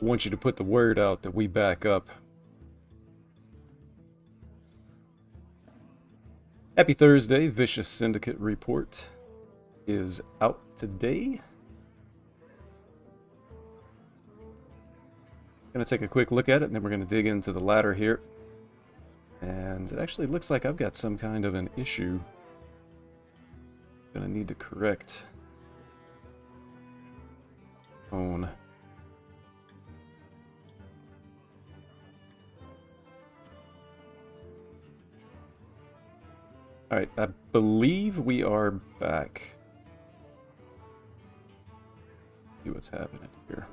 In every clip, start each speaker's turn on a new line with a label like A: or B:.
A: I want you to put the word out that we back up. Happy Thursday. Vicious Syndicate report is out today. Going to take a quick look at it, and then we're going to dig into the ladder here. And it actually looks like I've got some kind of an issue. Going to need to correct. Alright, I believe we are back. See what's happening here.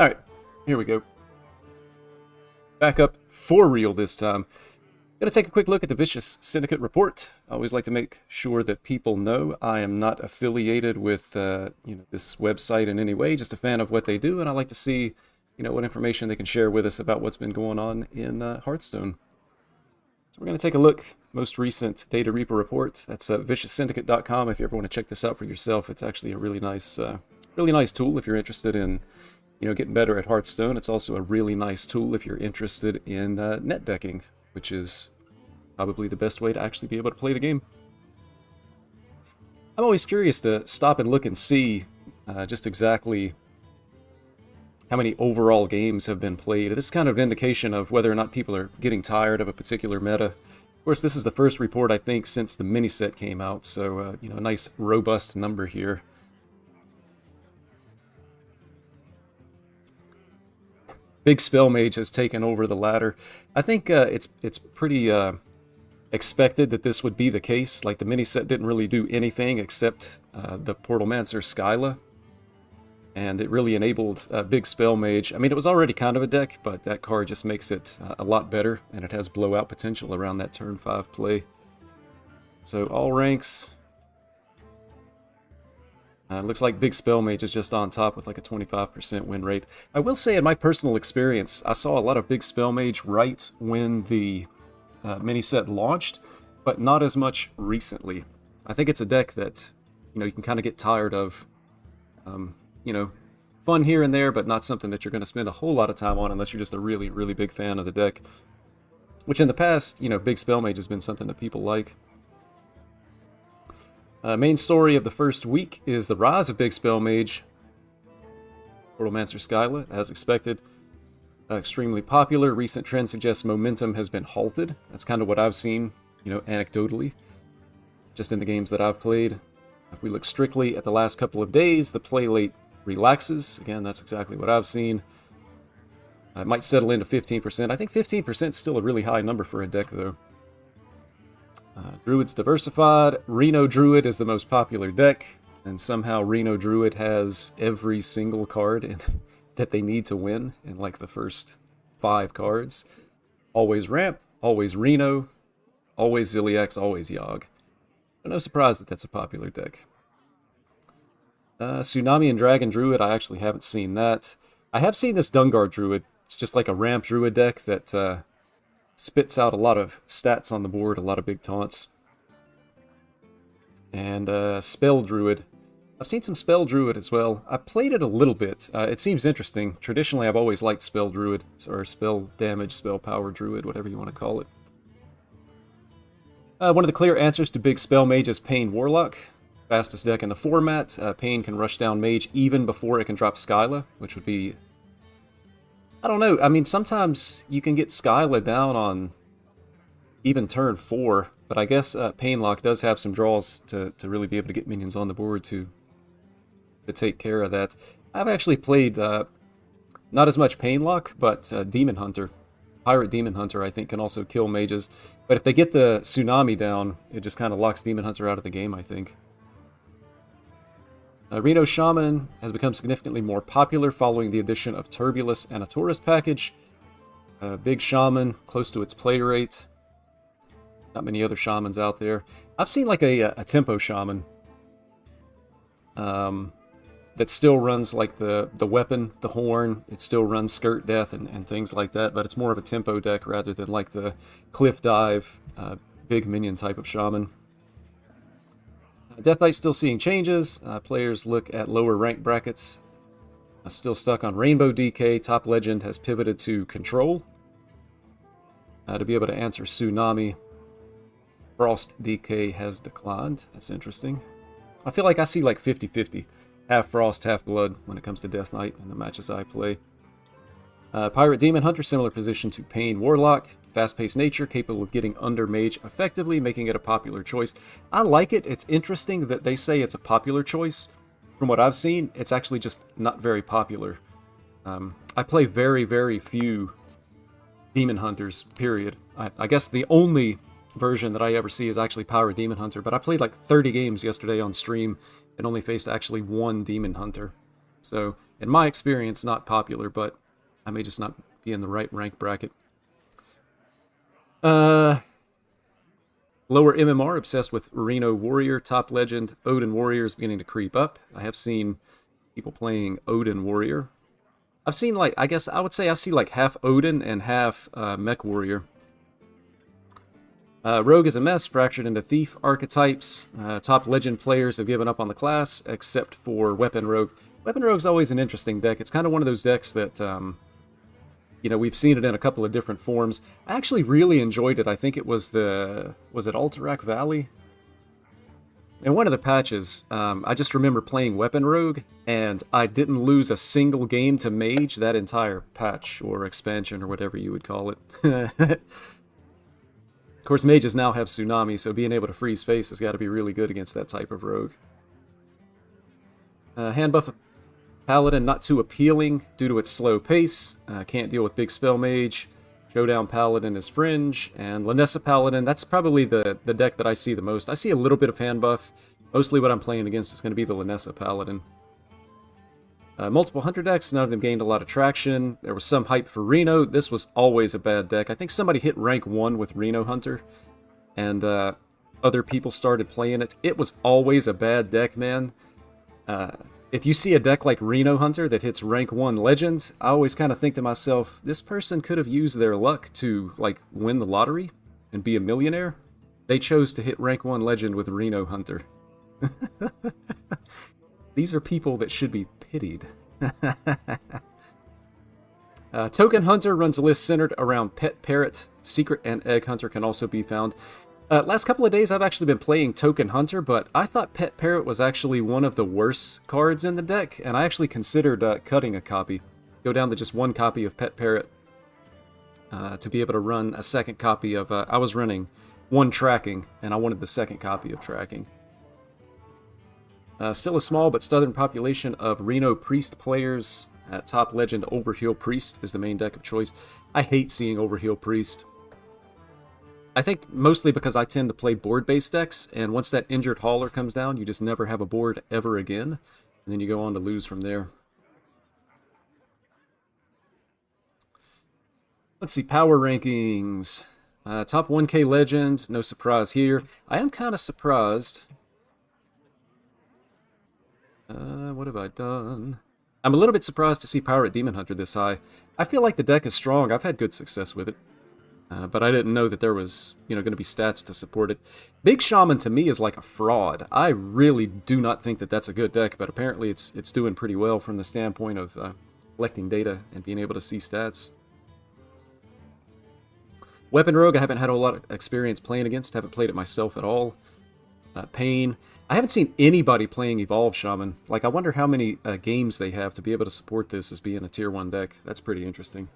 A: Alright, here we go. Back up for real this time. Gonna take a quick look at the Vicious Syndicate report. I always like to make sure that people know I am not affiliated with this website in any way, just a fan of what they do, and I like to see what information they can share with us about what's been going on in Hearthstone. So we're going to take a look. Most recent Data Reaper report. That's vicioussyndicate.com. If you ever want to check this out for yourself, it's actually a really nice tool if you're interested in getting better at Hearthstone. It's also a really nice tool if you're interested in net decking, which is probably the best way to actually be able to play the game. I'm always curious to stop and look and see just exactly how many overall games have been played. This is kind of an indication of whether or not people are getting tired of a particular meta. Of course, this is the first report, I think, since the mini set came out, so a nice robust number here. Big Spell Mage has taken over the ladder. I think it's pretty expected that this would be the case. Like, the mini set didn't really do anything except the Portalmancer Skyla. And it really enabled Big Spell Mage. I mean, it was already kind of a deck, but that card just makes it a lot better, and it has blowout potential around that turn 5 play. So all ranks. Looks like Big Spell Mage is just on top with like a 25% win rate. I will say, in my personal experience, I saw a lot of Big Spell Mage right when the mini set launched, but not as much recently. I think it's a deck that you can kind of get tired of. Fun here and there, but not something that you're going to spend a whole lot of time on unless you're just a really, really big fan of the deck. Which in the past, Big Spell Mage has been something that people like. Main story of the first week is the rise of Big Spell Mage. Portalmancer Skyla, as expected. Extremely popular. Recent trend suggests momentum has been halted. That's kind of what I've seen, anecdotally. Just in the games that I've played. If we look strictly at the last couple of days, the play late relaxes. Again, that's exactly what I've seen. It might settle into 15%. I think 15% is still a really high number for a deck, though. Druid's diversified. Reno Druid is the most popular deck, and somehow Reno Druid has every single card that they need to win in like the first 5 cards. Always Ramp, always Reno, always Ziliax, always Yogg. No surprise that that's a popular deck. Tsunami and Dragon Druid, I actually haven't seen that. I have seen this Dungar Druid. It's just like a ramp Druid deck that spits out a lot of stats on the board, a lot of big taunts. And Spell Druid. I've seen some Spell Druid as well. I played it a little bit. It seems interesting. Traditionally, I've always liked Spell Druid, or Spell Damage, Spell Power Druid, whatever you want to call it. One of the clear answers to Big Spell Mage is Pain Warlock. Fastest deck in the format. Pain can rush down Mage even before it can drop Skyla, which would be... I don't know. I mean, sometimes you can get Skyla down on even turn 4, but I guess Painlock does have some draws to really be able to get minions on the board to take care of that. I've actually played not as much Painlock, but Demon Hunter. Pirate Demon Hunter, I think, can also kill mages. But if they get the Tsunami down, it just kind of locks Demon Hunter out of the game, I think. Reno Shaman has become significantly more popular following the addition of Turbulus and a Tourist package. Big Shaman, close to its play rate. Not many other Shamans out there. I've seen like a Tempo Shaman that still runs like the weapon, the horn. It still runs Skirt Death and things like that, but it's more of a tempo deck rather than like the Cliff Dive, big minion type of Shaman. Death Knight's still seeing changes. Players look at lower rank brackets. Still stuck on Rainbow DK. Top Legend has pivoted to Control to be able to answer Tsunami. Frost DK has declined. That's interesting. I feel like I see like 50-50. Half Frost, half Blood when it comes to Death Knight in the matches I play. Pirate Demon Hunter, similar position to Pain Warlock. Fast-paced nature, capable of getting under Mage effectively, making it a popular choice. I like it. It's interesting that they say it's a popular choice. From what I've seen, it's actually just not very popular. I play very, very few Demon Hunters, period. I guess the only version that I ever see is actually Pirate Demon Hunter, but I played like 30 games yesterday on stream and only faced actually one Demon Hunter. So, in my experience, not popular, but I may just not be in the right rank bracket. Lower MMR, obsessed with Reno Warrior. Top Legend, Odin Warrior is beginning to creep up. I have seen people playing Odin Warrior. I've seen like, I guess I would say I see like half Odin and half Mech Warrior. Rogue is a mess, fractured into Thief archetypes. Top Legend players have given up on the class, except for Weapon Rogue. Weapon Rogue's always an interesting deck. It's kind of one of those decks that, you know, we've seen it in a couple of different forms. I actually really enjoyed it. I think it was was it Alterac Valley? In one of the patches, I just remember playing Weapon Rogue, and I didn't lose a single game to Mage that entire patch, or expansion, or whatever you would call it. Of course, Mages now have Tsunami, so being able to freeze face has got to be really good against that type of rogue. Hand buff Paladin, not too appealing due to its slow pace. Can't deal with big spell mage. Showdown Paladin is fringe, and Lanessa Paladin, that's probably the deck that I see the most. I see a little bit of hand buff. Mostly what I'm playing against is going to be the Lanessa Paladin. Multiple Hunter decks, none of them gained a lot of traction. There was some hype for Reno. This was always a bad deck. I think somebody hit rank 1 with Reno Hunter, and other people started playing it. It was always a bad deck, man. If you see a deck like Reno Hunter that hits rank 1 Legend, I always kind of think to myself, this person could have used their luck to, like, win the lottery and be a millionaire. They chose to hit rank 1 Legend with Reno Hunter. These are people that should be pitied. Token Hunter runs a list centered around Pet Parrot. Secret and Egg Hunter can also be found. Last couple of days I've actually been playing Token Hunter, but I thought Pet Parrot was actually one of the worst cards in the deck, and I actually considered cutting a copy. Go down to just one copy of Pet Parrot to be able to run a second copy of... I was running one Tracking, and I wanted the second copy of Tracking. Still a small but stubborn population of Reno Priest players. Top Legend Overheal Priest is the main deck of choice. I hate seeing Overheal Priest. I think mostly because I tend to play board-based decks, and once that injured hauler comes down, you just never have a board ever again, and then you go on to lose from there. Let's see, power rankings. Top 1K Legend, no surprise here. I am kind of surprised. What have I done? I'm a little bit surprised to see Pirate Demon Hunter this high. I feel like the deck is strong. I've had good success with it. But I didn't know that there was, you know, going to be stats to support it. Big Shaman to me is like a fraud. I really do not think that that's a good deck, but apparently it's doing pretty well from the standpoint of collecting data and being able to see stats. Weapon Rogue, I haven't had a lot of experience playing against. Haven't played it myself at all. Pain. I haven't seen anybody playing Evolve Shaman. Like, I wonder how many games they have to be able to support this as being a Tier 1 deck. That's pretty interesting.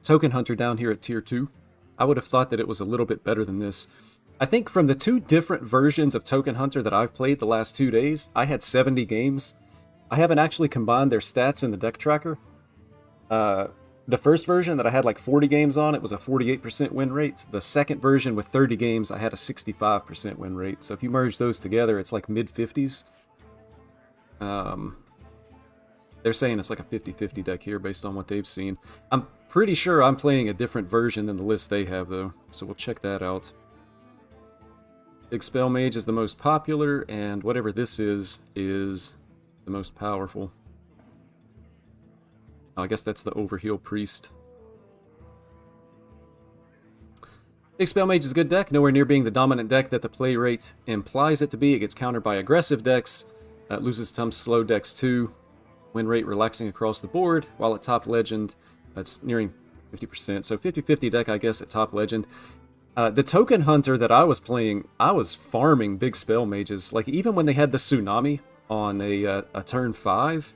A: Token Hunter down here at Tier 2. I would have thought that it was a little bit better than this. I think from the two different versions of Token Hunter that I've played the last 2 days, I had 70 games. I haven't actually combined their stats in the deck tracker. The first version that I had like 40 games on, it was a 48% win rate. The second version with 30 games, I had a 65% win rate. So if you merge those together, it's like mid-50s. They're saying it's like a 50-50 deck here based on what they've seen. I'm pretty sure I'm playing a different version than the list they have, though. So we'll check that out. Big Spell Mage is the most popular, and whatever this is the most powerful. Oh, I guess that's the Overheal Priest. Big Spell Mage is a good deck, nowhere near being the dominant deck that the play rate implies it to be. It gets countered by aggressive decks, loses some slow decks too. Win rate relaxing across the board, while at top legend, that's nearing 50%. So 50-50 deck, I guess, at top legend. The Token Hunter that I was playing, I was farming Big Spell Mages. Like, even when they had the Tsunami on a turn 5,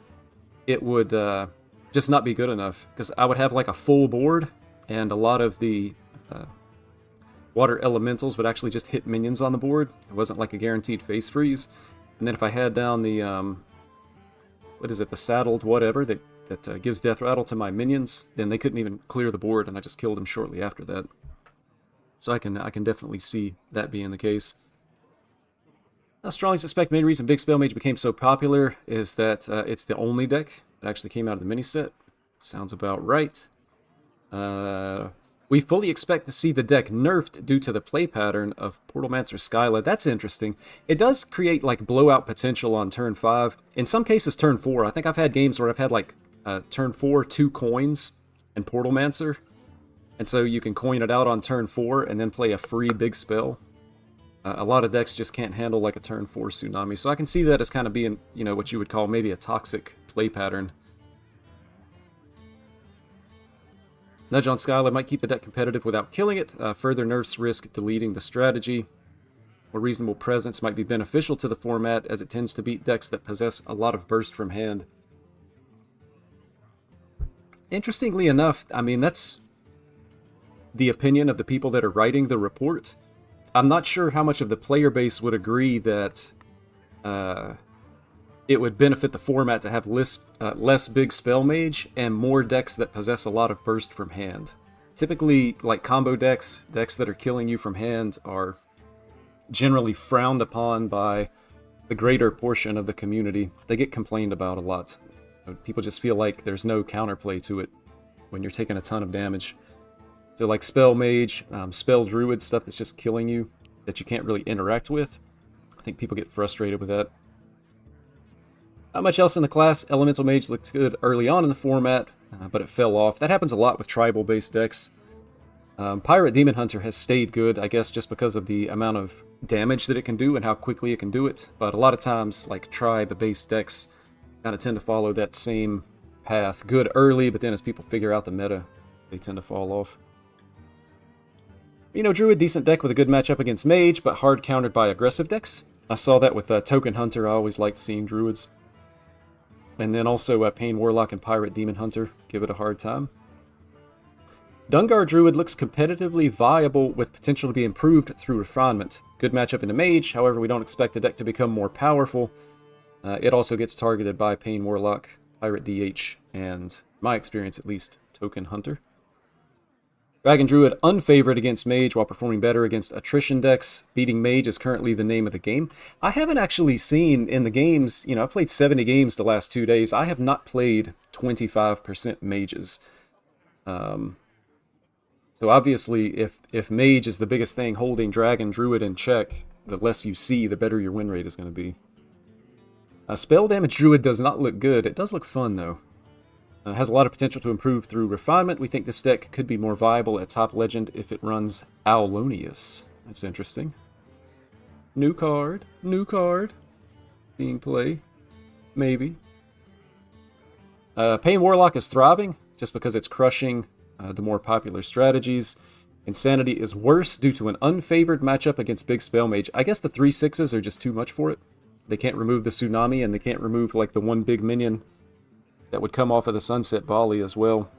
A: it would just not be good enough, because I would have like a full board, and a lot of the water elementals would actually just hit minions on the board. It wasn't like a guaranteed face freeze. And then if I had down the, what is it, the saddled whatever that gives death rattle to my minions, then they couldn't even clear the board, and I just killed them shortly after that. So I can definitely see that being the case. I strongly suspect the main reason Big Spell Mage became so popular is that it's the only deck that actually came out of the mini set. Sounds about right. We fully expect to see the deck nerfed due to the play pattern of Portalmancer Skyla. That's interesting. It does create like blowout potential on turn 5. In some cases, turn 4. I think I've had games where I've had like turn 4, 2 coins and Portalmancer. And so you can coin it out on turn 4 and then play a free big spell. A lot of decks just can't handle like a turn 4 Tsunami. So I can see that as kind of being, you know, what you would call maybe a toxic play pattern. Nudge on Skyla might keep the deck competitive without killing it. Further nerfs risk deleting the strategy. More reasonable presence might be beneficial to the format, as it tends to beat decks that possess a lot of burst from hand. Interestingly enough, I mean, that's the opinion of the people that are writing the report. I'm not sure how much of the player base would agree that it would benefit the format to have less Big Spell Mage and more decks that possess a lot of burst from hand. Typically, like combo decks that are killing you from hand, are generally frowned upon by the greater portion of the community. They get complained about a lot. People just feel like there's no counterplay to it when you're taking a ton of damage. So like Spell Mage, Spell Druid, stuff that's just killing you, that you can't really interact with. I think people get frustrated with that. Not much else in the class. Elemental Mage looked good early on in the format, but it fell off. That happens a lot with tribal-based decks. Pirate Demon Hunter has stayed good, I guess, just because of the amount of damage that it can do and how quickly it can do it. But a lot of times, like tribe-based decks kind of tend to follow that same path. Good early, but then as people figure out the meta, they tend to fall off. You know, Druid, decent deck with a good matchup against Mage, but hard countered by aggressive decks. I saw that with Token Hunter. I always liked seeing Druids. And then also Pain Warlock and Pirate Demon Hunter give it a hard time. Dungar Druid looks competitively viable with potential to be improved through refinement. Good matchup into Mage, however we don't expect the deck to become more powerful. It also gets targeted by Pain Warlock, Pirate DH, and, in my experience at least, Token Hunter. Dragon Druid unfavored against Mage while performing better against attrition decks. Beating Mage is currently the name of the game. I haven't actually seen in the games, you know, I've played 70 games the last 2 days. I have not played 25% Mages. So obviously, if Mage is the biggest thing holding Dragon Druid in check, the less you see, the better your win rate is going to be. Spell Damage Druid does not look good. It does look fun, though. Has a lot of potential to improve through refinement. We think this deck could be more viable at top legend if it runs Aulonius. That's interesting. New card. Being play. Maybe. Pain Warlock is thriving, just because it's crushing the more popular strategies. Insanity is worse due to an unfavored matchup against Big Spell Mage. I guess the 3/6s are just too much for it. They can't remove the Tsunami, and they can't remove like the one big minion that would come off of the Sunset Volley as well.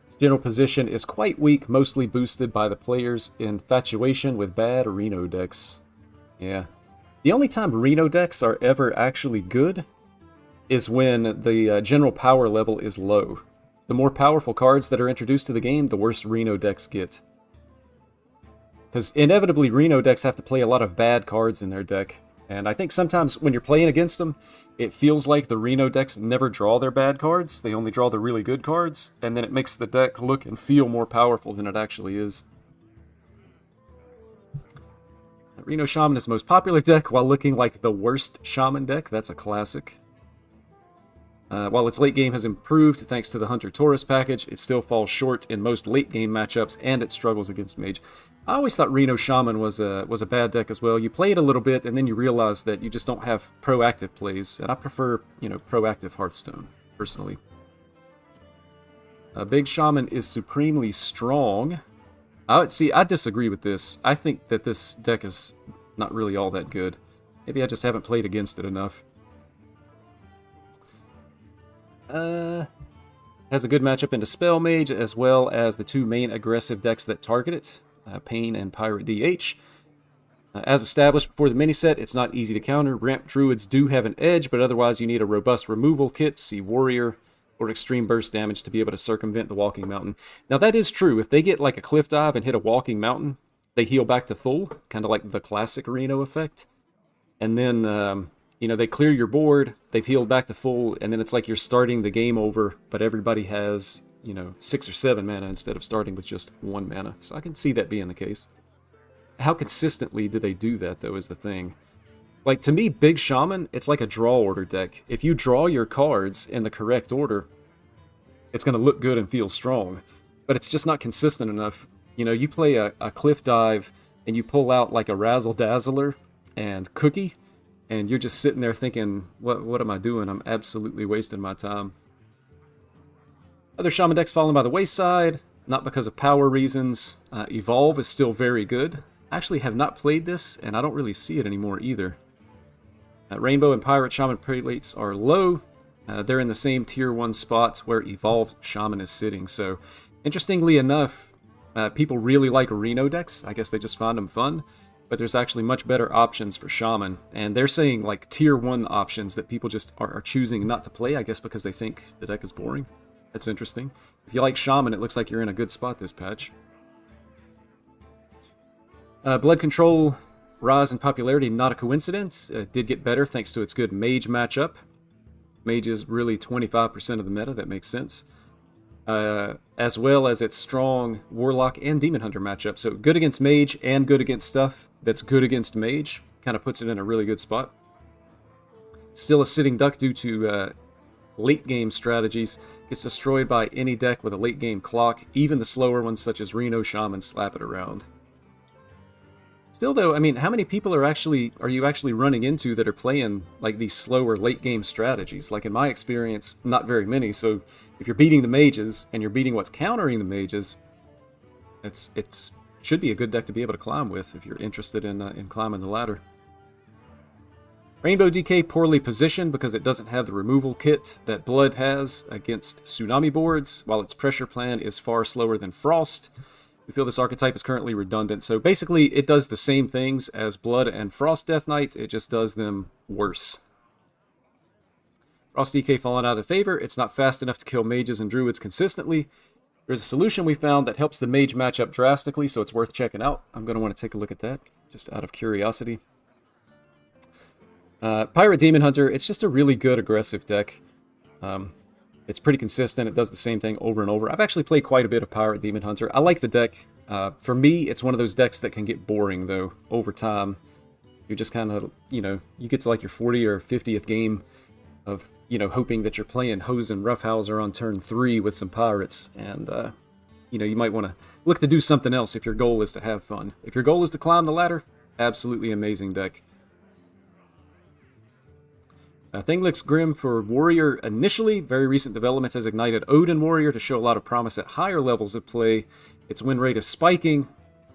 A: Its general position is quite weak, mostly boosted by the player's infatuation with bad Reno decks. Yeah. The only time Reno decks are ever actually good is when the general power level is low. The more powerful cards that are introduced to the game, the worse Reno decks get. Because inevitably Reno decks have to play a lot of bad cards in their deck. And I think sometimes when you're playing against them, it feels like the Reno decks never draw their bad cards. They only draw the really good cards, and then it makes the deck look and feel more powerful than it actually is. Reno Shaman is the most popular deck while looking like the worst Shaman deck. That's a classic. While its late game has improved thanks to the Hunter-Taurus package, it still falls short in most late game matchups, and it struggles against Mage. I always thought Reno Shaman was a bad deck as well. You play it a little bit, and then you realize that you just don't have proactive plays, and I prefer, proactive Hearthstone, personally. Big Shaman is supremely strong. I disagree with this. I think that this deck is not really all that good. Maybe I just haven't played against it enough. Has a good matchup into Spell Mage, as well as the two main aggressive decks that target it, Pain and Pirate DH. As established before the mini-set, it's not easy to counter. Ramp Druids do have an edge, but otherwise you need a robust removal kit, see Warrior, or extreme burst damage to be able to circumvent the Walking Mountain. Now that is true. If they get like a Cliff Dive and hit a Walking Mountain, they heal back to full, kind of like the classic Reno effect. And then, they clear your board, they've healed back to full, and then it's like you're starting the game over, but everybody has, 6 or 7 mana instead of starting with just 1 mana. So I can see that being the case. How consistently do they do that, though, is the thing. Like, to me, Big Shaman, it's like a draw order deck. If you draw your cards in the correct order, it's going to look good and feel strong. But it's just not consistent enough. You play a Cliff Dive, and you pull out like a Razzle Dazzler and Cookie, and you're just sitting there thinking, what am I doing? I'm absolutely wasting my time. Other Shaman decks falling by the wayside, not because of power reasons. Evolve is still very good. I actually have not played this, and I don't really see it anymore either. Rainbow and Pirate Shaman prelates are low. They're in the same tier 1 spot where Evolved Shaman is sitting. So, interestingly enough, people really like Reno decks. I guess they just find them fun. But there's actually much better options for Shaman. And they're saying like tier 1 options that people just are choosing not to play, I guess because they think the deck is boring. That's interesting. If you like Shaman, it looks like you're in a good spot this patch. Blood Control rise in popularity, not a coincidence. It did get better thanks to its good Mage matchup. Mage is really 25% of the meta, that makes sense. As well as its strong Warlock and Demon Hunter matchup. So good against Mage and good against stuff that's good against Mage. Kind of puts it in a really good spot. Still a sitting duck due to late game strategies. Gets destroyed by any deck with a late game clock. Even the slower ones such as Reno Shaman slap it around. Still though, I mean, how many people are you actually running into that are playing like these slower late game strategies? Like in my experience, not very many. So if you're beating the mages and you're beating what's countering the mages, it's should be a good deck to be able to climb with if you're interested in climbing the ladder. Rainbow DK poorly positioned because it doesn't have the removal kit that Blood has against Tsunami boards, while its pressure plan is far slower than Frost. We feel this archetype is currently redundant. So basically, it does the same things as Blood and Frost Death Knight. It just does them worse. Frost DK fallen out of favor. It's not fast enough to kill mages and druids consistently. There's a solution we found that helps the mage matchup drastically, so it's worth checking out. I'm going to want to take a look at that, just out of curiosity. Pirate Demon Hunter, it's just a really good aggressive deck. It's pretty consistent. It does the same thing over and over. I've actually played quite a bit of Pirate Demon Hunter. I like the deck. For me, it's one of those decks that can get boring, though, over time. You're just kind of, you get to like your 40 or 50th game of, hoping that you're playing Hose and Roughhouser on turn 3 with some pirates. And, you might want to look to do something else if your goal is to have fun. If your goal is to climb the ladder, absolutely amazing deck. Thing looks grim for Warrior initially. Very recent developments has ignited Odin Warrior to show a lot of promise at higher levels of play. Its win rate is spiking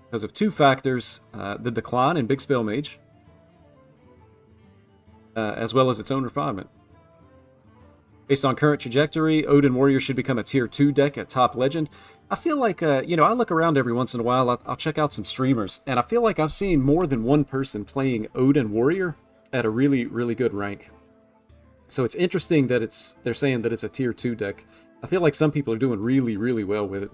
A: because of 2 factors. The decline in Big Spell Mage, as well as its own refinement. Based on current trajectory, Odin Warrior should become a tier 2 deck at top legend. I feel like, I look around every once in a while, I'll check out some streamers, and I feel like I've seen more than one person playing Odin Warrior at a really, really good rank. So it's interesting that they're saying that it's a tier 2 deck. I feel like some people are doing really, really well with it.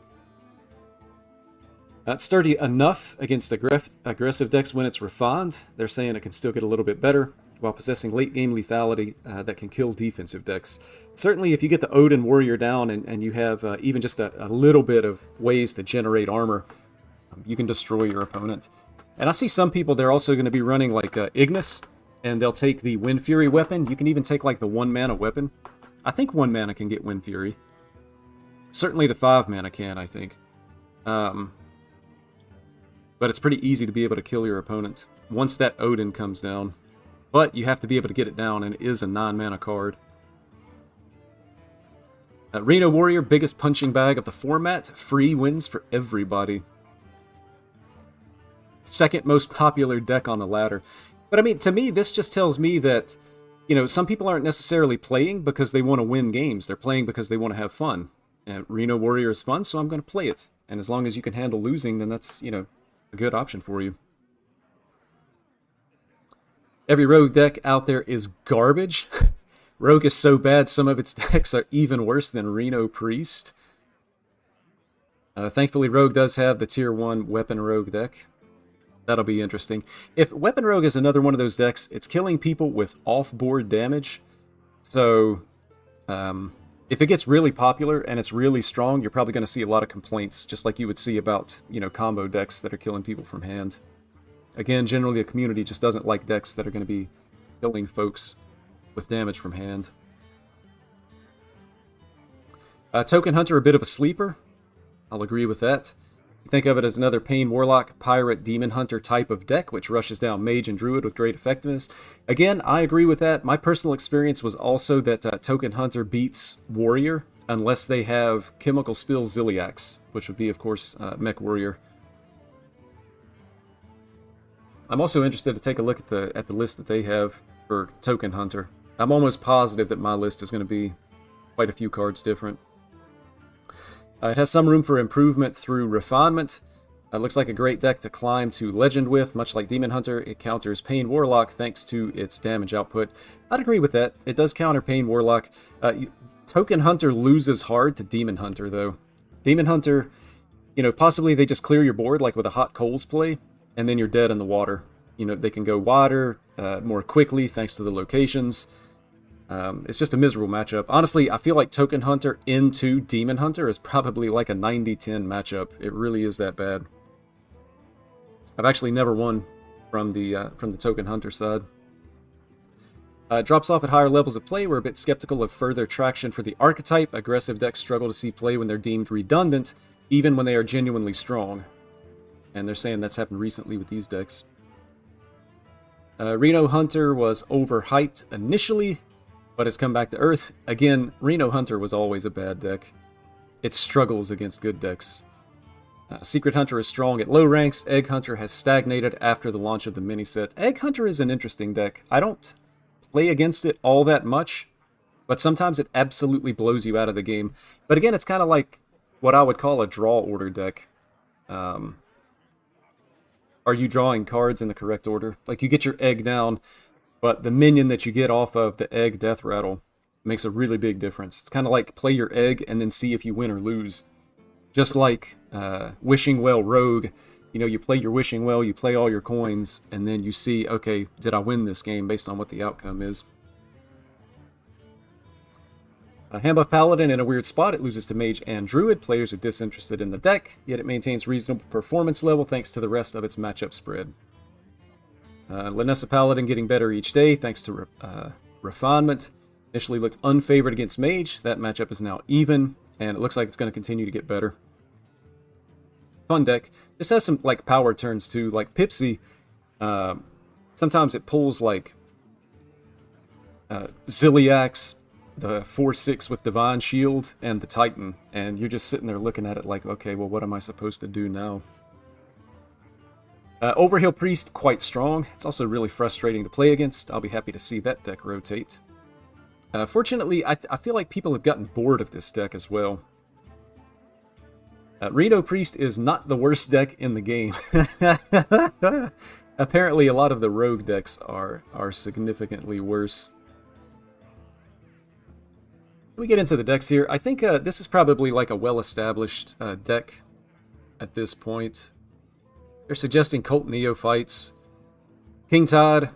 A: It's sturdy enough against aggressive decks when it's refined. They're saying it can still get a little bit better, while possessing late game lethality that can kill defensive decks. Certainly if you get the Odin Warrior down and you have even just a little bit of ways to generate armor, you can destroy your opponent. And I see some people, they're also going to be running like Ignis, and they'll take the Wind Fury weapon. You can even take like the 1 mana weapon, I think 1 mana can get Wind Fury. Certainly the 5 mana can, I think. But it's pretty easy to be able to kill your opponent once that Odin comes down. But you have to be able to get it down, and it is a 9 mana card. Reno Warrior, biggest punching bag of the format. Free wins for everybody. Second most popular deck on the ladder. But I mean, to me, this just tells me that, you know, some people aren't necessarily playing because they want to win games. They're playing because they want to have fun. Reno Warrior is fun, so I'm going to play it. And as long as you can handle losing, then that's, you know, a good option for you. Every Rogue deck out there is garbage. Rogue is so bad, some of its decks are even worse than Reno Priest. Thankfully, Rogue does have the Tier 1 Weapon Rogue deck. That'll be interesting. If Weapon Rogue is another one of those decks, it's killing people with off-board damage. So, if it gets really popular and it's really strong, you're probably going to see a lot of complaints, just like you would see about, you know, combo decks that are killing people from hand. Again, generally the community just doesn't like decks that are going to be killing folks with damage from hand. Token Hunter, a bit of a sleeper. I'll agree with that. Think of it as another Pain Warlock, Pirate, Demon Hunter type of deck, which rushes down Mage and Druid with great effectiveness. Again, I agree with that. My personal experience was also that Token Hunter beats Warrior, unless they have Chemical Spill Ziliax, which would be, of course, Mech Warrior. I'm also interested to take a look at the list that they have for Token Hunter. I'm almost positive that my list is going to be quite a few cards different. It has some room for improvement through refinement. It looks like a great deck to climb to Legend with. Much like Demon Hunter, it counters Pain Warlock thanks to its damage output. I'd agree with that. It does counter Pain Warlock. Token Hunter loses hard to Demon Hunter, though. Demon Hunter, you know, possibly they just clear your board like with a Hot Coals play, and then you're dead in the water. You know, they can go wider, more quickly thanks to the locations. It's just a miserable matchup. Honestly, I feel like Token Hunter into Demon Hunter is probably like a 90-10 matchup. It really is that bad. I've actually never won from the Token Hunter side. Drops off at higher levels of play. We're a bit skeptical of further traction for the archetype. Aggressive decks struggle to see play when they're deemed redundant, even when they are genuinely strong. And they're saying that's happened recently with these decks. Reno Hunter was overhyped initially, but has come back to earth. Again, Reno Hunter was always a bad deck. It struggles against good decks. Secret Hunter is strong at low ranks. Egg Hunter has stagnated after the launch of the mini-set. Egg Hunter is an interesting deck. I don't play against it all that much, but sometimes it absolutely blows you out of the game. But again, it's kind of like what I would call a draw order deck. Are you drawing cards in the correct order? Like, you get your egg down, but the minion that you get off of the egg death rattle makes a really big difference. It's kind of like play your egg and then see if you win or lose. Just like Wishing Well Rogue, you know, you play your Wishing Well, you play all your coins, and then you see, okay, did I win this game based on what the outcome is? Handbuff Paladin in a weird spot. It loses to Mage and Druid. Players are disinterested in the deck, yet it maintains reasonable performance level thanks to the rest of its matchup spread. Lanessa Paladin getting better each day thanks to refinement. Initially looked unfavored against Mage. That matchup is now even, and it looks like it's going to continue to get better. Fun deck. This has some like power turns too, like Pipsy. Sometimes it pulls like Ziliax, the 4/6 with Divine Shield, and the Titan, and you're just sitting there looking at it like, okay, well, what am I supposed to do now? Overhill Priest, quite strong. It's also really frustrating to play against. I'll be happy to see that deck rotate. Fortunately, I feel like people have gotten bored of this deck as well. Reno Priest is not the worst deck in the game. Apparently, a lot of the rogue decks are significantly worse. Let me get into the decks here. I think this is probably like a well-established deck at this point. They're suggesting Cult Neophytes. King Tide.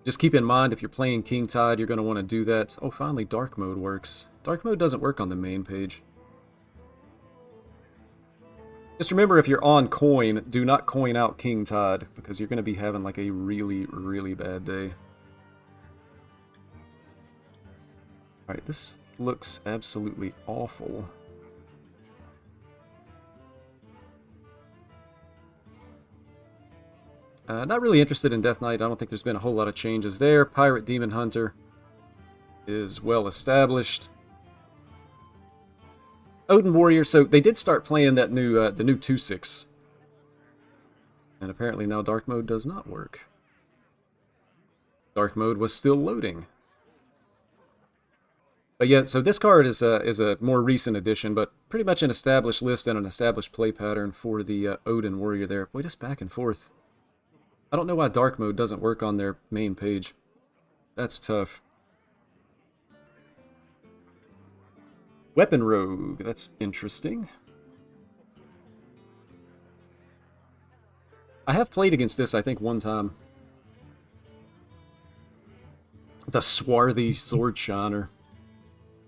A: Just keep in mind, if you're playing King Tide, you're going to want to do that. Oh, finally, Dark Mode works. Dark Mode doesn't work on the main page. Just remember, if you're on coin, do not coin out King Tide, because you're going to be having like a really, really bad day. Alright, this looks absolutely awful. Not really interested in Death Knight. I don't think there's been a whole lot of changes there. Pirate Demon Hunter is well established. Odin Warrior, so they did start playing that new the new 2/6. And apparently now Dark Mode does not work. Dark Mode was still loading. But yeah, so this card is a more recent addition, but pretty much an established list and an established play pattern for the Odin Warrior there. Boy, just back and forth. I don't know why Dark Mode doesn't work on their main page. That's tough. Weapon Rogue, that's interesting. I have played against this, I think, one time. The Swarthy Sword Shiner.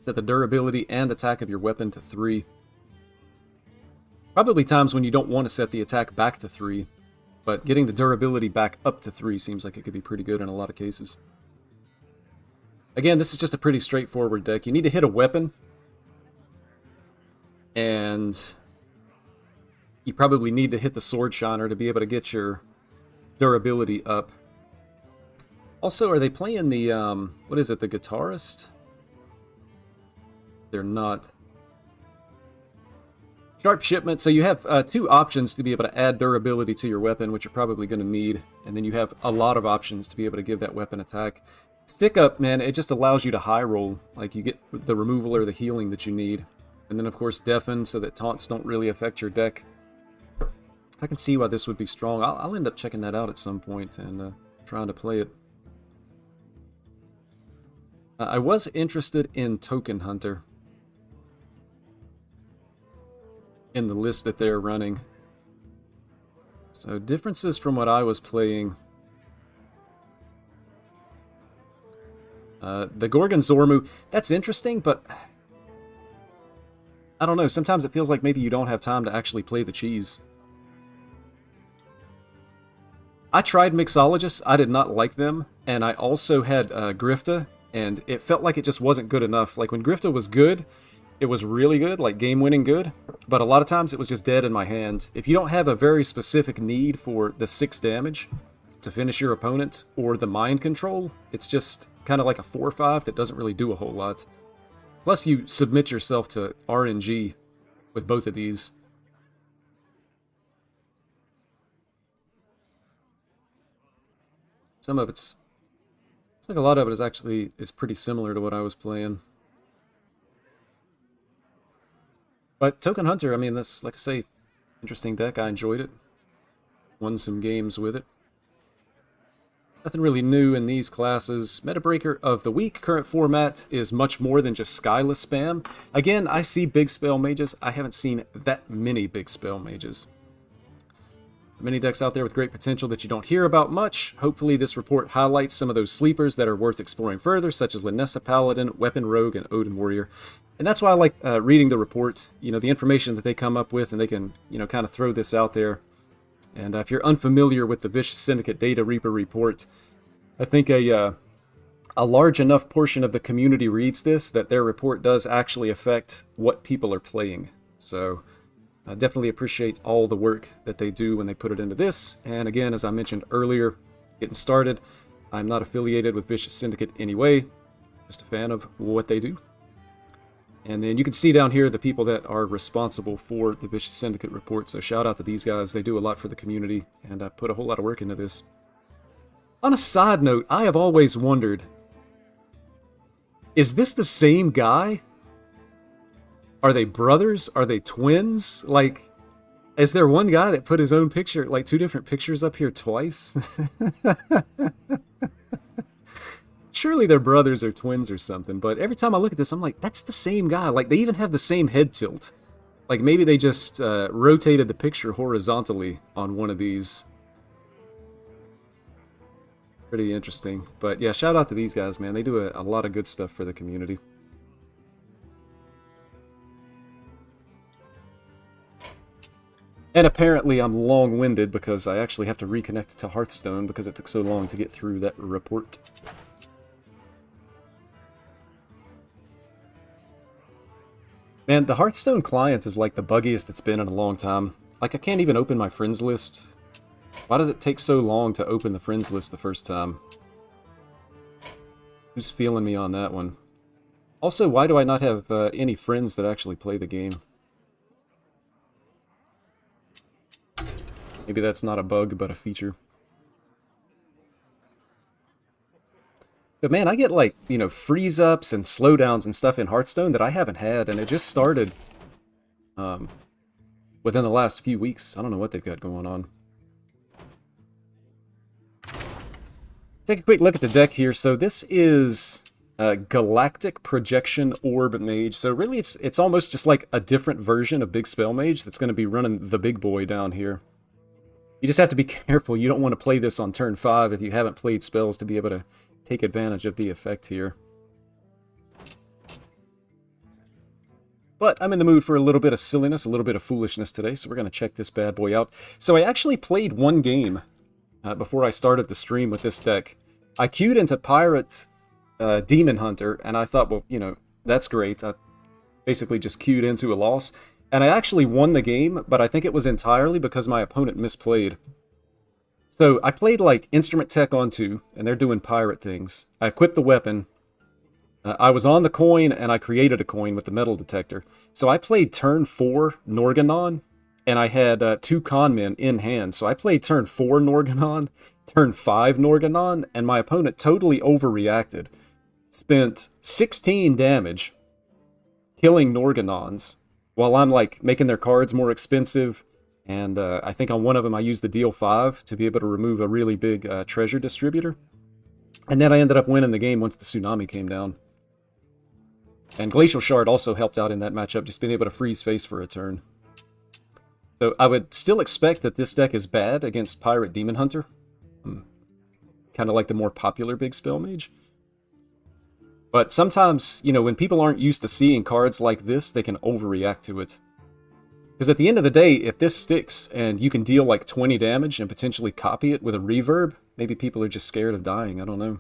A: Set the durability and attack of your weapon to 3. Probably times when you don't want to set the attack back to 3, but getting the durability back up to 3 seems like it could be pretty good in a lot of cases. Again, this is just a pretty straightforward deck. You need to hit a weapon, and you probably need to hit the Sword Shiner to be able to get your durability up. Also, are they playing the, what is it, the Guitarist? They're not. Sharp Shipment, so you have 2 options to be able to add durability to your weapon, which you're probably going to need, and then you have a lot of options to be able to give that weapon attack. Stick Up, man, it just allows you to high roll, like you get the removal or the healing that you need. And then, of course, Deafen, so that taunts don't really affect your deck. I can see why this would be strong. I'll end up checking that out at some point and trying to play it. I was interested in Token Hunter in the list that they're running. So differences from what I was playing. The Gorgon Zormu, that's interesting, but I don't know. Sometimes it feels like maybe you don't have time to actually play the cheese. I tried Mixologists. I did not like them. And I also had Grifta, and it felt like it just wasn't good enough. Like when Grifta was good, it was really good, like game-winning good. But a lot of times it was just dead in my hand. If you don't have a very specific need for the 6 damage to finish your opponent, or the mind control, it's just kind of like a 4/5 that doesn't really do a whole lot. Plus you submit yourself to RNG with both of these. Some of it's like a lot of it is pretty similar to what I was playing. But Token Hunter, I mean, that's, like I say, interesting deck. I enjoyed it. Won some games with it. Nothing really new in these classes. Meta Breaker of the week. Current format is much more than just Skyless spam. Again, I see big spell mages. I haven't seen that many big spell mages. Many decks out there with great potential that you don't hear about much. Hopefully this report highlights some of those sleepers that are worth exploring further, such as Linessa Paladin, Weapon Rogue, and Odin Warrior. And that's why I like reading the report, you know, the information that they come up with, and they can, you know, kind of throw this out there. And if you're unfamiliar with the Vicious Syndicate Data Reaper report, I think a large enough portion of the community reads this that their report does actually affect what people are playing. So I definitely appreciate all the work that they do when they put it into this. And again, as I mentioned earlier, getting started, I'm not affiliated with Vicious Syndicate anyway, just a fan of what they do. And then you can see down here the people that are responsible for the Vicious Syndicate report. So shout out to these guys. They do a lot for the community, and I put a whole lot of work into this. On a side note, I have always wondered, is this the same guy? Are they brothers? Are they twins? Like, is there one guy that put his own picture, like 2 different pictures up here twice? Surely they're brothers or twins or something, but every time I look at this, I'm like, that's the same guy. Like, they even have the same head tilt. Like, maybe they just rotated the picture horizontally on one of these. Pretty interesting. But yeah, shout out to these guys, man. They do a lot of good stuff for the community. And apparently I'm long-winded because I actually have to reconnect to Hearthstone because it took so long to get through that report. Man, the Hearthstone client is like the buggiest it's been in a long time. Like, I can't even open my friends list. Why does it take so long to open the friends list the first time? Who's feeling me on that one? Also, why do I not have any friends that actually play the game? Maybe that's not a bug, but a feature. But man, I get like, you know, freeze-ups and slowdowns and stuff in Hearthstone that I haven't had, and it just started within the last few weeks. I don't know what they've got going on. Take a quick look at the deck here. So this is Galactic Projection Orb Mage. So really it's almost just like a different version of Big Spell Mage that's going to be running the big boy down here. You just have to be careful. You don't want to play this on turn 5 if you haven't played spells to be able to take advantage of the effect here. But I'm in the mood for a little bit of silliness, a little bit of foolishness today, so we're going to check this bad boy out. So I actually played one game before I started the stream with this deck. I queued into Pirate Demon Hunter, and I thought, well, you know, that's great. I basically just queued into a loss. And I actually won the game, but I think it was entirely because my opponent misplayed. So I played like Instrument Tech on 2, and they're doing pirate things. I equipped the weapon. I was on the coin, and I created a coin with the metal detector. So I played turn 4 Norganon, and I had 2 conmen in hand. So I played turn 4 Norganon, turn 5 Norganon, and my opponent totally overreacted. Spent 16 damage killing Norganons, while I'm like making their cards more expensive. And I think on one of them I used the deal 5 to be able to remove a really big treasure distributor. And then I ended up winning the game once the tsunami came down. And Glacial Shard also helped out in that matchup, just being able to freeze face for a turn. So I would still expect that this deck is bad against Pirate Demon Hunter. Kind of like the more popular Big Spell Mage. But sometimes, you know, when people aren't used to seeing cards like this, they can overreact to it. Because at the end of the day, if this sticks and you can deal like 20 damage and potentially copy it with a reverb, maybe people are just scared of dying, I don't know.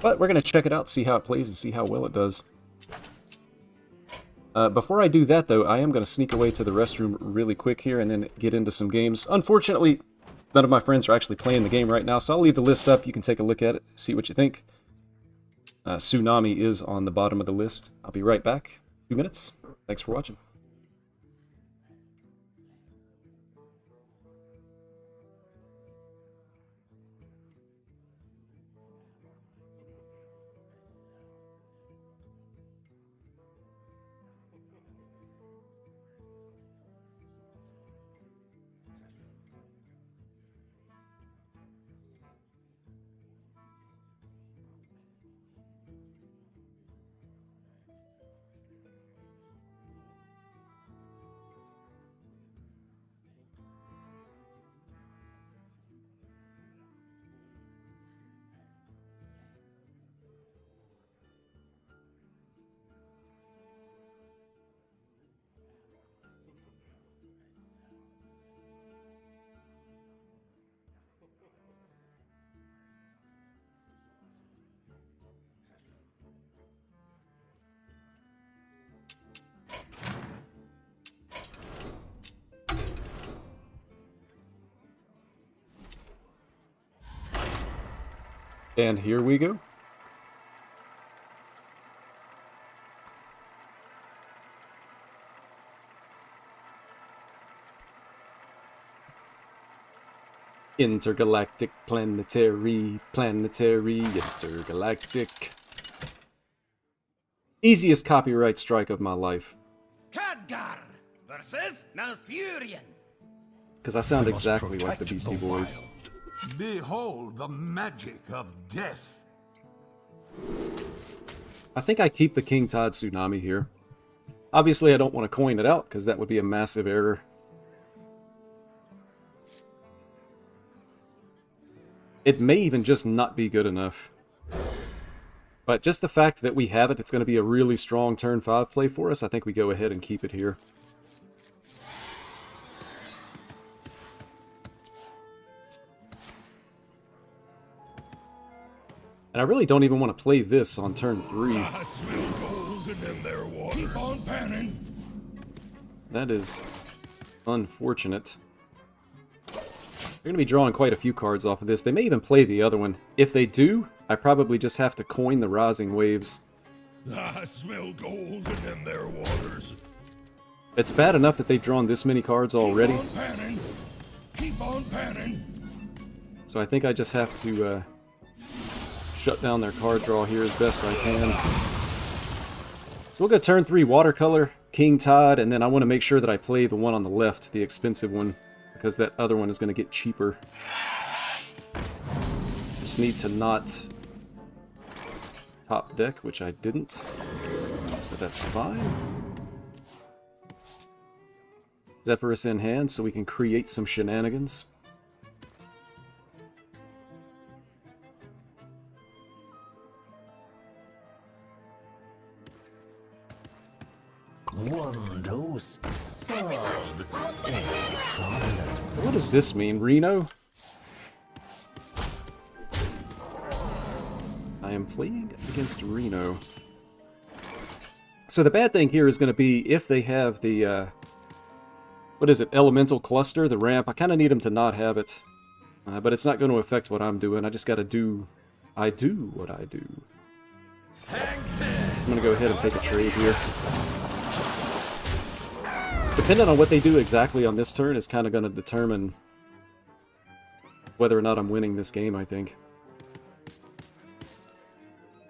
A: But we're going to check it out, see how it plays, and see how well it does. Before I do that, though, I am going to sneak away to the restroom really quick here and then get into some games. Unfortunately, none of my friends are actually playing the game right now, so I'll leave the list up. You can take a look at it, see what you think. Tsunami is on the bottom of the list. I'll be right back. 2 minutes. Thanks for watching. And here we go. Intergalactic, planetary, intergalactic. Easiest copyright strike of my life.
B: Khadgar versus Malfurion.
A: Because I sound exactly like the Beastie Boys.
C: Behold the magic of death.
A: I think I keep the King Tide Tsunami here. Obviously, I don't want to coin it out, because that would be a massive error. It may even just not be good enough. But just the fact that we have it, it's going to be a really strong turn 5 play for us. I think we go ahead and keep it here. And I really don't even want to play this on turn 3.
B: I smell gold in their water. Keep on panning.
A: That is unfortunate. They're going to be drawing quite a few cards off of this. They may even play the other one. If they do, I probably just have to coin the Rising Waves.
B: I smell gold in their waters.
A: It's bad enough that they've drawn this many cards already.
B: Keep on panning. Keep on panning.
A: So I think I just have to shut down their card draw here as best I can. So we'll go turn 3 Watercolor, King Tide, and then I want to make sure that I play the one on the left, the expensive one, because that other one is going to get cheaper. Just need to not top deck, which I didn't, so that's fine. Zephyrus in hand, so we can create some shenanigans.
D: One dose solves any problem.
A: What does this mean, Reno? I am playing against Reno. So the bad thing here is going to be if they have the, what is it, Elemental Cluster, the ramp. I kind of need them to not have it. But it's not going to affect what I'm doing. I just got to do... I do what I do. I'm going to go ahead and take a trade here. Depending on what they do exactly on this turn is kind of going to determine whether or not I'm winning this game, I think.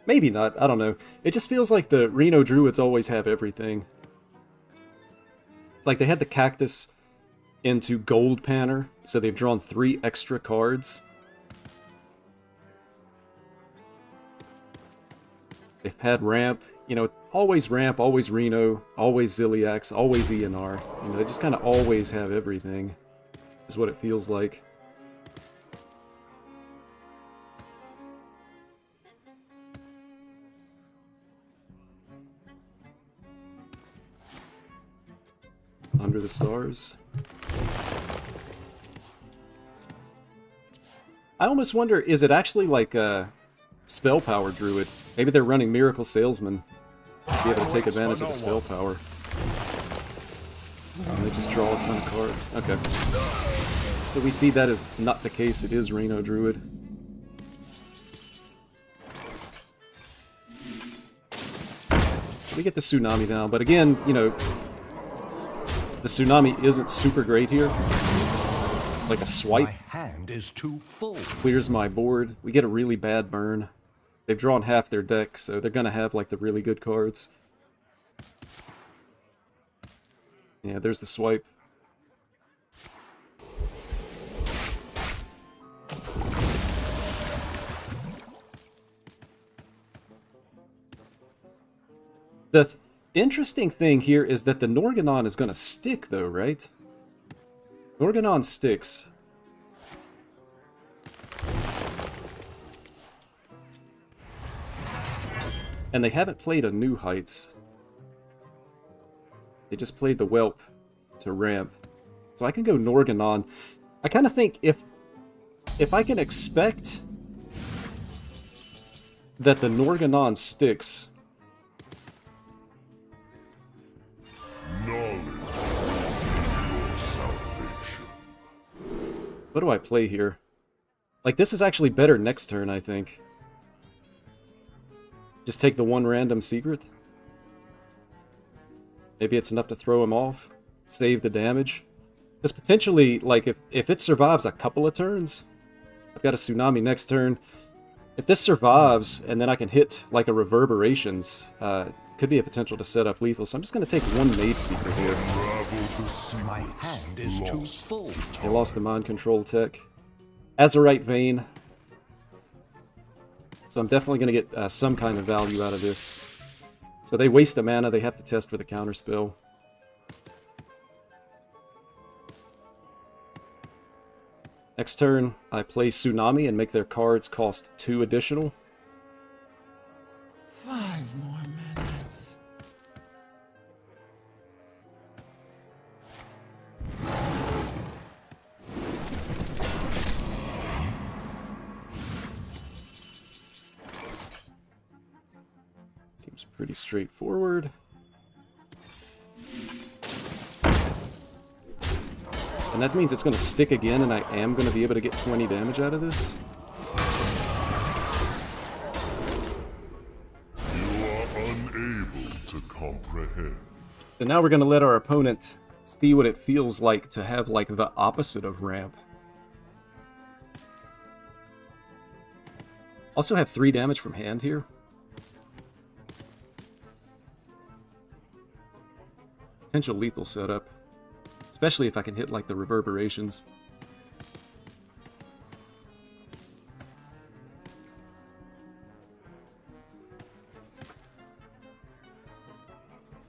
A: Maybe not, I don't know. It just feels like the Reno Druids always have everything. Like they had the Cactus into Gold Panner, so they've drawn 3 extra cards. They've had Ramp, you know, always Ramp, always Reno, always Ziliax, always ENR. You know, they just kind of always have everything, is what it feels like. Under the Stars. I almost wonder, is it actually like a Spell Power Druid? Maybe they're running Miracle Salesman to be able to take advantage of the spell power. And they just draw a ton of cards. Okay. So we see that is not the case. It is Reno Druid. We get the Tsunami now, but again, you know, the Tsunami isn't super great here. Like a swipe.
D: My hand is too full.
A: Clears my board. We get a really bad burn. They've drawn half their deck, so they're gonna have like the really good cards. Yeah, there's the swipe. The interesting thing here is that the Norganon is gonna stick though, right? Norganon sticks. And they haven't played a New Heights. They just played the Whelp to ramp. So I can go Norganon. I kind of think if I can expect that the Norganon sticks. What do I play here? Like, this is actually better next turn, I think. Just take the one random secret. Maybe it's enough to throw him off. Save the damage. Because potentially, like, if it survives a couple of turns, I've got a Tsunami next turn. If this survives, and then I can hit, like, a Reverberations, could be a potential to set up lethal. So I'm just going to take one Mage Secret here.
D: My hand is too full.
A: They lost the Mind Control tech. Azurite Vein. So I'm definitely going to get some kind of value out of this. So they waste a mana, they have to test for the counterspell. Next turn, I play Tsunami and make their cards cost 2 additional.
B: 5 more minutes.
A: Seems pretty straightforward. And that means it's going to stick again, and I am going to be able to get 20 damage out of this.
B: You are unable to comprehend.
A: So now we're going to let our opponent see what it feels like to have, like, the opposite of ramp. Also have 3 damage from hand here. Potential lethal setup. Especially if I can hit, like, the reverberations.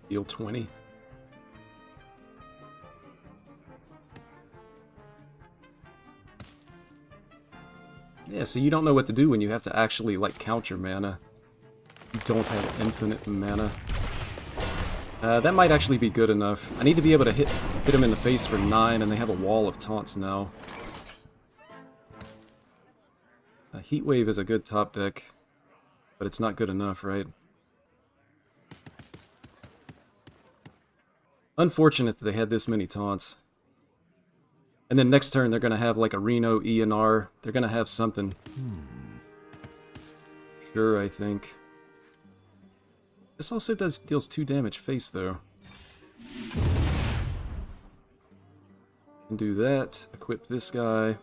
A: Deal 20. Yeah, so you don't know what to do when you have to actually, like, count your mana. You don't have infinite mana. That might actually be good enough. I need to be able to hit him in the face for 9, and they have a wall of taunts now. Heat Wave is a good top deck, but it's not good enough, right? Unfortunate that they had this many taunts. And then next turn they're going to have like a Reno, ENR. They're going to have something. Sure, I think. This also deals 2 damage face, though. Can do that. Equip this guy.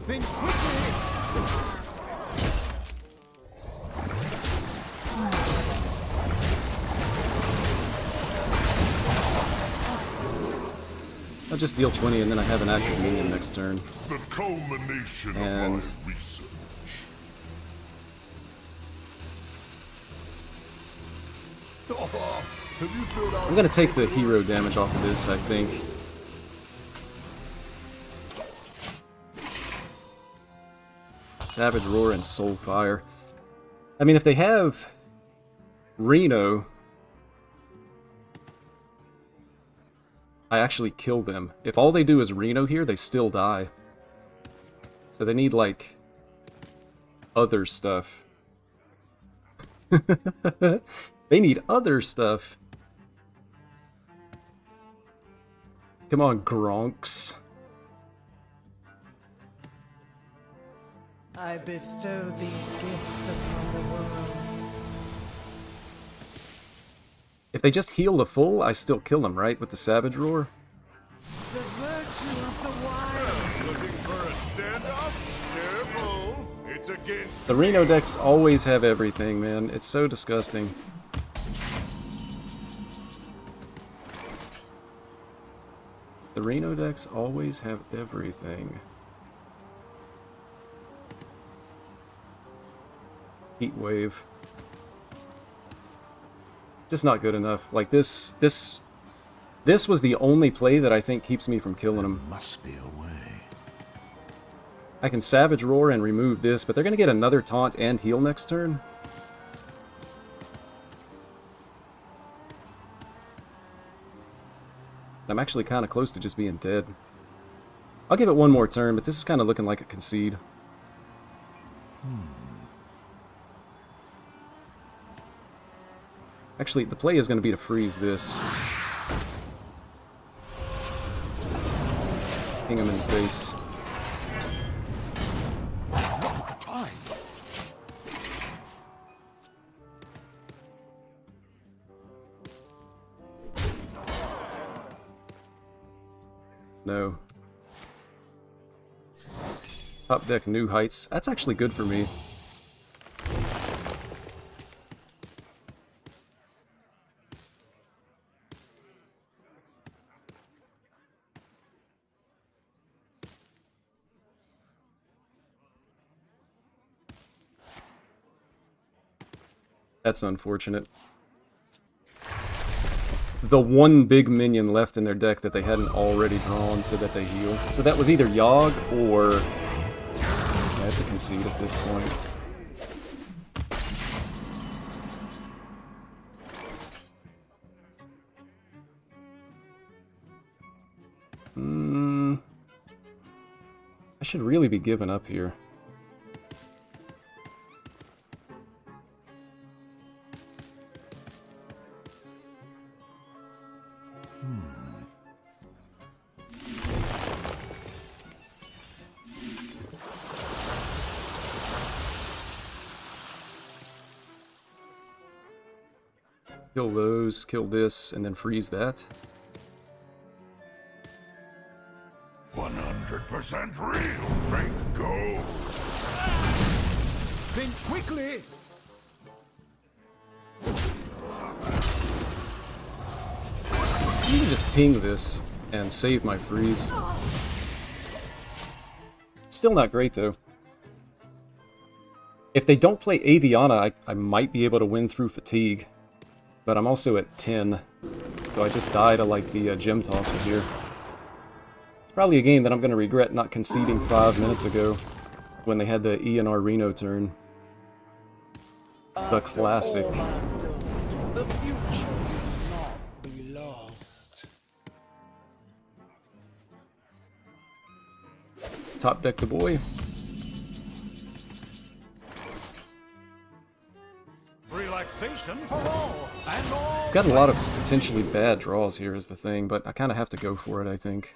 C: Think quickly!
A: I'll just deal 20 and then I have an active minion next turn.
B: The culmination
A: And
B: of my research.
A: I'm gonna take the hero damage off of this, I think. Savage Roar and Soulfire. I mean, if they have Reno, I actually kill them. If all they do is Reno here, they still die. So they need, like, other stuff. They need other stuff. Come on, Gronks.
E: I bestow these gifts upon the world.
A: If they just heal the full, I still kill them, right? With the Savage Roar?
E: The virtue of the wild.
B: Looking for a standoff? Careful! It's against
A: The Reno decks always have everything, man. It's so disgusting. The Reno decks always have everything. Heat Wave. Just not good enough. Like this was the only play that I think keeps me from killing him.
D: Must be a way.
A: I can Savage Roar and remove this, but they're gonna get another taunt and heal next turn. I'm actually kind of close to just being dead. I'll give it one more turn, but this is kind of looking like a concede. Actually, the play is going to be to freeze this. Ping him in the face. No. Top deck New Heights. That's actually good for me. That's unfortunate. The one big minion left in their deck that they hadn't already drawn so that they heal. So that was either Yogg or... Yeah, it's a concede at this point. I should really be giving up here. Kill those, kill this, and then freeze that.
B: 100% real, fake gold.
C: Think quickly!
A: You can just ping this and save my freeze. Still not great though. If they don't play Aviana, I might be able to win through fatigue. But I'm also at 10, so I just die to like the gem tosser here. It's probably a game that I'm going to regret not conceding 5 minutes ago when they had the ENR Reno turn. The classic.
E: The future will not be lost.
A: Top deck the boy.
C: Relaxation for all, and all.
A: Got a lot of potentially bad draws here is the thing, but I kind of have to go for it, I think.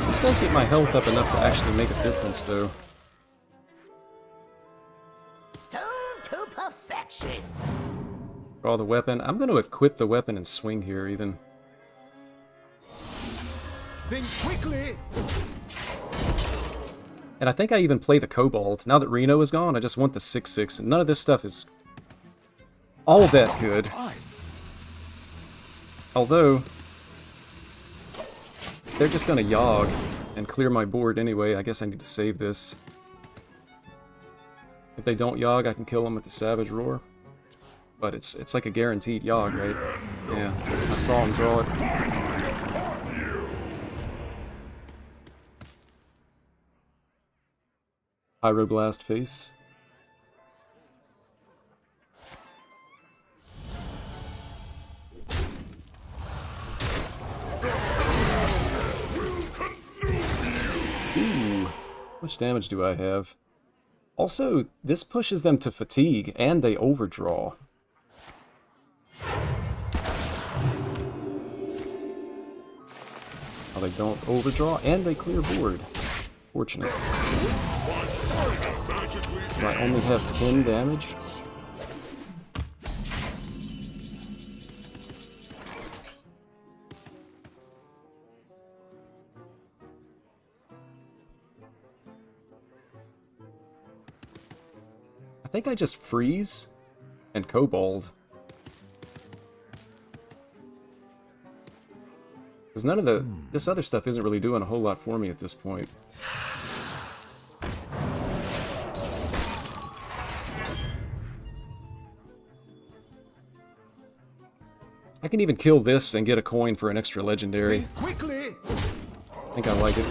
A: This does get my health up enough to actually make a difference, though.
F: To perfection.
A: Draw the weapon. I'm going to equip the weapon and swing here, even.
C: Think quickly!
A: And I think I even play the Kobold. Now that Reno is gone, I just want the 6/6, and none of this stuff is all that good. Although, they're just going to Yogg and clear my board anyway. I guess I need to save this. If they don't Yogg, I can kill them with the Savage Roar. But it's like a guaranteed Yogg, right? Yeah, I saw him draw it. Pyroblast face. Ooh, how much damage do I have? Also, this pushes them to fatigue, and they overdraw. Oh, they don't overdraw, and they clear board. Fortunate. I only have 10 damage. I think I just freeze and Kobold. Because none of this other stuff isn't really doing a whole lot for me at this point. I can even kill this and get a coin for an extra legendary.
C: Quickly!
A: I think I like it.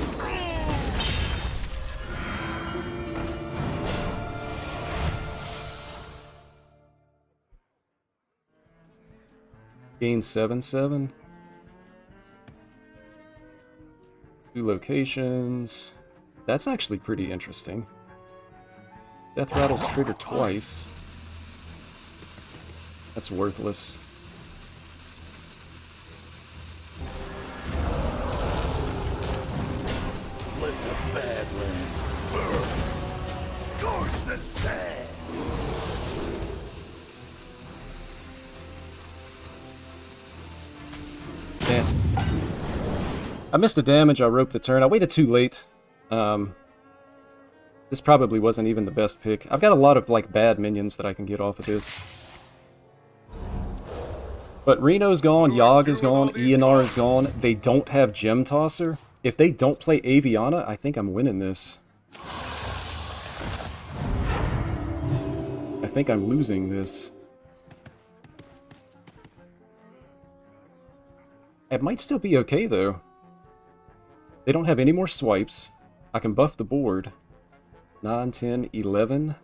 A: Gain 7/7. 2 locations. That's actually pretty interesting. Death Rattles trigger twice. That's worthless.
B: Let the Badlands burn. Scorch the sand.
A: Damn. I missed the damage, I roped the turn. I waited too late. This probably wasn't even the best pick. I've got a lot of like bad minions that I can get off of this. But Reno's gone, Yogg is gone, ENR is gone. They don't have Gem Tosser. If they don't play Aviana, I think I'm winning this. I think I'm losing this. It might still be okay, though. They don't have any more swipes. I can buff the board. 9, 10, 11.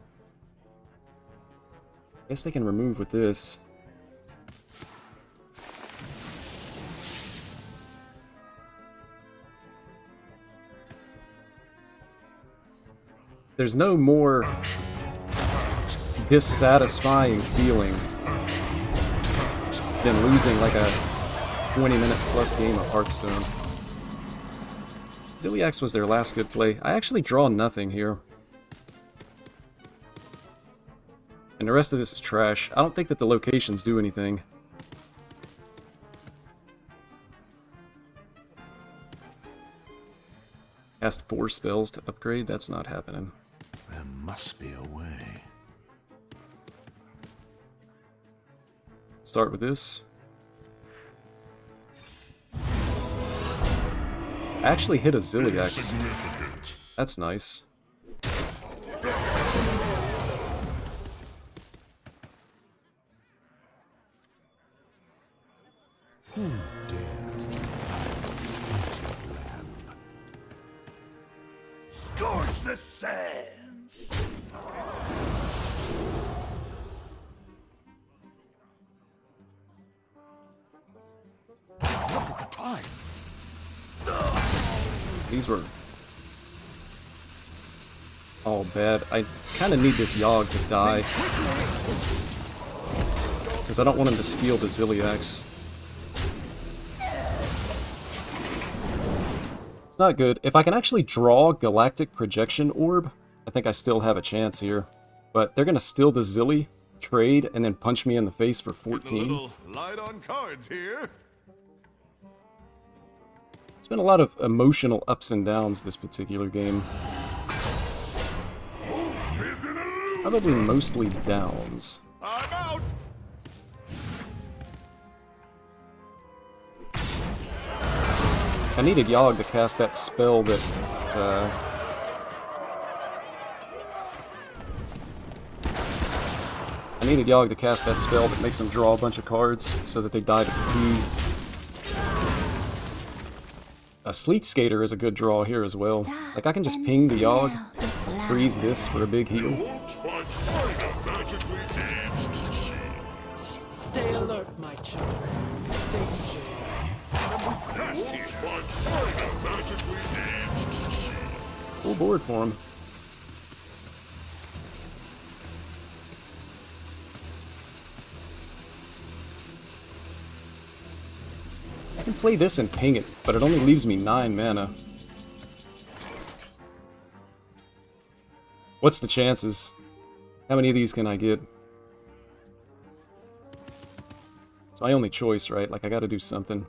A: Guess they can remove with this. There's no more dissatisfying feeling than losing like a 20-minute plus game of Hearthstone. Ziliax was their last good play. I actually draw nothing here. And the rest of this is trash. I don't think that the locations do anything. Cast 4 spells to upgrade? That's not happening.
D: There must be a way.
A: Start with this. I actually hit a Ziliax. That's nice.
B: Scorch the sands!
D: Look at the time.
A: These were all bad. I kind of need this Yogg to die. Because I don't want him to steal the Ziliax. It's not good. If I can actually draw Galactic Projection Orb, I think I still have a chance here. But they're going to steal the Zilly, trade, and then punch me in the face for 14.
B: A little light on cards here.
A: It's been a lot of emotional ups and downs this particular game. Probably mostly downs.
B: I'm out.
A: I needed Yogg to cast that spell that makes them draw a bunch of cards so that they die to fatigue. A Sleet Skater is a good draw here as well. Like, I can just ping the Yogg, freeze this for a big heal.
E: Stay alert, my children. Danger.
A: Full board for him. I can play this and ping it, but it only leaves me 9 mana. What's the chances? How many of these can I get? It's my only choice, right? Like, I gotta do something.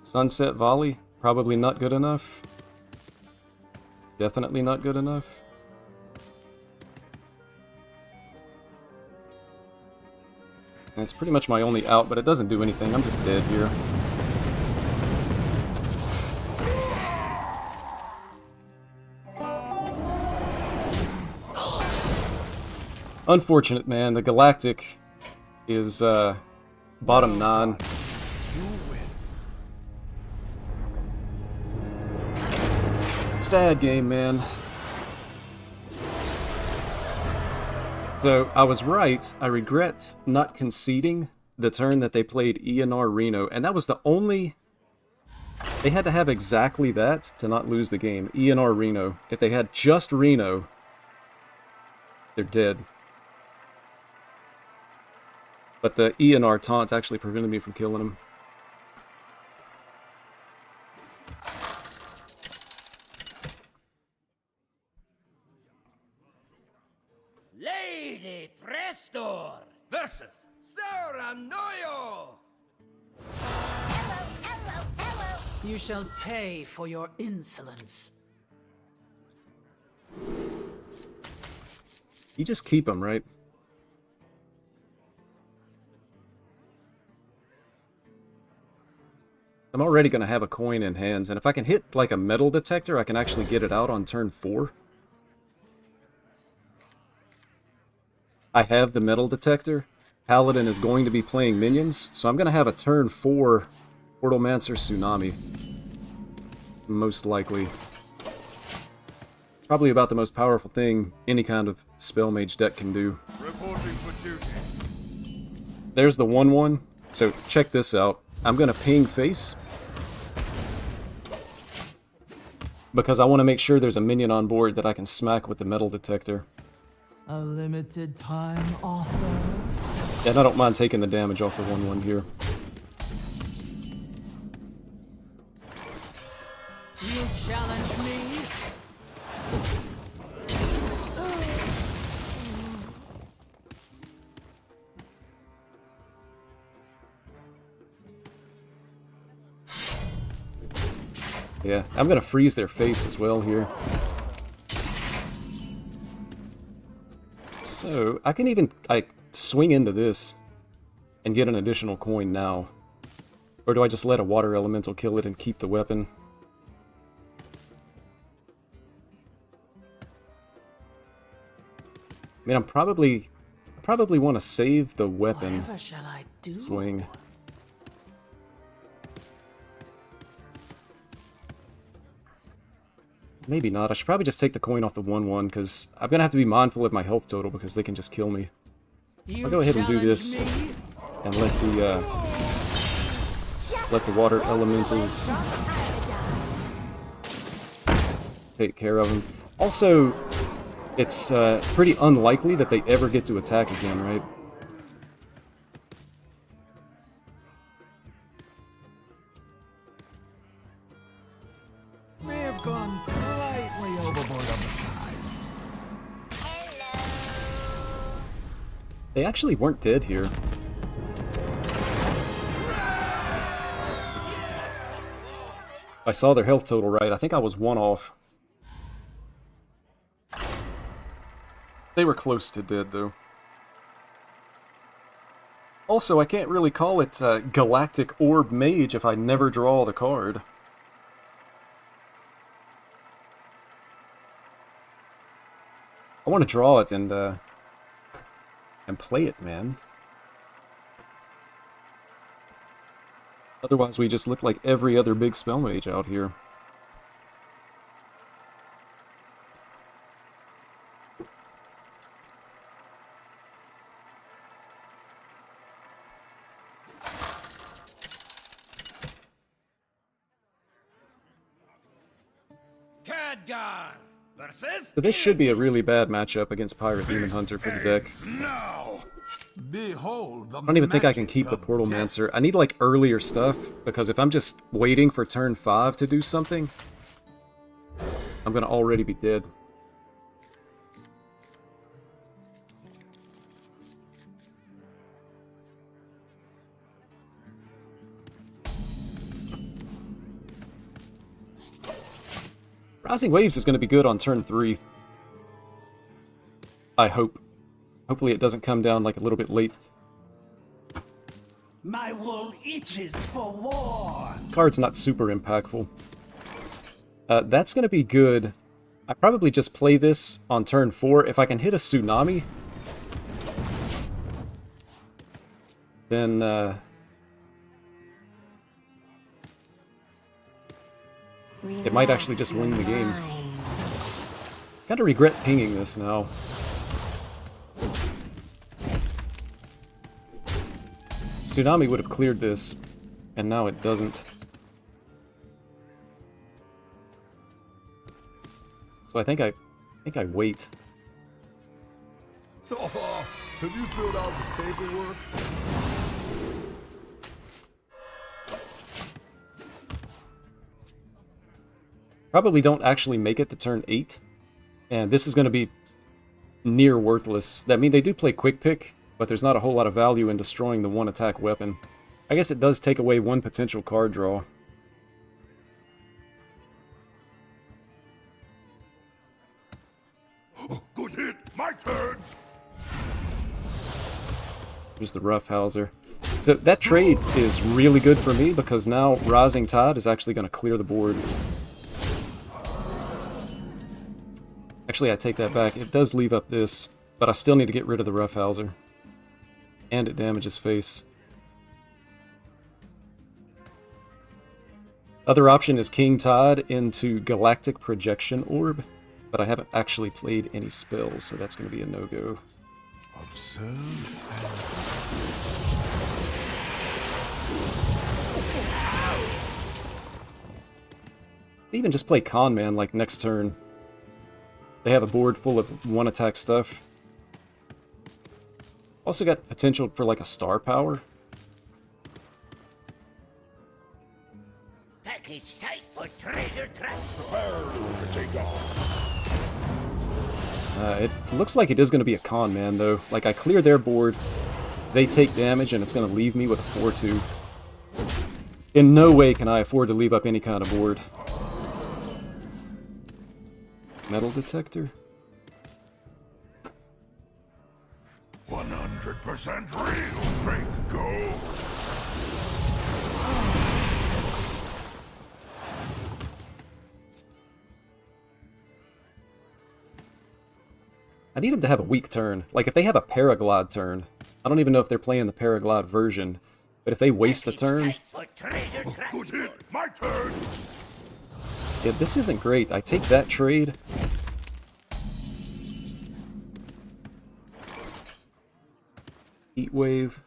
A: Sunset Volley? Probably not good enough. Definitely not good enough. And it's pretty much my only out, but it doesn't do anything. I'm just dead here. Unfortunate, man. The Galactic is bottom 9. Sad game, man. So, I was right. I regret not conceding the turn that they played ENR Reno, and that was the only... They had to have exactly that to not lose the game. ENR Reno. If they had just Reno, they're dead. But the ENR taunt actually prevented me from killing him.
F: Lady Prestor versus Saranoyo. Hello, hello, hello.
E: You shall pay for your insolence.
A: You just keep him, right? I'm already going to have a coin in hands, and if I can hit like a metal detector, I can actually get it out on turn 4. I have the metal detector, Paladin is going to be playing minions, so I'm going to have a turn 4 Portalmancer Tsunami. Most likely. Probably about the most powerful thing any kind of Spell Mage deck can do.
B: Reporting for duty.
A: There's the 1/1. So check this out. I'm going to ping face. Because I want to make sure there's a minion on board that I can smack with the metal detector.
E: A limited time offer.
A: And I don't mind taking the damage off the 1/1 here.
E: You challenge me?
A: Yeah, I'm gonna freeze their face as well here. So, I can even swing into this and get an additional coin now. Or do I just let a water elemental kill it and keep the weapon? I mean, I probably want to save the weapon
E: Whatever shall I do?
A: swing. Maybe not. I should probably just take the coin off the 1/1, because I'm going to have to be mindful of my health total, because they can just kill me. I'll go ahead and do this, and let the water elementals take care of them. Also, it's pretty unlikely that they ever get to attack again, right?
C: May have gone slightly overboard on the size.
A: They actually weren't dead here. I saw their health total right. I think I was 1 off. They were close to dead, though. Also, I can't really call it Galactic Orb Mage if I never draw the card. I want to draw it and play it, man. Otherwise, we just look like every other big spell mage out here.
F: Khadgar versus.
A: So this should be a really bad matchup against Pirate Demon Hunter for the deck.
B: Now!
C: Behold the
A: I don't even think I can keep the Portalmancer. I need like earlier stuff, because if I'm just waiting for turn 5 to do something, I'm gonna already be dead. Rising Waves is gonna be good on turn 3. I hope. Hopefully it doesn't come down like a little bit late.
F: My wool itches for war.
A: This card's not super impactful. That's going to be good. I probably just play this on turn 4. If I can hit a Tsunami, then it might actually just win the game. Kind of regret pinging this now. Tsunami would have cleared this, and now it doesn't. So I think I wait.
B: Oh, have you filled out the paperwork?
A: Probably don't actually make it to turn 8, and this is going to be near worthless. That means they do play Quick Pick, but there's not a whole lot of value in destroying the 1-attack weapon. I guess it does take away 1 potential card draw.
B: Good hit! My turn!
A: Here's the Roughhouser. So that trade is really good for me, because now Rising Tide is actually going to clear the board. Actually, I take that back. It does leave up this, but I still need to get rid of the Roughhouser. And it damages face. Other option is King Todd into Galactic Projection Orb, but I haven't actually played any spells, so that's going to be a no-go.
C: Observe
A: Even just play Con Man like next turn. They have a board full of one-attack stuff. Also got potential for like a star power.
F: Package tight for treasure trap.
B: Prepare to take off.
A: It looks like it is going to be a Con Man, though. Like, I clear their board, they take damage, and it's going to leave me with a 4-2. In no way can I afford to leave up any kind of board. Metal detector?
B: 100% real fake gold.
A: I need them to have a weak turn. Like, if they have a Paraglide turn, I don't even know if they're playing the Paraglide version, but if they waste a turn...
B: Good hit. My turn.
A: Yeah, this isn't great. I take that trade. Heat Wave.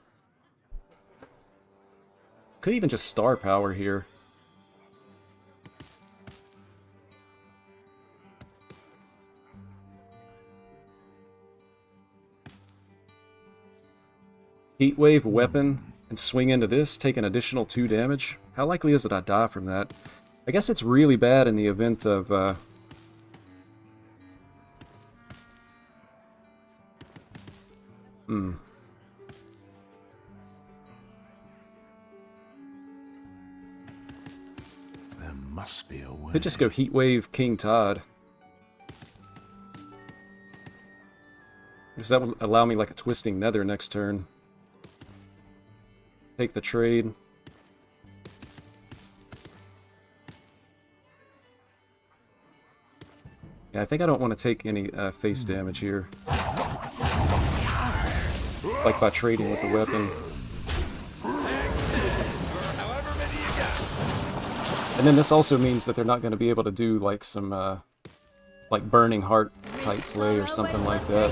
A: Could even just Star Power here. Heat Wave, weapon, and swing into this, take an additional 2 damage. How likely is it I die from that? I guess it's really bad in the event of...
C: There must be a way.
A: Could just go Heat Wave, King Todd. Because that would allow me like a Twisting Nether next turn. Take the trade. Yeah, I think I don't want to take any face damage here. Like by trading with the weapon. And then this also means that they're not going to be able to do like some like Burning Heart type play or something like that.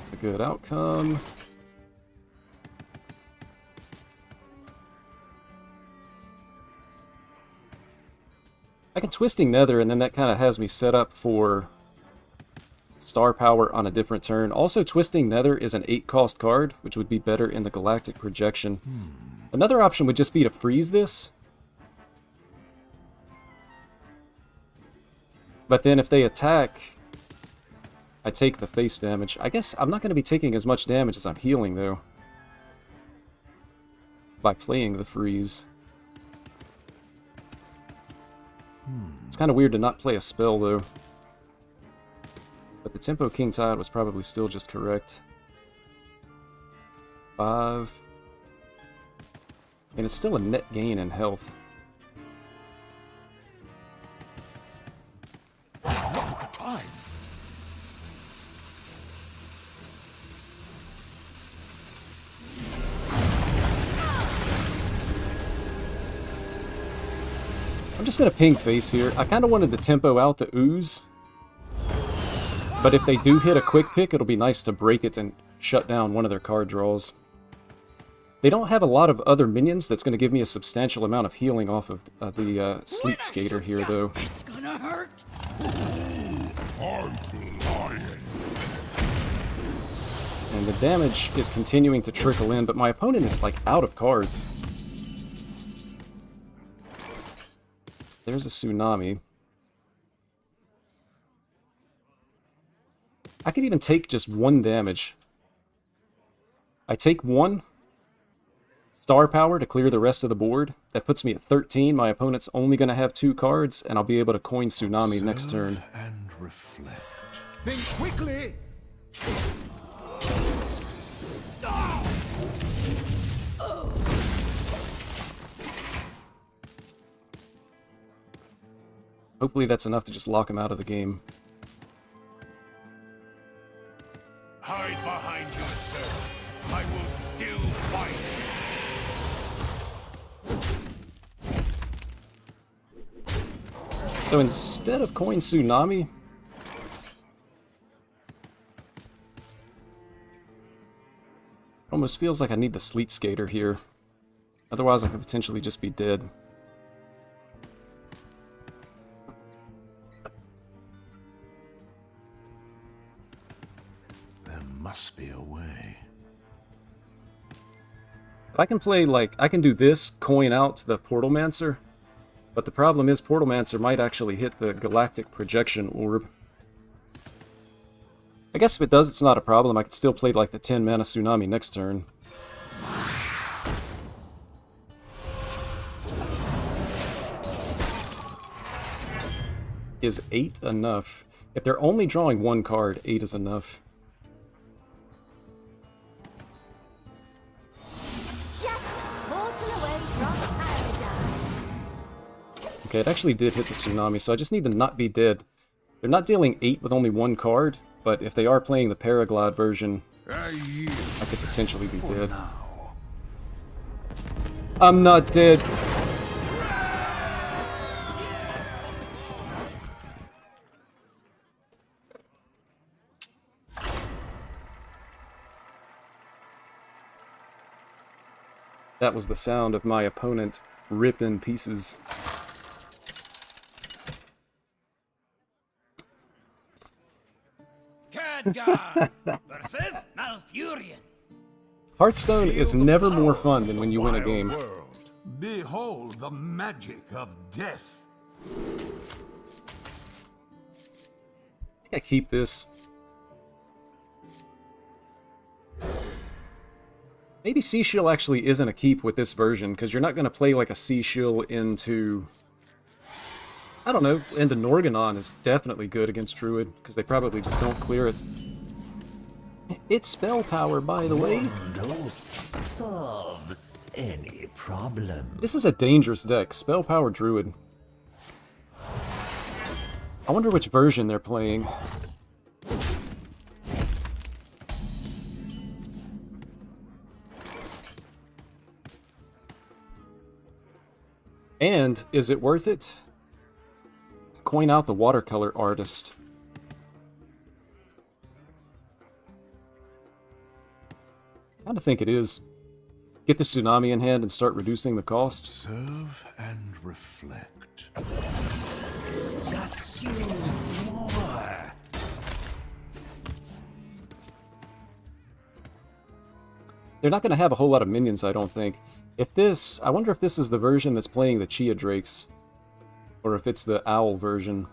A: It's a good outcome. I can Twisting Nether, and then that kind of has me set up for Star Power on a different turn. Also, Twisting Nether is an 8-cost card, which would be better in the Galactic Projection. Another option would just be to freeze this. But then if they attack, I take the face damage. I guess I'm not going to be taking as much damage as I'm healing, though, by playing the freeze. It's kind of weird to not play a spell, though. But the tempo King Tide was probably still just correct. 5. And it's still a net gain in health.
C: Time.
A: I'm just going to ping face here. I kind of wanted the tempo out the ooze. But if they do hit a quick pick, it'll be nice to break it and shut down one of their card draws. They don't have a lot of other minions that's going to give me a substantial amount of healing off of the Sleep Skater here, though.
F: It's gonna hurt.
B: I'm flying.
A: And the damage is continuing to trickle in, but my opponent is, like, out of cards. There's a Tsunami. I could even take just 1 damage. I take 1 Star Power to clear the rest of the board. That puts me at 13. My opponent's only going to have 2 cards, and I'll be able to coin Tsunami next turn.
C: And reflect.
E: Think quickly!
A: Hopefully that's enough to just lock him out of the game.
B: Hide behind your servants. I will still fight.
A: So instead of coin Tsunami, almost feels like I need the Sleet Skater here. Otherwise I could potentially just be dead.
C: There must be a way.
A: I can play, like, I can do this, coin out the Portalmancer, but the problem is Portalmancer might actually hit the Galactic Projection Orb. I guess if it does, it's not a problem. I could still play, like, the 10 mana Tsunami next turn. Is 8 enough? If they're only drawing one card, 8 is enough. Okay, it actually did hit the Tsunami, so I just need to not be dead. They're not dealing 8 with only one card, but if they are playing the Paraglide version, I could potentially be dead. I'm not dead. That was the sound of my opponent rip in pieces.
F: Khadgar versus Malfurion.
A: Hearthstone is never more fun than when you win a game.
B: World.
D: Behold the magic of death.
A: I keep this. Maybe Sea Shield actually isn't a keep with this version, because you're not going to play like a Sea Shield into... I don't know, into Norganon is definitely good against Druid, because they probably just don't clear it. It's spell power, by the way.
F: Solves any problem.
A: This is a dangerous deck, spell power Druid. I wonder which version they're playing. And is it worth it? Coin out the watercolor artist. I kind of think it is. Get the Tsunami in hand and start reducing the cost.
C: Observe and reflect.
F: Just use more.
A: They're not going to have a whole lot of minions, I don't think. If this... I wonder if this is the version that's playing the Chia Drakes. Or if it's the Owl version.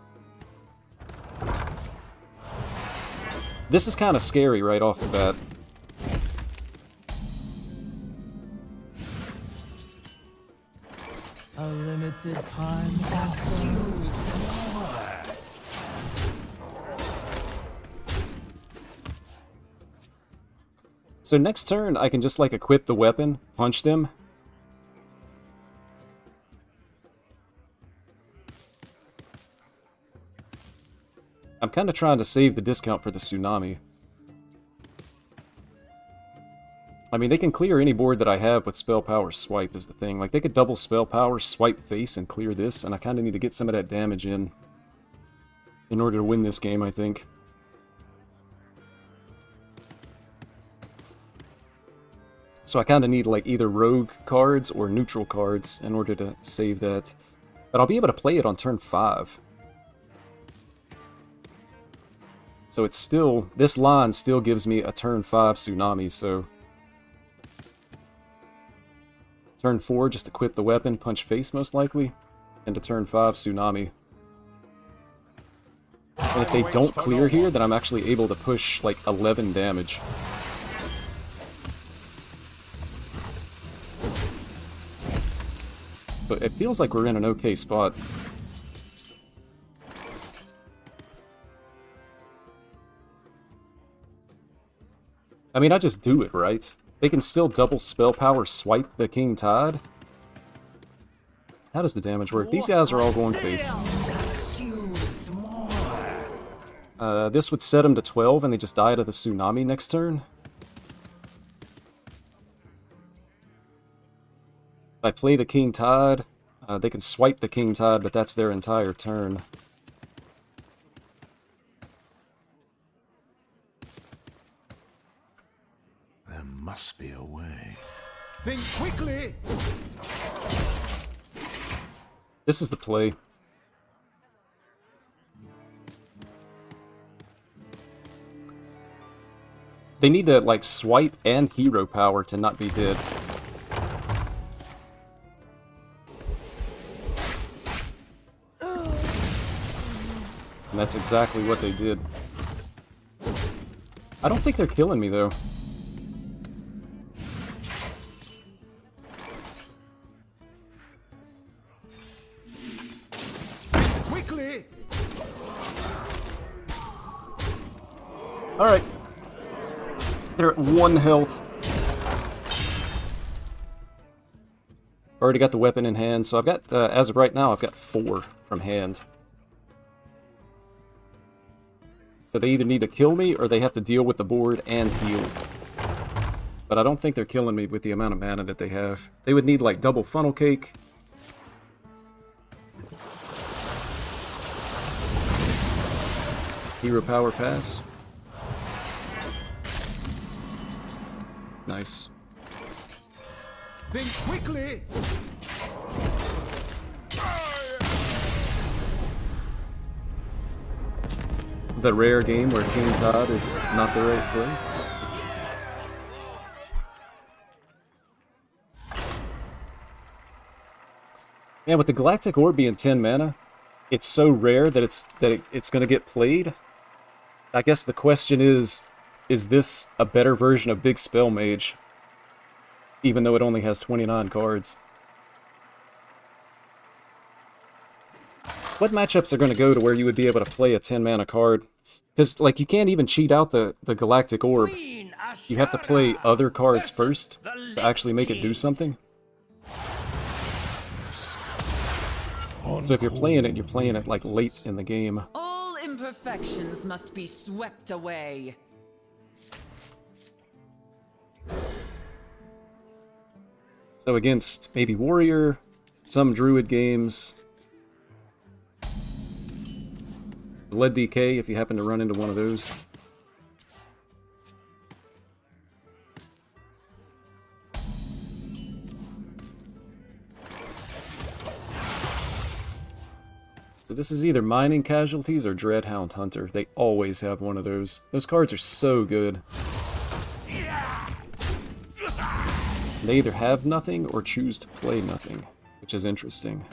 A: This is kind of scary right off the bat.
E: A limited time offer.
A: So next turn, I can just, like, equip the weapon, punch them. I'm kind of trying to save the discount for the Tsunami. I mean, they can clear any board that I have with Spell Power Swipe is the thing. Like, they could double Spell Power, swipe face, and clear this, and I kind of need to get some of that damage in order to win this game, I think. So I kind of need, like, either rogue cards or neutral cards in order to save that. But I'll be able to play it on turn 5. So it's still, this line still gives me a turn 5 Tsunami, so... Turn 4, just equip the weapon, punch face most likely, and to turn 5 Tsunami. And if they don't clear here, then I'm actually able to push, like, 11 damage. So it feels like we're in an okay spot. I mean, I just do it, right? They can still double spell power swipe the King Tide. How does the damage work? These guys are all going face.
F: Just use
A: This would set them to 12 and they just die to the tsunami next turn. If I play the King Tide, they can swipe the King Tide, but that's their entire turn.
C: There must be a way.
E: Think quickly!
A: This is the play. They need to, like, swipe and hero power to not be dead. And that's exactly what they did. I don't think they're killing me, though.
E: Quickly!
A: Alright. They're at 1 health. Already got the weapon in hand, so I've got, as of right now, I've got 4 from hand. So they either need to kill me, or they have to deal with the board and heal. But I don't think they're killing me with the amount of mana that they have. They would need, like, double funnel cake. Hero power pass. Nice.
E: Think quickly!
A: The rare game where King Todd is not the right play. Yeah, with the Galactic Orb being 10 mana, it's so rare that it's going to get played. I guess the question is this a better version of Big Spell Mage? Even though it only has 29 cards. What matchups are going to go to where you would be able to play a 10 mana card? Because, like, you can't even cheat out the Galactic Orb. You have to play other cards first to actually make it do something. So if you're playing it like late in the game.
G: All imperfections must be swept away.
A: So against maybe Warrior, some Druid games, Blood DK if you happen to run into one of those. So this is either Mining Casualties or Dreadhound Hunter. They always have one of those. Those cards are so good. They either have nothing or choose to play nothing, which is interesting.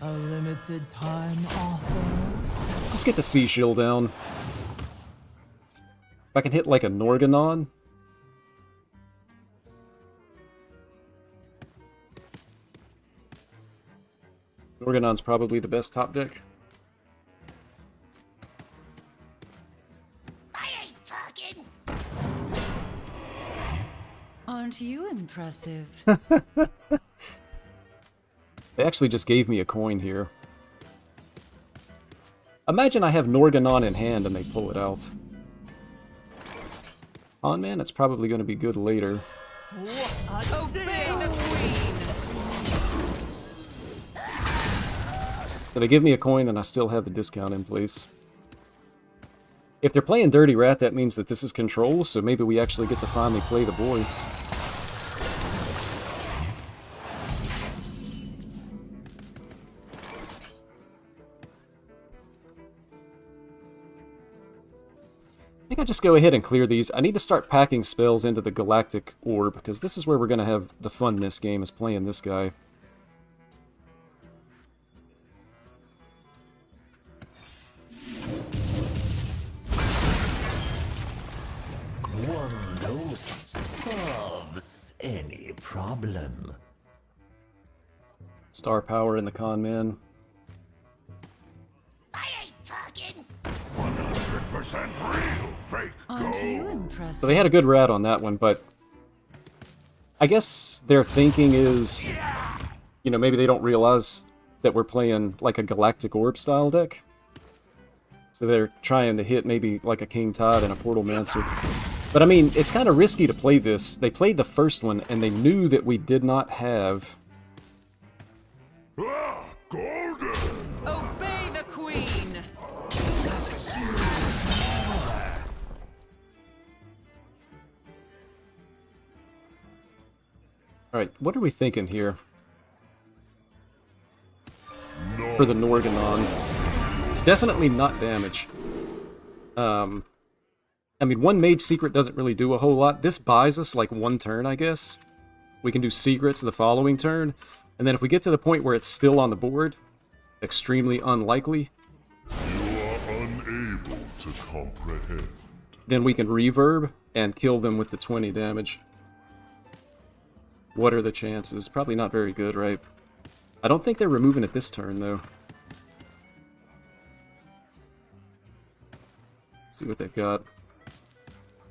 E: A limited time offer.
A: Let's get the Sea Shield down. If I can hit like a Norganon. Norganon's probably the best top deck.
G: Aren't you impressive?
A: They actually just gave me a coin here. Imagine I have Norganon in hand and they pull it out. On man, it's probably going to be good later.
G: Obey the queen!
A: So they give me a coin and I still have the discount in place. If they're playing Dirty Rat, that means that this is control, so maybe we actually get to finally play the boy. I think I'll just go ahead and clear these. I need to start packing spells into the Galactic Orb, because this is where we're going to have the fun in this game, is playing this guy.
F: One dose solves any problem.
A: Star power in the con man.
B: 100% real, fake
G: Aren't you
B: gold.
G: impressive?
A: So they had a good rat on that one, but I guess their thinking is, you know, maybe they don't realize that we're playing like a Galactic Orb style deck. So they're trying to hit maybe like a King Tide and a Portal Mancer. But I mean, it's kind of risky to play this. They played the first one and they knew that we did not have...
B: Golden!
G: Obey the queen!
A: Alright, what are we thinking here? For the Norganon. It's definitely not damage. I mean, one Mage Secret doesn't really do a whole lot. This buys us like one turn, I guess. We can do Secrets the following turn. And then if we get to the point where it's still on the board, extremely unlikely,
B: You are unable to comprehend.
A: then we can Reverb and kill them with the 20 damage. What are the chances? Probably not very good, right? I don't think they're removing it this turn, though. See what they've got.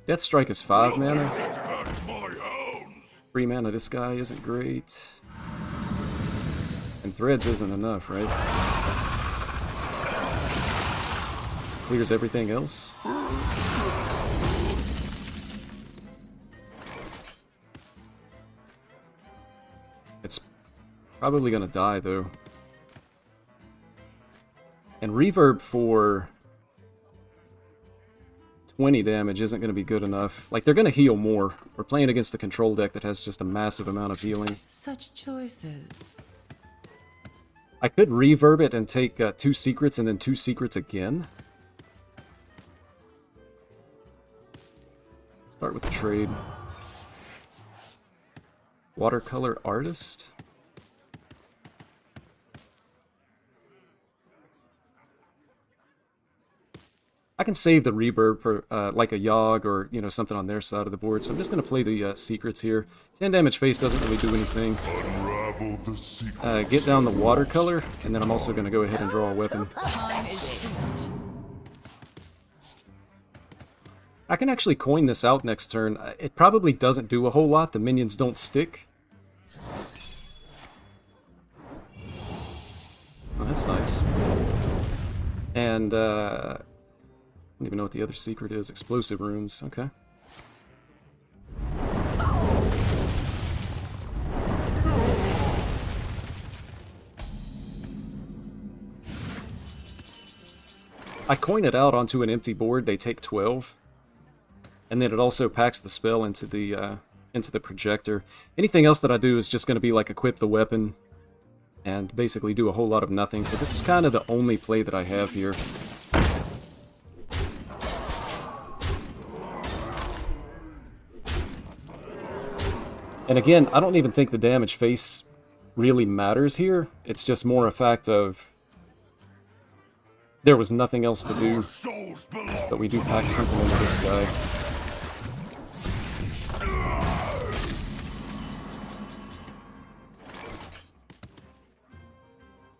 A: Death Strike is 5 mana.
B: Catch my hounds!
A: 3 mana, this guy isn't great. And Threads isn't enough, right? Clears everything else. It's probably gonna die, though. And Reverb for 20 damage isn't going to be good enough. Like, they're going to heal more. We're playing against a control deck that has just a massive amount of healing.
G: Such choices.
A: I could Reverb it and take 2 secrets and then 2 secrets again. Start with the trade. Watercolor Artist. I can save the Reverb for like a Yogg or, you know, something on their side of the board. So I'm just going to play the secrets here. 10 damage face doesn't really do anything.
B: Unravel the secrets.
A: Get down the watercolor, and then I'm also going to go ahead and draw a weapon.
G: Time is short.
A: I can actually coin this out next turn. It probably doesn't do a whole lot. The minions don't stick. Oh, that's nice. And, I don't even know what the other secret is. Explosive runes. Okay. I coin it out onto an empty board. They take 12. And then it also packs the spell into the projector. Anything else that I do is just going to be like equip the weapon and basically do a whole lot of nothing. So this is kind of the only play that I have here. And again, I don't even think the damage face really matters here. It's just more a fact of there was nothing else to do, but we do pack something into this guy.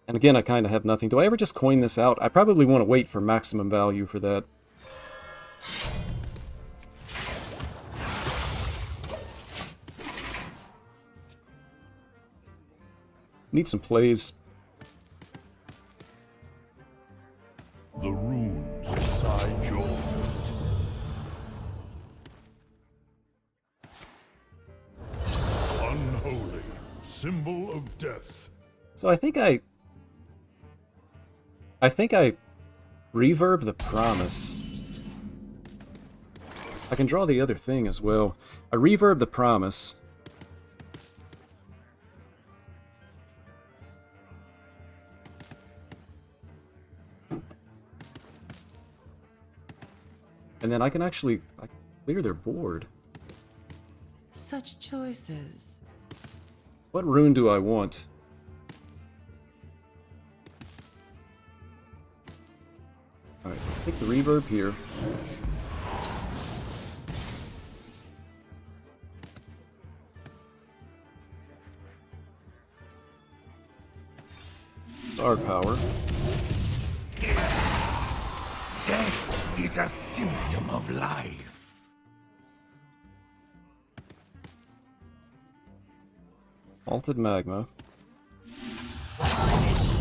A: And again, I kind of have nothing. Do I ever just coin this out? I probably want to wait for maximum value for that. Need some plays.
B: The runes beside your feet. Unholy, symbol of death.
A: So I think I Reverb the Promise. I can draw the other thing as well. I Reverb the Promise. And then I can actually clear their board.
G: Such choices.
A: What rune do I want? Alright, take the Reverb here. Star Power.
F: Death is a symptom of life.
A: Vaulted Magma.
G: Time is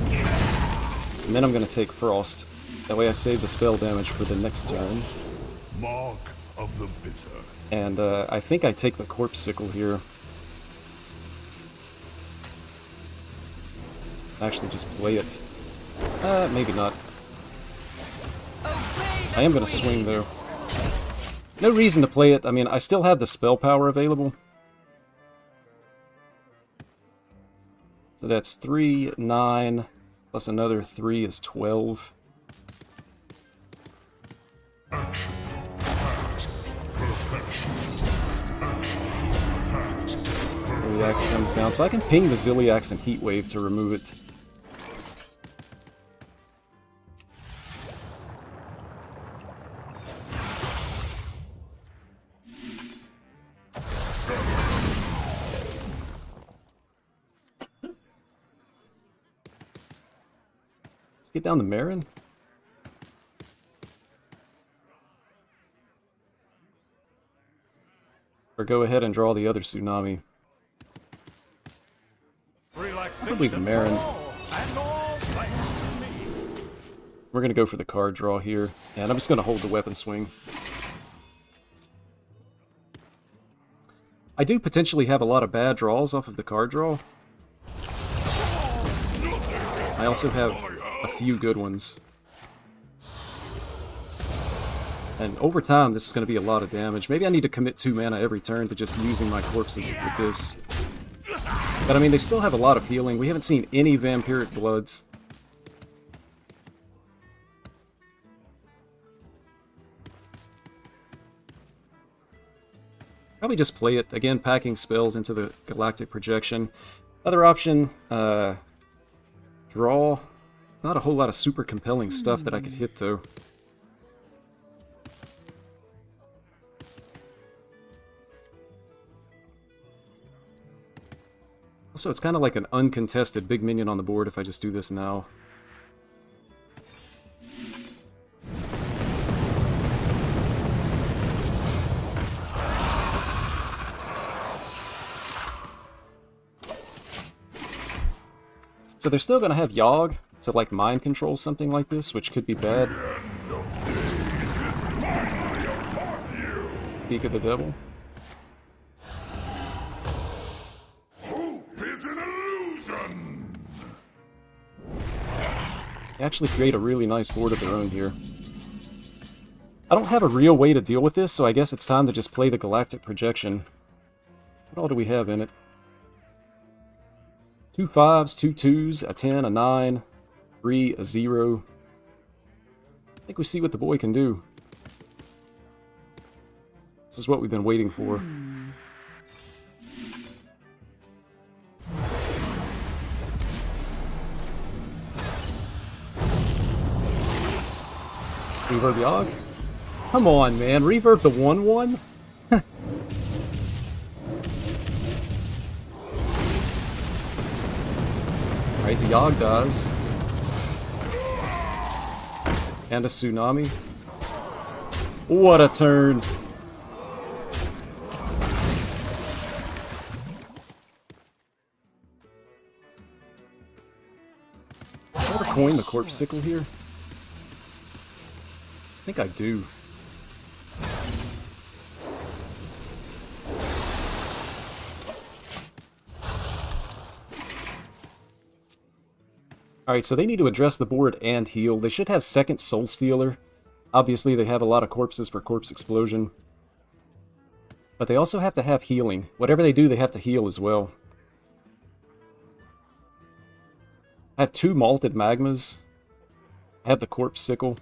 A: And then I'm going to take Frost. That way I save the spell damage for the next turn.
B: Mark of the bitter.
A: And I think I take the Corpse Sickle here. Actually just play it. Maybe not. I am going to swing though. No reason to play it. I mean, I still have the spell power available. So that's 3, 9, plus another 3 is 12.
B: Action. Act. Perfection. Action. Act.
A: Zilliax comes down, so I can ping the Zilliax and Heat Wave to remove it. Let's get down the Marin. Or go ahead and draw the other Tsunami. Probably the Marin. We're going to go for the card draw here. And I'm just going to hold the weapon swing. I do potentially have a lot of bad draws off of the card draw. I also have a few good ones. And over time, this is going to be a lot of damage. Maybe I need to commit 2 mana every turn to just using my corpses with this. But I mean, they still have a lot of healing. We haven't seen any Vampiric Bloods. Probably just play it. Again, packing spells into the Galactic Projection. Other option, draw. It's not a whole lot of super compelling stuff that I could hit, though. Also, it's kind of like an uncontested big minion on the board if I just do this now. So they're still going to have Yogg to like mind control something like this, which could be bad. Peak of the Devil. They actually create a really nice board of their own here. I don't have a real way to deal with this, so I guess it's time to just play the Galactic Projection. What all do we have in it? 2 5s, 2 2s, a 10, a 9, 3, a 0. I think we see what the boy can do. This is what we've been waiting for. Reverb Yogg? Come on, man. Reverb the 1/1? Alright, the Yogg dies. And a Tsunami. What a turn! Do I ever coin the Corpse Sickle here? I think I do. Alright, so they need to address the board and heal. They should have second Soul Stealer. Obviously, they have a lot of corpses for Corpse Explosion. But they also have to have healing. Whatever they do, they have to heal as well. I have 2 Malted Magmas. I have the Corpse Sickle.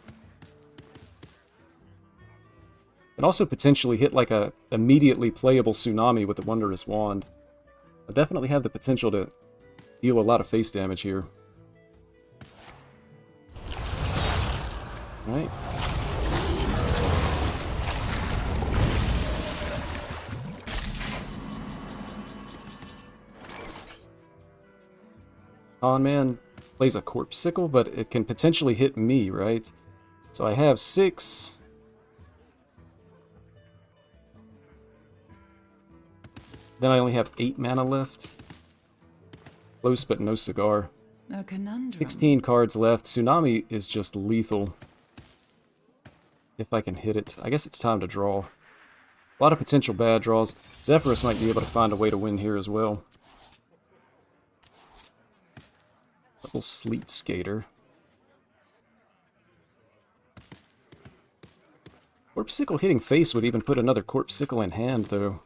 A: And also potentially hit like a immediately playable Tsunami with the Wondrous Wand. I definitely have the potential to deal a lot of face damage here. Alright. Con Man plays a Corpse Sickle, but it can potentially hit me, right? So I have 6... Then I only have 8 mana left. Close, but no cigar.
G: A conundrum.
A: 16 cards left. Tsunami is just lethal. If I can hit it. I guess it's time to draw. A lot of potential bad draws. Zephyrus might be able to find a way to win here as well. Double Sleet Skater. Corpsicle hitting face would even put another Corpsicle in hand, though.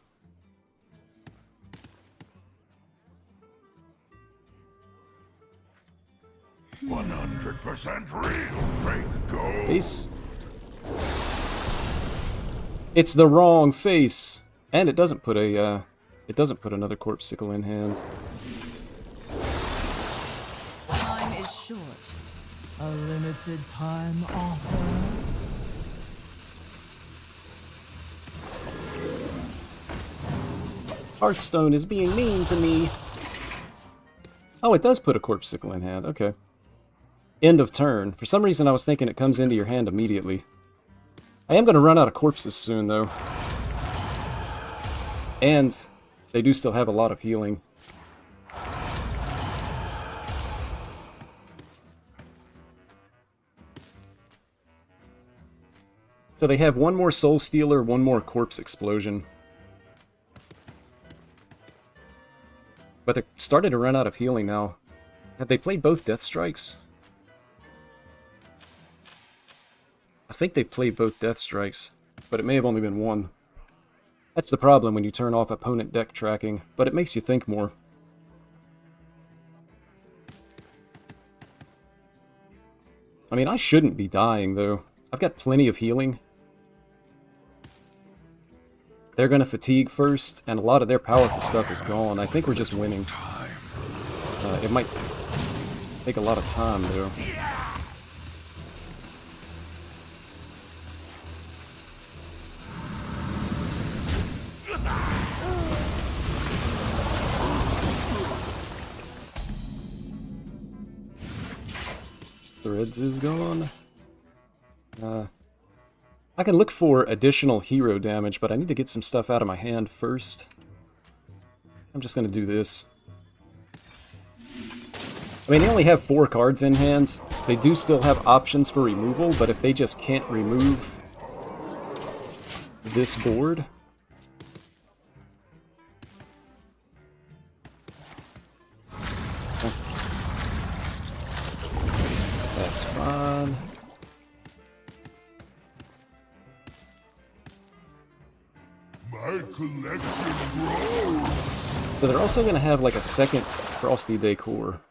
B: %100% real fake gold.
A: Face. It's the wrong face, and it doesn't put a another Corpsicle in hand.
G: Time is short.
E: A limited time offer.
A: Hearthstone is being mean to me. Oh, it does put a Corpsicle in hand. Okay. End of turn. For some reason, I was thinking it comes into your hand immediately. I am going to run out of corpses soon, though. And they do still have a lot of healing. So they have one more Soul Stealer, one more Corpse Explosion. But they're starting to run out of healing now. Have they played both Death Strikes? I think they've played both Death Strikes, but it may have only been one. That's the problem when you turn off opponent deck tracking, but it makes you think more. I mean, I shouldn't be dying, though. I've got plenty of healing. They're going to fatigue first, and a lot of their powerful stuff is gone. I think we're just winning. It might take a lot of time, though. Threads is gone. I can look for additional hero damage, but I need to get some stuff out of my hand first. I'm just going to do this. I mean, they only have 4 cards in hand. They do still have options for removal, but if they just can't remove this board... That's fine.
B: My collection grows.
A: So they're also going to have like a second Frosty Decor.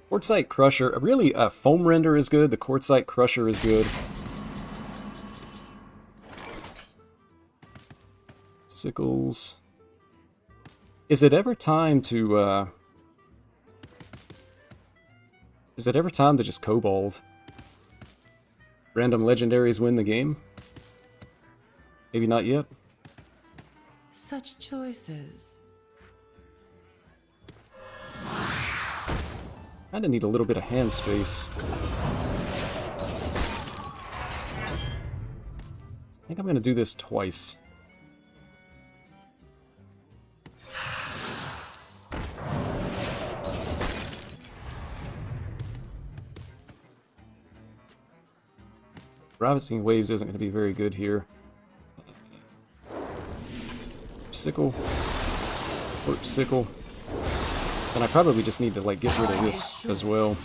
A: Quartzite Crusher. Really, Foam Render is good. The Quartzite Crusher is good. Sickles. Is it ever time to, Is it ever time to just Kobold? Random legendaries win the game? Maybe not yet.
G: Such choices.
A: Kinda need a little bit of hand space. I think I'm gonna do this twice. Ravaging Waves isn't going to be very good here. Sickle. Sickle. And I probably just need to like get rid of this as well.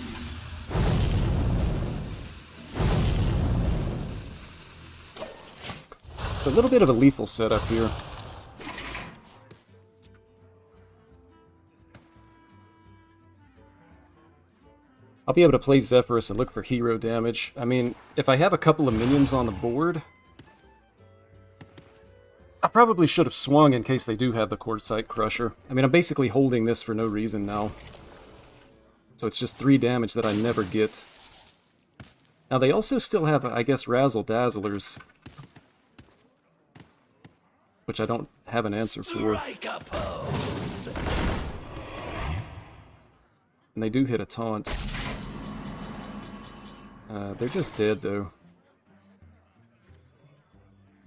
A: A little bit of a lethal setup here. I'll be able to play Zephyrus and look for hero damage. I mean, if I have a couple of minions on the board, I probably should have swung in case they do have the Quartzite Crusher. I mean, I'm basically holding this for no reason now. So it's just 3 damage that I never get. Now they also still have, I guess, Razzle Dazzlers, which I don't have an answer for. And they do hit a taunt. They're just dead, though.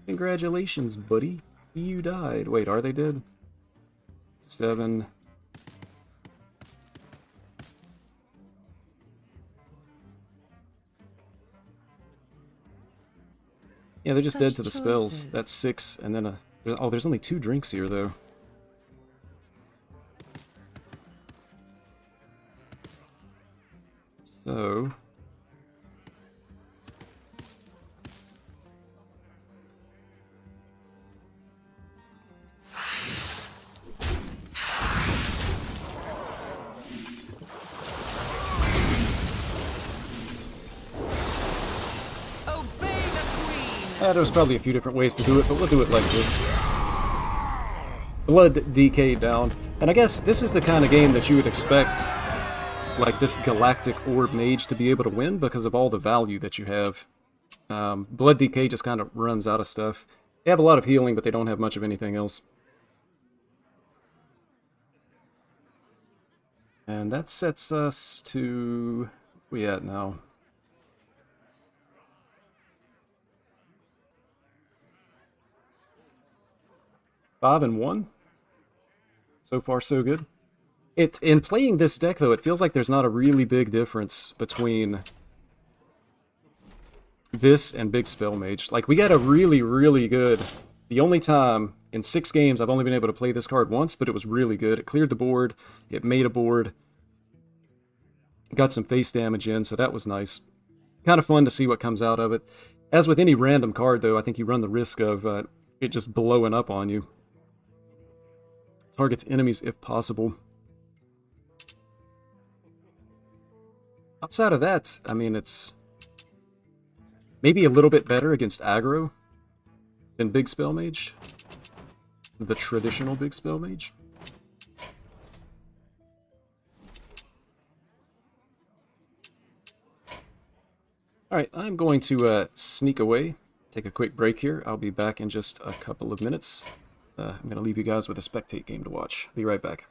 A: Congratulations, buddy. You died. Wait, are they dead? 7. Yeah, they're just dead to the spells. That's 6, and then oh, there's only 2 drinks here, though. So... there's probably a few different ways to do it, but we'll do it like this. Blood DK down. And I guess this is the kind of game that you would expect, like this Galactic Orb Mage to be able to win because of all the value that you have. Blood DK just kind of runs out of stuff. They have a lot of healing, but they don't have much of anything else. And that sets us to... where we at now? Five and 1. So far, so good. In playing this deck, though, it feels like there's not a really big difference between this and Big Spell Mage. Like, we got a really, really good... The only time in 6 games I've only been able to play this card once, but it was really good. It cleared the board, it made a board, got some face damage in, so that was nice. Kind of fun to see what comes out of it. As with any random card, though, I think you run the risk of it just blowing up on you. Targets enemies if possible. Outside of that, I mean, it's maybe a little bit better against aggro than Big Spell Mage. The traditional Big Spell Mage. Alright, I'm going to sneak away, take a quick break here. I'll be back in just a couple of minutes. I'm going to leave you guys with a spectate game to watch. Be right back.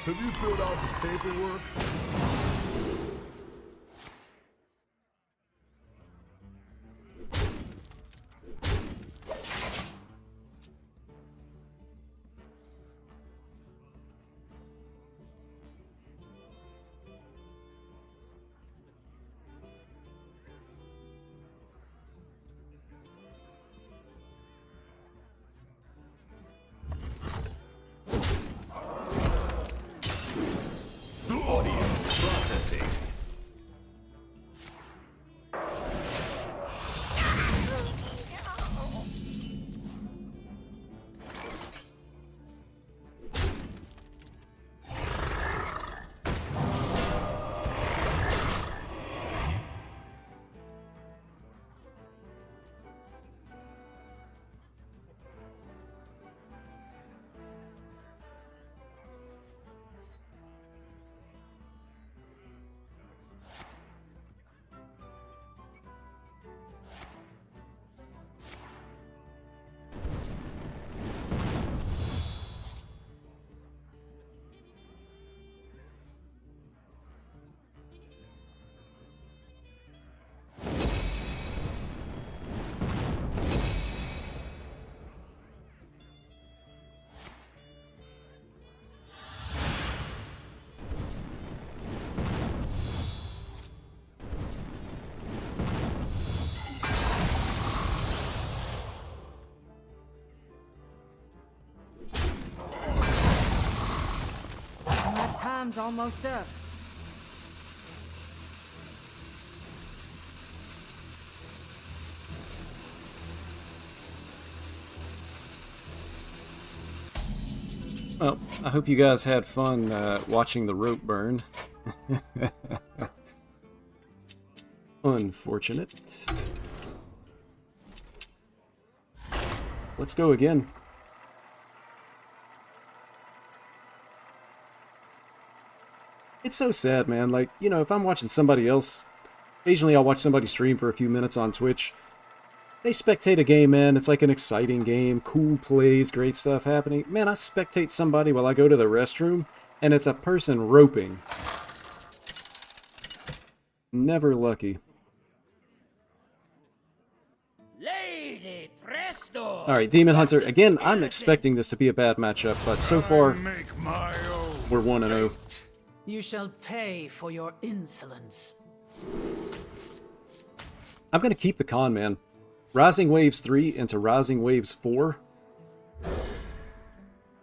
C: Have you filled out the paperwork?
E: Time's almost up.
A: Well, I hope you guys had fun watching the rope burn. Unfortunate. Let's go again. It's so sad, man. Like, you know, if I'm watching somebody else, occasionally I'll watch somebody stream for a few minutes on Twitch. They spectate a game, man. It's like an exciting game, cool plays, great stuff happening. Man, I spectate somebody while I go to the restroom, and it's a person roping. Never lucky.
F: Lady Presto!
A: Alright, Demon Hunter. Again, I'm expecting this to be a bad matchup, but so far,
B: Make my own.
A: we're 1-0.
G: You shall pay for your insolence.
A: I'm going to keep the con, man. Rising Waves 3 into Rising Waves 4.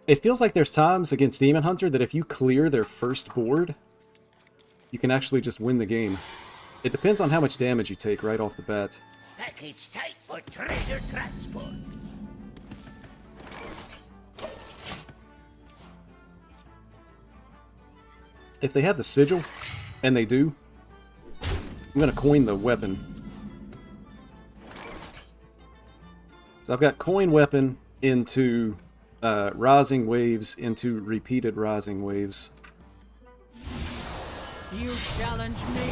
A: It feels like there's times against Demon Hunter that if you clear their first board, you can actually just win the game. It depends on how much damage you take right off the bat.
F: Package tight for treasure transport.
A: If they have the sigil, and they do, I'm going to coin the weapon. So I've got coin weapon into rising waves into repeated rising waves.
G: You challenge me?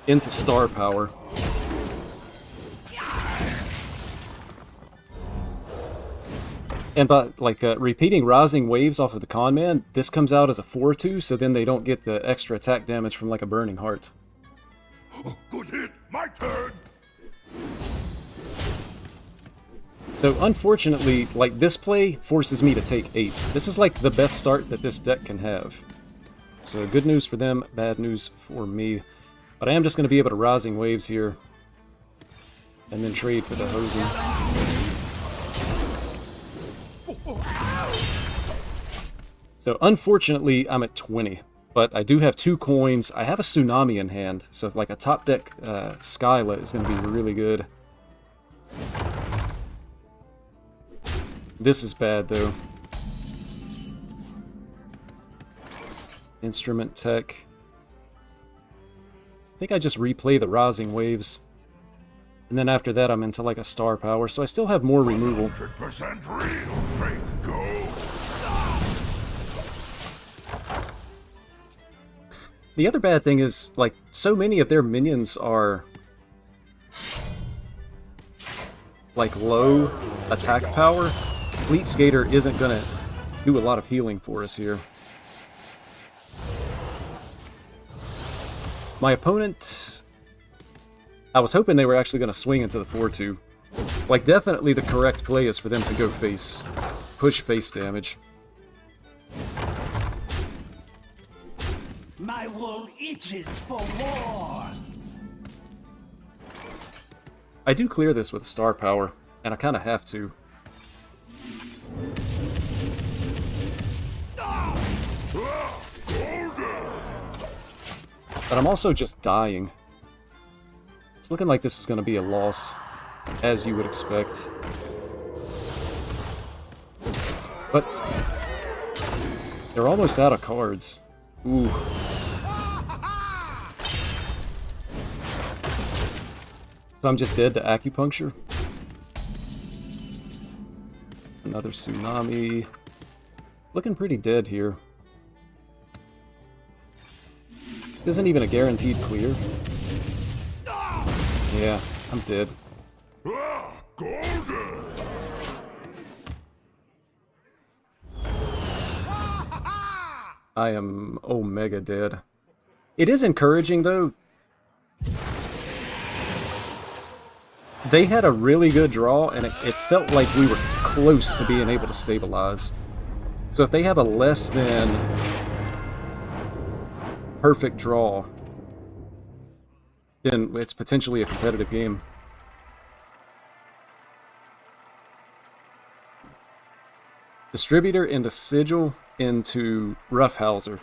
A: Into star power. And by like repeating rising waves off of the con man, this comes out as a 4-2, so then they don't get the extra attack damage from like a burning heart.
B: Good hit. My turn.
A: So unfortunately, like this play forces me to take 8. This is like the best start that this deck can have. So good news for them, bad news for me. But I am just going to be able to rising waves here. And then trade for the Hosen. So unfortunately, I'm at 20. But I do have 2 coins. I have a Tsunami in hand. So if like a top deck Skyla is going to be really good. This is bad, though. Instrument tech. I think I just replay the rising waves. And then after that, I'm into like a star power, so I still have more removal.
B: 100% real. Fake gold.
A: The other bad thing is, like, so many of their minions are like low attack power. Sleet Skater isn't gonna do a lot of healing for us here. My opponent, I was hoping they were actually gonna swing into the 4-2. Like, definitely the correct play is for them to go face. Push face damage.
F: My wool itches for war.
A: I do clear this with star power, and I kind of have to. But I'm also just dying. It's looking like this is going to be a loss, as you would expect. But they're almost out of cards. Ooh. So I'm just dead to acupuncture. Another Tsunami. Looking pretty dead here. Isn't even a guaranteed clear. Yeah, I'm dead.
B: Golden.
A: I am Omega dead. It is encouraging, though. They had a really good draw, and it felt like we were close to being able to stabilize. So if they have a less than perfect draw, then it's potentially a competitive game. Distributor into Sigil into Roughhouser.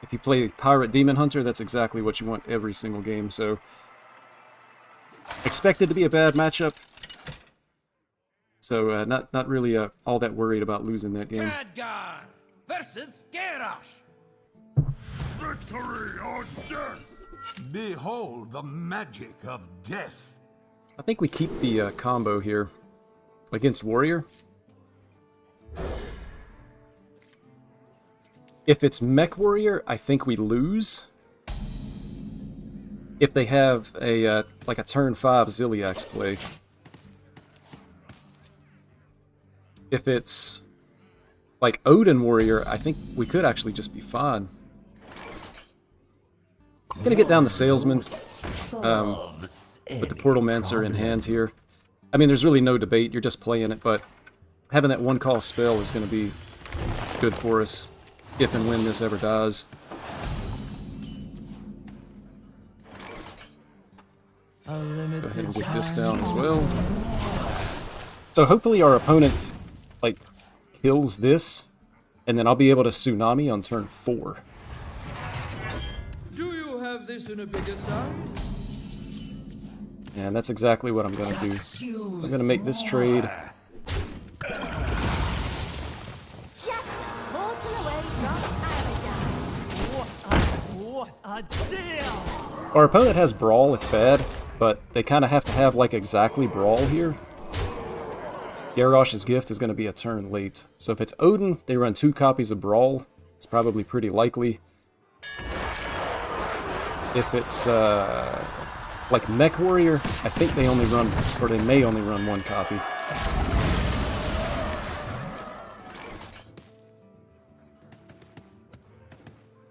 A: If you play Pirate Demon Hunter, that's exactly what you want every single game, so expected to be a bad matchup. So not really all that worried about losing that game.
F: Khadgar versus Garrosh.
B: Victory or death.
D: Behold the magic of death.
A: I think we keep the combo here against Warrior. If it's Mech Warrior, I think we lose. If they have a like a turn 5 Ziliax play. If it's like Odin Warrior, I think we could actually just be fine. I'm gonna get down the Salesman with the Portalmancer in hand here. I mean, there's really no debate, you're just playing it, but having that 1-cost spell is gonna be good for us if and when this ever dies. Go ahead and get this down as well. So hopefully our opponent, like, kills this, and then I'll be able to Tsunami on turn 4.
E: Do you have this in a bigger size?
A: And that's exactly what I'm going to do. So I'm going to make this trade.
H: Just a portal away from paradise.
E: What a deal!
A: Our opponent has Brawl, it's bad, but they kind of have to have, like, exactly Brawl here. Garrosh's Gift is going to be a turn late. So if it's Odin, they run 2 copies of Brawl. It's probably pretty likely. If it's, like Mech Warrior, I think they only run, or they may only run 1 copy.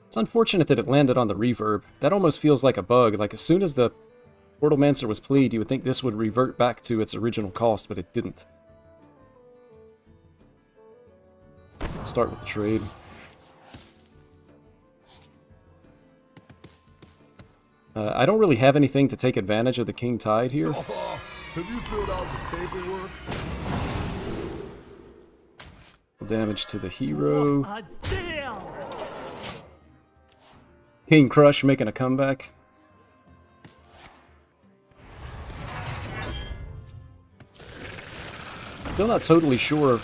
A: It's unfortunate that it landed on the reverb. That almost feels like a bug. Like, as soon as the Portalmancer was played, you would think this would revert back to its original cost, but it didn't. Let's start with the trade. I don't really have anything to take advantage of the King Tide here.
C: Have you filled out the paperwork?
A: Damage to the hero.
E: A deal!
A: King Crush making a comeback. Still not totally sure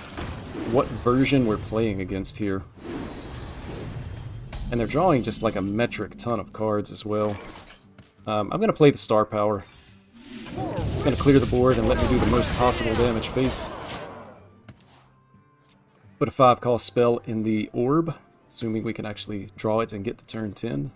A: what version we're playing against here. And they're drawing just like a metric ton of cards as well. I'm going to play the Star Power. It's going to clear the board and let me do the most possible damage face. Put a 5-cost spell in the Orb, assuming we can actually draw it and get to turn 10.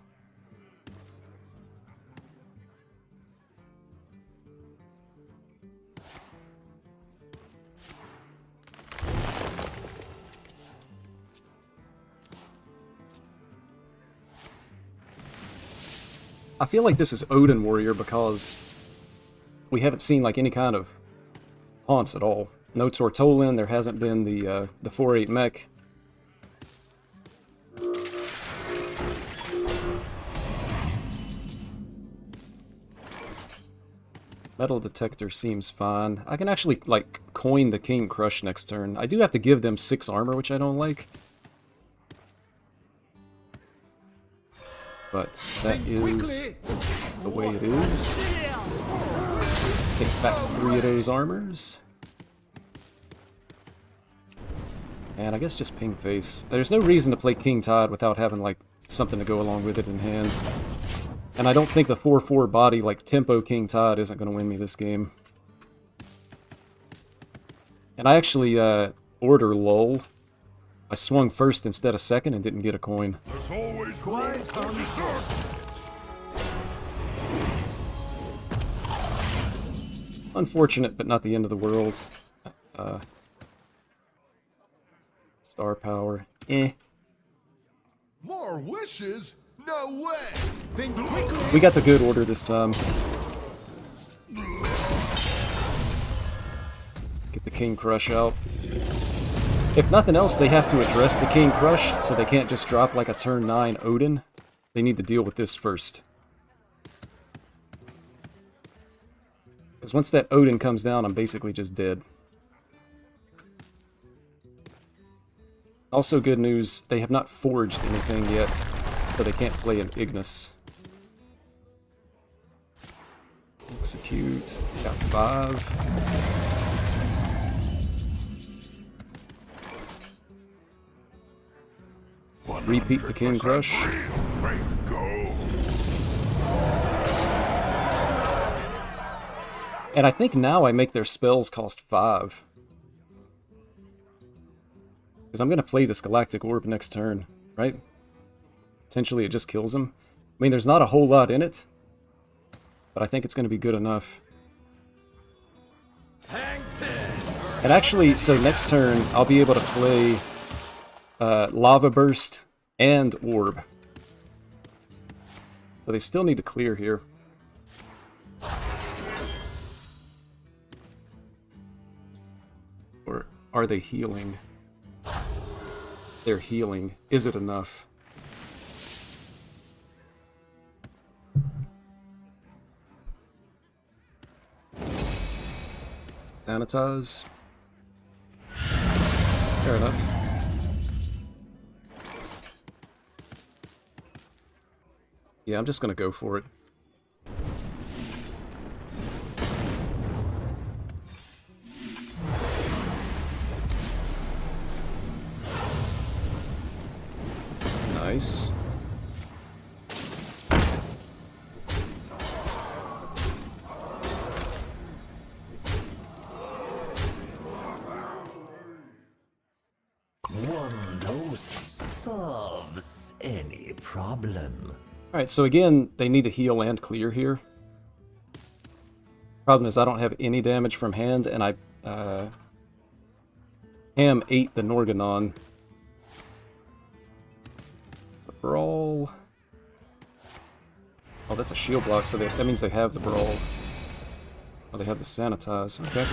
A: I feel like this is Odin Warrior because we haven't seen like any kind of taunts at all. No Tortolin, there hasn't been the 4-8 mech. Metal Detector seems fine. I can actually like coin the King Crush next turn. I do have to give them 6 armor, which I don't like. But that is the way it is. Take back 3 of those armors. And I guess just ping face. There's no reason to play King Tide without having like something to go along with it in hand. And I don't think the 4/4 body like tempo King Tide isn't going to win me this game. And I actually order lull. I swung first instead of second and didn't get a coin.
B: There's always room for dessert.
A: Unfortunate, but not the end of the world. Star Power.
C: More wishes? No way!
E: Think quickly!
A: We got the good order this time. Get the King Crush out. If nothing else, they have to address the King Crush, so they can't just drop like a turn 9 Odin. They need to deal with this first. Because once that Odin comes down, I'm basically just dead. Also good news, they have not forged anything yet, so they can't play an Ignis. Execute. Got 5. Repeat the King Crush. And I think now I make their spells cost 5. Because I'm going to play this Galactic Orb next turn. right? Potentially it just kills him. I mean, there's not a whole lot in it, but I think it's going to be good enough. And actually, so next turn, I'll be able to play Lava Burst and Orb. So they still need to clear here. Or are they healing? They're healing. Is it enough? Sanitize. Fair enough. Yeah, I'm just gonna go for it. Nice.
D: One dose solves any problem.
A: Alright, so again, they need to heal and clear here. Problem is I don't have any damage from hand, and I Ham ate the Norganon. It's a brawl. Oh, that's a shield block, so that means they have the brawl. Oh, they have the sanitize. Okay.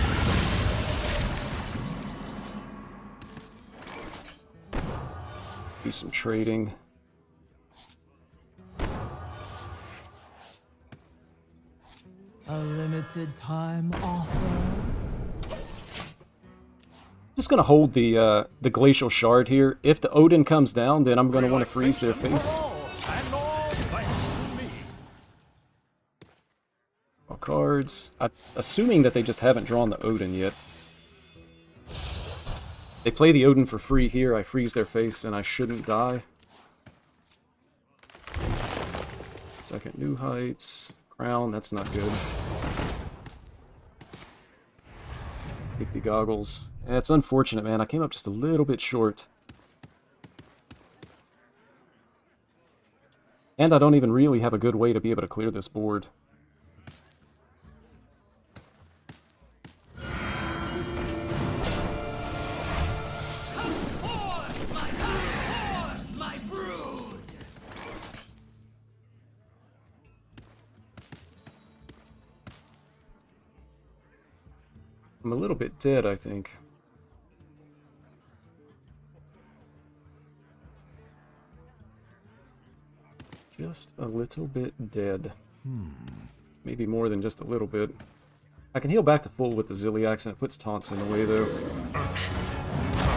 A: Do some trading.
E: A limited time offer.
A: Just gonna hold the glacial shard here. If the Odin comes down, then I'm gonna want to freeze their face. All cards. Assuming that they just haven't drawn the Odin yet. They play the Odin for free here. I freeze their face, and I shouldn't die. Second New Heights. Crown, that's not good. 50 goggles. Yeah, it's unfortunate, man. I came up just a little bit short. And I don't even really have a good way to be able to clear this board. I'm a little bit dead, I think. Just a little bit dead. Maybe more than just a little bit. I can heal back to full with the Ziliax, and it puts taunts in the way, though.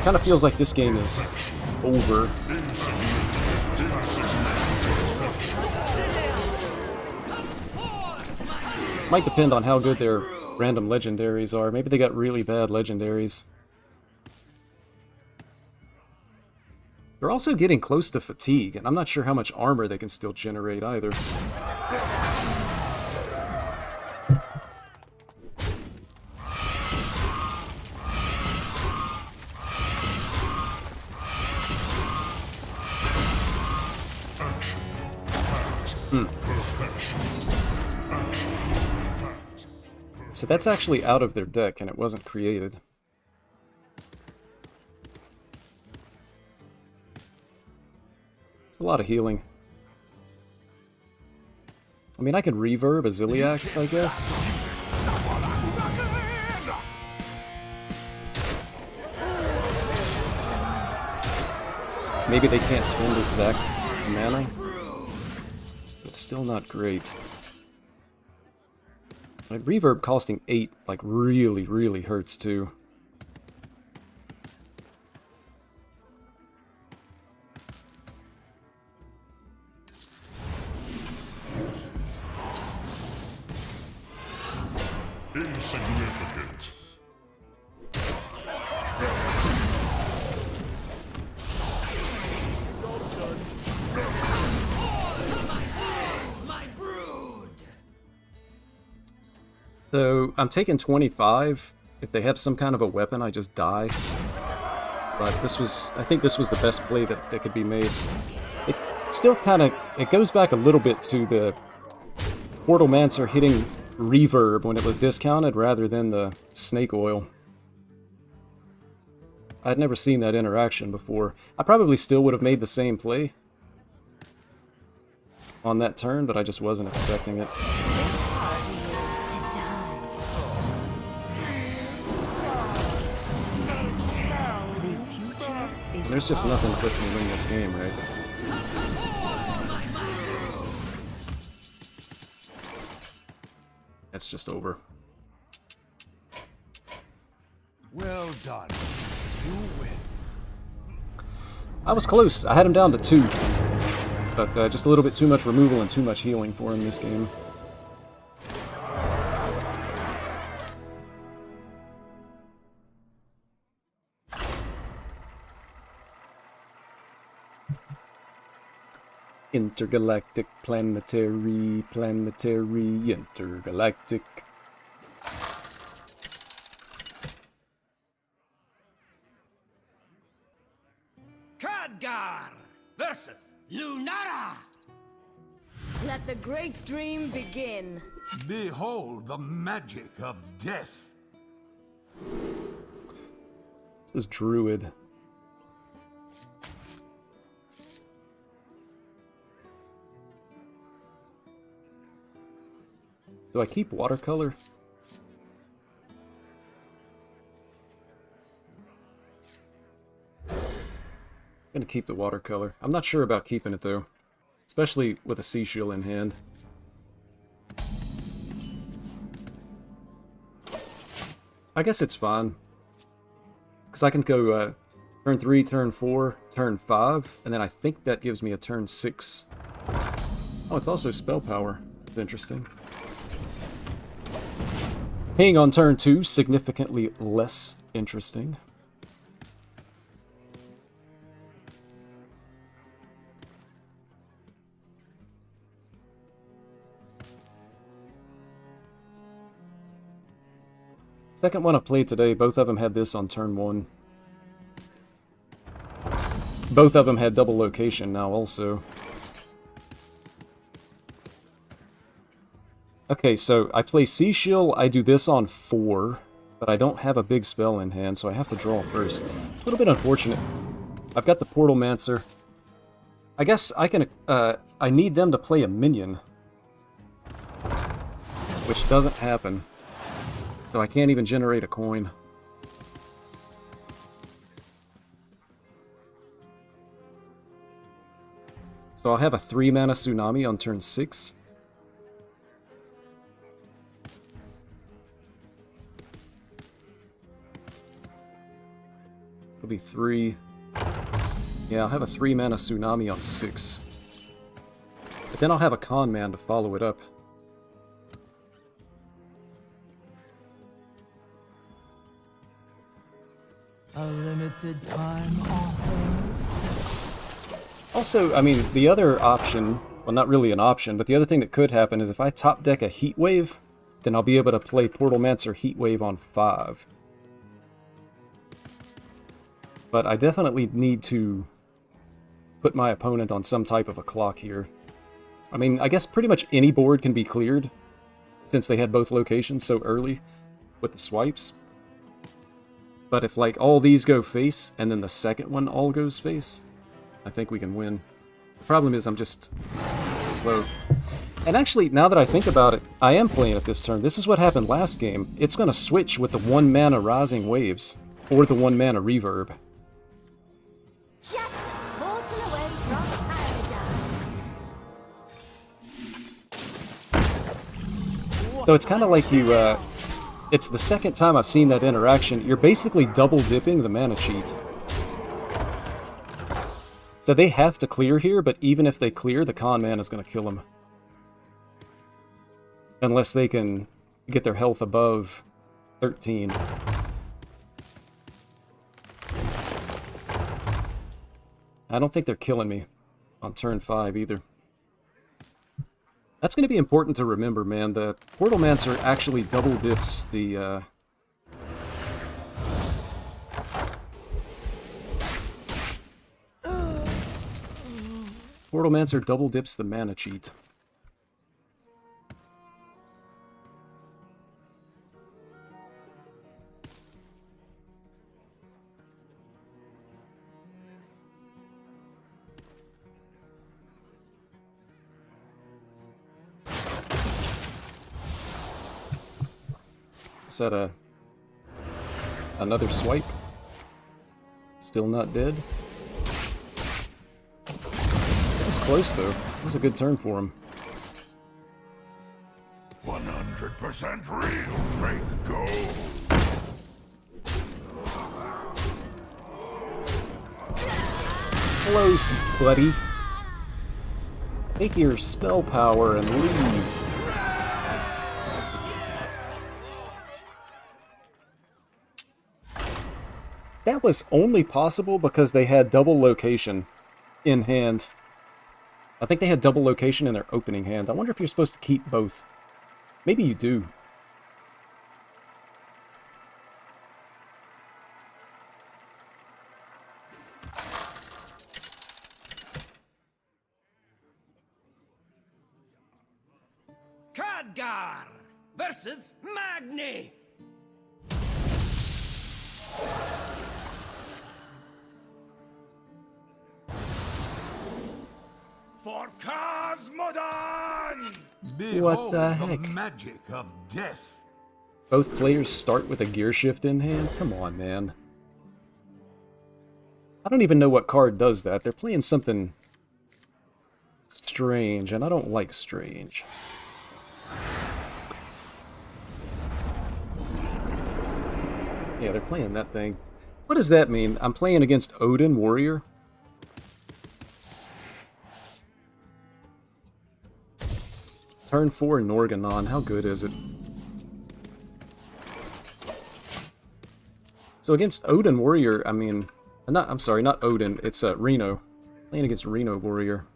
A: Kind of feels like this game is over. Might depend on how good their random legendaries are. Maybe they got really bad legendaries. They're also getting close to fatigue, and I'm not sure how much armor they can still generate either. So that's actually out of their deck, and it wasn't created. It's a lot of healing. I mean, I could reverb a Ziliax, I guess. Maybe they can't spend exact mana. It's still not great. Like, reverb costing 8, like, really, really hurts, too.
B: Insignificant.
A: So, I'm taking 25. If they have some kind of a weapon, I just die. But I think this was the best play that could be made. It still kind of, it goes back a little bit to the Portalmancer hitting reverb when it was discounted rather than the snake oil. I'd never seen that interaction before. I probably still would have made the same play on that turn, but I just wasn't expecting it. There's just nothing that lets me win this game, right? It's just over.
C: Well done. You win.
A: I was close. I had him down to 2. But just a little bit too much removal and too much healing for him this game. Intergalactic, planetary, intergalactic.
F: Khadgar versus Lunara.
H: Let the great dream begin.
B: Behold the magic of death.
A: This is Druid. Do I keep watercolor? I'm gonna keep the watercolor. I'm not sure about keeping it though, especially with a sea shield in hand. I guess it's fine, because I can go turn 3, turn 4, turn 5, and then I think that gives me a turn 6. Oh, it's also spell power. It's interesting. Ping on turn 2, significantly less interesting. Second one I played today, both of them had this on turn 1. Both of them had double location now also. Okay, so I play Sea Shield, I do this on 4, but I don't have a big spell in hand, so I have to draw first. It's a little bit unfortunate. I've got the Portalmancer. I guess I can, I need them to play a minion. Which doesn't happen. So I can't even generate a coin. So I'll have a 3-mana Tsunami on turn 6. It'll be 3. Yeah, I'll have a 3-mana Tsunami on 6. But then I'll have a Con Man to follow it up.
E: A limited time offer.
A: Also, I mean, the other option, well, not really an option, but the other thing that could happen is if I top deck a Heat Wave, then I'll be able to play Portalmancer Heat Wave on 5. But I definitely need to put my opponent on some type of a clock here. I mean, I guess pretty much any board can be cleared, since they had both locations so early with the swipes. But if, like, all these go face, and then the second one all goes face, I think we can win. The problem is I'm just slow. And actually, now that I think about it, I am playing it this turn. This is what happened last game. It's going to switch with the 1-mana Rising Waves, or the 1-mana Reverb.
H: Just a portal away from paradise.
A: So it's kind of like you, it's the second time I've seen that interaction. You're basically double dipping the mana cheat. So they have to clear here, but even if they clear, the Con Man is going to kill them. Unless they can get their health above 13. I don't think they're killing me on turn 5 either. That's going to be important to remember, man. The Portalmancer actually double dips the Portalmancer double dips the mana cheat. Is that another swipe? Still not dead? That was close though. That was a good turn for him.
B: 100% real fake gold.
A: Close, buddy. Take your spell power and leave. That was only possible because they had double location in hand. I think they had double location in their opening hand. I wonder if you're supposed to keep both. Maybe you do.
F: Khadgar versus Magni.
B: For Cosmodon!
A: What the
C: Behold
A: heck?
C: magic of death.
A: Both players start with a gear shift in hand? Come on, man. I don't even know what card does that. They're playing something strange, and I don't like strange. Yeah, they're playing that thing. What does that mean? I'm playing against Odin Warrior? Turn 4 Norganon, how good is it? So against Odin Warrior, I mean, I'm sorry, not Odin, it's Reno. Playing against Reno Warrior.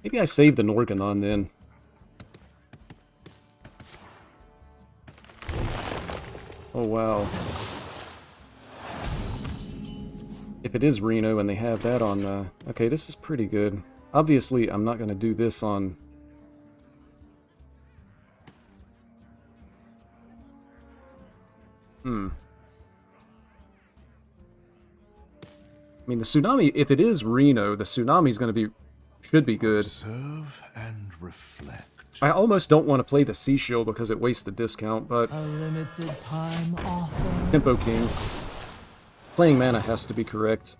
A: Maybe I save the Norganon then. Oh wow. If it is Reno and they have that on, okay, this is pretty good. Obviously, I'm not going to do this on... I mean, the Tsunami, if it is Reno, the Tsunami's going to be... should be good.
C: Observe and reflect.
A: I almost don't want to play the Sea Shield because it wastes the discount, but...
E: A limited time offer.
A: Tempo King. Playing mana has to be correct.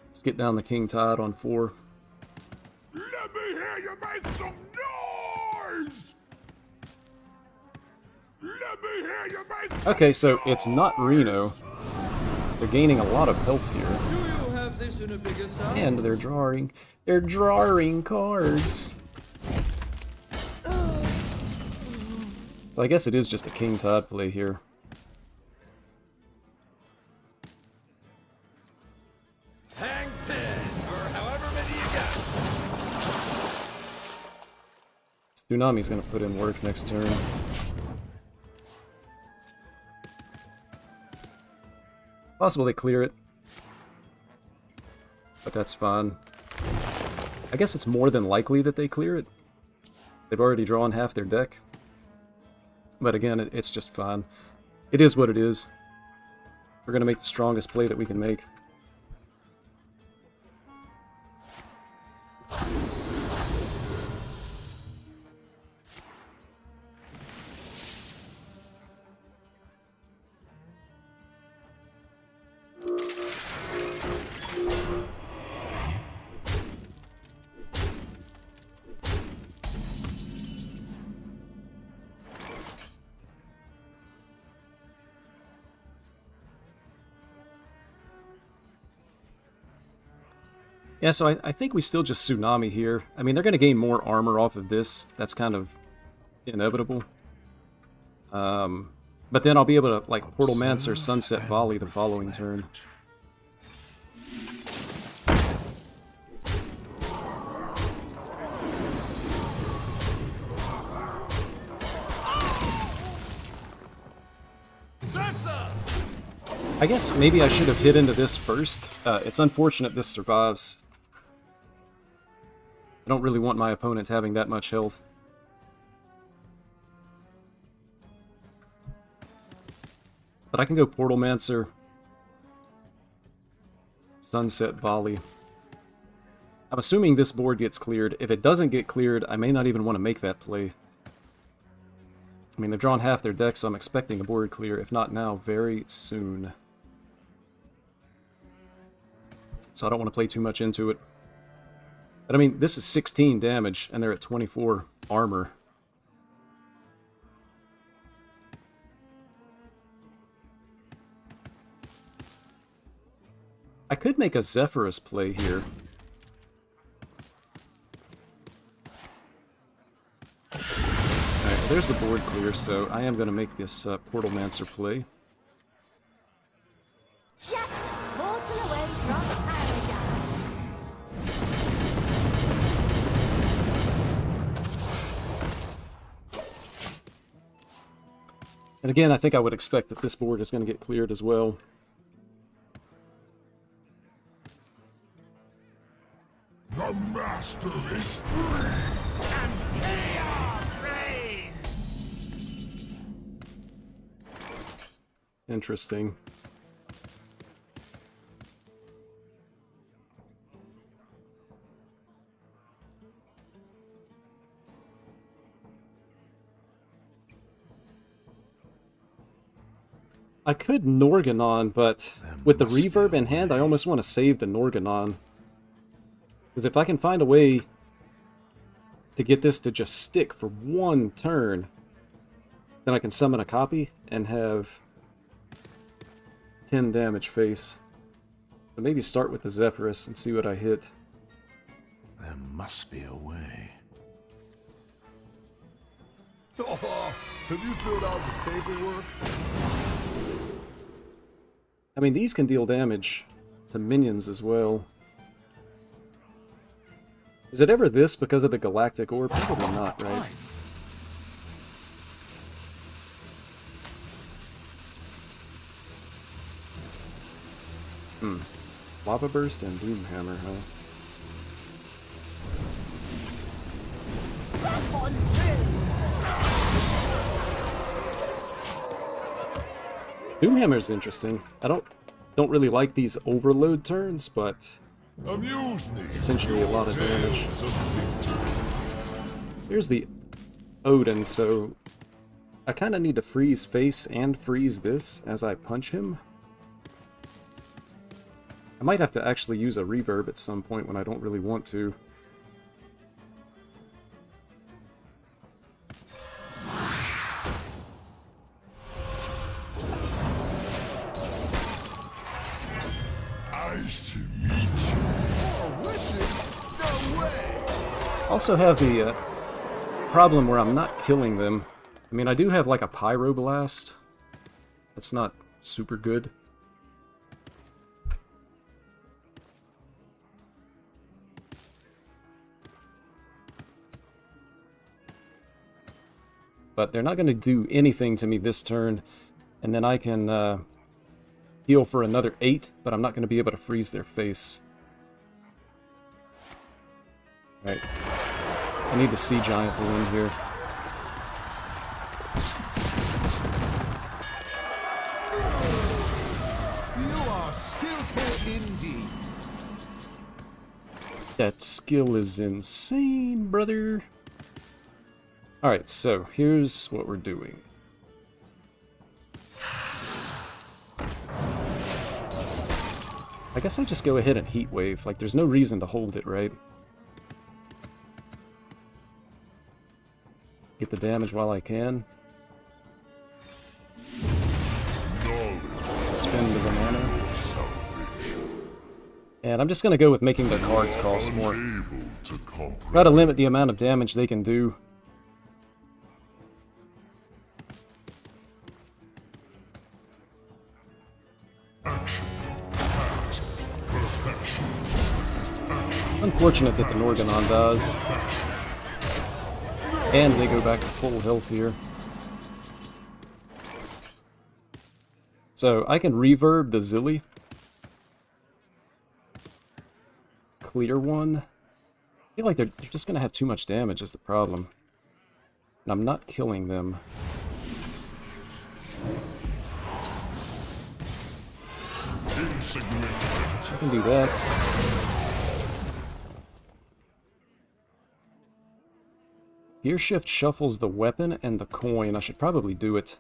A: Let's get down the King Tide on 4.
B: Let me hear you make some noise! Let me hear you make some
A: Okay, so it's not Reno. They're gaining a lot of health here.
E: Do you have this in a bigger size?
A: And they're drawing cards. So I guess it is just a King Tide play here.
F: Hang 10, or however many you got.
A: Tsunami's gonna put in work next turn. Possible they clear it. But that's fine. I guess it's more than likely that they clear it. They've already drawn half their deck. But again, it's just fine. It is what it is. We're gonna make the strongest play that we can make. Yeah, so I think we still just Tsunami here. I mean, they're going to gain more armor off of this. That's kind of inevitable. But then I'll be able to, like, Portalmancer Sunset Volley the following turn. I guess maybe I should have hit into this first. It's unfortunate this survives. I don't really want my opponents having that much health. But I can go Portalmancer, Sunset Volley. I'm assuming this board gets cleared. If it doesn't get cleared, I may not even want to make that play. I mean, they've drawn half their deck, so I'm expecting a board clear. If not now, very soon. So I don't want to play too much into it. But I mean, this is 16 damage, and they're at 24 armor. I could make a Zephyrus play here. Alright, there's the board clear, so I am going to make this Portalmancer play.
H: Just a portal away from paradise.
A: And again, I think I would expect that this board is going to get cleared as well.
B: The master is free, and chaos reigns.
A: Interesting. I could Norganon, but with the reverb in hand, I almost want to save the Norganon. Because if I can find a way to get this to just stick for one turn, then I can summon a copy and have 10 damage face. So maybe start with the Zephyrus and see what I hit.
C: There must be a way.
B: Have you filled out the paperwork?
A: I mean, these can deal damage to minions as well. Is it ever this because of the Galactic Orb? Probably not, right? Lava Burst and Doomhammer, huh?
H: Step on through.
A: Doomhammer's interesting. I don't really like these overload turns, but
B: Amuse me.
A: essentially a lot of damage. Here's the Odin, so I kind of need to freeze face and freeze this as I punch him. I might have to actually use a reverb at some point when I don't really want to.
B: Nice to meet you. More wishes? No way.
A: Also have the problem where I'm not killing them. I mean, I do have like a Pyroblast. That's not super good. But they're not going to do anything to me this turn, and then I can heal for another 8, but I'm not going to be able to freeze their face. Right. I need the Sea Giant to win here.
E: You are skillful indeed.
A: That skill is insane, brother. Alright, so here's what we're doing. I guess I just go ahead and Heat Wave. Like, there's no reason to hold it, right? Get the damage while I can. Spend the mana. And I'm just going to go with making the cards cost more. Try to limit the amount of damage they can do. It's unfortunate that the Norganon dies. And they go back to full health here. So I can reverb the Zilly. Clear one. I feel like they're just going to have too much damage is the problem. And I'm not killing them. I can do that. Gear shift shuffles the weapon and the coin. I should probably do it.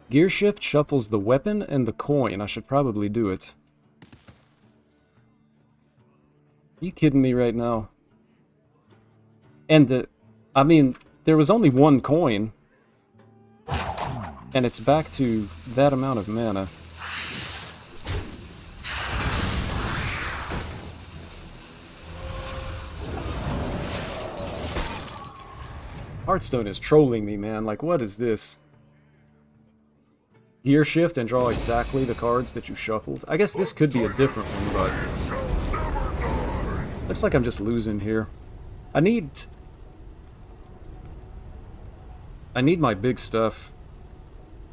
A: Gear shift shuffles the weapon and the coin. I should probably do it. Are you kidding me right now? And I mean, there was only one coin. And it's back to that amount of mana. Hearthstone is trolling me, man. Like, what is this? Gear shift and draw exactly the cards that you shuffled. I guess this could be a different one, but... looks like I'm just losing here. I need my big stuff.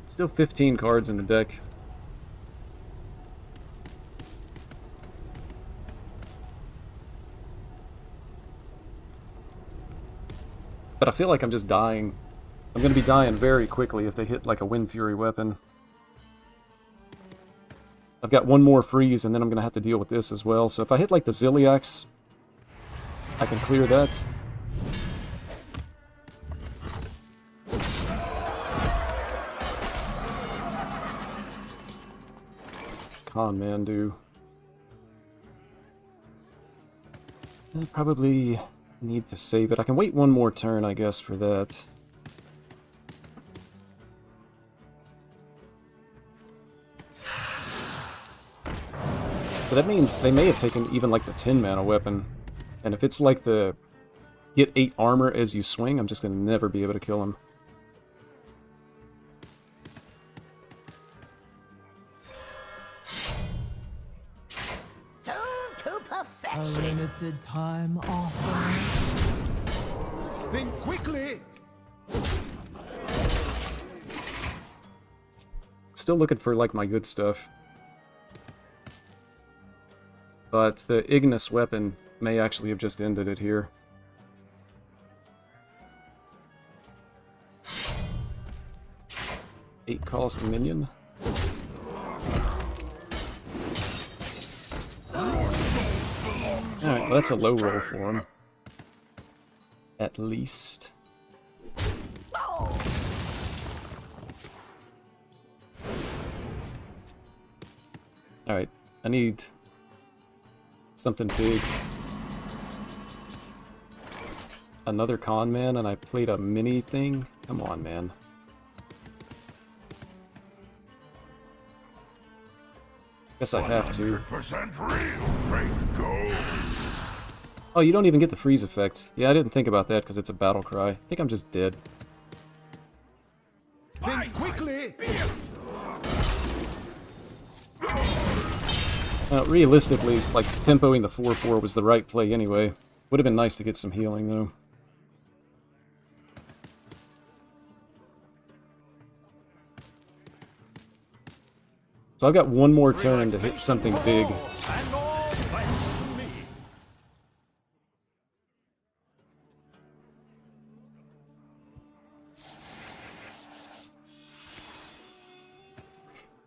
A: Still 15 cards in the deck. But I feel like I'm just dying. I'm going to be dying very quickly if they hit like a Wind Fury weapon. I've got one more freeze, and then I'm going to have to deal with this as well. So if I hit like the Zilliax, I can clear that. What's Con Man do? I probably need to save it. I can wait one more turn, I guess, for that. But that means they may have taken even like the 10 mana weapon. And if it's like the get 8 armor as you swing, I'm just going to never be able to kill him.
E: A limited time offer. Think quickly.
A: Still looking for like my good stuff. But the Ignis weapon may actually have just ended it here. Eight cost minion. Alright, well that's a low roll for him. At least. Alright, I need something big. Another con man, and I played a mini thing? Come on, man. Guess I have to.
B: 100% real fake gold.
A: Oh, you don't even get the freeze effect. Yeah, I didn't think about that because it's a battle cry. I think I'm just dead.
E: Think quickly.
A: Realistically, like, tempoing the 4-4 was the right play anyway. Would have been nice to get some healing, though. So I've got one more turn to hit something big.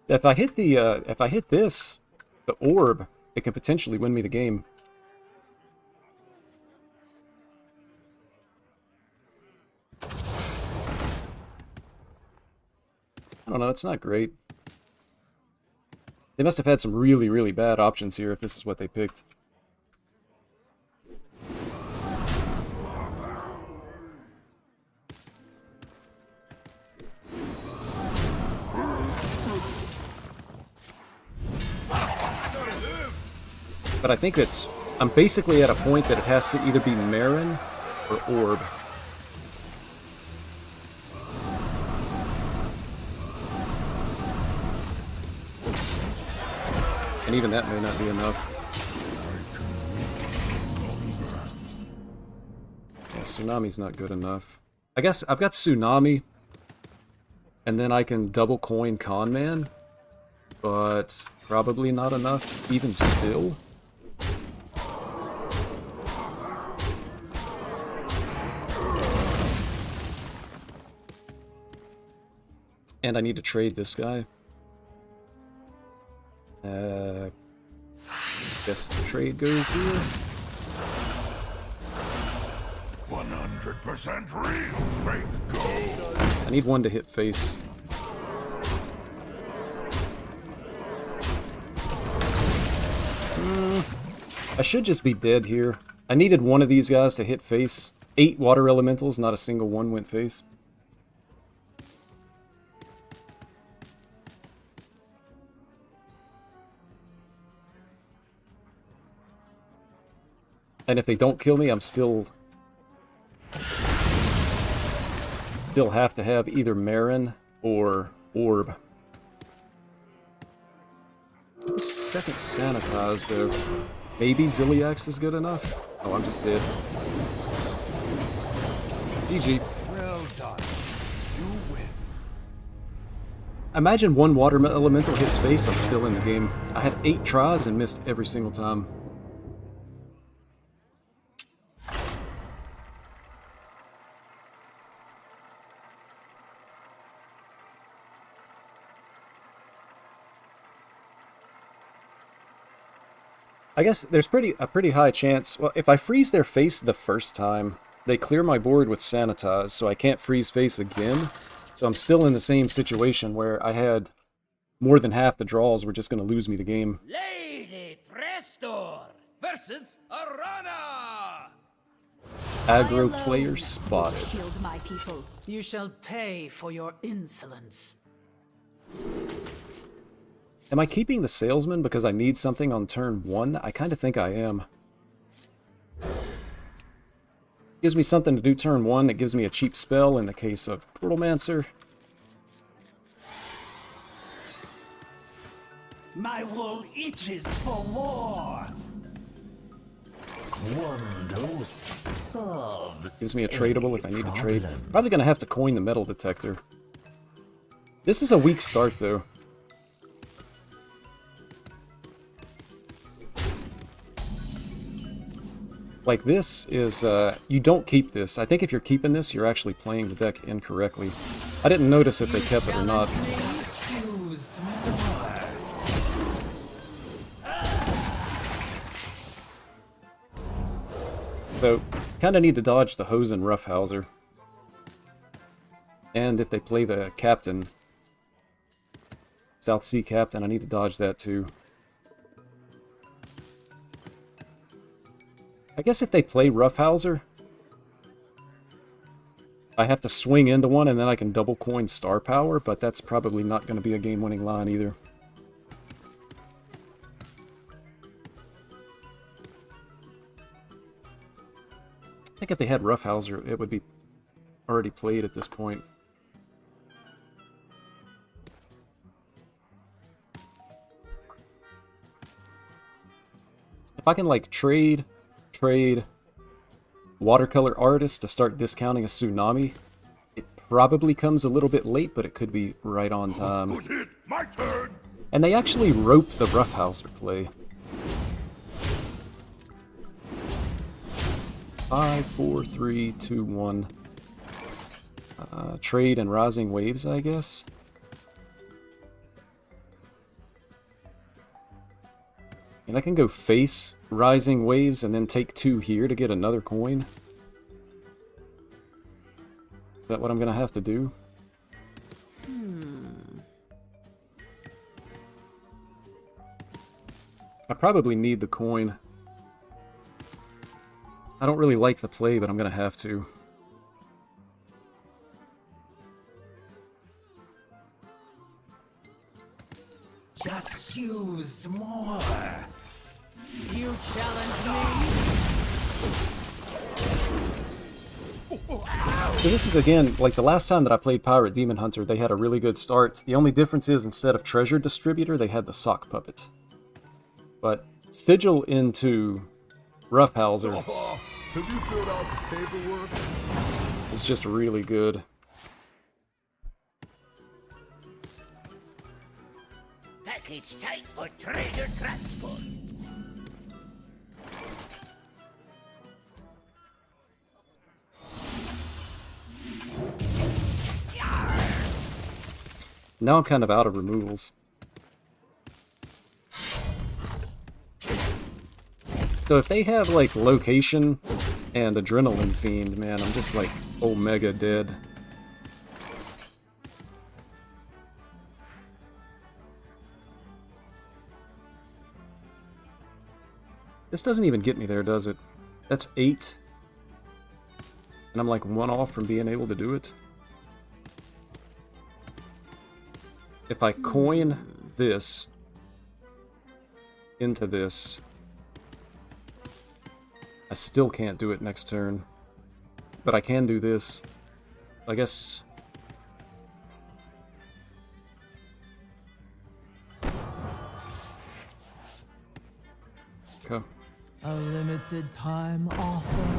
A: If I hit this, the orb, it could potentially win me the game. I don't know, it's not great. They must have had some really, really bad options here if this is what they picked. But I think I'm basically at a point that it has to either be Marin or Orb. And even that may not be enough. Tsunami's not good enough. I guess I've got Tsunami, and then I can double coin Con Man, but probably not enough even still. And I need to trade this guy. Guess the trade goes here.
B: 100% real fake gold.
A: I need one to hit face. I should just be dead here. I needed one of these guys to hit face. 8 water elementals, not a single one went face. And if they don't kill me, I'm still have to have either Marin or Orb. Second Sanitize, though. Maybe Ziliax is good enough? Oh, I'm just dead. GG.
D: Well done. You win.
A: Imagine one water elemental hits face, I'm still in the game. I had 8 tries and missed every single time. I guess there's a pretty high chance. Well, if I freeze their face the first time, they clear my board with Sanitize, so I can't freeze face again. So I'm still in the same situation where I had more than half the draws were just going to lose me the game.
F: Lady Prestor versus Arana.
A: Aggro player spotted.
H: Shield my people.
G: You shall pay for your insolence.
A: Am I keeping the Salesman because I need something on turn 1? I kind of think I am. Gives me something to do turn 1. It gives me a cheap spell in the case of Portalmancer.
F: My wool itches for war.
A: Gives me a tradable if I need to trade. Probably going to have to coin the metal detector. This is a weak start, though. Like this is, you don't keep this. I think if you're keeping this, you're actually playing the deck incorrectly. I didn't notice if they kept it or not. So, kind of need to dodge the Hose and Roughhouser. And if they play the Captain, South Sea Captain, I need to dodge that too. I guess if they play Roughhouser, I have to swing into one and then I can double coin Star Power, but that's probably not going to be a game-winning line either. I think if they had Roughhouser, it would be already played at this point. If I can, like, trade Watercolor Artist to start discounting a Tsunami, it probably comes a little bit late, but it could be right on time.
B: Good hit. My turn.
A: And they actually rope the Roughhouser play. 5, 4, 3, 2, 1. Trade and Rising Waves, I guess. And I can go face Rising Waves and then take 2 here to get another coin. Is that what I'm going to have to do? I probably need the coin. I don't really like the play, but I'm going to have to.
F: Just use more.
G: You challenge me?
A: So this is, again, like the last time that I played Pirate Demon Hunter, they had a really good start. The only difference is, instead of Treasure Distributor, they had the Sock Puppet. But Sigil into Roughhouser
C: Have you filled out the paperwork?
A: It's just really good.
F: Package tight for trader transport.
A: Now I'm kind of out of removals. So if they have like location and adrenaline fiend, man, I'm just like omega dead. This doesn't even get me there, does it? That's 8. And I'm like 1 off from being able to do it. If I coin this into this, I still can't do it next turn. But I can do this. I guess... Okay.
E: A limited time offer.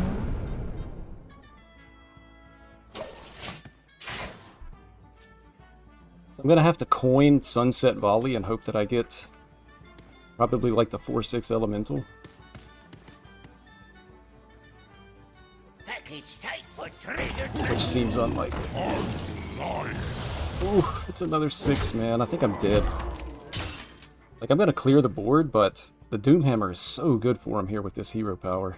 A: So I'm gonna have to coin Sunset Volley and hope that I get probably like the 4/6 Elemental.
F: Package tight for trader
A: Which seems unlikely. Ooh, it's another 6, man. I think I'm dead. Like, I'm gonna clear the board, but the Doomhammer is so good for him here with this hero power.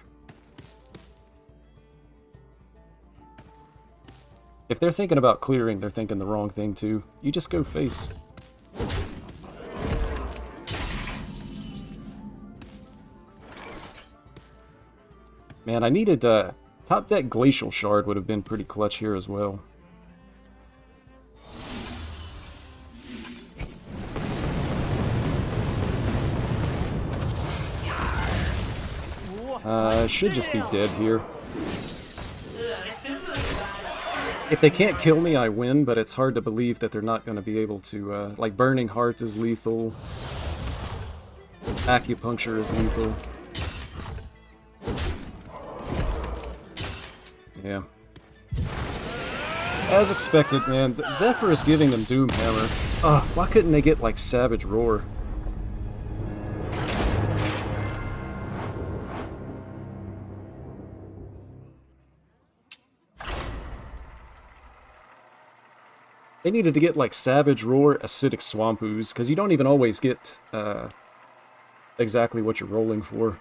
A: If they're thinking about clearing, they're thinking the wrong thing too. You just go face. Man, I needed top deck Glacial Shard would have been pretty clutch here as well. Should just be dead here. If they can't kill me, I win, but it's hard to believe that they're not going to be able to, like, Burning Heart is lethal. Acupuncture is lethal. Yeah. As expected, man. Zephyr is giving them Doomhammer. Ugh, why couldn't they get, like, Savage Roar? They needed to get, like, Savage Roar, Acidic Swamp Ooze, because you don't even always get exactly what you're rolling for.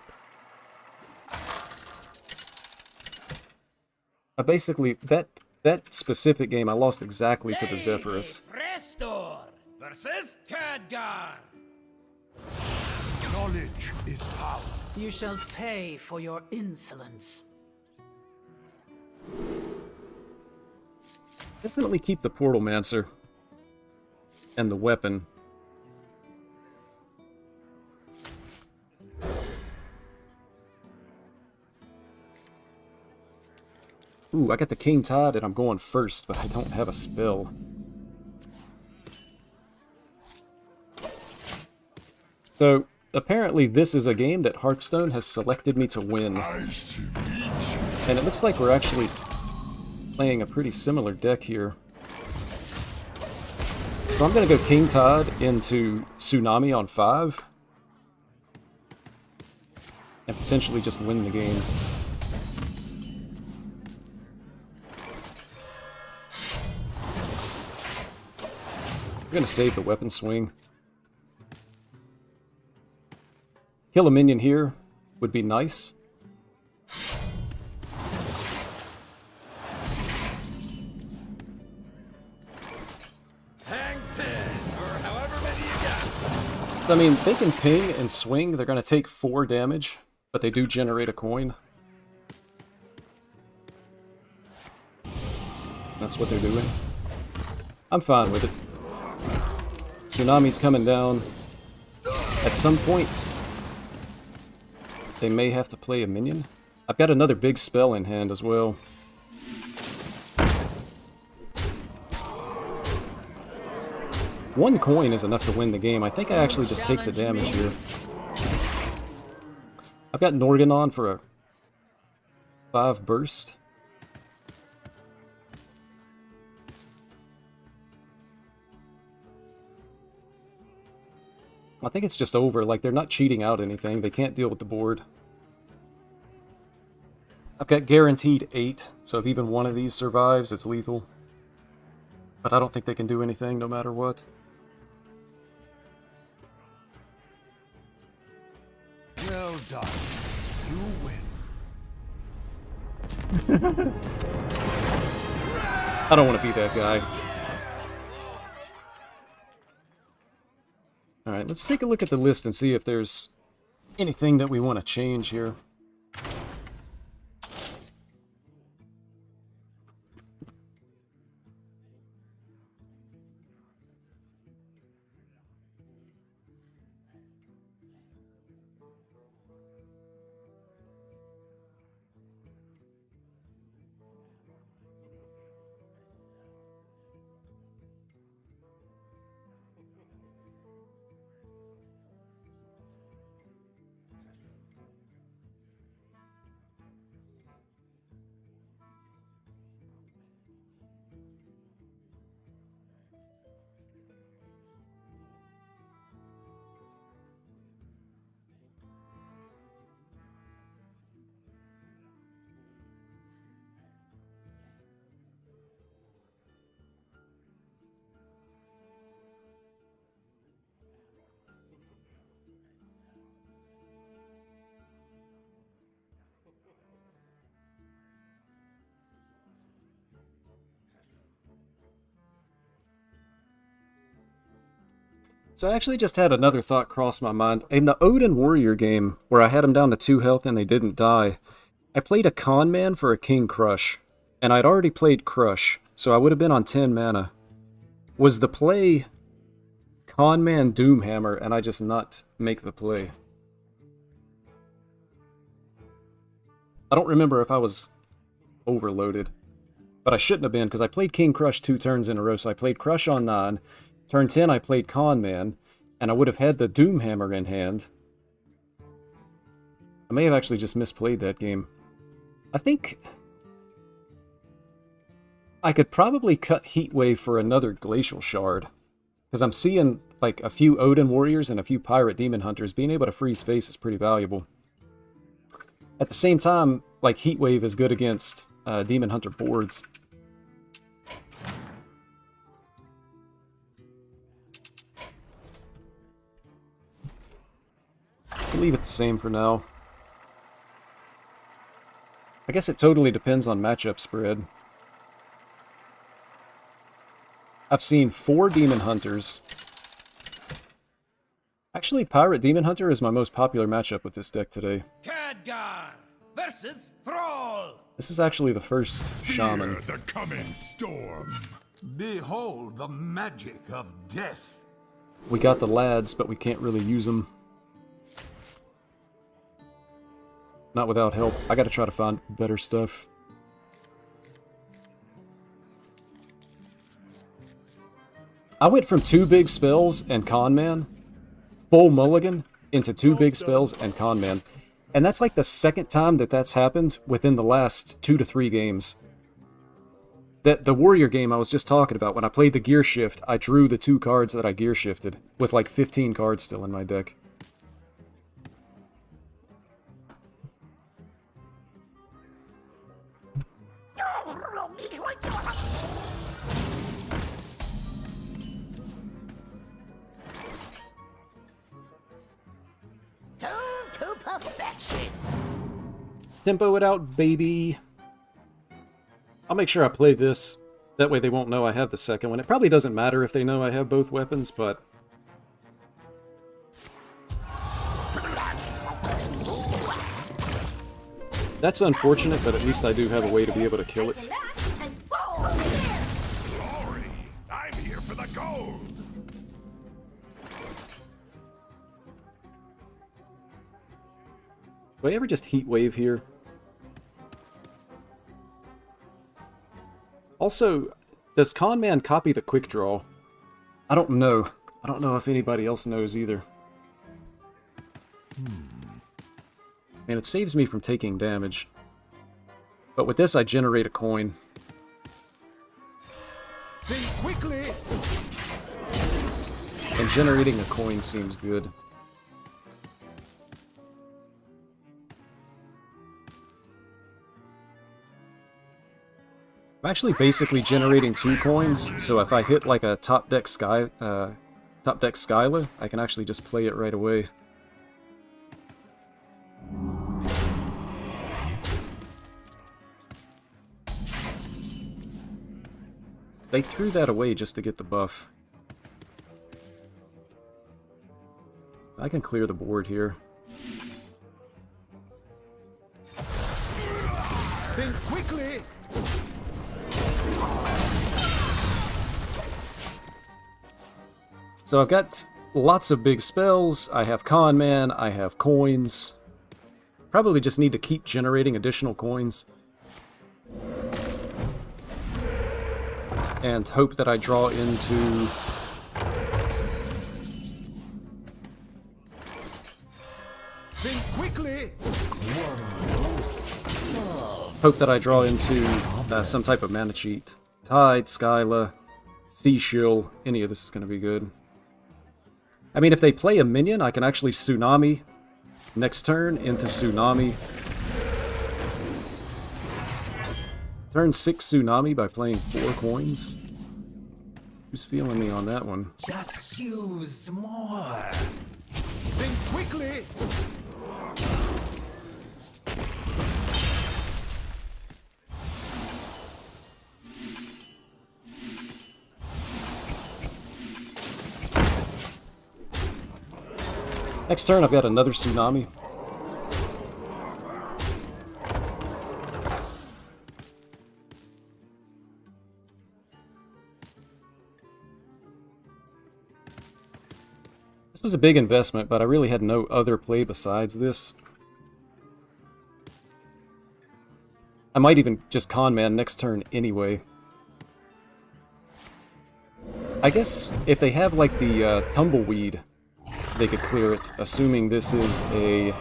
A: I basically, that specific game, I lost exactly to the Zephyrus.
F: Prestor versus Khadgar.
C: Knowledge is power.
G: You shall pay for your insolence.
A: Definitely keep the Portal Mancer and the weapon. Ooh, I got the King Tide and I'm going first, but I don't have a spell. So, apparently this is a game that Hearthstone has selected me to win. And it looks like we're actually playing a pretty similar deck here. So I'm going to go King Tide into Tsunami on 5. And potentially just win the game. I'm going to save the weapon swing. Kill a minion here would be nice. I mean, they can ping and swing. They're going to take 4 damage, but they do generate a coin. That's what they're doing. I'm fine with it. Tsunami's coming down. At some point, they may have to play a minion. I've got another big spell in hand as well. One coin is enough to win the game. I think I actually just take the damage here. I've got Norgan on for a 5 burst. I think it's just over. Like, they're not cheating out anything. They can't deal with the board. I've got guaranteed 8, so if even one of these survives, it's lethal. But I don't think they can do anything no matter what.
C: Well done. You win.
A: I don't want to be that guy. Alright, let's take a look at the list and see if there's anything that we want to change here. So I actually just had another thought cross my mind. In the Odin Warrior game, where I had them down to 2 health and they didn't die, I played a Con Man for a King Crush, and I'd already played Crush, so I would have been on 10 mana. Was the play Con Man Doomhammer, and I just not make the play? I don't remember if I was overloaded, but I shouldn't have been, because I played King Crush 2 turns in a row, so I played Crush on 9, turn 10 I played Con Man, and I would have had the Doomhammer in hand. I may have actually just misplayed that game. I think I could probably cut Heatwave for another Glacial Shard, because I'm seeing like a few Odin Warriors and a few Pirate Demon Hunters. Being able to freeze face is pretty valuable. At the same time, like, Heatwave is good against Demon Hunter boards. I'll leave it the same for now. I guess it totally depends on matchup spread. I've seen 4 Demon Hunters. Actually, Pirate Demon Hunter is my most popular matchup with this deck today.
F: Khadgar versus Thrall.
A: This is actually the first Shaman.
B: Fear the coming storm.
C: Behold the magic of death.
A: We got the lads, but we can't really use them. Not without help. I gotta try to find better stuff. I went from 2 big spells and Con Man, full mulligan, into 2 big spells and Con Man. And that's like the second time that that's happened within the last 2 to 3 games. The Warrior game I was just talking about, when I played the Gear Shift, I drew the 2 cards that I Gear Shifted, with like 15 cards still in my deck.
H: To perfection.
A: Tempo it out, baby. I'll make sure I play this. That way they won't know I have the second one. It probably doesn't matter if they know I have both weapons, but... That's unfortunate, but at least I do have a way to be able to kill it.
B: Glory! I'm here for the gold!
A: Do I ever just Heat Wave here? Also, does Con Man copy the Quick Draw? I don't know. I don't know if anybody else knows either. And it saves me from taking damage. But with this, I generate a coin.
C: Think quickly.
A: And generating a coin seems good. I'm actually basically generating 2 coins, so if I hit like a top deck Skyla, I can actually just play it right away. They threw that away just to get the buff. I can clear the board here.
C: Think quickly.
A: So I've got lots of big spells, I have Con Man, I have coins. Probably just need to keep generating additional coins. And hope that I draw into...
C: Think quickly.
A: Hope that I draw into some type of mana cheat. Tide, Skyla, Sea Shill, any of this is going to be good. I mean, if they play a minion, I can actually Tsunami next turn into Tsunami. Turn 6 Tsunami by playing 4 coins. Who's feeling me on that one?
F: Just use more.
C: Think quickly.
A: Next turn, I've got another Tsunami. This was a big investment, but I really had no other play besides this. I might even just Con Man next turn anyway. I guess if they have like the Tumbleweed, they could clear it, assuming this is a...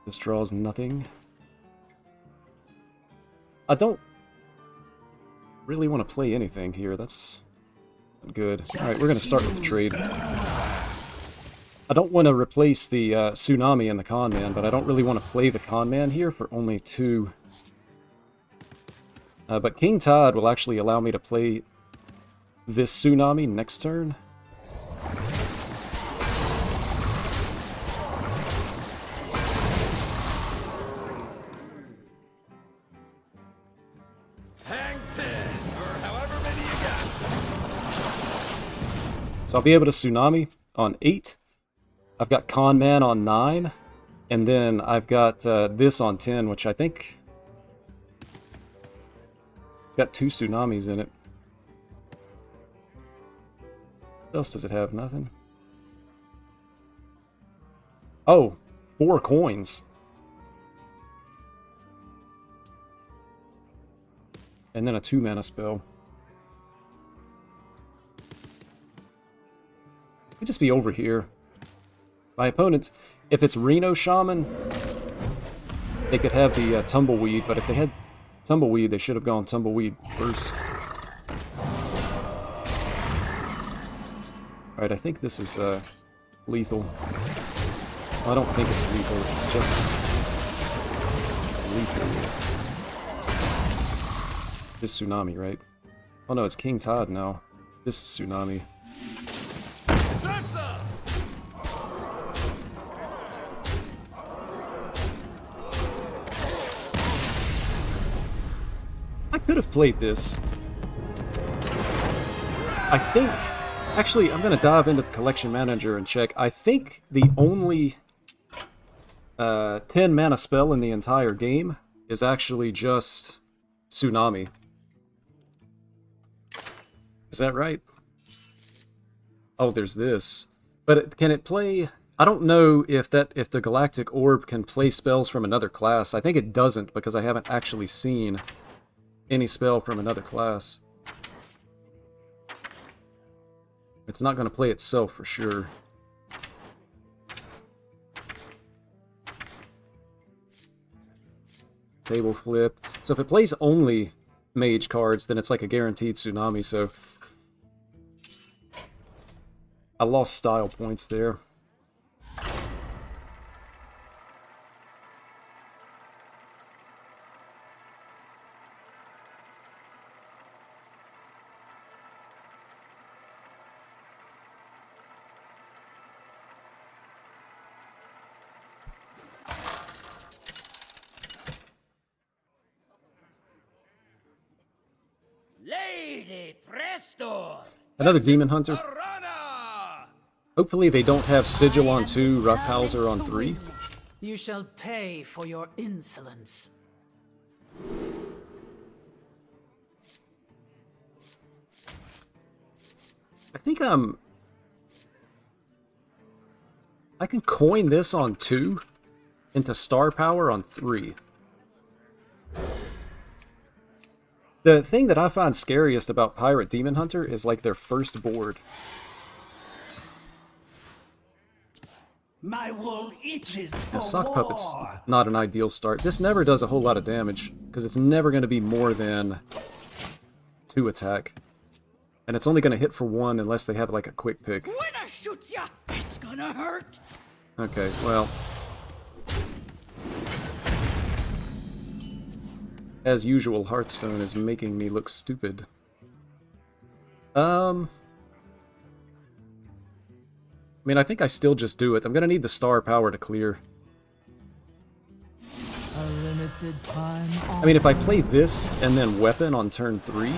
A: This draws nothing. I don't really want to play anything here, that's not good. Alright, we're going to start with the trade. I don't want to replace the Tsunami and the Con Man, but I don't really want to play the Con Man here for only 2. But King Todd will actually allow me to play this Tsunami next turn.
C: Hang 10 or however many you got.
A: So I'll be able to Tsunami on 8. I've got Con Man on 9. And then I've got this on 10, which I think... It's got 2 Tsunamis in it. What else does it have? Nothing. Oh, 4 coins. And then a 2-mana spell. Could just be over here. My opponents, if it's Reno Shaman, they could have the Tumbleweed, but if they had Tumbleweed, they should have gone Tumbleweed first. Alright, I think this is lethal. Well, I don't think it's lethal, it's just lethal. This Tsunami, right? Oh no, it's King Todd now. This is Tsunami. I could have played this. I think... Actually, I'm going to dive into the collection manager and check. I think the only 10 mana spell in the entire game is actually just Tsunami. Is that right? Oh, there's this. But can it play... I don't know if the Galactic Orb can play spells from another class. I think it doesn't because I haven't actually seen any spell from another class. It's not going to play itself for sure. table flip. So if it plays only Mage cards, then it's like a guaranteed tsunami, so I lost style points there.
F: Lady Presto!
A: Another Demon Hunter.
F: Arana!
A: Hopefully they don't have Sigil on 2, Roughhouser on 3.
E: You shall pay for your insolence.
A: I think I can coin this on 2 into star power on 3. The thing that I find scariest about Pirate Demon Hunter is like their first board.
F: My wool itches for
A: The Sock Puppet's
F: war.
A: not an ideal start. This never does a whole lot of damage, because it's never going to be more than 2 attack. And it's only going to hit for 1 unless they have like a quick pick.
F: When I shoot ya, it's gonna hurt.
A: Okay, well. As usual, Hearthstone is making me look stupid. I mean, I think I still just do it. I'm gonna need the star power to clear.
E: A limited time.
A: I mean, if I play this and then weapon on turn 3...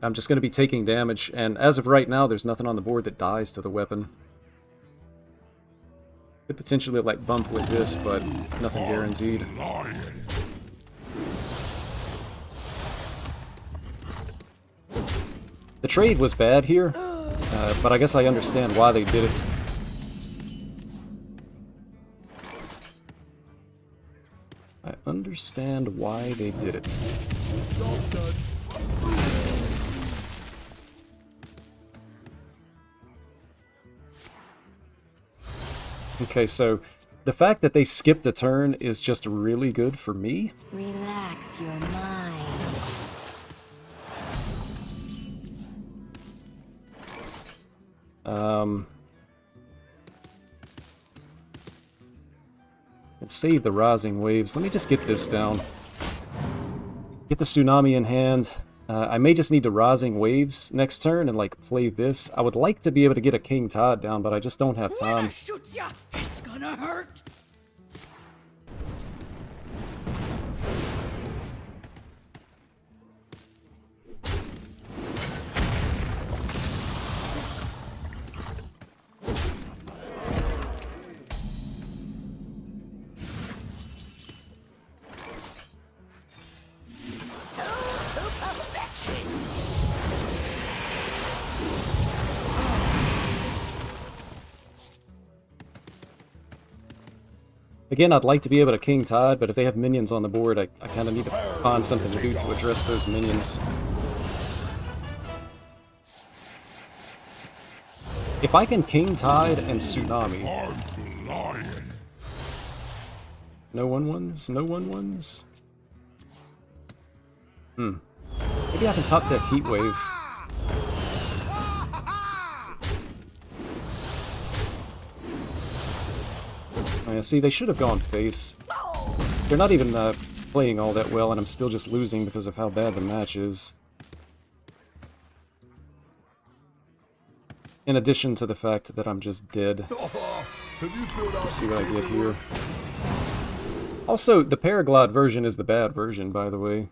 A: I'm just going to be taking damage, and as of right now, there's nothing on the board that dies to the weapon. Could potentially, like, bump with this, but nothing guaranteed. The trade was bad here, but I guess I understand why they did it. I understand why they did it. Okay, so the fact that they skipped a turn is just really good for me.
H: Relax your mind.
A: And save the Rising Waves. Let me just get this down. Get the Tsunami in hand. I may just need to Rising Waves next turn and, like, play this. I would like to be able to get a King Tide down, but I just don't have
F: When I
A: time.
F: shoot ya, it's gonna hurt.
A: Again, I'd like to be able to King Tide, but if they have minions on the board, I kind of need to find something to do to address those minions. If I can King Tide and Tsunami... No 1/1s? No 1/1s? Maybe I can top that Heat Wave. See, they should have gone face. They're not even playing all that well, and I'm still just losing because of how bad the match is. In addition to the fact that I'm just dead. Let's see what I get here. Also, the Paraglide version is the bad version, by the way.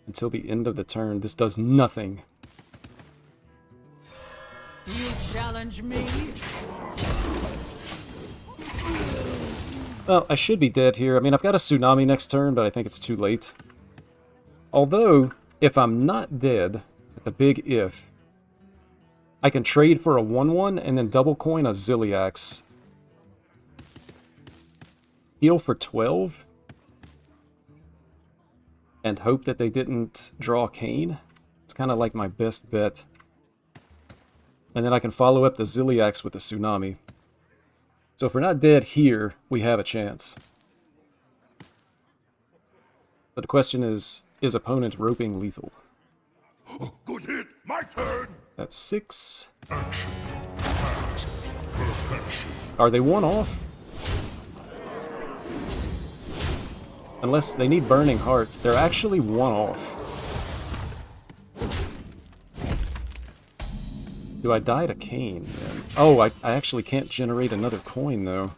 A: Until the end of the turn, this does nothing.
E: You challenge me?
A: Well, I should be dead here. I mean, I've got a Tsunami next turn, but I think it's too late. Although, if I'm not dead, it's a big if, I can trade for a 1/1 and then double coin a Zilliax. Heal for 12? And hope that they didn't draw Kane? It's kind of like my best bet. And then I can follow up the Ziliax with the Tsunami. So if we're not dead here, we have a chance. But the question is opponent roping lethal?
B: Good hit. My turn.
A: That's 6.
B: Action. Act. Perfection.
A: Are they one off? Unless they need Burning Heart. They're actually one off. Do I die to Kane, then? Oh, I actually can't generate another coin, though.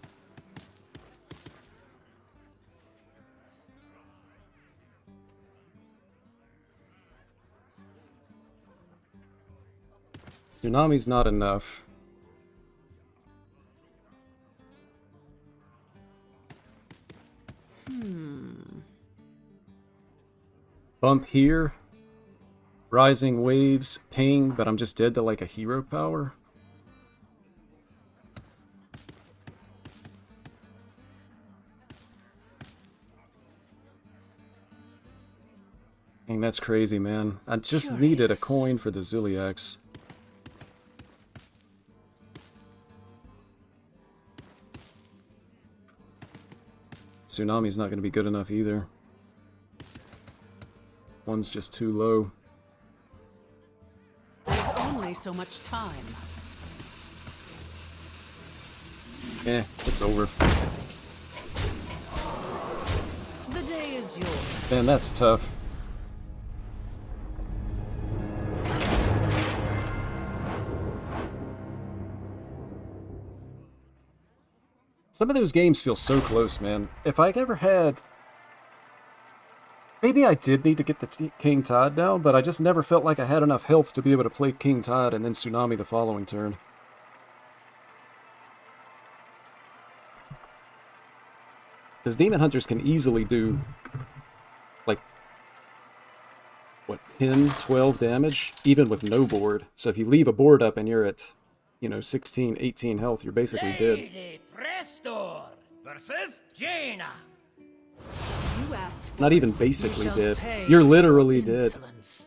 A: Tsunami's not enough. Bump here. Rising waves, ping, but I'm just dead to like a hero power. Dang, that's crazy, man. I just needed a coin for the Ziliax. Tsunami's not going to be good enough either. One's just too low.
G: Only so much time.
A: It's over.
G: The day is yours.
A: Man, that's tough. Some of those games feel so close, man. If I ever had... Maybe I did need to get the King Tide down, but I just never felt like I had enough health to be able to play King Tide and then Tsunami the following turn. Because Demon Hunters can easily do, like, what, 10, 12 damage, even with no board. So if you leave a board up and you're at, 16, 18 health, you're basically dead.
F: Lady Prestor versus Jaina.
G: You asked for
A: Not even
G: it.
A: basically
G: You shall
A: dead.
G: pay
A: You're
G: for
A: literally dead.
G: insolence.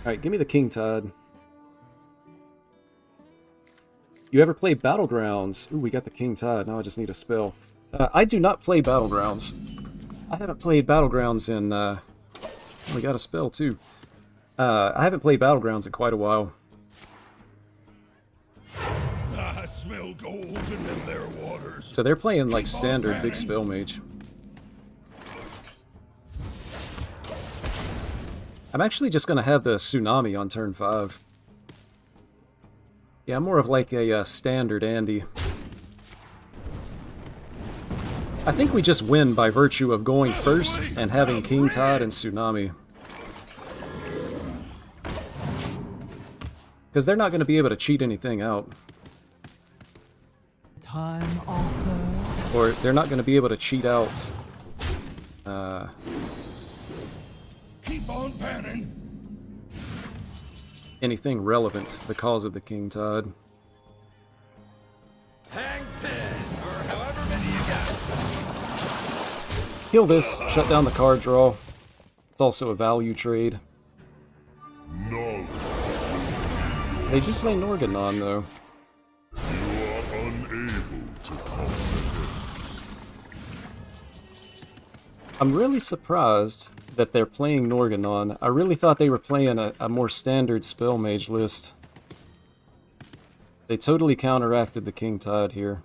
A: Alright, give me the King Tide. You ever play Battlegrounds? Ooh, we got the King Tide. Now I just need a spell. I do not play Battlegrounds. I haven't played Battlegrounds in, we got a spell too. I haven't played Battlegrounds in quite a while.
B: I smell gold in them there waters.
A: So they're playing like standard big spell mage. I'm actually just gonna have the Tsunami on turn 5. Yeah, I'm more of like a standard Andy. I think we just win by virtue of going first and having King Tide and Tsunami. Because they're not going to be able to cheat anything out.
E: Time offer.
A: Or they're not going to be able to cheat out
B: Keep on panning.
A: anything relevant because of the King Tide.
F: Hang 10, or however many you got.
A: Kill this, shut down the card draw. It's also a value trade.
B: No.
A: They do play Norganon though.
B: You are unable to comprehend.
A: I'm really surprised that they're playing Norganon. I really thought they were playing a more standard spell mage list. They totally counteracted the King Tide here.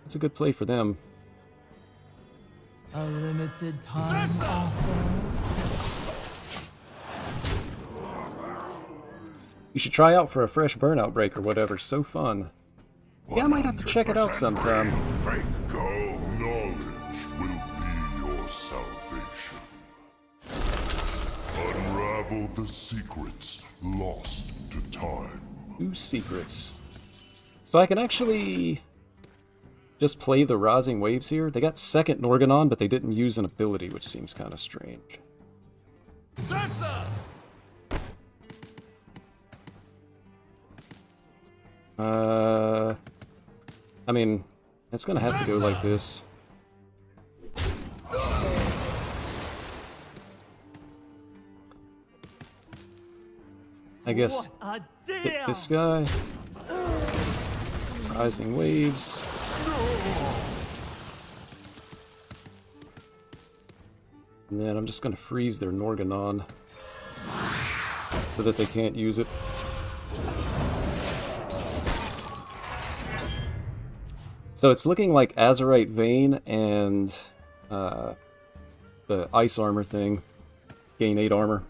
A: That's a good play for them.
E: A limited time offer.
A: You should try out for a fresh burnout break or whatever. So fun. Yeah, I might have to check it out sometime.
B: Frank, go. Knowledge will be your salvation. Unravel the secrets lost to time.
A: 2 secrets. So I can actually just play the Rising Waves here. They got second Norganon, but they didn't use an ability, which seems kind of strange. I mean, it's gonna have to go like this. I guess
E: What a
A: hit
E: deal!
A: this guy. Rising waves. And then I'm just going to freeze their Norganon so that they can't use it. So it's looking like Azurite Vein and the Ice Armor thing gain 8 armor.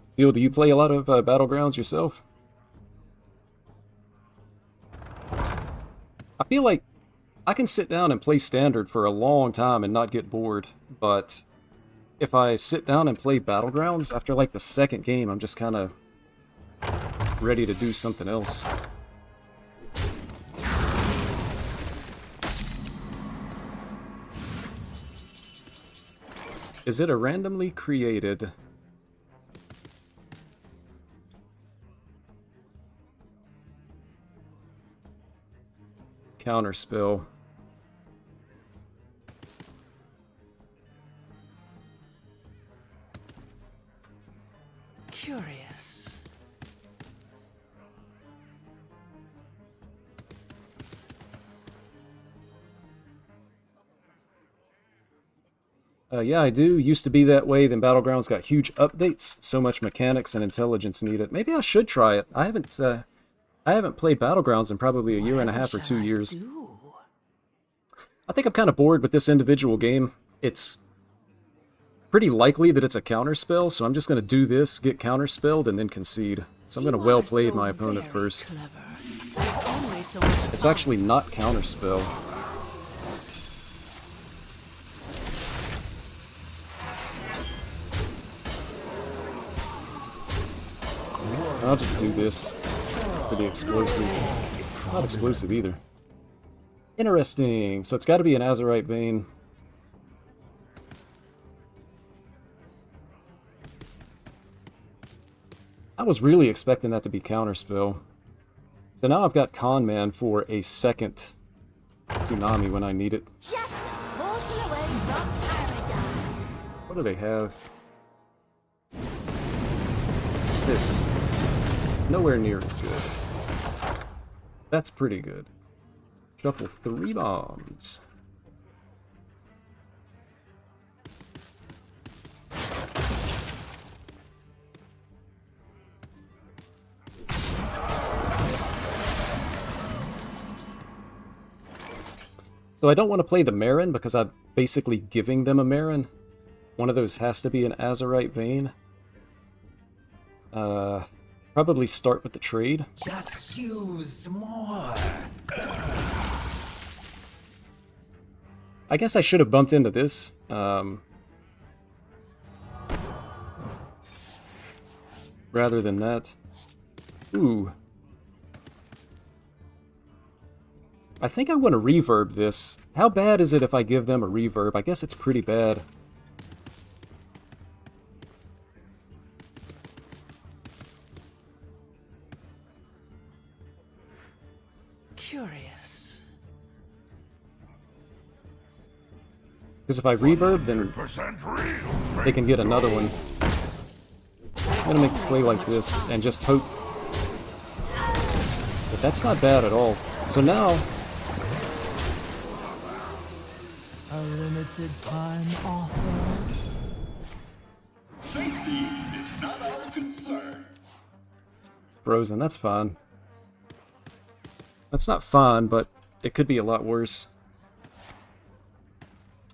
A: Steel, do you play a lot of Battlegrounds yourself? I feel like I can sit down and play Standard for a long time and not get bored, but if I sit down and play Battlegrounds, after like the second game, I'm just kind of ready to do something else. Is it a randomly created... counterspell?
G: Curious.
A: Yeah, I do. Used to be that way, then Battlegrounds got huge updates. So much mechanics and intelligence needed. Maybe I should try it. I haven't played Battlegrounds in probably a year and a half or 2 years. I think I'm kind of bored with this individual game. It's pretty likely that it's a counterspell, so I'm just going to do this, get counterspelled, and then concede. So I'm going to well play my opponent first. It's actually not counterspell. I'll just do this for the explosive. It's not explosive either. Interesting. So it's got to be an Azurite Vein. I was really expecting that to be counterspell. So now I've got Con Man for a second Tsunami when I need it.
H: Just a portal away from paradise.
A: What do they have? This. Nowhere near as good. That's pretty good. Shuffle 3 bombs. So I don't want to play the Marin because I'm basically giving them a Marin. One of those has to be an Azurite Vein. Probably start with the trade.
F: Just use more.
A: I guess I should have bumped into this. Rather than that. Ooh. I think I want to reverb this. How bad is it if I give them a reverb? I guess it's pretty bad.
G: Curious.
A: Because if I reverb, then
B: 100% real.
A: they can get another one. I'm gonna make a play like this and just hope. But that's not bad at all. So now,
E: A limited time offer.
D: Safety is not our concern.
A: it's frozen. That's fine. That's not fun, but it could be a lot worse.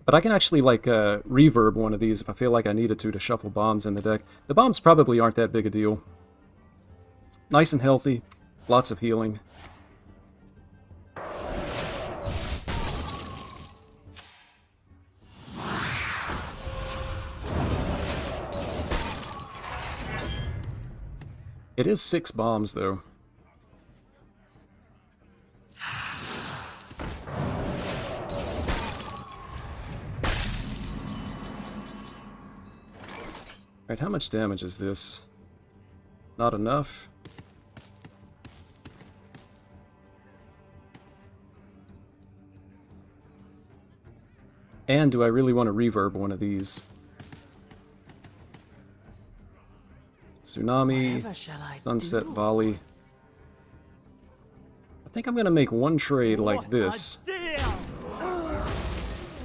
A: But I can actually, like, reverb one of these if I feel like I needed to shuffle bombs in the deck. The bombs probably aren't that big a deal. Nice and healthy. Lots of healing. It is 6 bombs, though. Alright, how much damage is this? Not enough. And do I really want to reverb one of these? Tsunami,
G: Whatever shall I
A: Sunset
G: do?
A: Volley. I think I'm going to make one trade like this.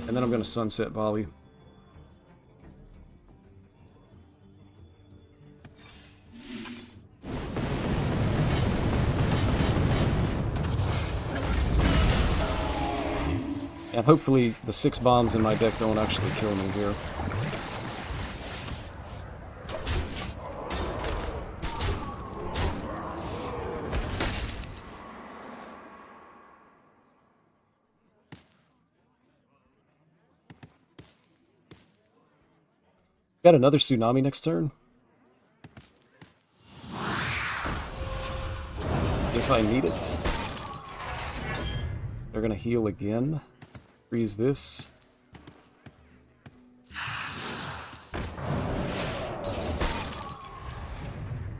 A: And then I'm going to Sunset Volley. And hopefully the 6 bombs in my deck don't actually kill me here. Got another Tsunami next turn. If I need it. They're gonna heal again. Freeze this.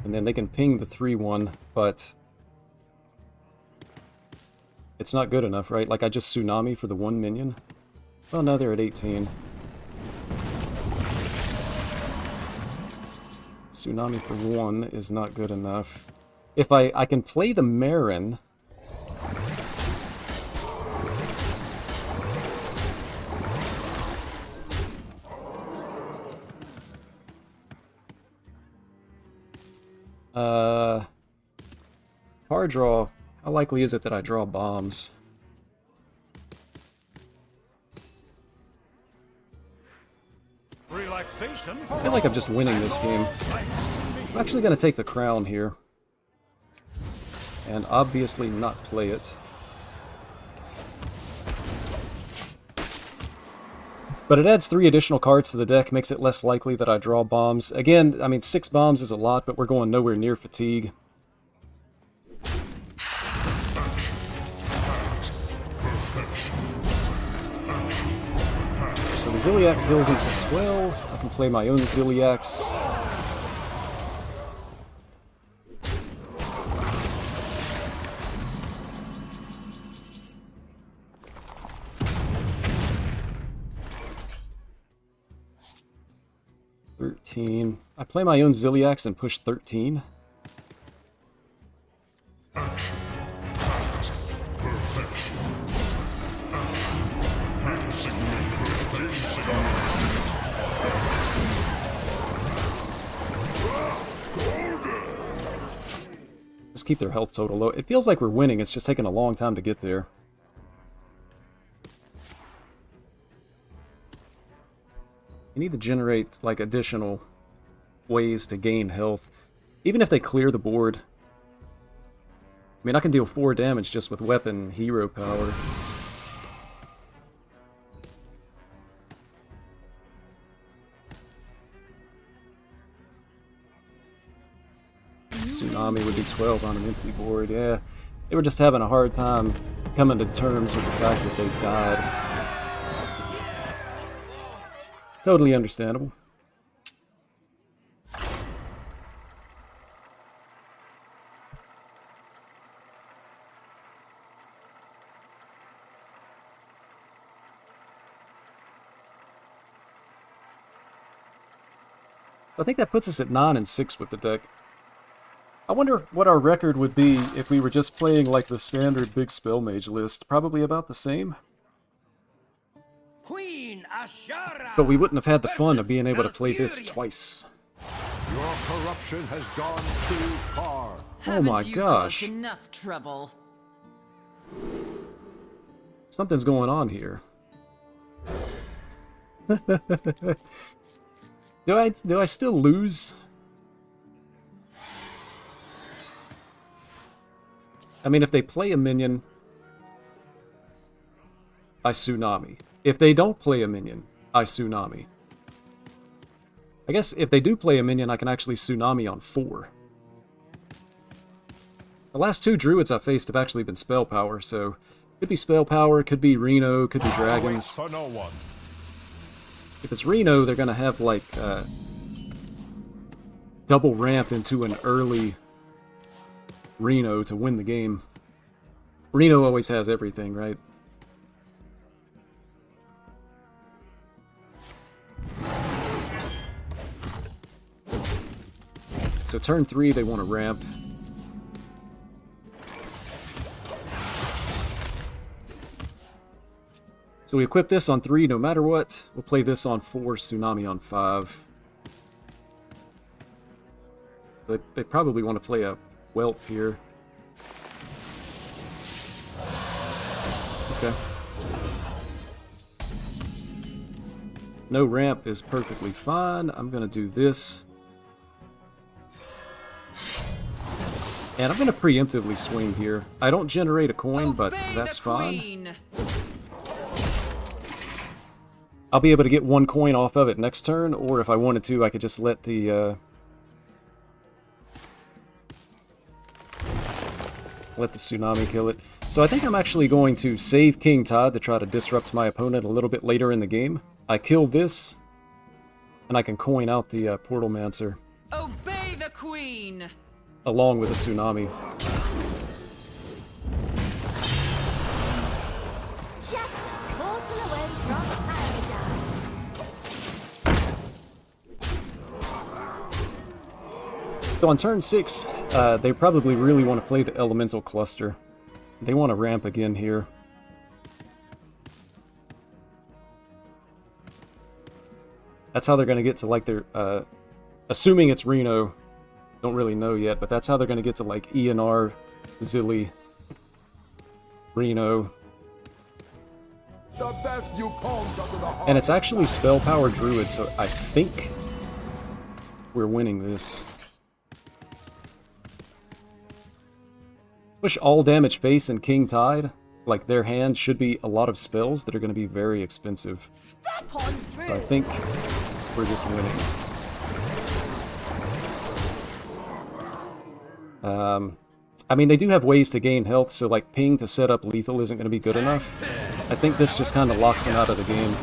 A: And then they can ping the 3-1, but it's not good enough, right? Like I just Tsunami for the 1 minion. Oh no, they're at 18. Tsunami for 1 is not good enough. If I can play the Marin. Card draw. How likely is it that I draw bombs?
B: Relaxation for
A: I feel like I'm just winning this game. I'm actually going to take the crown here. And obviously not play it. But it adds 3 additional cards to the deck, makes it less likely that I draw bombs. Again, I mean, 6 bombs is a lot, but we're going nowhere near fatigue. So the Ziliax heals him for 12. I can play my own Ziliax. I play my own Ziliax and push 13. Just keep their health total low. It feels like we're winning, it's just taking a long time to get there. You need to generate, like, additional ways to gain health. Even if they clear the board. I mean, I can deal 4 damage just with weapon hero power. Tsunami would be 12 on an empty board, yeah. They were just having a hard time coming to terms with the fact that they died. Totally understandable. So I think that puts us at 9-6 with the deck. I wonder what our record would be if we were just playing like the standard big spell mage list. Probably about the same.
F: Queen Ashara.
A: But we wouldn't have had the fun of being able to play this twice.
D: Your corruption has gone too far.
G: Haven't
A: my
G: you
A: gosh.
G: caused enough trouble?
A: Something's going on here. Do I still lose? I mean, if they play a minion, I Tsunami. If they don't play a minion, I Tsunami. I guess if they do play a minion, I can actually Tsunami on 4. The last 2 druids I faced have actually been spell power, so could be spell power, could be Reno, could be dragons.
B: for no one.
A: If it's Reno, they're gonna have like double ramp into an early Reno to win the game. Reno always has everything, right? So turn 3, they want to ramp. So we equip this on 3 no matter what. We'll play this on 4, Tsunami on 5. They probably want to play a Whelp here. Okay. No ramp is perfectly fine. I'm going to do this. And I'm going to preemptively swing here. I don't generate a coin, but that's fine. I'll be able to get 1 coin off of it next turn, or if I wanted to, I could just let the Tsunami kill it. So I think I'm actually going to save King Tide to try to disrupt my opponent a little bit later in the game. I kill this, and I can coin out the Portal Mancer.
G: Obey the queen!
A: Along with a Tsunami.
H: Just a portal away from paradise.
A: So on turn 6, they probably really want to play the Elemental Cluster. They want to ramp again here. That's how they're going to get to, like, their... assuming it's Reno. Don't really know yet, but that's how they're going to get to, like, ENR, Zilly, Reno. And it's actually Spell Power Druid, so I think we're winning this. Push all damage face and King Tide. Like, their hand should be a lot of spells that are going to be very expensive.
H: Step on through.
A: So I think we're just winning. I mean, they do have ways to gain health, so like ping to set up lethal isn't going to be good enough. I think this just kind of locks them out of the game.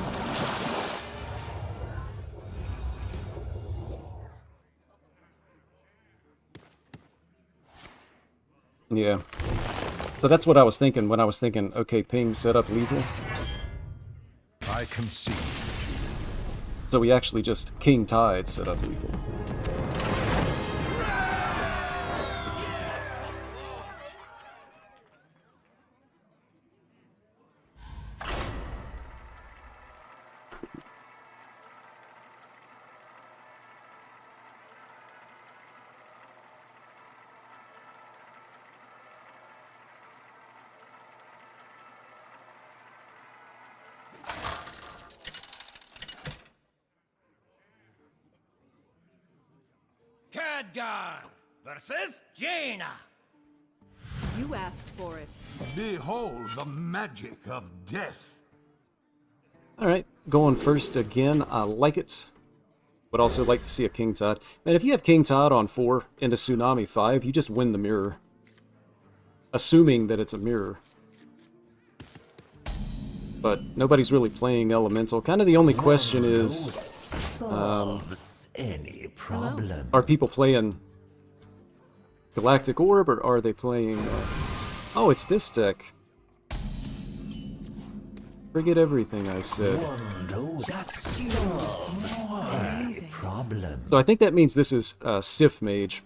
A: Yeah. So that's what I was thinking when I was thinking, okay, ping, set up lethal.
D: I concede.
A: So we actually just King Tide set up lethal.
F: Khadgar versus Jaina.
E: You asked for it.
C: Behold the magic of death.
A: Alright, going first again. I like it. Would also like to see a King Tide. And if you have King Tide on 4 into Tsunami 5, you just win the mirror. Assuming that it's a mirror. But nobody's really playing Elemental. Kind of the only question is...
F: Any problem?
A: Are people playing Galactic Orb, or are they playing... Oh, it's this deck. Forget everything I said.
F: Problem.
A: So I think that means this is Sif Mage.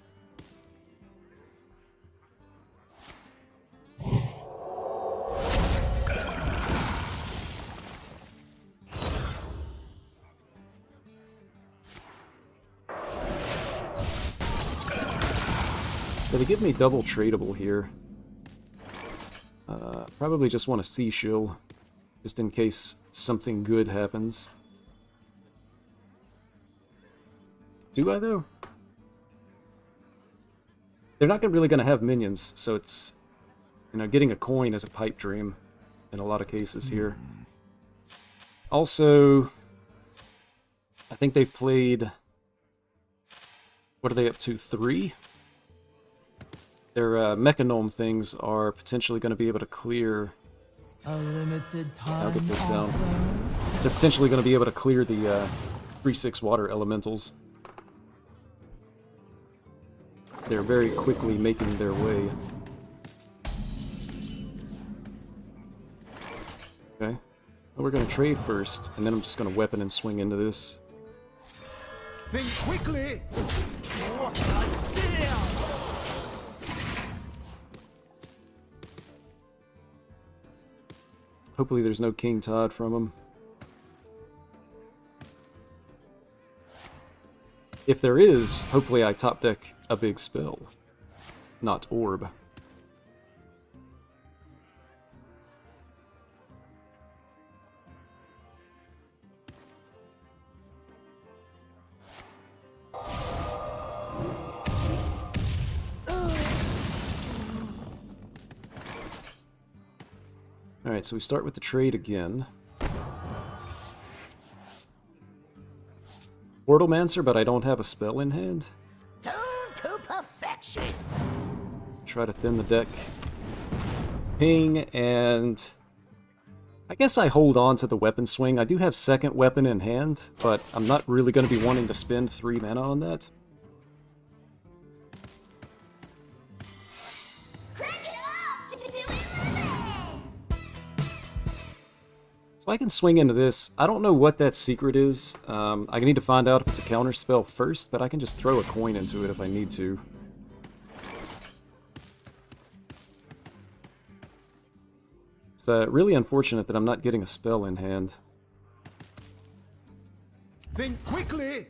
A: So they give me double tradable here. Probably just want a Sea Shill, just in case something good happens. Do I, though? They're not really going to have minions, so it's, you know, getting a coin is a pipe dream in a lot of cases here. Also, I think they've played... What are they up to? 3? Their Mechanome things are potentially going to be able to clear...
E: A limited time.
A: I'll get this down. They're potentially going to be able to clear the 3/6 water elementals. They're very quickly making their way. Okay. Well, we're going to trade first, and then I'm just going to weapon and swing into this.
C: Think quickly.
A: Hopefully there's no King Todd from him. If there is, hopefully I top deck a big spell, not orb. Alright, so we start with the trade again. Portalmancer, but I don't have a spell in hand.
F: Tuned to perfection.
A: Try to thin the deck. Ping, and I guess I hold on to the weapon swing. I do have second weapon in hand, but I'm not really going to be wanting to spend 3 mana on that.
H: Crank it up to 11.
A: So I can swing into this. I don't know what that secret is. I need to find out if it's a counter spell first, but I can just throw a coin into it if I need to. It's really unfortunate that I'm not getting a spell in hand.
C: Think quickly!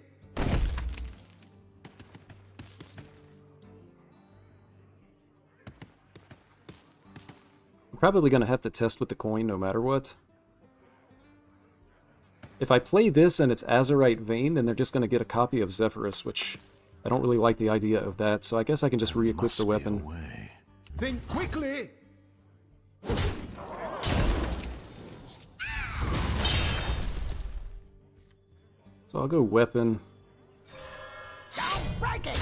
A: I'm probably going to have to test with the coin no matter what. If I play this and it's Azurite Vein, then they're just going to get a copy of Zephyrus, which I don't really like the idea of that, so I guess I can just re-equip the weapon.
C: Think quickly!
A: So I'll go weapon.
F: Don't break it.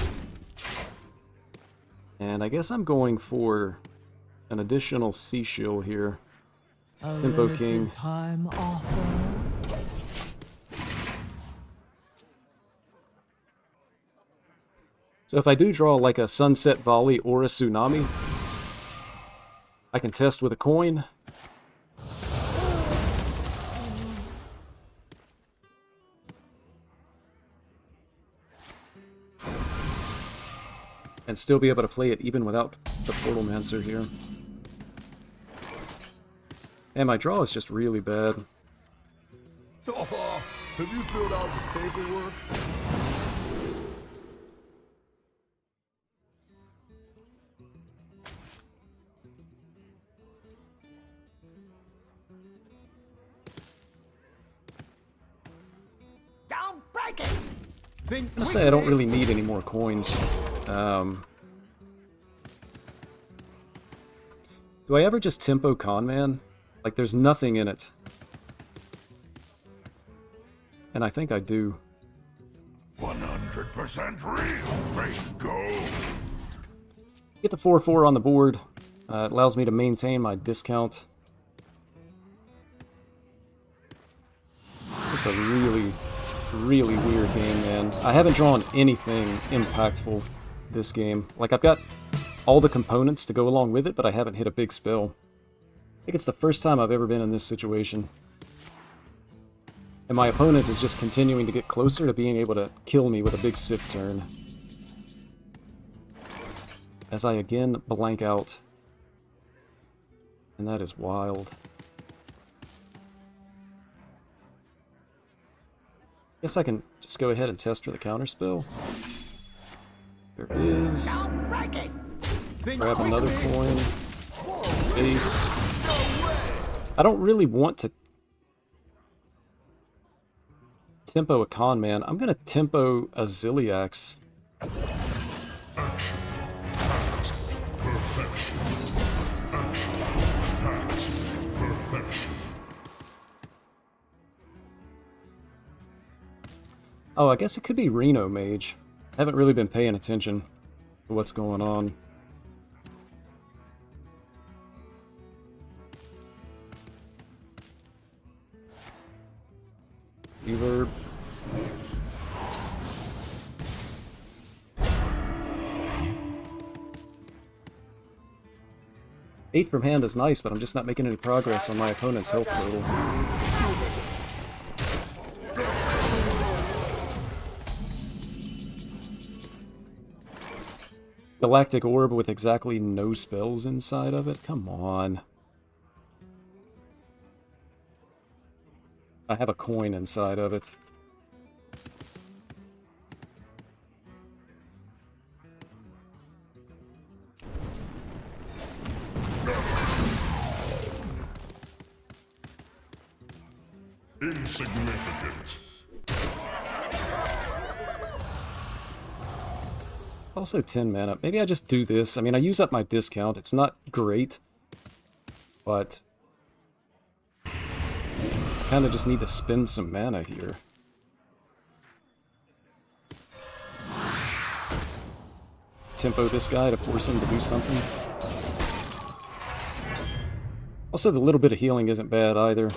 A: And I guess I'm going for an additional Sea Shield here.
E: A
A: Tempo
E: limited
A: King.
E: time offer.
A: So if I do draw like a Sunset Volley or a Tsunami, I can test with a coin. And still be able to play it even without the Portalmancer here. And my draw is just really bad.
I: Oh, have you filled out the paperwork?
F: Don't break it.
C: Think
A: I say I don't really need any more coins. Do I ever just tempo Conman? Like, there's nothing in it. And I think I do.
B: 100% real fake gold.
A: Get the 4/4 on the board. It allows me to maintain my discount. Just a really, really weird game, man. I haven't drawn anything impactful this game. Like, I've got all the components to go along with it, but I haven't hit a big spell. I think it's the first time I've ever been in this situation. And my opponent is just continuing to get closer to being able to kill me with a big Sif turn. As I again blank out. And that is wild. Guess I can just go ahead and test for the counterspell. There it is.
F: Don't break it.
A: Grab another coin. Ace. I don't really want to tempo a con man. I'm gonna tempo a Ziliax. Oh, I guess it could be Reno Mage. I haven't really been paying attention to what's going on. Reverb. Eight from hand is nice, but I'm just not making any progress on my opponent's health total. Galactic Orb with exactly no spells inside of it? Come on. I have a coin inside of it.
B: Insignificant.
A: It's also 10 mana. Maybe I just do this. I mean, I use up my discount. It's not great, but kind of just need to spend some mana here. Tempo this guy to force him to do something. Also, the little bit of healing isn't bad either.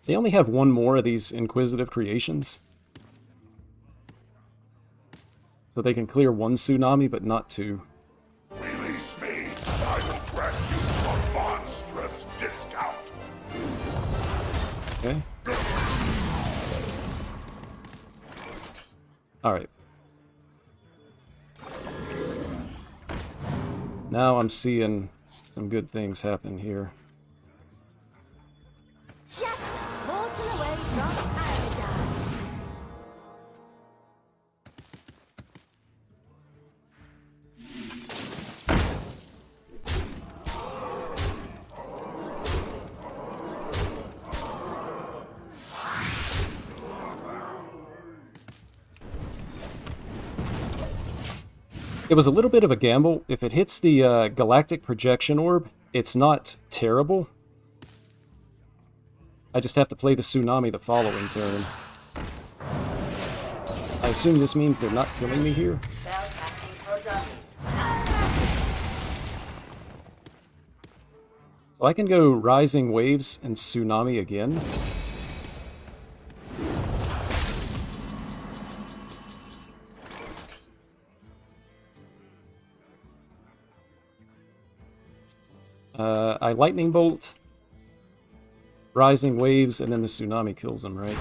A: They only have one more of these Inquisitive Creations. So they can clear one Tsunami, but not two.
B: Release me. I will grant you a monstrous discount.
A: Okay. Alright. Now I'm seeing some good things happen here.
H: Just a portal away from paradise.
A: It was a little bit of a gamble. If it hits the Galactic Projection Orb, it's not terrible. I just have to play the Tsunami the following turn. I assume this means they're not killing me here. So I can go Rising Waves and Tsunami again. I Lightning Bolt, Rising Waves, and then the Tsunami kills him, right?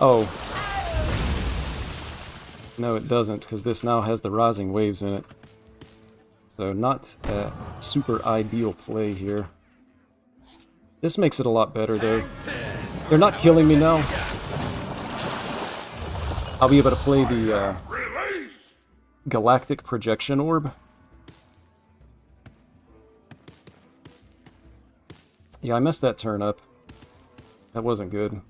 A: Oh. No, it doesn't, because this now has the Rising Waves in it. So not a super ideal play here. This makes it a lot better, though. They're not killing me now. I'll be able to play the Galactic Projection Orb. Yeah, I messed that turn up. That wasn't good.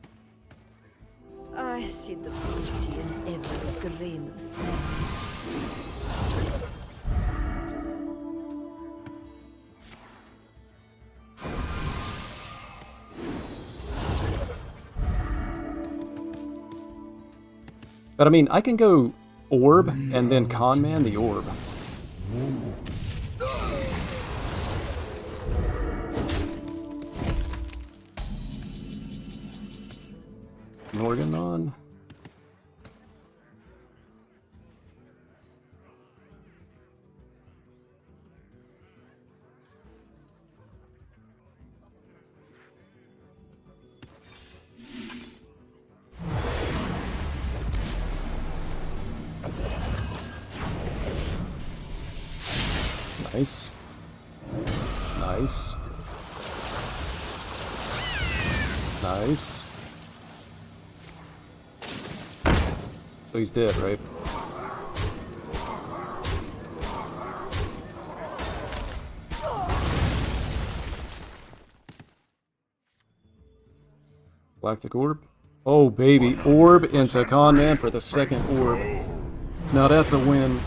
E: I see the beauty in every grain of sand.
A: But I mean, I can go Orb and then Conman the Orb. Norganon. Nice. Nice. Nice. So he's dead, right? Galactic Orb. Oh, baby. Orb into Conman for the second orb. Now that's a win.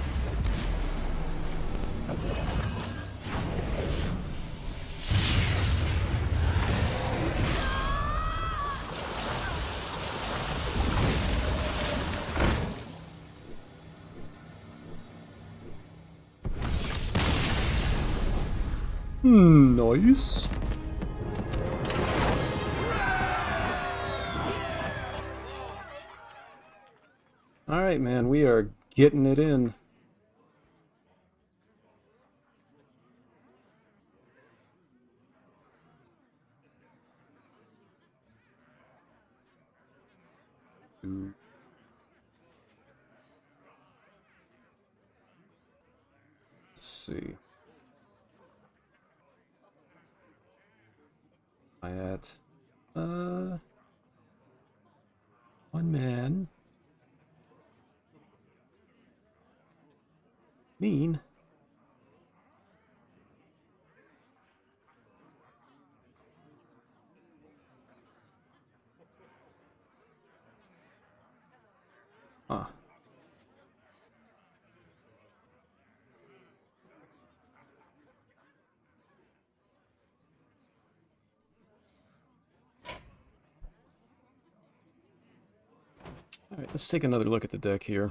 A: Nice. Alright, man, we are getting it in. Let's see. I at? 1 man. Mean. Huh. Alright, let's take another look at the deck here.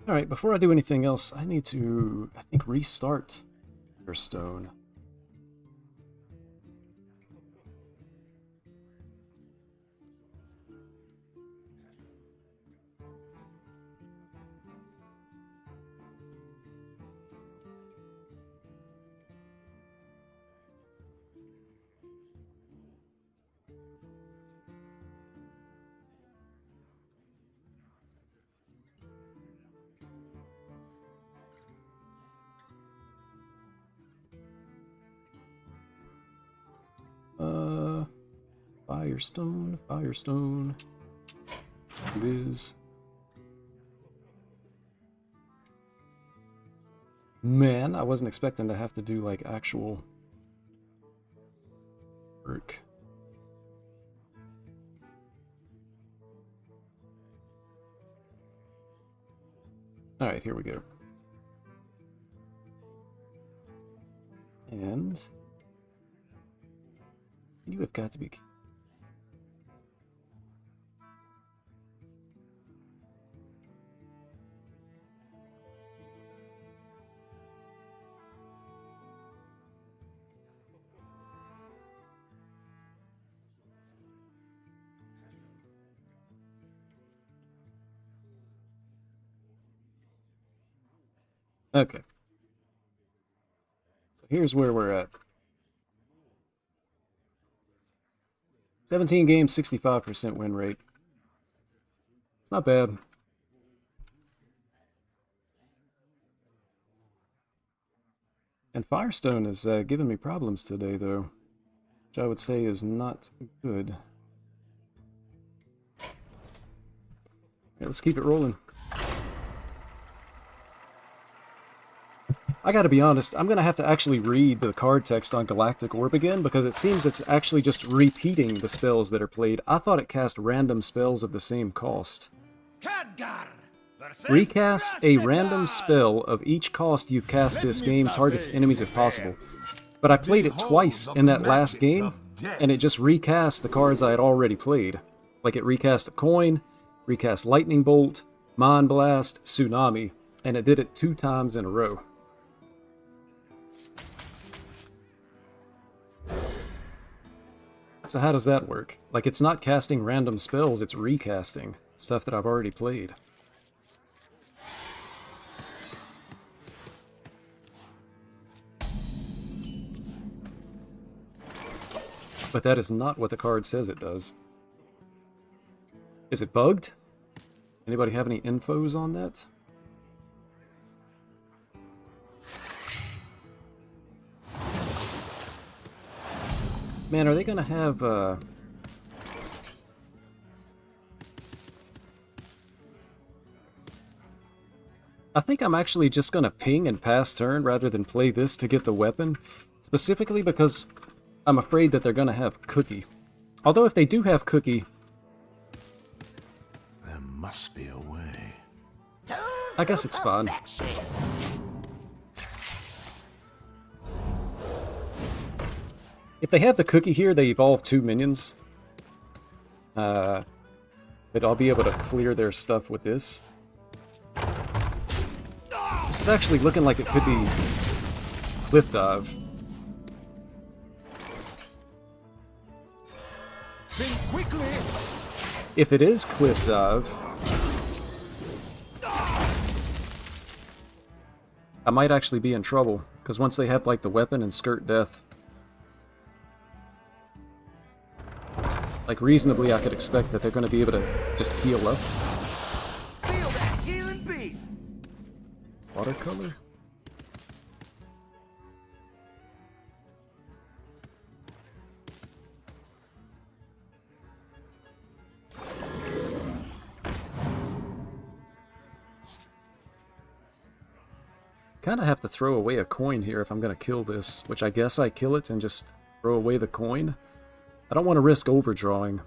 A: Alright, before I do anything else, I need to, I think, restart Hearthstone. Firestone. It is. Man, I wasn't expecting to have to do like actual work. Alright, here we go. And you have got to be... Okay. So here's where we're at. 17 games, 65% win rate. It's not bad. And Firestone is giving me problems today, though, which I would say is not good. Okay, let's keep it rolling. I gotta be honest, I'm gonna have to actually read the card text on Galactic Orb again, because it seems it's actually just repeating the spells that are played. I thought it cast random spells of the same cost. Recast a random spell of each cost you've cast this game, targets enemies if possible. But I played it twice in that last game, and it just recast the cards I had already played. Like it recast a coin, recast Lightning Bolt, Mind Blast, Tsunami, and it did it 2 times in a row. So how does that work? Like, it's not casting random spells, it's recasting stuff that I've already played. But that is not what the card says it does. Is it bugged? Anybody have any infos on that? Man, are they gonna have, I think I'm actually just gonna ping and pass turn rather than play this to get the weapon. Specifically because I'm afraid that they're gonna have Cookie. Although if they do have Cookie...
D: There must be a way.
A: I guess it's fine. If they have the Cookie here, they evolve 2 minions. But I'll be able to clear their stuff with this. This is actually looking like it could be Cliff Dive.
C: Think quickly!
A: If it is Cliff Dive, I might actually be in trouble, because once they have like the weapon and skirt death, like reasonably I could expect that they're going to be able to just heal up.
F: Feel that healing beat.
A: Watercolor? Kind of have to throw away a coin here if I'm going to kill this, which I guess I kill it and just throw away the coin. I don't want to risk overdrawing.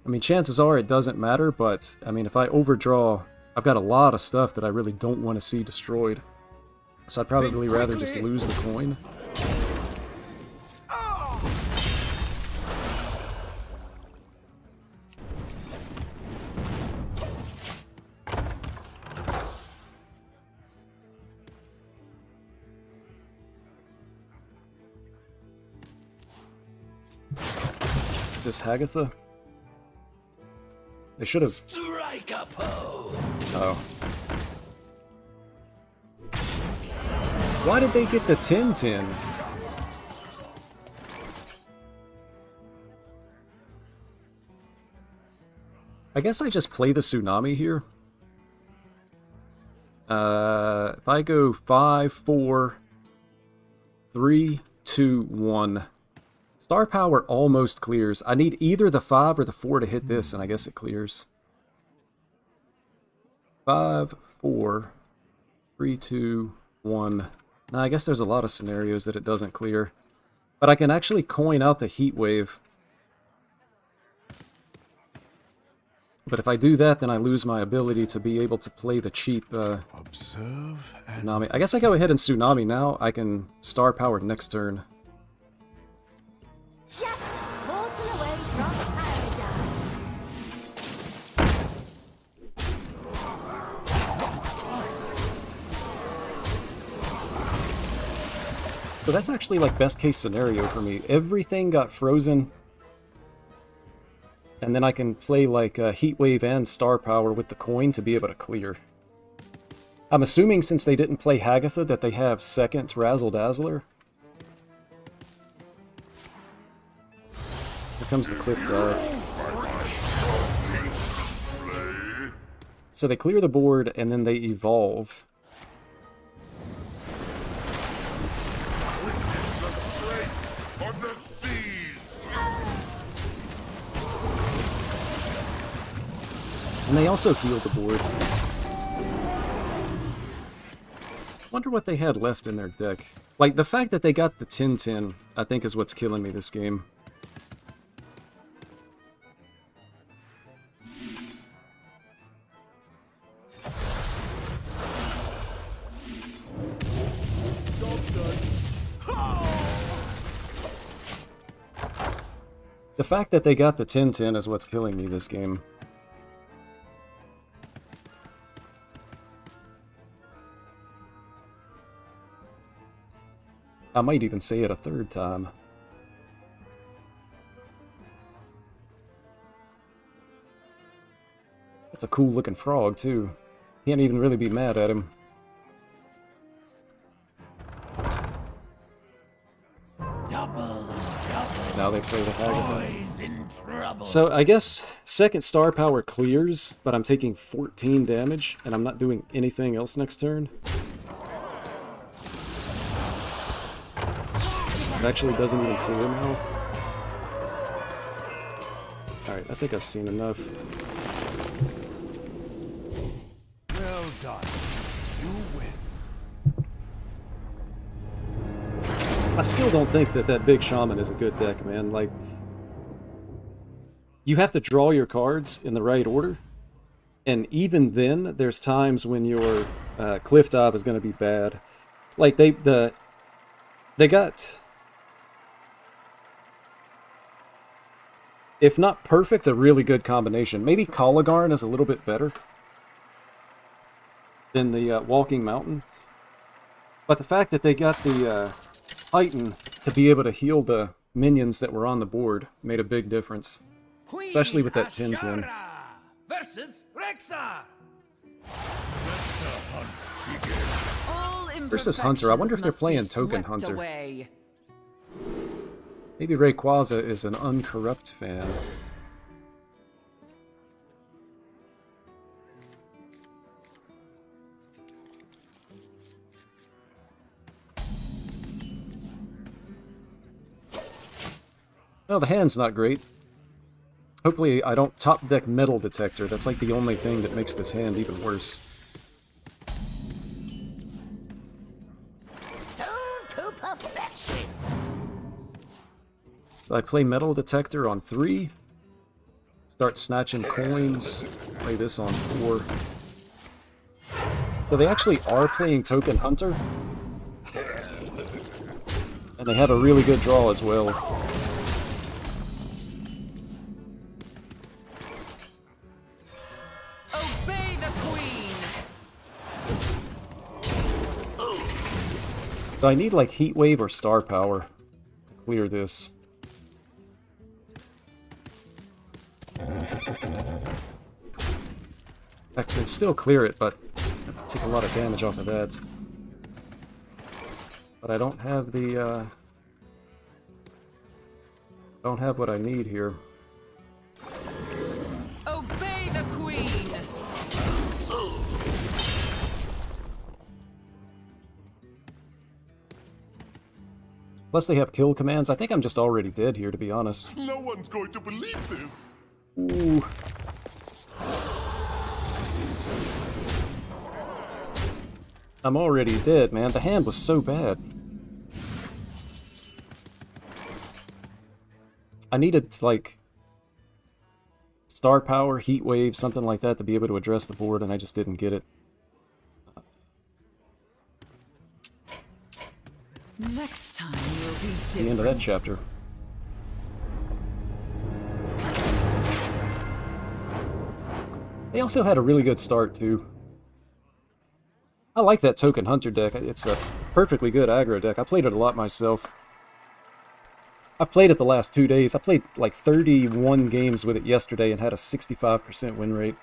A: I mean, chances are it doesn't matter, but I mean, if I overdraw, I've got a lot of stuff that I really don't want to see destroyed. So I'd probably rather just lose the coin. Is this Hagatha? They should have.
F: Strike a pose.
A: Oh. Why did they get the 10-10? I guess I just play the Tsunami here. If I go 5, 4, 3, 2, 1. Star Power almost clears. I need either the 5 or the 4 to hit this, and I guess it clears. 5, 4, 3, 2, 1. Now, I guess there's a lot of scenarios that it doesn't clear. But I can actually coin out the Heat Wave. But if I do that, then I lose my ability to be able to play the cheap
D: Observe and
A: Tsunami. I guess I go ahead and Tsunami now. I can Star Power next turn.
H: Just a portal away from paradise.
A: So that's actually like best case scenario for me. Everything got frozen. And then I can play like Heat Wave and Star Power with the coin to be able to clear. I'm assuming since they didn't play Hagatha that they have second Razzle Dazzler. Here comes the Cliff Dive. So they clear the board and then they evolve.
B: Of the seas.
A: And they also heal the board. Wonder what they had left in their deck. Like, the fact that they got the 10-10, I think is what's killing me this game. The fact that they got the 10-10 is what's killing me this game. I might even say it a third time. That's a cool looking frog too. Can't even really be mad at him.
F: Double.
A: Now play the Hagathon.
F: Boys in trouble.
A: So I guess second star power clears, but I'm taking 14 damage, and I'm not doing anything else next turn. It actually doesn't even clear now. Alright, I think I've seen enough.
F: Well done. You win.
A: I still don't think that that big shaman is a good deck, man. Like, you have to draw your cards in the right order, and even then, there's times when your cliff dive is going to be bad. Like they got, if not perfect, a really good combination. Maybe Coligarn is a little bit better than the Walking Mountain, but the fact that they got the Titan to be able to heal the minions that were on the board made a big difference. Especially with that 10-10.
F: Versus Rexar.
G: All
A: Versus Hunter, I wonder if they're
G: imperfections
A: playing
G: must be
A: Token
G: swept
A: Hunter.
G: away.
A: Maybe Rayquaza is an Uncorrupt fan. Oh, the hand's not great. Hopefully I don't top deck Metal Detector. That's like the only thing that makes this hand even worse.
H: To perfection.
A: So I play Metal Detector on 3. Start snatching coins. Play this on 4. So they actually are playing Token Hunter. And they have a really good draw as well.
G: Obey the queen.
A: So I need like Heat Wave or Star Power to clear this. I can still clear it, but I take a lot of damage off of that. But I don't have the, don't have what I need here.
G: Obey the queen.
A: Plus they have kill commands. I think I'm just already dead here, to be honest.
B: No one's going to believe this.
A: Ooh. I'm already dead, man. The hand was so bad. I needed, like, Star Power, Heat Wave, something like that to be able to address the board, and I just didn't get it.
G: Next time you'll be
A: It's the end of that chapter. They also had a really good start, too. I like that Token Hunter deck. It's a perfectly good aggro deck. I played it a lot myself. I've played it the last 2 days. I played like 31 games with it yesterday and had a 65% win rate.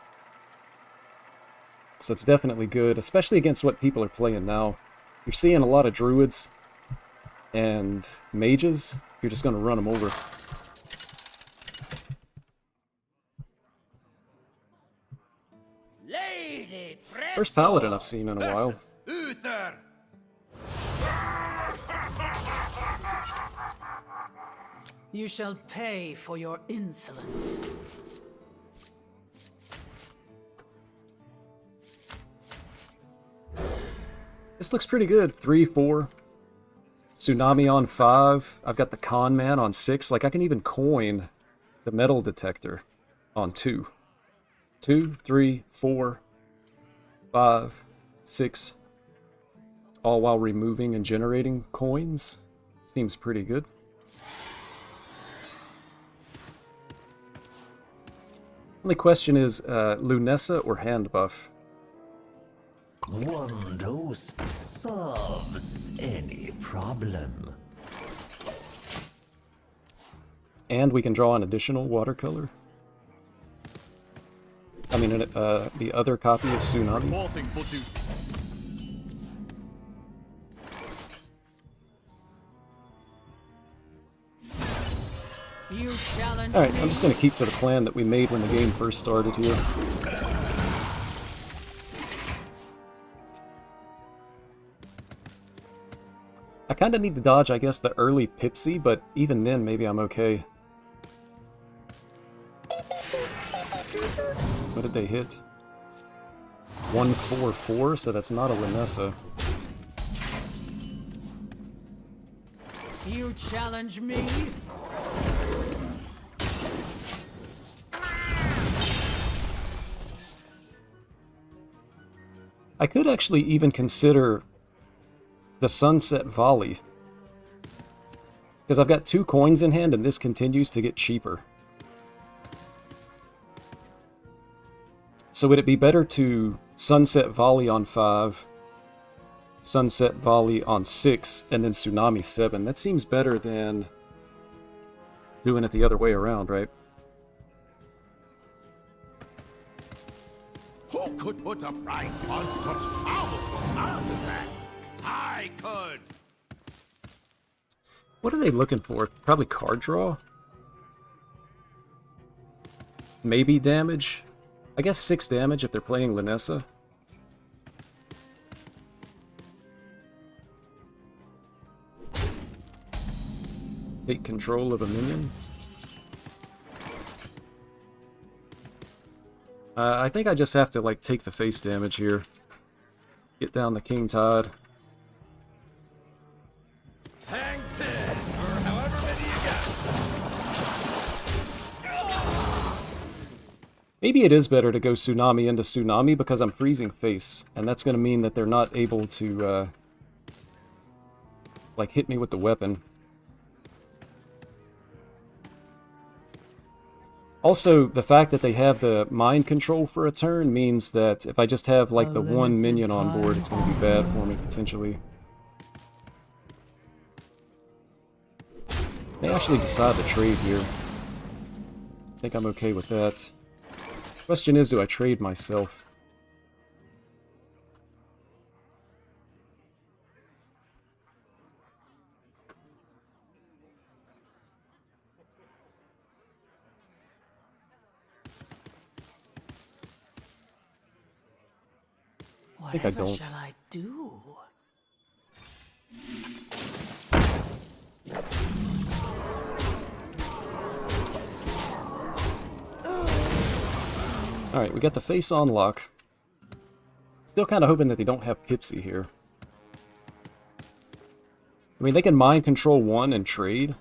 A: So it's definitely good, especially against what people are playing now. You're seeing a lot of druids and mages. You're just going to run them over.
F: Lady
A: First paladin I've seen in a while.
F: Uther.
G: You shall pay for your insolence.
A: This looks pretty good. 3, 4. Tsunami on 5. I've got the Con Man on 6. Like, I can even coin the Metal Detector on 2. 2, 3, 4, 5, 6. All while removing and generating coins. Seems pretty good. Only question is, Lunessa or hand buff?
D: One dose solves any problem.
A: And we can draw an additional watercolor. I mean, the other copy of Tsunami.
G: You challenge
A: Alright,
G: me.
A: I'm just going to keep to the plan that we made when the game first started here. I kind of need to dodge, I guess, the early Pipsy, but even then, maybe I'm okay. What did they hit? 144, so that's not a Linessa.
G: You challenge me.
A: I could actually even consider the Sunset Volley, because I've got 2 coins in hand and this continues to get cheaper. So would it be better to Sunset Volley on 5, Sunset Volley on 6, and then Tsunami 7? That seems better than doing it the other way around, right?
F: Who could put a price on such powerful artifacts? I could.
A: What are they looking for? Probably card draw? Maybe damage? I guess 6 damage if they're playing Linessa. Take control of a minion. I think I just have to, like, take the face damage here. Get down the King Tide.
F: Hang 10, or however many you got.
A: Maybe it is better to go Tsunami into Tsunami because I'm freezing face, and that's going to mean that they're not able to, like, hit me with the weapon. Also, the fact that they have the mind control for a turn means that if I just have, like, the one minion on board, it's going to be bad for me, potentially. They actually decide to trade here. I think I'm okay with that. Question is, do I trade myself? I think I don't.
G: Shall I do?
A: Alright, we got the face on lock. Still kind of hoping that they don't have Pipsy here. I mean, they can mind control 1 and trade,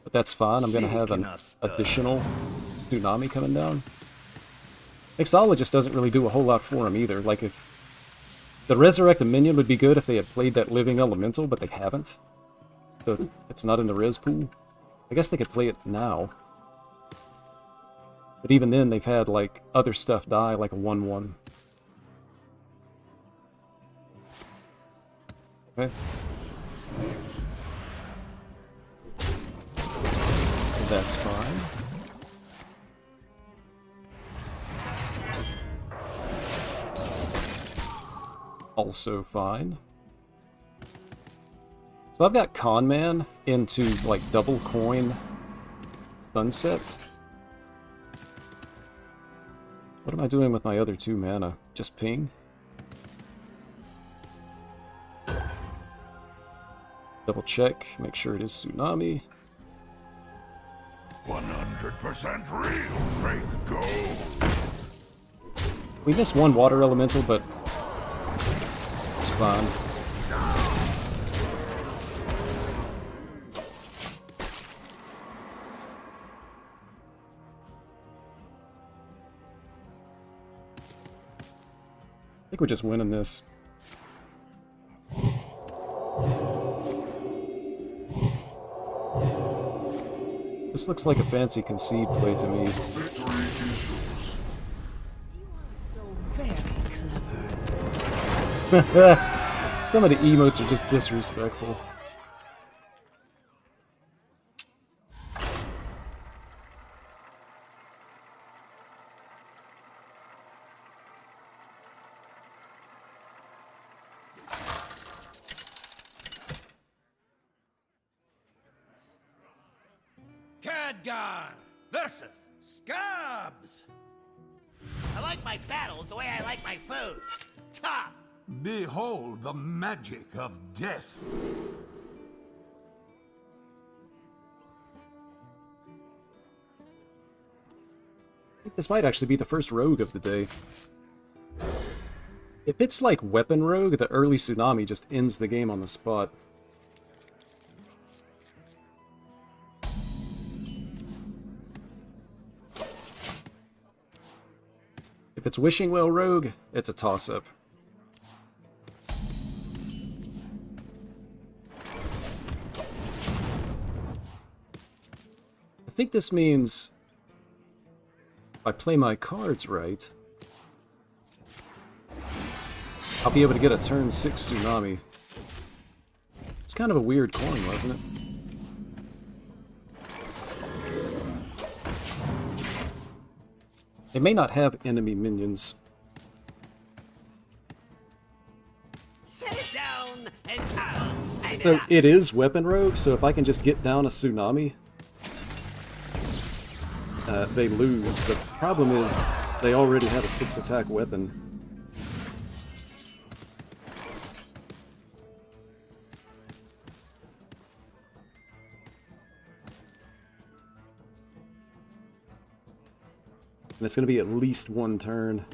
A: but that's fine. I'm going to have an additional Tsunami coming down. Mixologist doesn't really do a whole lot for him either. Like, if the Resurrect a minion would be good if they had played that Living Elemental, but they haven't. So it's not in the res pool. I guess they could play it now. But even then, they've had, like, other stuff die, like a 1-1. Okay. That's fine. Also fine. So I've got Conman into, like, double coin Sunset. What am I doing with my other 2 mana? Just ping? Double check, make sure it is Tsunami.
B: 100% real fake gold.
A: We missed 1 water elemental, but it's fine. I think we're just winning this. This looks like a fancy concede play to me.
E: So very clever.
A: Some of the emotes are just disrespectful.
F: Khadgar versus Scabs. I like my battles the way I like my food. Tough.
C: Behold the magic of death.
A: I think this might actually be the first rogue of the day. If it's like weapon rogue, the early tsunami just ends the game on the spot. If it's wishing well rogue, it's a toss-up. I think this means if I play my cards right, I'll be able to get a turn 6 tsunami. It's kind of a weird coin, wasn't it? They may not have enemy minions.
F: Set it down and I'll sign
A: So
F: it up.
A: it is weapon rogue, so if I can just get down a tsunami, they lose. The problem is they already have a 6 attack weapon. And it's going to be at least one turn.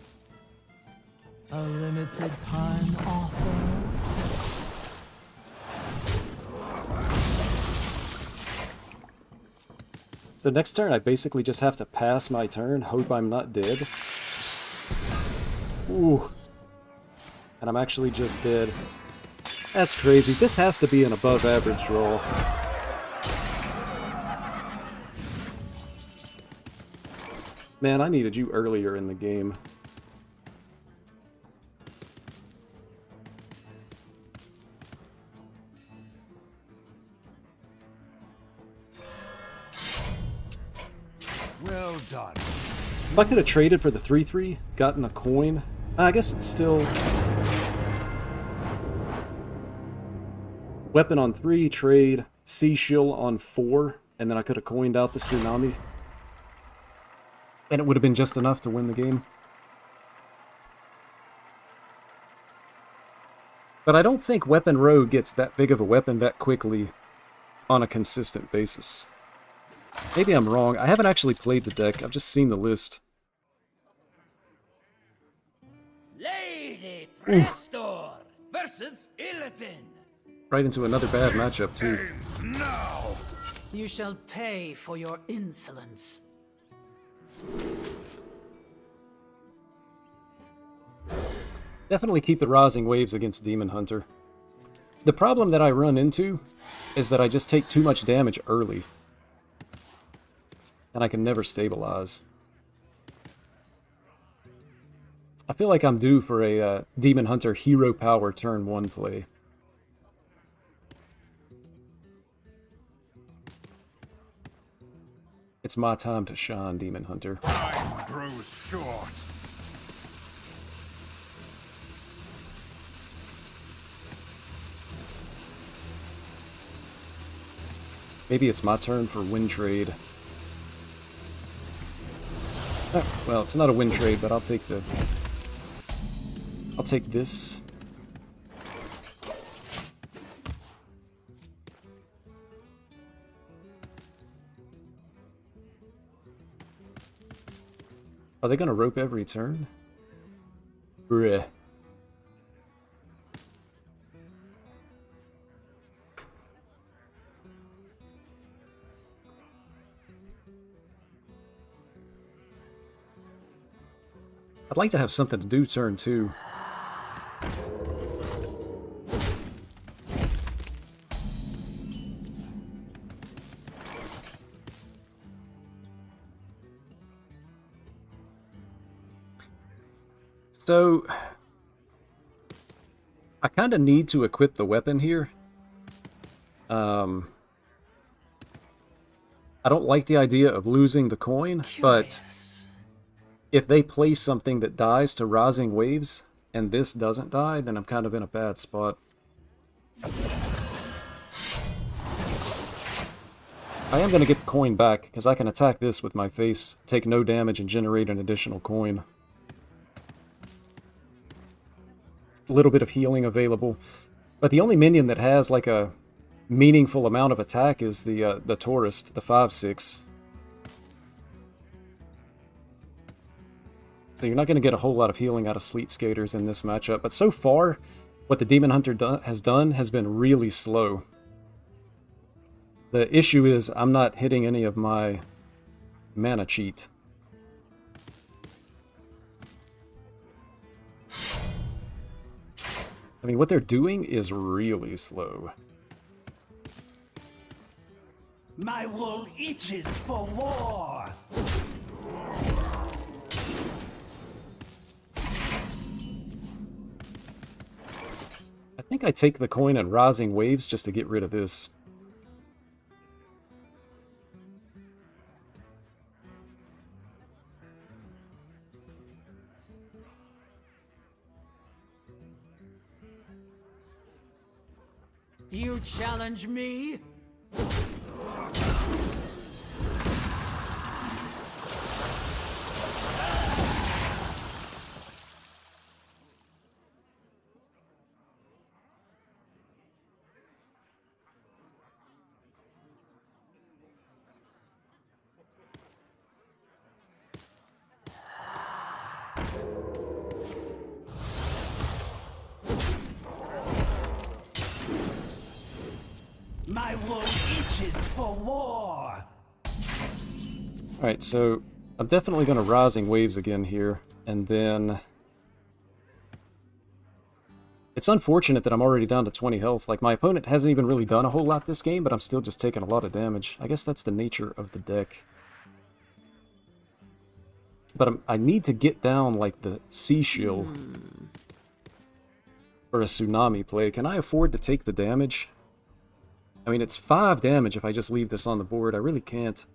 J: A limited time offer.
A: So next turn I basically just have to pass my turn, hope I'm not dead. Ooh. And I'm actually just dead. That's crazy. This has to be an above average draw. Man, I needed you earlier in the game.
C: Well done.
A: If I could have traded for the 3/3, gotten a coin, I guess it's still... Weapon on 3, trade, Sea Shill on 4, and then I could have coined out the tsunami. And it would have been just enough to win the game. But I don't think Weapon Rogue gets that big of a weapon that quickly on a consistent basis. Maybe I'm wrong. I haven't actually played the deck. I've just seen the list.
F: Lady Prestor versus Illidan.
A: Right into another bad matchup, too.
B: Now!
G: You shall pay for your insolence.
A: Definitely keep the Rising Waves against Demon Hunter. The problem that I run into is that I just take too much damage early. And I can never stabilize. I feel like I'm due for a Demon Hunter Hero Power turn 1 play. It's my time to shine, Demon Hunter.
B: Time grows short.
A: Maybe it's my turn for win trade. Well, it's not a win trade, but I'll take this. Are they gonna rope every turn? Bruh. I'd like to have something to do turn 2. So, I kind of need to equip the weapon here. I don't like the idea of losing the coin, but if they play something that dies to Rising Waves, and this doesn't die, then I'm kind of in a bad spot. I am going to get the coin back, because I can attack this with my face, take no damage, and generate an additional coin. A little bit of healing available. But the only minion that has like a meaningful amount of attack is the tourist, the 5/6. So you're not going to get a whole lot of healing out of Sleet Skaters in this matchup. But so far, what the Demon Hunter has done has been really slow. The issue is I'm not hitting any of my mana cheat. I mean, what they're doing is really slow.
F: My wool itches for war.
A: I think I take the coin and Rising Waves just to get rid of this.
G: You challenge me?
F: My wool itches for war.
A: Alright, so I'm definitely going to Rising Waves again here, and then... It's unfortunate that I'm already down to 20 health. Like, my opponent hasn't even really done a whole lot this game, but I'm still just taking a lot of damage. I guess that's the nature of the deck. But I need to get down, like, the Sea Shield for a Tsunami play. Can I afford to take the damage? I mean, it's 5 damage if I just leave this on the board. I really can't.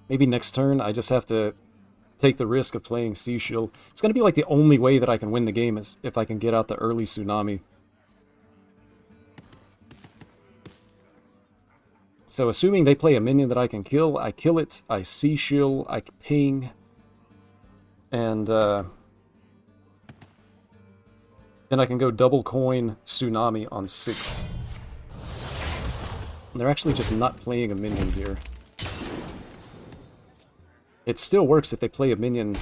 A: Maybe next turn I just have to take the risk of playing Sea Shield. It's going to be like the only way that I can win the game is if I can get out the early Tsunami. So assuming they play a minion that I can kill, I kill it, I Sea Shield, I ping, and then I can go double coin Tsunami on 6. They're actually just not playing a minion here. It still works if they play a minion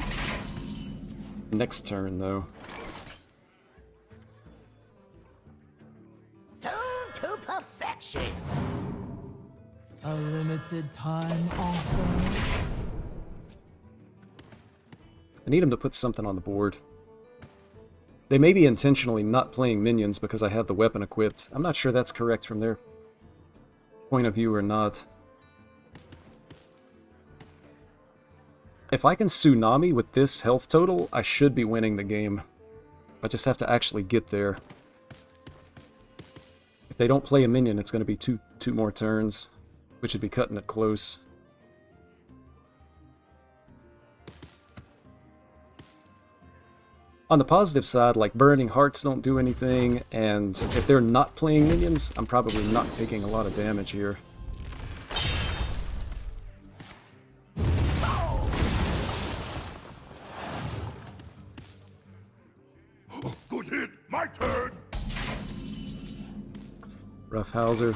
A: next turn, though.
F: Tuned to perfection.
J: A limited time offer.
A: I need them to put something on the board. They may be intentionally not playing minions because I have the weapon equipped. I'm not sure that's correct from their point of view or not. If I can Tsunami with this health total, I should be winning the game. I just have to actually get there. If they don't play a minion, it's going to be two more turns, which would be cutting it close. On the positive side, like Burning Hearts don't do anything, and if they're not playing minions, I'm probably not taking a lot of damage here.
B: Good hit! My turn!
A: Roughhouser.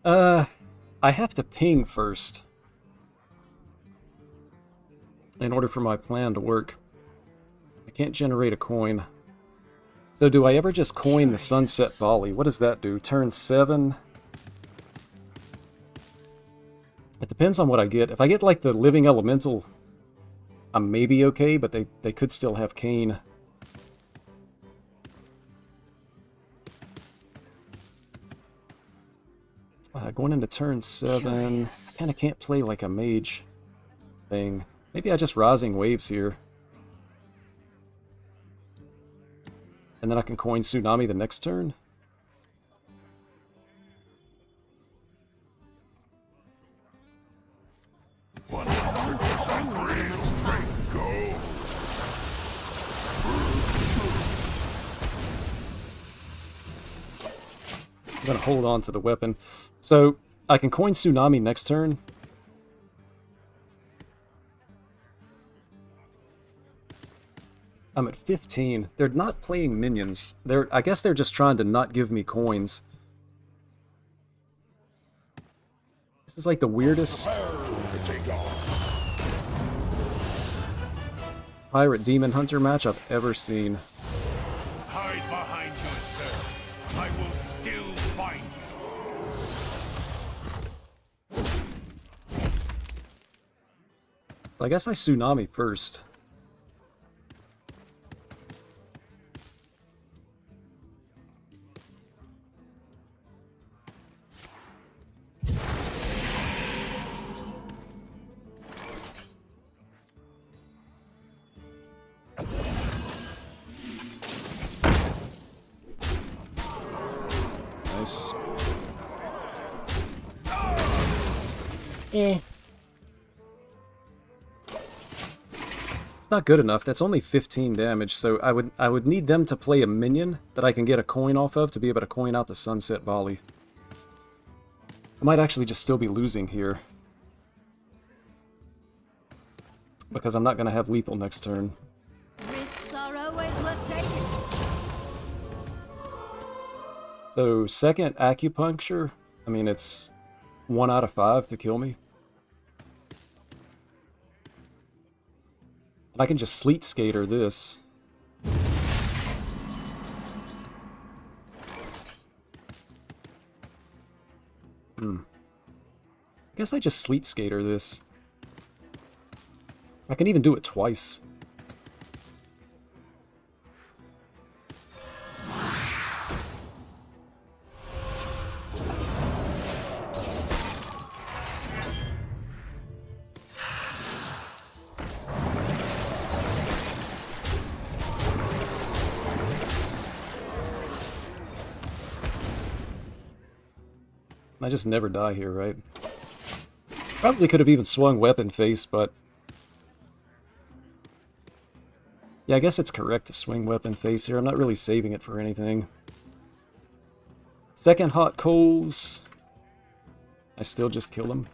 A: I have to ping first in order for my plan to work. I can't generate a coin. So do I ever just coin the Sunset Volley? What does that do? Turn 7? It depends on what I get. If I get like the Living Elemental, I'm maybe okay, but they could still have Kane. Going into turn 7, I kind of can't play like a mage thing. Maybe I just Rising Waves here. And then I can coin Tsunami the next turn. going to hold on to the weapon. So I can coin Tsunami next turn. I'm at 15. They're not playing minions. I guess they're just trying to not give me coins. This is like the weirdest Pirate Demon Hunter match I've ever seen.
B: Hide behind yourselves. I will still find you.
A: So I guess I Tsunami first. Nice. It's not good enough. That's only 15 damage, so I would need them to play a minion that I can get a coin off of to be able to coin out the Sunset Volley. I might actually just still be losing here, because I'm not going to have lethal next turn.
H: Risks are always worth taking.
A: So, second acupuncture, I mean, it's 1 out of 5 to kill me. I can just Sleet Skater this. I guess I just Sleet Skater this. I can even do it twice. I just never die here, right? Probably could have even swung Weapon Face, but... yeah, I guess it's correct to swing Weapon Face here. I'm not really saving it for anything. Second Hot Coals. I still just kill him.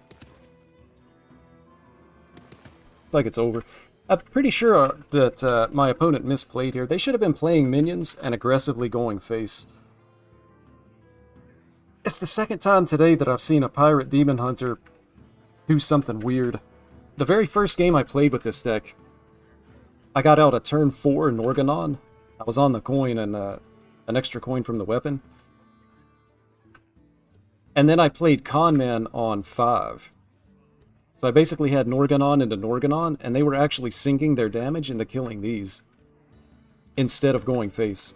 A: It's like it's over. I'm pretty sure that my opponent misplayed here. They should have been playing minions and aggressively going face. It's the second time today that I've seen a Pirate Demon Hunter do something weird. The very first game I played with this deck, I got out a turn 4 Norganon. I was on the coin and an extra coin from the weapon. And then I played Conman on 5. So I basically had Norganon into Norganon, and they were actually sinking their damage into killing these, instead of going face.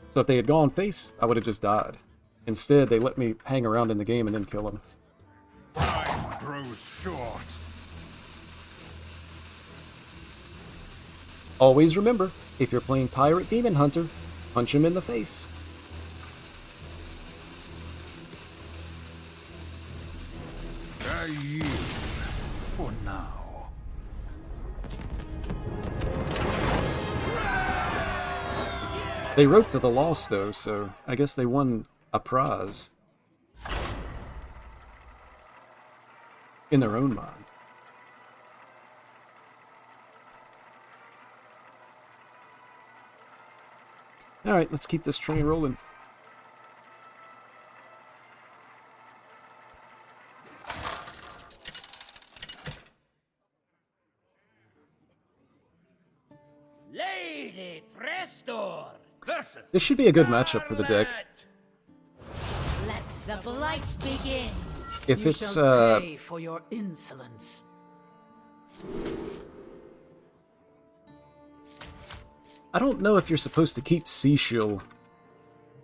A: So if they had gone face, I would have just died. Instead, they let me hang around in the game and then kill him.
B: Time grows short.
A: Always remember, if you're playing Pirate Demon Hunter, punch him in the face.
B: I yield for now.
A: They wrote to the loss, though, so I guess they won a prize. In their own mind. Alright, let's keep this train rolling.
F: Lady Prestor versus
A: This should be a good matchup for the deck.
H: Let the blight begin.
A: If
G: You
A: it's,
G: shall pay for your insolence.
A: I don't know if you're supposed to keep Seashill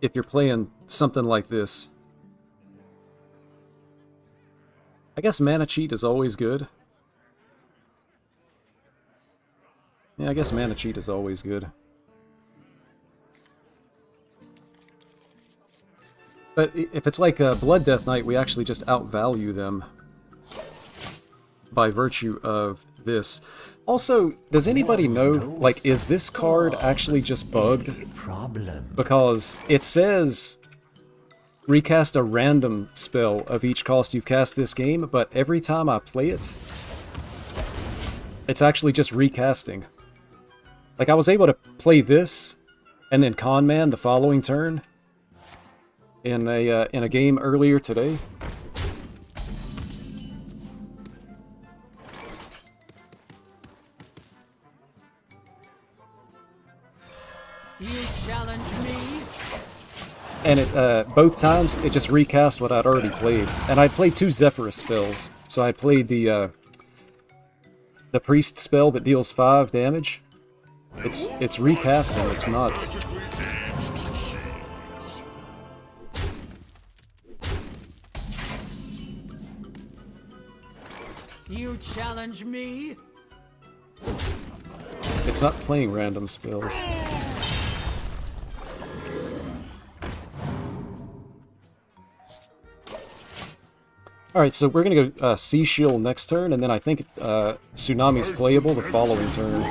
A: if you're playing something like this. I guess Mana Cheat is always good. Yeah, I guess Mana Cheat is always good. But if it's like Blood Death Knight, we actually just outvalue them by virtue of this. Also, does anybody know, like, is this card actually just bugged?
D: Problem.
A: Because it says recast a random spell of each cost you've cast this game, but every time I play it, it's actually just recasting. Like, I was able to play this and then Con Man the following turn in a game earlier today.
G: You challenge me?
A: And it both times it just recast what I'd already played. And I played 2 Zephyrus spells. So I played the priest spell that deals 5 damage. It's recasting, it's not.
G: You challenge me?
A: It's not playing random spells. Alright, so we're gonna go Sea Shield next turn, and then I think Tsunami's playable the following turn.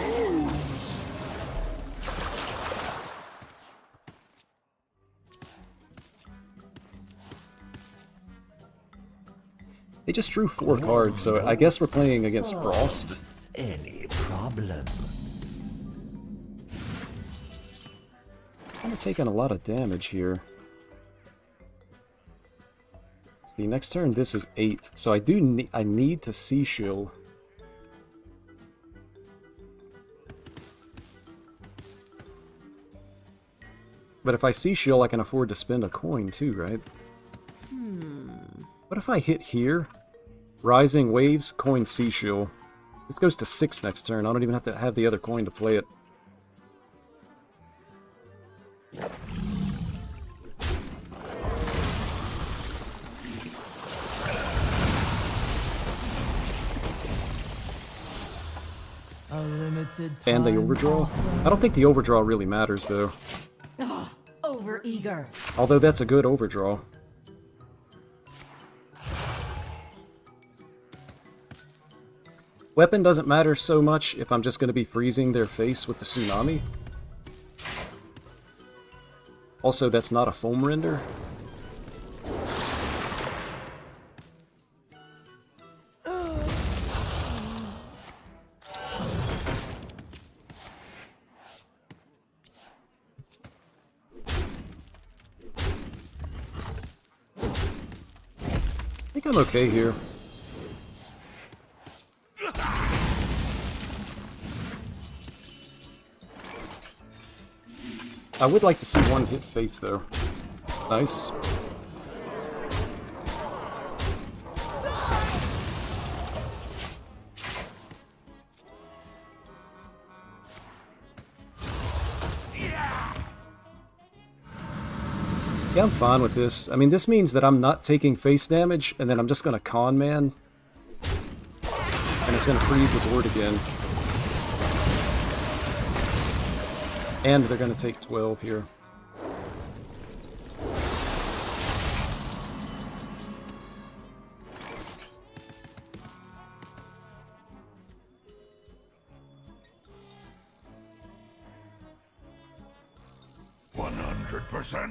A: They just drew 4 cards, so I guess we're playing against Frost.
D: Any problem?
A: I'm taking a lot of damage here. See, next turn this is 8, so I need to Sea Shield. But if I Sea Shield, I can afford to spend a coin too, right? What if I hit here? Rising Waves, coin Sea Shield. This goes to 6 next turn. I don't even have to have the other coin to play it.
J: A limited
A: And the
J: time
A: overdraw? I don't think the overdraw really matters, though.
H: Over eager.
A: Although that's a good overdraw. Weapon doesn't matter so much if I'm just going to be freezing their face with the Tsunami. Also, that's not a foam render. I think I'm okay here. I would like to see one hit face, though. Nice. Yeah, I'm fine with this. I mean, this means that I'm not taking face damage, and then I'm just gonna Con Man. And it's gonna freeze the board again. And they're gonna take 12 here.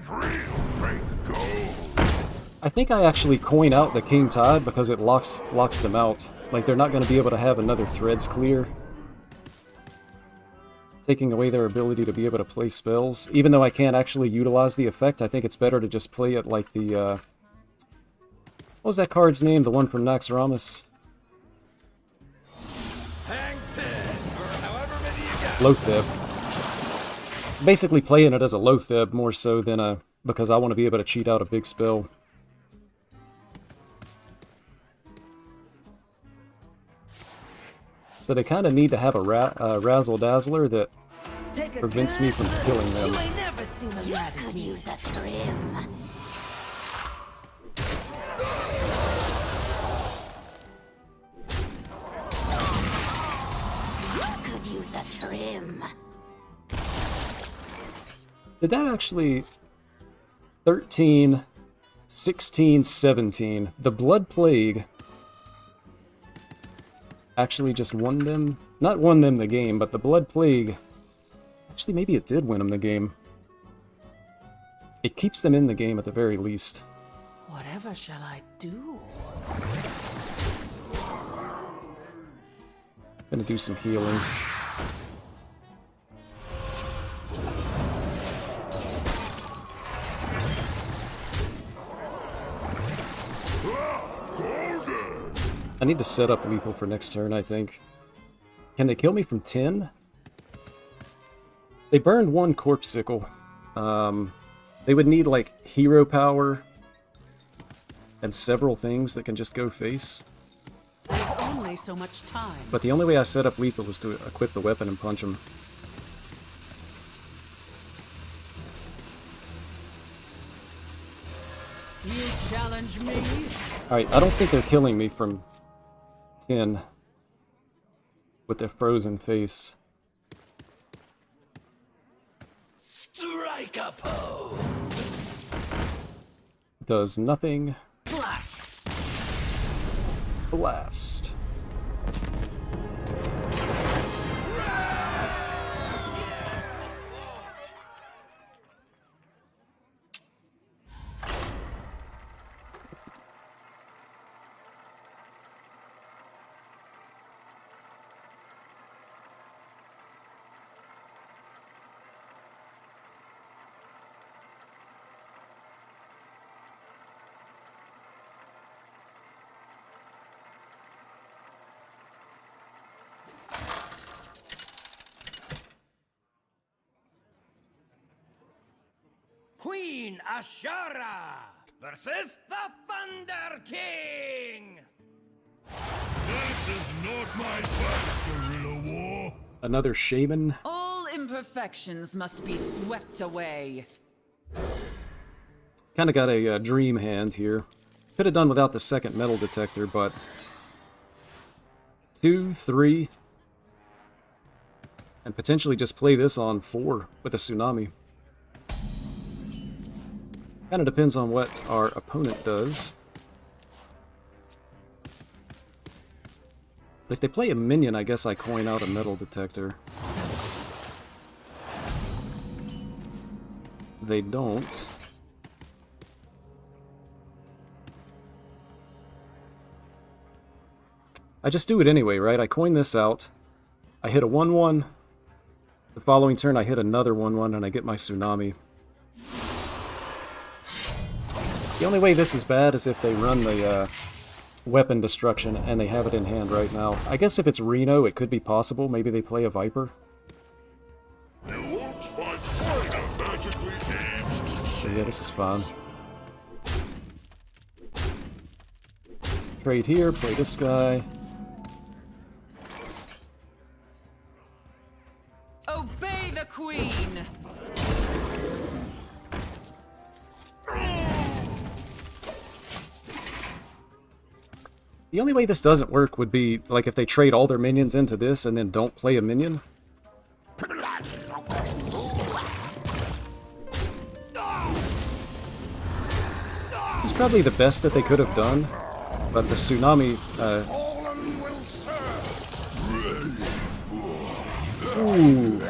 B: Real fake gold.
A: I think I actually coin out the King Tide because it locks them out. Like, they're not going to be able to have another Threads clear. Taking away their ability to be able to play spells. Even though I can't actually utilize the effect, I think it's better to just play it like the, what was that card's name? The one from Naxxramas? Loatheb. Basically playing it as a Loatheb more so than a... because I want to be able to cheat out a big spell. So they kind of need to have a Razzle-Dazzler that prevents me from killing them.
H: You could use a trim. You could use a trim.
A: Did that actually... 13, 16, 17. The Blood Plague actually just won them. Not won them the game, but the Blood Plague... Actually, maybe it did win them the game. It keeps them in the game at the very least.
G: Whatever shall I do?
A: Gonna do some healing. I need to set up lethal for next turn, I think. Can they kill me from 10? They burned one corpse sickle. They would need like hero power and several things that can just go face.
G: There's only so much time.
A: But the only way I set up lethal was to equip the weapon and punch him.
G: You challenge me?
A: Alright, I don't think they're killing me from 10 with their frozen face.
F: Strike a pose.
A: Does nothing.
F: Blast.
A: Blast.
F: Queen Ashara versus the Thunder King.
B: This is not my first guerrilla war.
A: Another shaman.
G: All imperfections must be swept away.
A: Kind of got a dream hand here. Could have done without the second metal detector, but 2, 3, and potentially just play this on 4 with a tsunami. Kind of depends on what our opponent does. If they play a minion, I guess I coin out a metal detector. They don't. I just do it anyway, right? I coin this out. I hit a 1-1. The following turn I hit another 1-1 and I get my tsunami. The only way this is bad is if they run the weapon destruction and they have it in hand right now. I guess if it's Reno, it could be possible. Maybe they play a Viper.
B: You won't find finer magically aged.
A: So yeah, this is fine. Trade here, play this guy.
G: Obey the queen!
A: The only way this doesn't work would be, like, if they trade all their minions into this and then don't play a minion. This is probably the best that they could have done, but the tsunami, Ooh.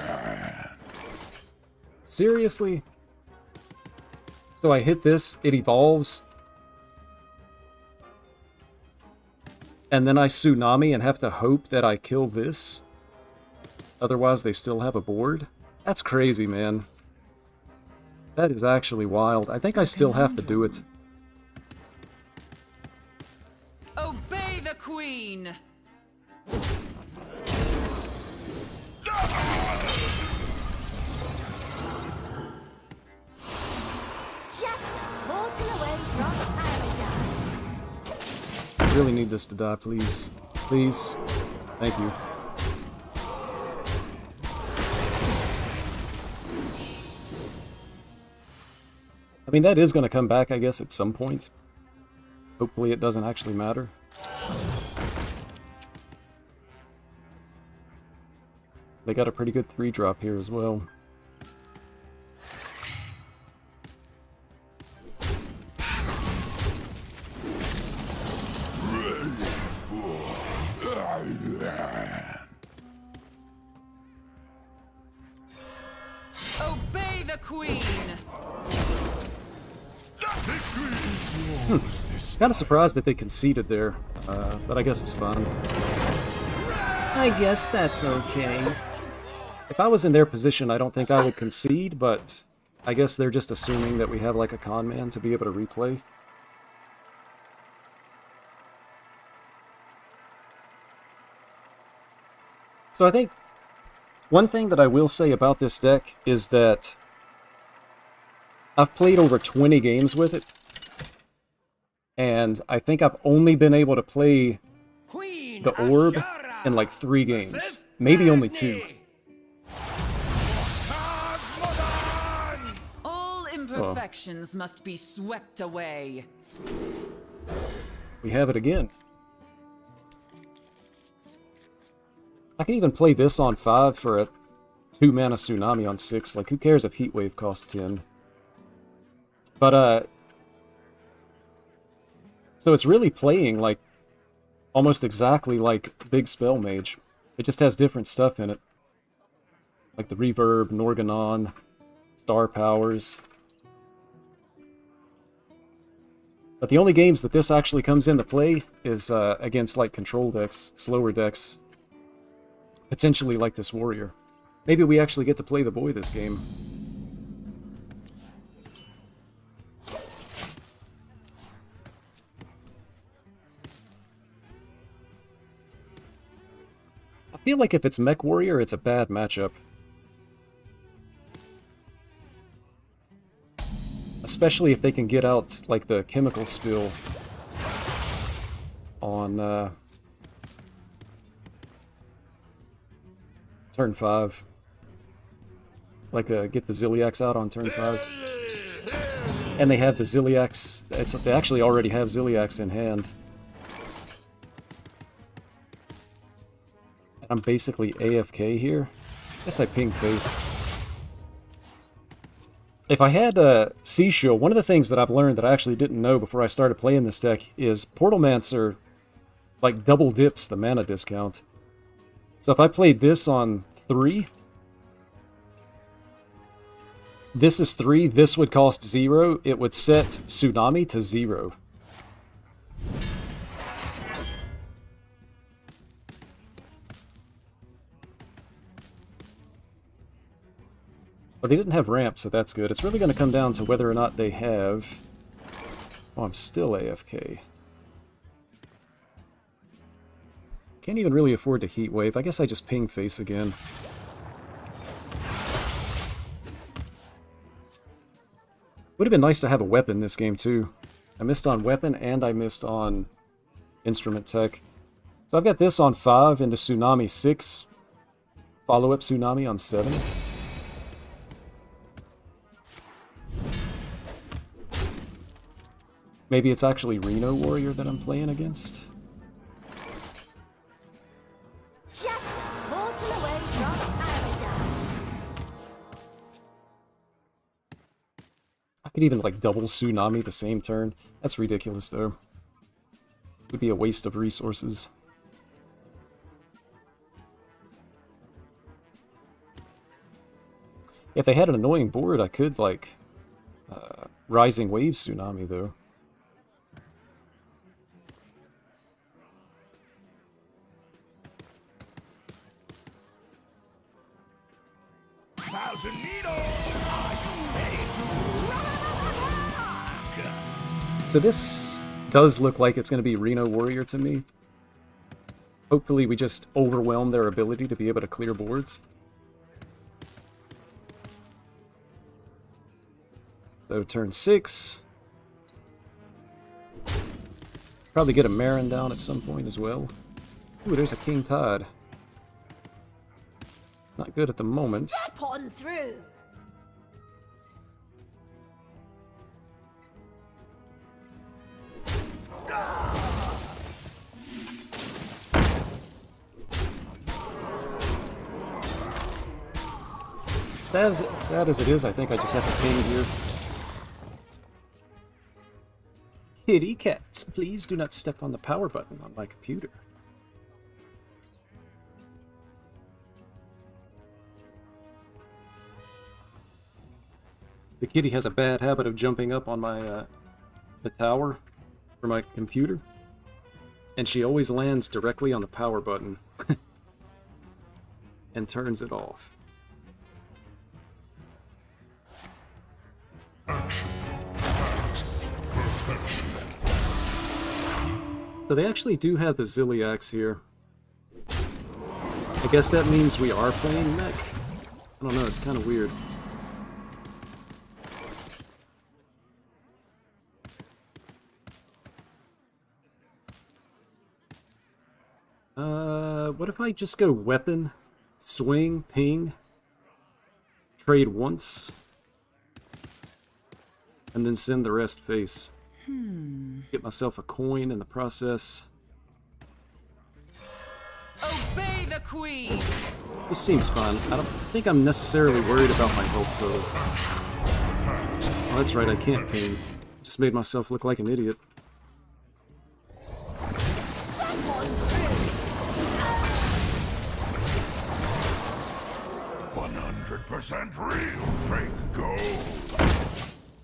A: Seriously? So I hit this, it evolves, and then I tsunami and have to hope that I kill this? Otherwise they still have a board? That's crazy, man. That is actually wild. I think I still have to do it.
G: Obey the queen!
H: Just a portal away from paradise.
A: I really need this to die, please. Please. Thank you. I mean, that is going to come back, I guess, at some point. Hopefully it doesn't actually matter. They got a pretty good 3-drop here as well.
G: Obey the queen!
A: Kind of surprised that they conceded there, but I guess it's fine. I guess that's okay. If I was in their position, I don't think I would concede, but I guess they're just assuming that we have like a con man to be able to replay. So I think one thing that I will say about this deck is that I've played over 20 games with it, and I think I've only been able to play the orb in like 3 games, maybe only 2.
G: All imperfections must be swept away.
A: We have it again. I can even play this on 5 for a 2-mana Tsunami on 6. Like, who cares if Heatwave costs 10? But, so it's really playing, like, almost exactly like Big Spell Mage. It just has different stuff in it. Like the Reverb, Norganon, Star Powers. But the only games that this actually comes into play is against, like, control decks, slower decks. Potentially like this warrior. Maybe we actually get to play the boy this game. I feel like if it's mech warrior, it's a bad matchup. Especially if they can get out like the chemical spill on turn 5. Like, get the Ziliax out on turn 5. And they have the Ziliax. They actually already have Ziliax in hand. And I'm basically AFK here. Guess I ping face. If I had Sea Shield, one of the things that I've learned that I actually didn't know before I started playing this deck is Portalmancer, like, double dips the mana discount. So if I played this on 3, this is 3, this would cost 0, it would set Tsunami to 0. But they didn't have ramp, so that's good. It's really going to come down to whether or not they have... Oh, I'm still AFK. Can't even really afford to Heat Wave. I guess I just ping face again. Would have been nice to have a weapon this game too. I missed on weapon and I missed on instrument tech. So I've got this on 5 into Tsunami 6. Follow-up Tsunami on 7. Maybe it's actually Reno Warrior that I'm playing against.
H: Just a portal away from paradise.
A: I could even like double Tsunami the same turn. That's ridiculous though. Would be a waste of resources. If they had an annoying board, I could like Rising Wave Tsunami though.
B: Thousand needles! Are you ready to rock?
A: So this does look like it's going to be Reno Warrior to me. Hopefully we just overwhelm their ability to be able to clear boards. So turn 6. Probably get a Marin down at some point as well. Ooh, there's a King Tide. Not good at the moment.
H: Step on through.
A: Sad as it is, I think I just have to ping here. Kitty cats, please do not step on the power button on my computer. The kitty has a bad habit of jumping up on my the tower for my computer, and she always lands directly on the power button and turns it off. So they actually do have the Ziliax here. I guess that means we are playing mech. I don't know, it's kind of weird. What if I just go weapon, swing, ping, trade once, and then send the rest face? Get myself a coin in the process.
G: Obey the queen!
A: This seems fun. I don't think I'm necessarily worried about my health total. Oh, that's right, I can't ping. Just made myself look like an idiot.
B: 100% real fake gold.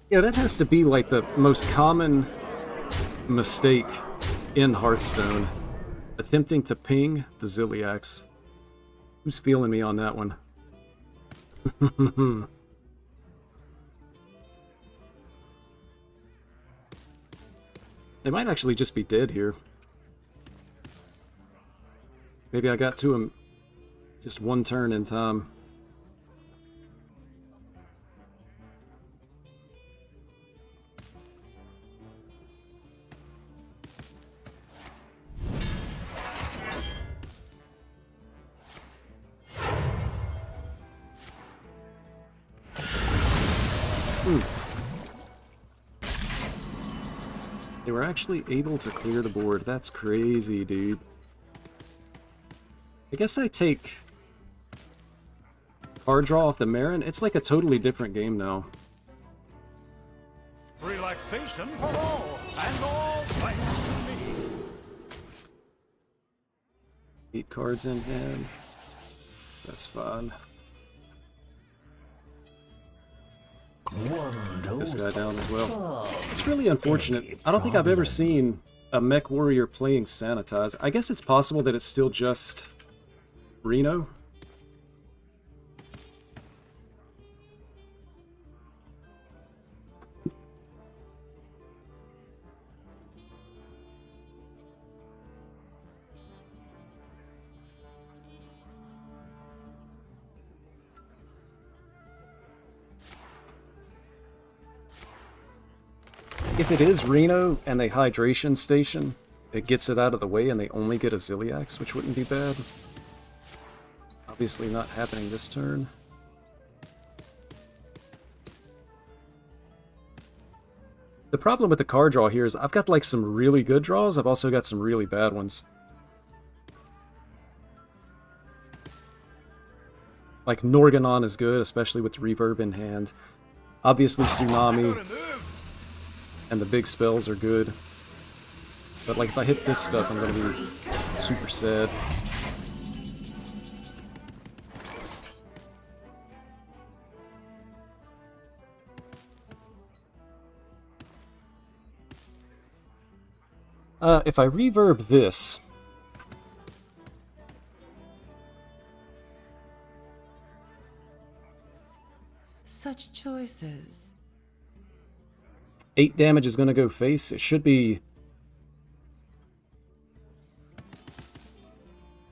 A: Yeah, that has to be like the most common mistake in Hearthstone. Attempting to ping the Ziliax. Who's feeling me on that one? They might actually just be dead here. Maybe I got to him just one turn in time. They were actually able to clear the board. That's crazy, dude. I guess I take card draw off the Marin. It's like a totally different game now.
C: Relaxation for all, and all thanks to me.
A: 8 cards in hand. That's fine. This guy down as well. It's really unfortunate. I don't think I've ever seen a mech warrior playing Sanitize. I guess it's possible that it's still just Reno. If it is Reno and they hydration station, it gets it out of the way and they only get a Ziliax, which wouldn't be bad. Obviously not happening this turn. The problem with the card draw here is I've got like some really good draws, I've also got some really bad ones. Like Norganon is good, especially with Reverb in hand. Obviously Tsunami and the big spells are good. But like if I hit this stuff, I'm gonna be super sad. If I reverb this,
G: Such choices.
A: 8 damage is gonna go face. It should be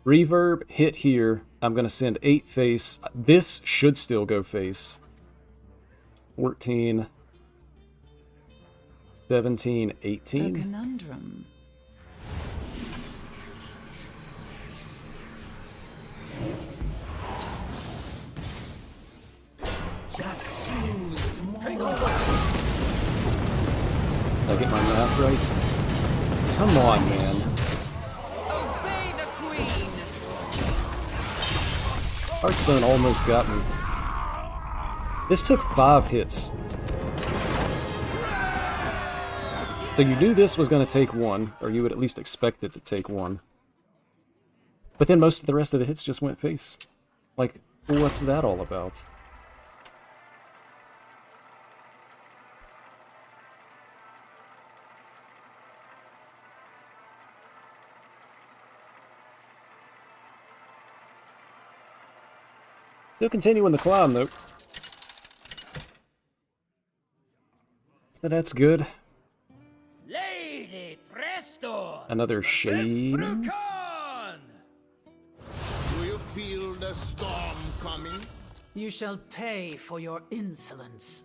A: reverb, hit here. I'm gonna send 8 face. This should still go face. 14, 17, 18.
G: A conundrum.
A: Did I get my math right? Come on, man.
G: Obey the queen.
A: Hearthstone almost got me. This took 5 hits. So you knew this was going to take 1, or you would at least expect it to take 1. But then most of the rest of the hits just went face. Like, what's that all about? Still continuing the climb, though. So that's good.
F: Lady Presto!
A: Another shade.
F: Brucon!
I: Do you feel the storm coming?
G: You shall pay for your insolence.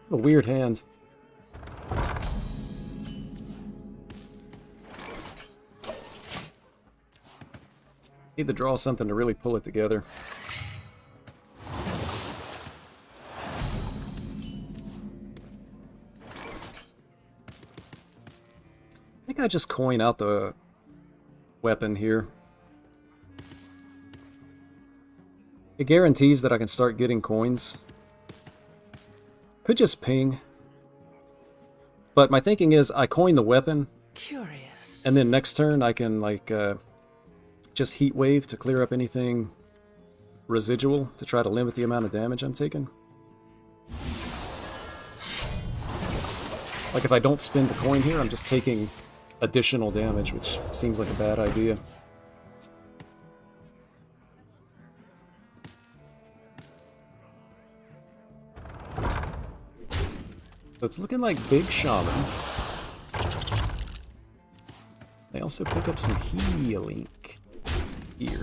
A: Oh, weird hands. Need to draw something to really pull it together. I think I just coin out the weapon here. It guarantees that I can start getting coins. Could just ping. But my thinking is I coin the weapon.
G: Curious.
A: And then next turn I can like just heat wave to clear up anything residual to try to limit the amount of damage I'm taking. Like if I don't spend the coin here, I'm just taking additional damage, which seems like a bad idea. So it's looking like Big Shaman. They also pick up some healing here.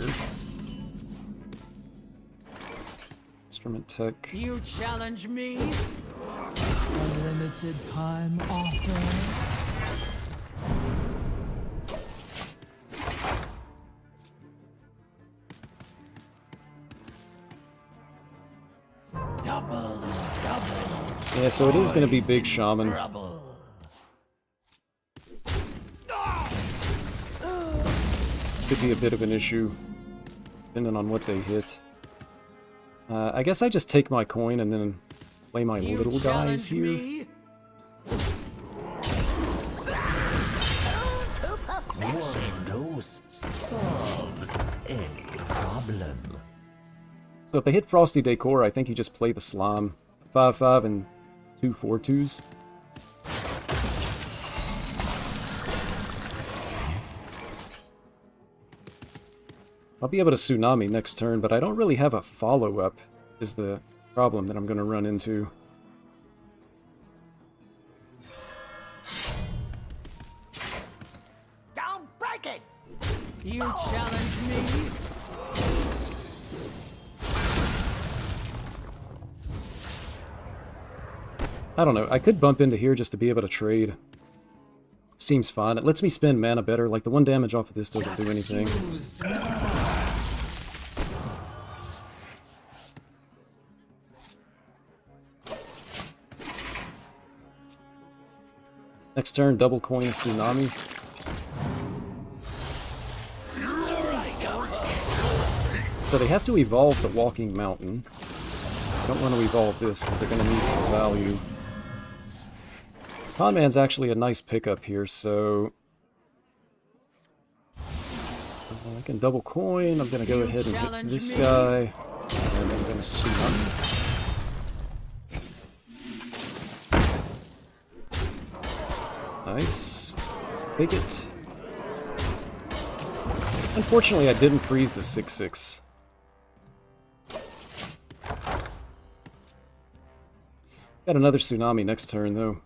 A: Instrument tech.
G: You challenge me?
J: A limited time offer.
F: Double, double.
A: Yeah, so it is going to be Big Shaman.
F: Trouble.
A: Could be a bit of an issue, depending on what they hit. I guess I just take my coin and then play my
G: You
A: little guys
G: challenge
A: here.
G: me?
D: One dose solves any problem.
A: So if they hit Frosty Decor, I think you just play the Slime. 5/5 and 2 4/2s. I'll be able to Tsunami next turn, but I don't really have a follow-up, is the problem that I'm going to run into.
F: Don't break it!
G: You challenge me?
A: I don't know, I could bump into here just to be able to trade. Seems fine. It lets me spend mana better, like the 1 damage off of this doesn't do anything. Next turn, double coin a Tsunami. So they have to evolve the Walking Mountain. I don't want to evolve this because they're going to need some value. Conman's actually a nice pickup here, so I can double coin. I'm going to go ahead and hit this guy, and I'm going to Tsunami. Nice. Take it. Unfortunately, I didn't freeze the 6/6. Got another Tsunami next turn, though.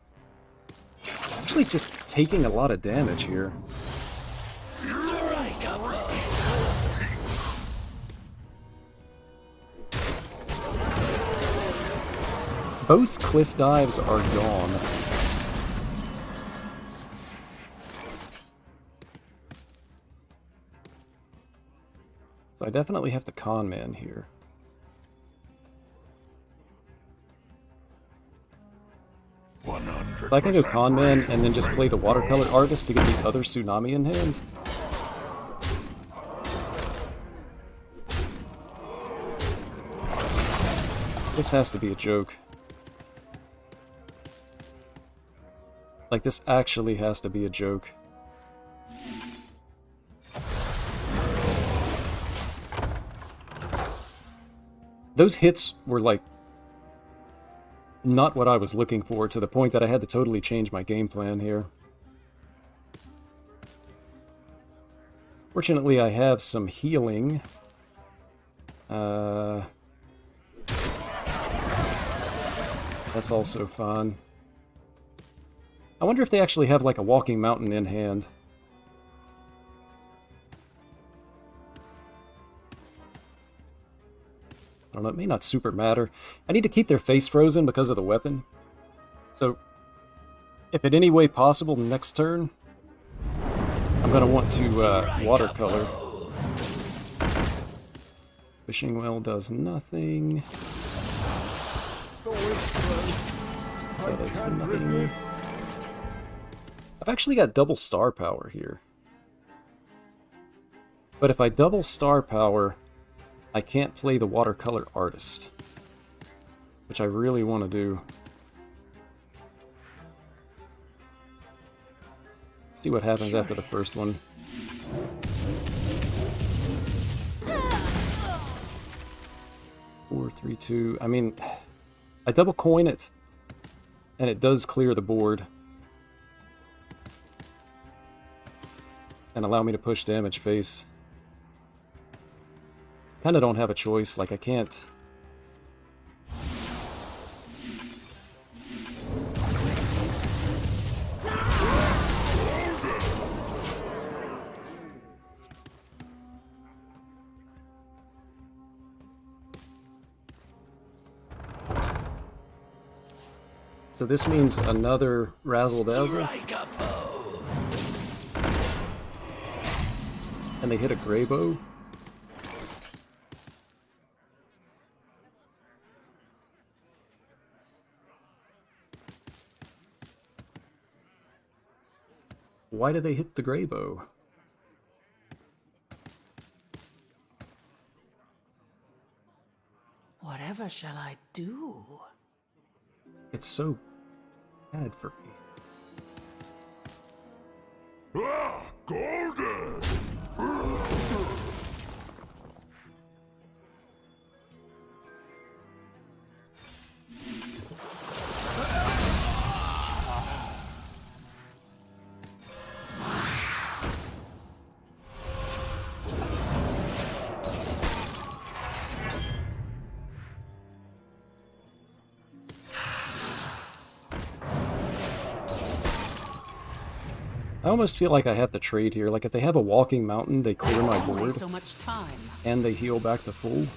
A: Actually, just taking a lot of damage here. Both cliff dives are gone. So I definitely have to Conman here. So I can go Conman and then just play the Watercolor Artist to get the other Tsunami in hand. This has to be a joke. Like, this actually has to be a joke. those hits were like not what I was looking for, to the point that I had to totally change my game plan here. Fortunately, I have some healing. That's also fun. I wonder if they actually have like a walking mountain in hand. I don't know, it may not super matter. I need to keep their face frozen because of the weapon. So, if in any way possible next turn, I'm going to want to watercolor. Fishing well does nothing. That is nothing. I've actually got double star power here. But if I double star power, I can't play the watercolor artist, which I really want to do. See what happens after the first one. Four, 3, 2. I mean, I double coin it, and it does clear the board and allow me to push damage face. Kinda don't have a choice, like I can't. So this means another razzle dazzle. And they hit a gray bow. Why did they hit the gray bow?
G: Whatever shall I do?
A: It's so bad for me.
B: Ah, golden!
A: I almost feel like I have to trade here. Like if they have a walking mountain, they clear my board,
G: So much time.
A: and they heal back to full.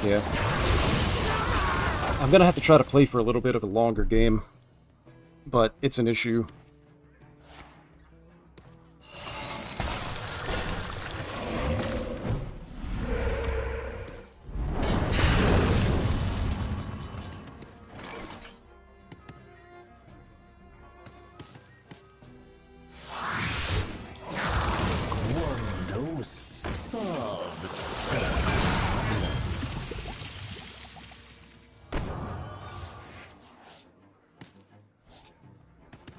A: Yeah. I'm gonna have to try to play for a little bit of a longer game, but it's an issue.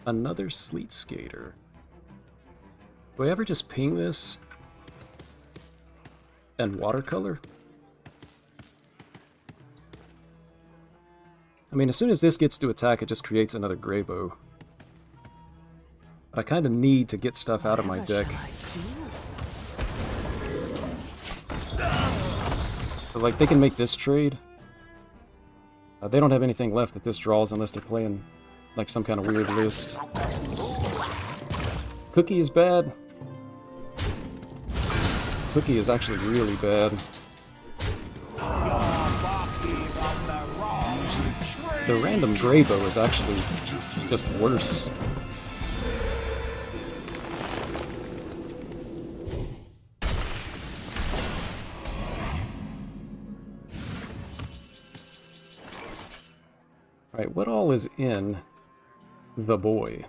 A: Another Sleet Skater. Do I ever just ping this and watercolor? I mean, as soon as this gets to attack, it just creates another gray bow. But I kind of need to get stuff out of my deck. So, like, they can make this trade. They don't have anything left that this draws unless they're playing like some kind of weird list. Cookie is bad. Cookie is actually really bad. The random gray bow is actually just worse. Alright, what all is in the boy?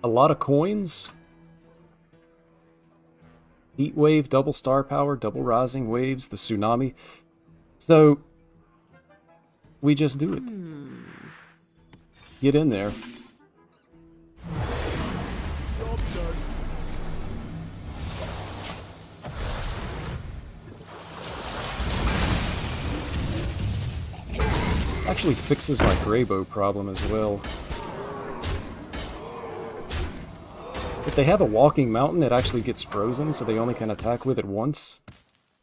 A: A lot of coins. Heat wave, double star power, double rising waves, the tsunami. So, we just do it. Get in there. Actually fixes my Greybow problem as well. If they have a walking mountain, it actually gets frozen, so they only can attack with it once.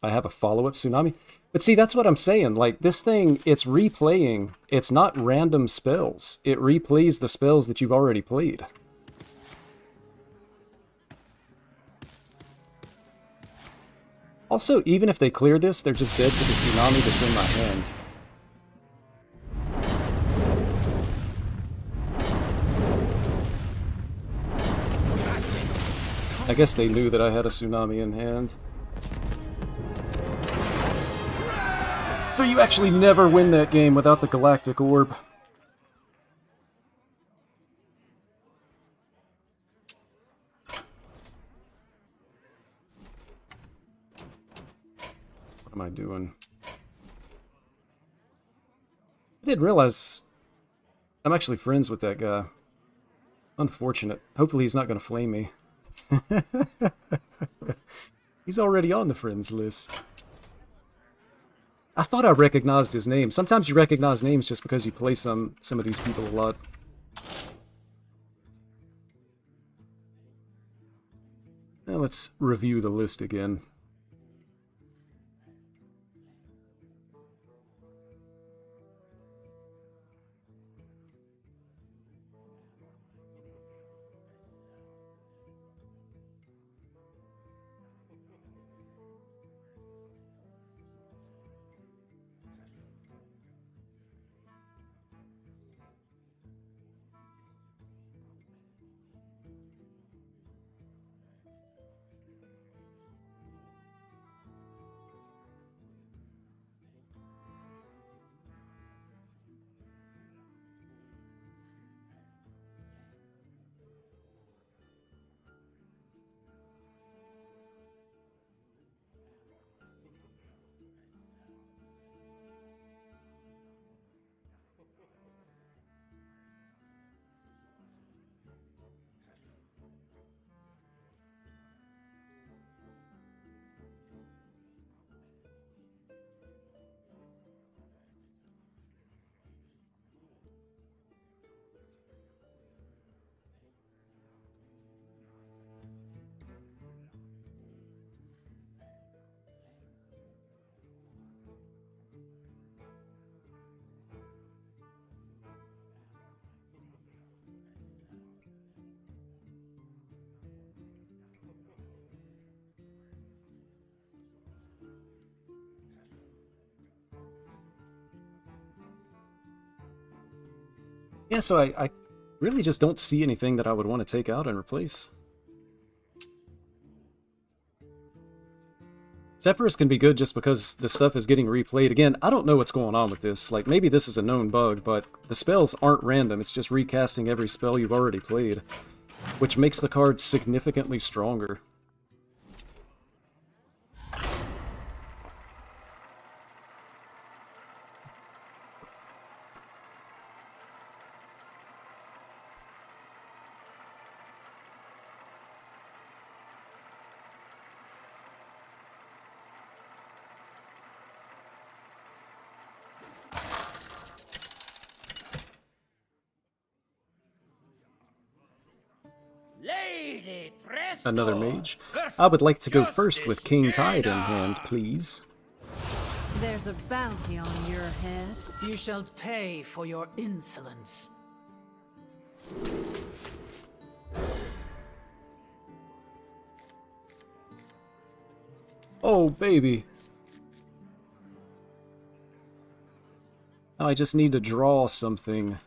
A: I have a follow-up tsunami. But see, that's what I'm saying. Like, this thing, it's replaying. It's not random spells. It replays the spells that you've already played. Also, even if they clear this, they're just dead to the tsunami that's in my hand. I guess they knew that I had a tsunami in hand. So you actually never win that game without the Galactic Orb. What am I doing? I didn't realize I'm actually friends with that guy. Unfortunate. Hopefully he's not going to flame me. He's already on the friends list. I thought I recognized his name. Sometimes you recognize names just because you play some of these people a lot. Now let's review the list again. Yeah, so I really just don't see anything that I would want to take out and replace. Zephyrus can be good just because the stuff is getting replayed. Again, I don't know what's going on with this. Like, maybe this is a known bug, but the spells aren't random. It's just recasting every spell you've already played, which makes the card significantly stronger. Another mage. I would like to go first with King Tide in hand, please.
E: There's a bounty on your head.
G: You shall pay for your insolence.
A: Oh, baby. Now I just need to draw something.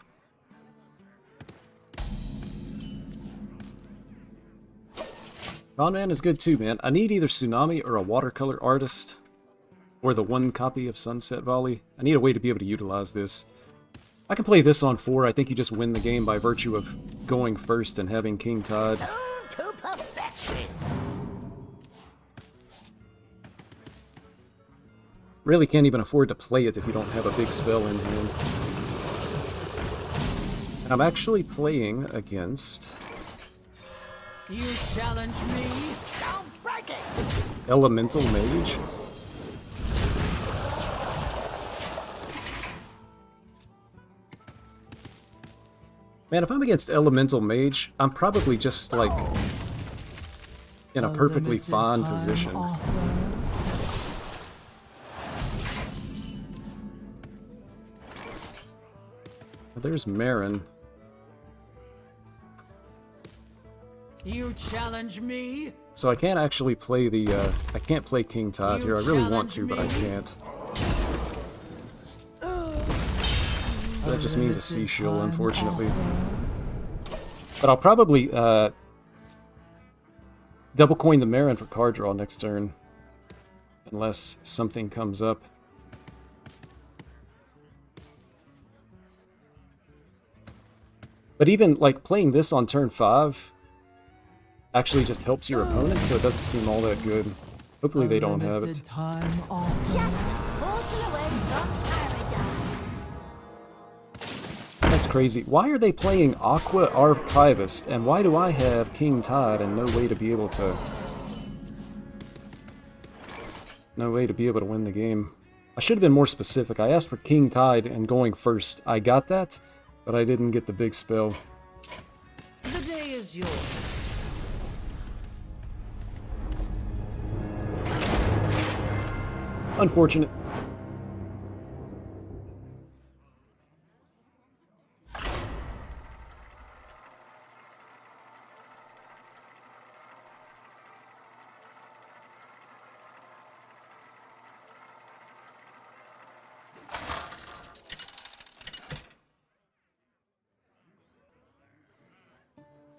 A: Ronman is good too, man. I need either Tsunami or a watercolor artist, or the one copy of Sunset Volley. I need a way to be able to utilize this. I can play this on 4. I think you just win the game by virtue of going first and having King Tide.
F: To perfection.
A: Really can't even afford to play it if you don't have a big spell in hand. And I'm actually playing against...
G: You challenge me?
F: Don't break it!
A: Elemental Mage. Man, if I'm against Elemental Mage, I'm probably just, like, in a perfectly fine position. Well, there's Marin.
G: You challenge me?
A: So I can't actually play the, I can't play King Tide here. I really want to, but I can't. That just means a Sea Shield, unfortunately. But I'll probably, double coin the Marin for card draw next turn. Unless something comes up. But even, like, playing this on turn 5 actually just helps your opponent, so it doesn't seem all that good. Hopefully they don't have it.
H: Just portal away from paradise.
A: That's crazy. Why are they playing Aqua Archivist, and why do I have King Tide and no way to be able to... No way to be able to win the game. I should have been more specific. I asked for King Tide and going first. I got that, but I didn't get the big spell.
G: The day is yours.
A: Unfortunate.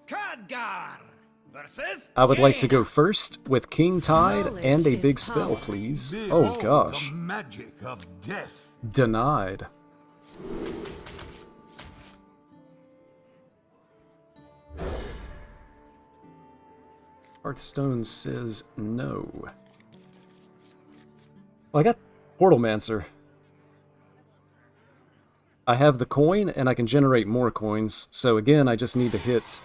F: Khadgar versus
A: I would like to
F: King.
A: go first with King Tide and a big spell, please. Oh
C: Behold
A: gosh.
C: the magic of death.
A: Denied. Hearthstone says no. Well, I got Portalmancer. I have the coin, and I can generate more coins. So again, I just need to hit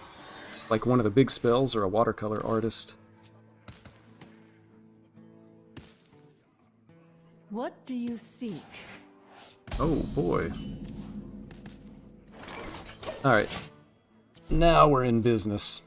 A: like one of the big spells or a watercolor artist.
G: What do you seek?
A: Oh boy. Alright. Now we're in business.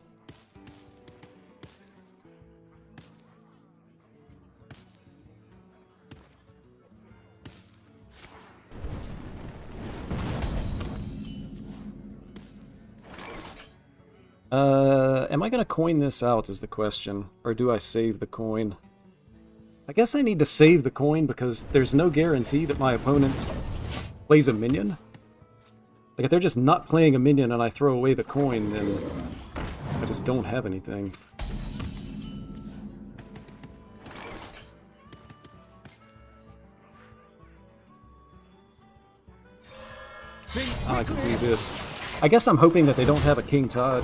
A: Am I gonna coin this out is the question, or do I save the coin? I guess I need to save the coin because there's no guarantee that my opponent plays a minion. Like, if they're just not playing a minion and I throw away the coin, then I just don't have anything. Oh, I can do this. I guess I'm hoping that they don't have a King Tide.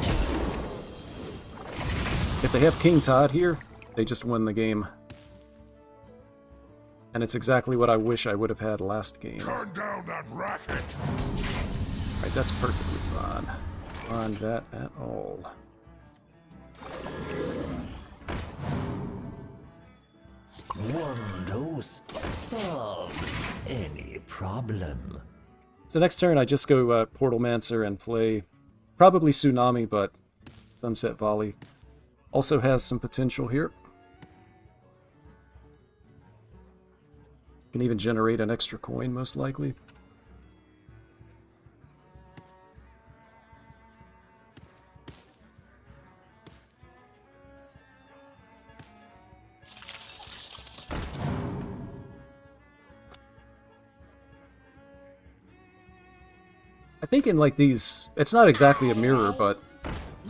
A: If they have King Tide here, they just win the game. And it's exactly what I wish I would have had last game.
B: Turn down that racket!
A: Right, that's perfectly fine. Mind that at all.
D: One dose solves any problem.
A: So next turn I just go Portalmancer and play probably Tsunami, but Sunset Volley also has some potential here. Can even generate an extra coin, most likely. I think in like these, it's not exactly a mirror, but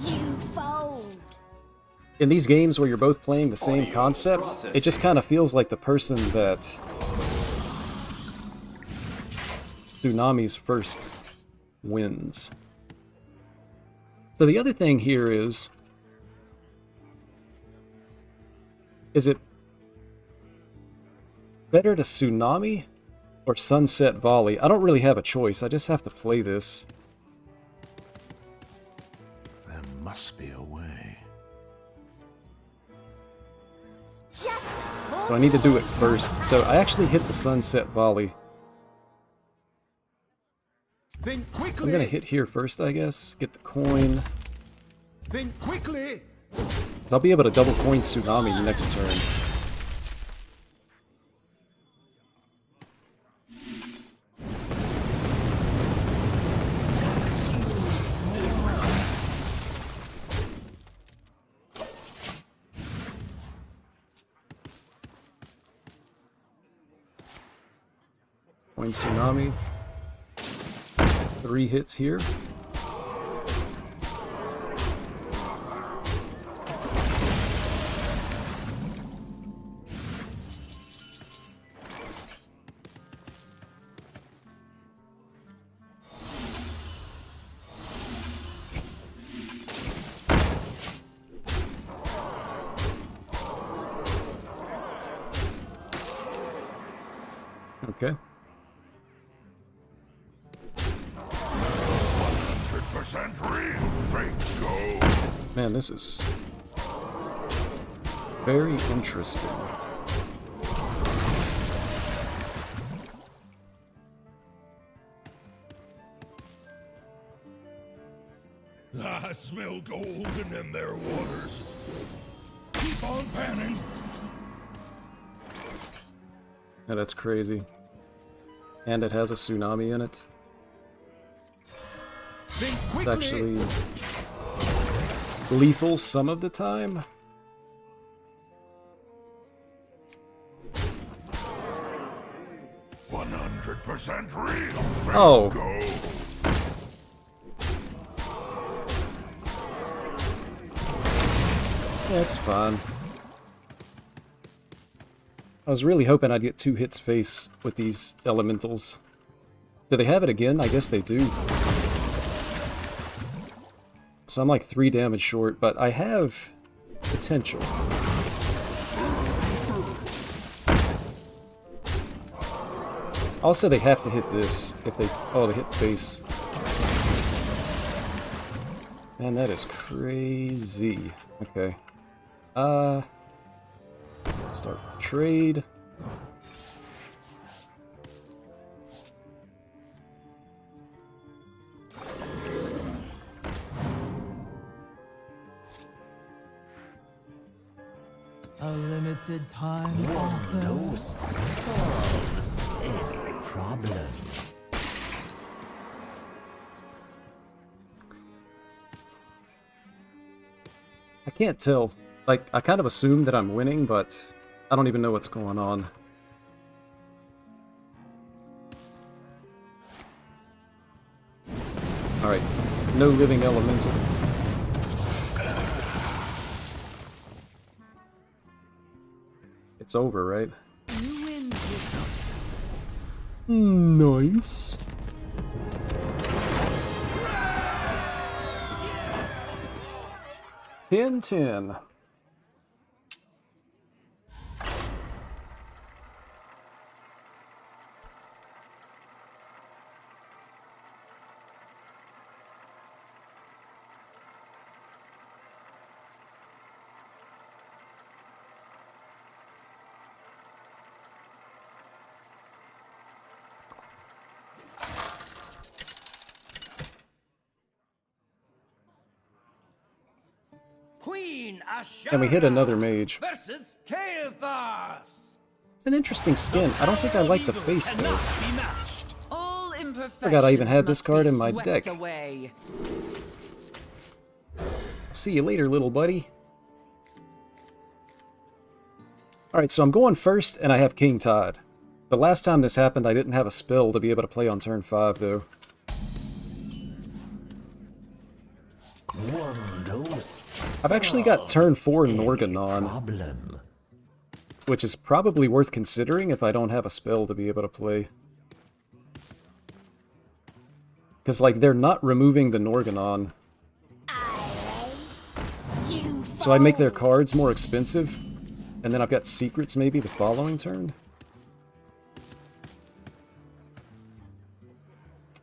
H: You fold.
A: in these games where you're both playing the same concept, it just kind of feels like the person that Tsunami's first wins. So the other thing here is it... Better to Tsunami or Sunset Volley? I don't really have a choice. I just have to play this.
D: There must be a way.
A: So I need to do it first. So I actually hit the Sunset Volley.
C: Think quickly.
A: I'm gonna hit here first, I guess. Get the coin.
C: Think quickly.
A: So I'll be able to double coin Tsunami next turn. Coin Tsunami. 3 hits here. Okay.
B: 100% real. Fake go.
A: Man, this is very interesting.
B: I smell golden in their waters. Keep on panning.
A: Yeah, that's crazy. And it has a Tsunami in it.
C: Think
A: It's
C: quickly.
A: actually lethal some of the time.
B: %100% real. Fake
A: Oh.
B: go.
A: That's fine. I was really hoping I'd get 2 hits face with these elementals. Do they have it again? I guess they do. So I'm like 3 damage short, but I have potential. Also, they have to hit this if they... Oh, they hit face. Man, that is crazy. Okay. Let's start with the trade.
J: A limited time offer.
D: Those solves any problem.
A: I can't tell. Like, I kind of assume that I'm winning, but I don't even know what's going on. Alright, no living elemental. It's over, right?
E: You win this.
A: Nice. Ten.
F: Queen
A: And we hit another mage.
F: versus Kael'thas.
A: It's an interesting skin. I don't think I like the face, though.
F: Be matched.
G: All imperfections
A: Forgot I even had this
G: must be
A: card in my
G: swept
A: deck.
G: away.
A: See you later, little buddy. Alright, so I'm going first, and I have King Tide. The last time this happened, I didn't have a spell to be able to play on turn 5, though. I've actually got turn 4 Norganon, which is probably worth considering if I don't have a spell to be able to play. Because, like, they're not removing the Norganon. So I make their cards more expensive, and then I've got secrets maybe the following turn.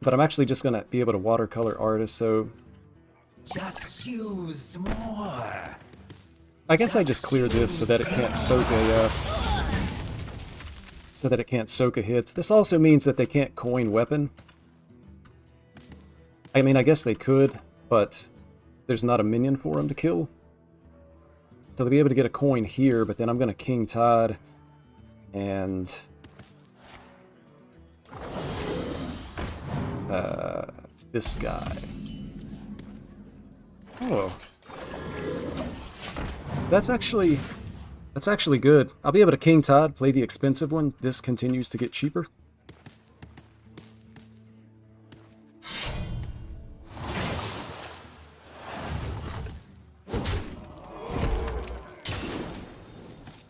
A: But I'm actually just going to be able to watercolor artist, so...
D: Just use more.
A: I guess I just clear this so that it can't soak a... hit. This also means that they can't coin weapon. I mean, I guess they could, but there's not a minion for them to kill. So they'll be able to get a coin here, but then I'm going to King Tide and... this guy. Oh. That's actually good. I'll be able to King Tide, play the expensive one. This continues to get cheaper.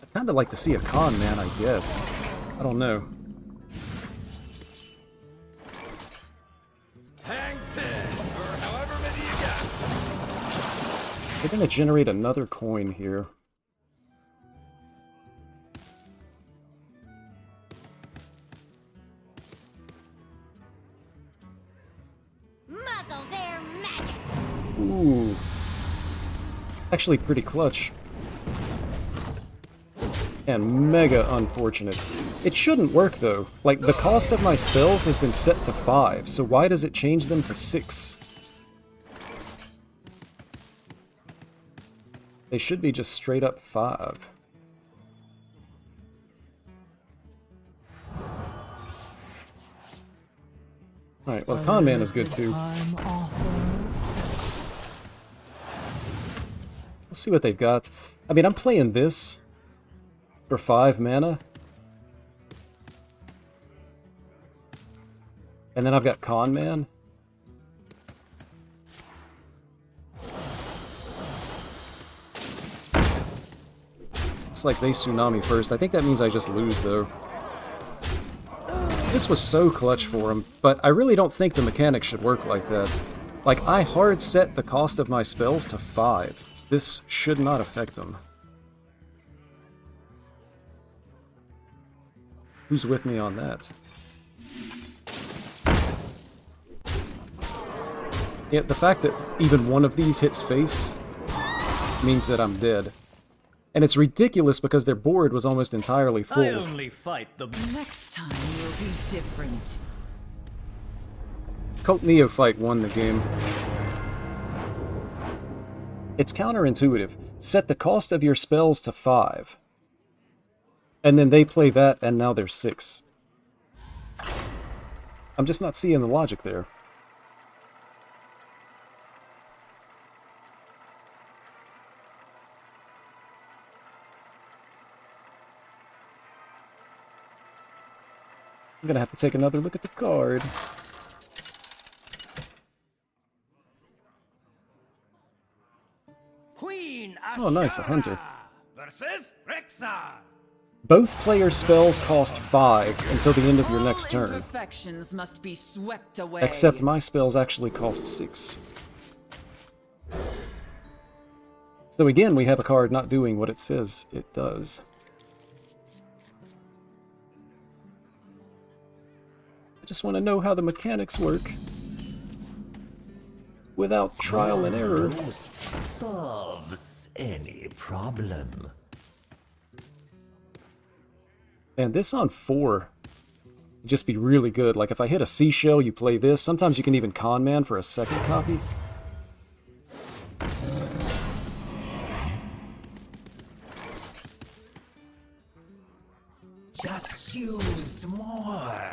A: I'd kind of like to see a con man, I guess. I don't know. They're going to generate another coin here.
H: Muzzle their magic.
A: Ooh. Actually pretty clutch. And mega unfortunate. It shouldn't work though. Like, the cost of my spells has been set to 5, so why does it change them to 6? They should be just straight up 5. Alright, well, Con Man is good too. Let's see what they've got. I mean, I'm playing this for 5 mana. And then I've got Con Man. Looks like they Tsunami first. I think that means I just lose, though. This was so clutch for him, but I really don't think the mechanics should work like that. Like, I hard set the cost of my spells to 5. This should not affect them. Who's with me on that? Yeah, the fact that even one of these hits face means that I'm dead. And it's ridiculous because their board was almost entirely full.
F: I only fight the...
G: Next time will be different.
A: Cult Neophyte won the game. It's counterintuitive. Set the cost of your spells to 5. And then they play that, and now they're 6. I'm just not seeing the logic there. I'm gonna have to take another look at the card.
F: Queen
A: Oh, nice, a hunter.
F: versus Rexar.
A: Both players' spells cost 5 until the end of your next
G: All
A: turn.
G: imperfections must be swept away.
A: Except my spells actually cost 6. So again, we have a card not doing what it says it does. I just want to know how the mechanics work. Without trial and error.
D: Solves any problem.
A: And this on 4 would just be really good. Like, if I hit a seashell, you play this. Sometimes you can even con man for a second copy.
D: Just use more.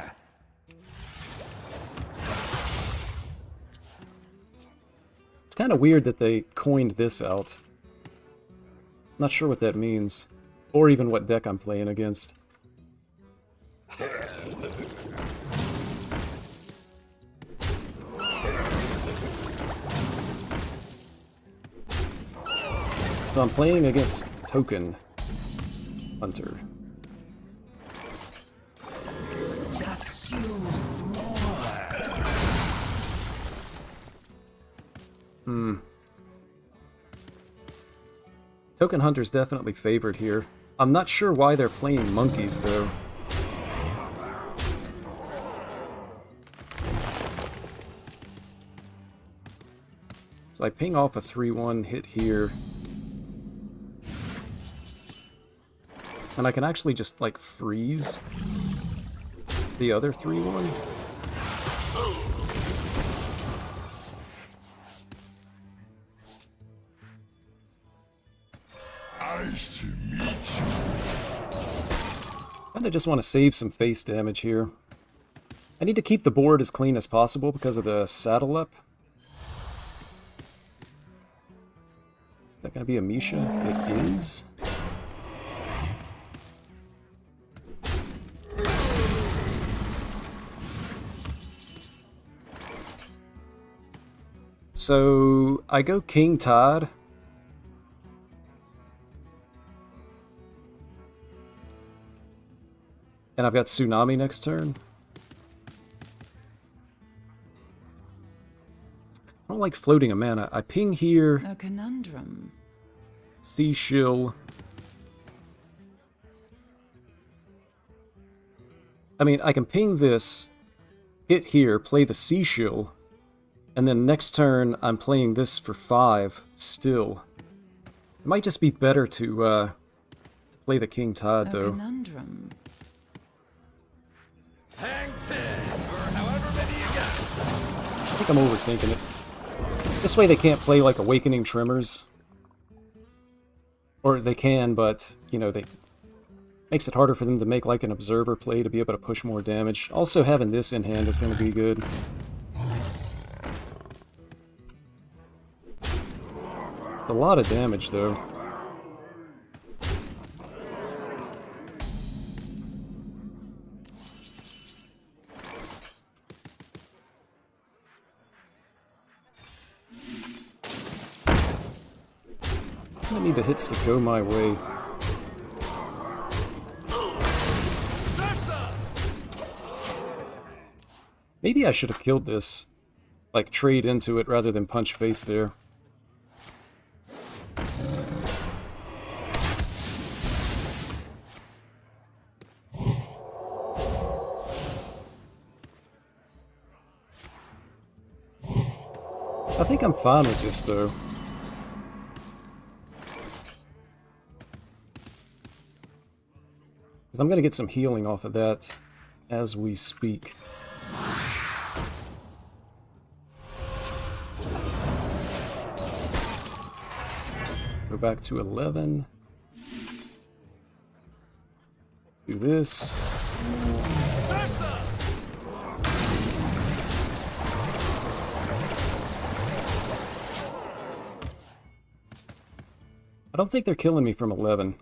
A: It's kind of weird that they coined this out. Not sure what that means. Or even what deck I'm playing against. So I'm playing against Token Hunter.
D: Just use more.
A: Token Hunter's definitely favored here. I'm not sure why they're playing monkeys, though. So I ping off a 3-1, hit here. And I can actually just, like, freeze the other 3-1.
B: Nice to meet you.
A: I just want to save some face damage here. I need to keep the board as clean as possible because of the saddle up. Is that going to be a Misha? It is. So I go King Tide. And I've got Tsunami next turn. I don't like floating a mana. I ping here.
G: A conundrum.
A: Sea Shill. I mean, I can ping this, hit here, play the Sea Shill, and then next turn I'm playing this for 5 still. It might just be better to play the King Tide, though.
G: A conundrum.
C: Hang 10, or however many you got.
A: I think I'm overthinking it. This way they can't play like Awakening Tremors. Or they can, but, you know, they makes it harder for them to make like an Observer play to be able to push more damage. Also having this in hand is going to be good. It's a lot of damage, though. I need the hits to go my way. Maybe I should have killed this. Like, trade into it rather than punch face there. I think I'm fine with this, though. Because I'm going to get some healing off of that as we speak. Go back to 11. Do this. I don't think they're killing me from 11.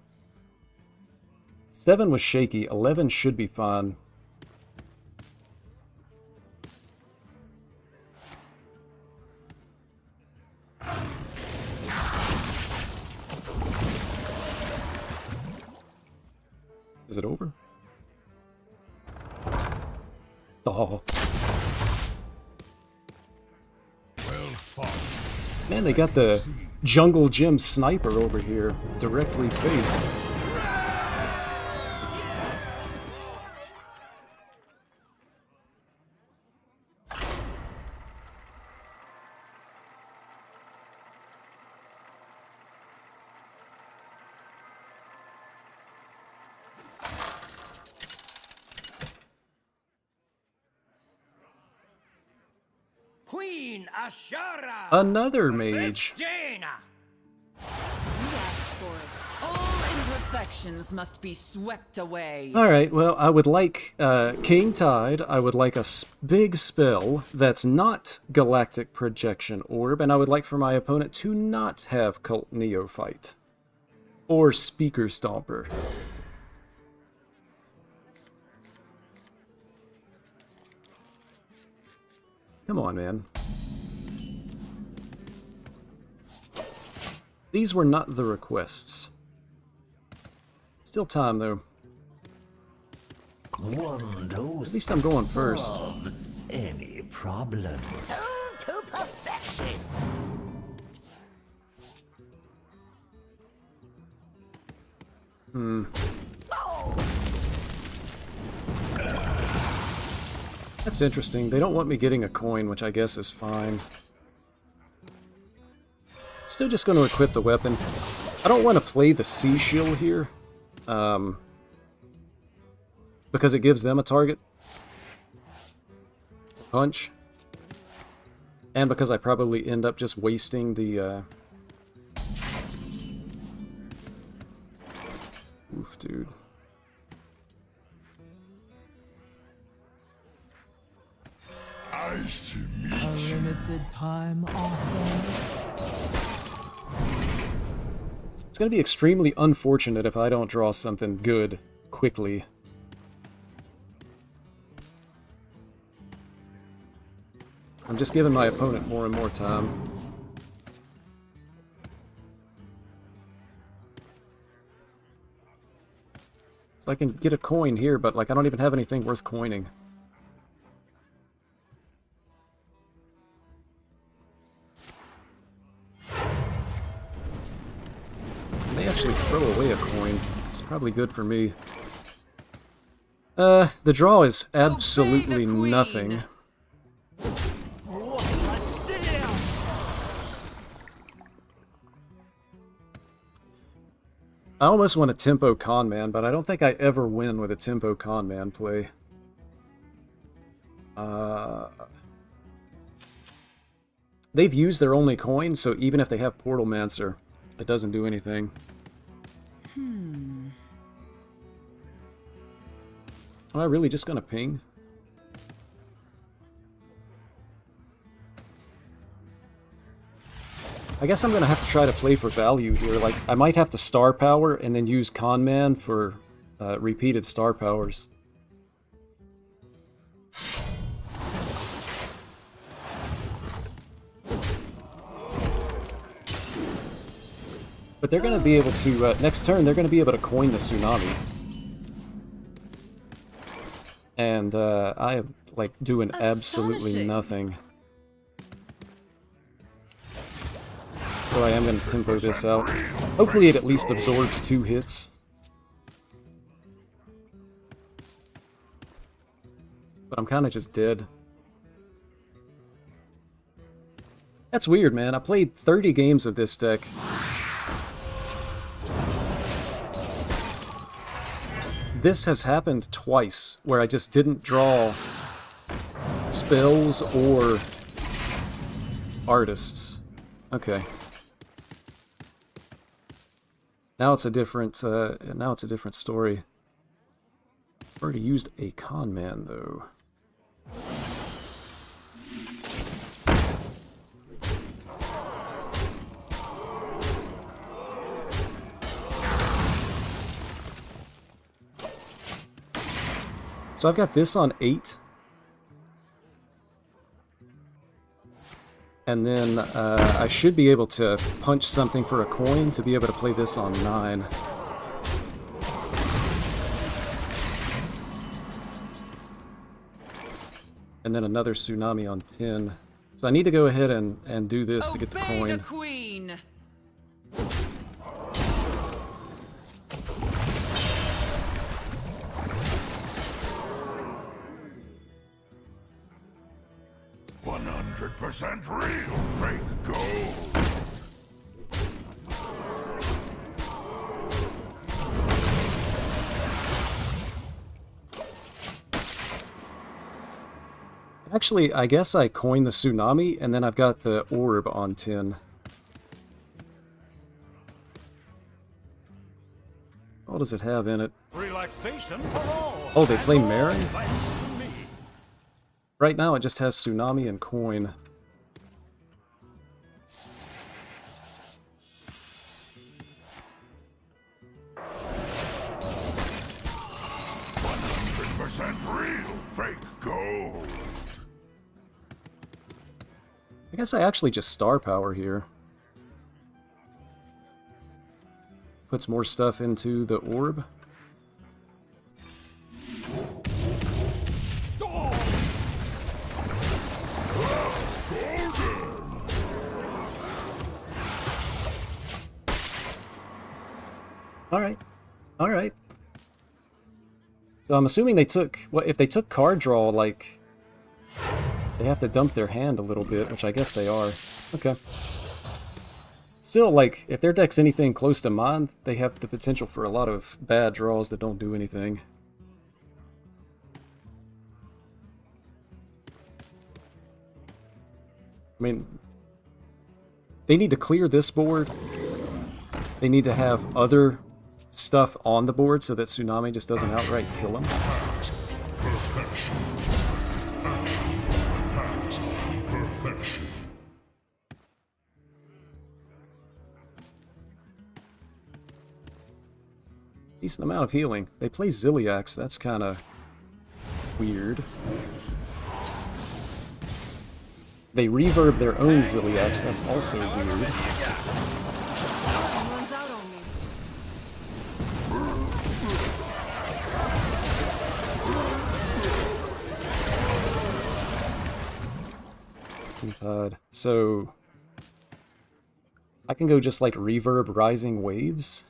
A: 7 was shaky. 11 should be fine. Is it over? Oh. Man, they got the Jungle Gym sniper over here, directly face.
F: Queen Ashara.
A: Another mage.
F: Jaina.
G: All imperfections must be swept away.
A: Alright, well, I would like King Tide. I would like a big spell that's not Galactic Projection Orb, and I would like for my opponent to not have Cult Neophyte. Or Speaker Stomper. Come on, man. These were not the requests. Still time, though. At least I'm going first.
D: Any problem?
F: To perfection.
A: That's interesting. They don't want me getting a coin, which I guess is fine. Still just going to equip the weapon. I don't want to play the Sea Shield here. Because it gives them a target to punch. And because I probably end up just wasting the... Oof, dude.
B: Nice to meet
J: A limited time offer.
A: It's going to be extremely unfortunate if I don't draw something good quickly. I'm just giving my opponent more and more time. So I can get a coin here, but like I don't even have anything worth coining. I may actually throw away a coin. It's probably good for me. The draw is absolutely nothing. I almost want a tempo con man, but I don't think I ever win with a tempo con man play. They've used their only coin, so even if they have Portal Mancer, it doesn't do anything. Am I really just gonna ping? I guess I'm gonna have to try to play for value here. Like, I might have to star power and then use Con Man for repeated star powers. But they're gonna be able to, next turn, they're gonna be able to coin the Tsunami. And I am, like, doing absolutely nothing. So I am going to tempo this out. Hopefully it at least absorbs 2 hits. But I'm kind of just dead. That's weird, man. I played 30 games of this deck. This has happened twice, where I just didn't draw spells or artists. Okay. Now it's a different story. I've already used a con man though. So I've got this on 8. And then I should be able to punch something for a coin to be able to play this on 9. And then another Tsunami on 10. So I need to go ahead and do this to get the coin.
G: The queen.
B: % real fake gold.
A: Actually, I guess I coined the Tsunami, and then I've got the Orb on 10. What does it have in it?
C: Relaxation for all.
A: Oh, they play Mary? Right now it just has Tsunami and coin.
B: Real fake gold.
A: I guess I actually just star power here. Puts more stuff into the orb. Alright. Alright. So I'm assuming they took... Well, if they took card draw, like... They have to dump their hand a little bit, which I guess they are. Okay. still, like, if their deck's anything close to mine, they have the potential for a lot of bad draws that don't do anything. I mean, they need to clear this board. They need to have other stuff on the board so that Tsunami just doesn't outright kill them. Decent amount of healing. They play Zilliax, that's kind of weird. They reverb their own Zilliax, that's also weird.
E: Someone's out on me.
A: Tide. So I can go just like reverb Rising Waves.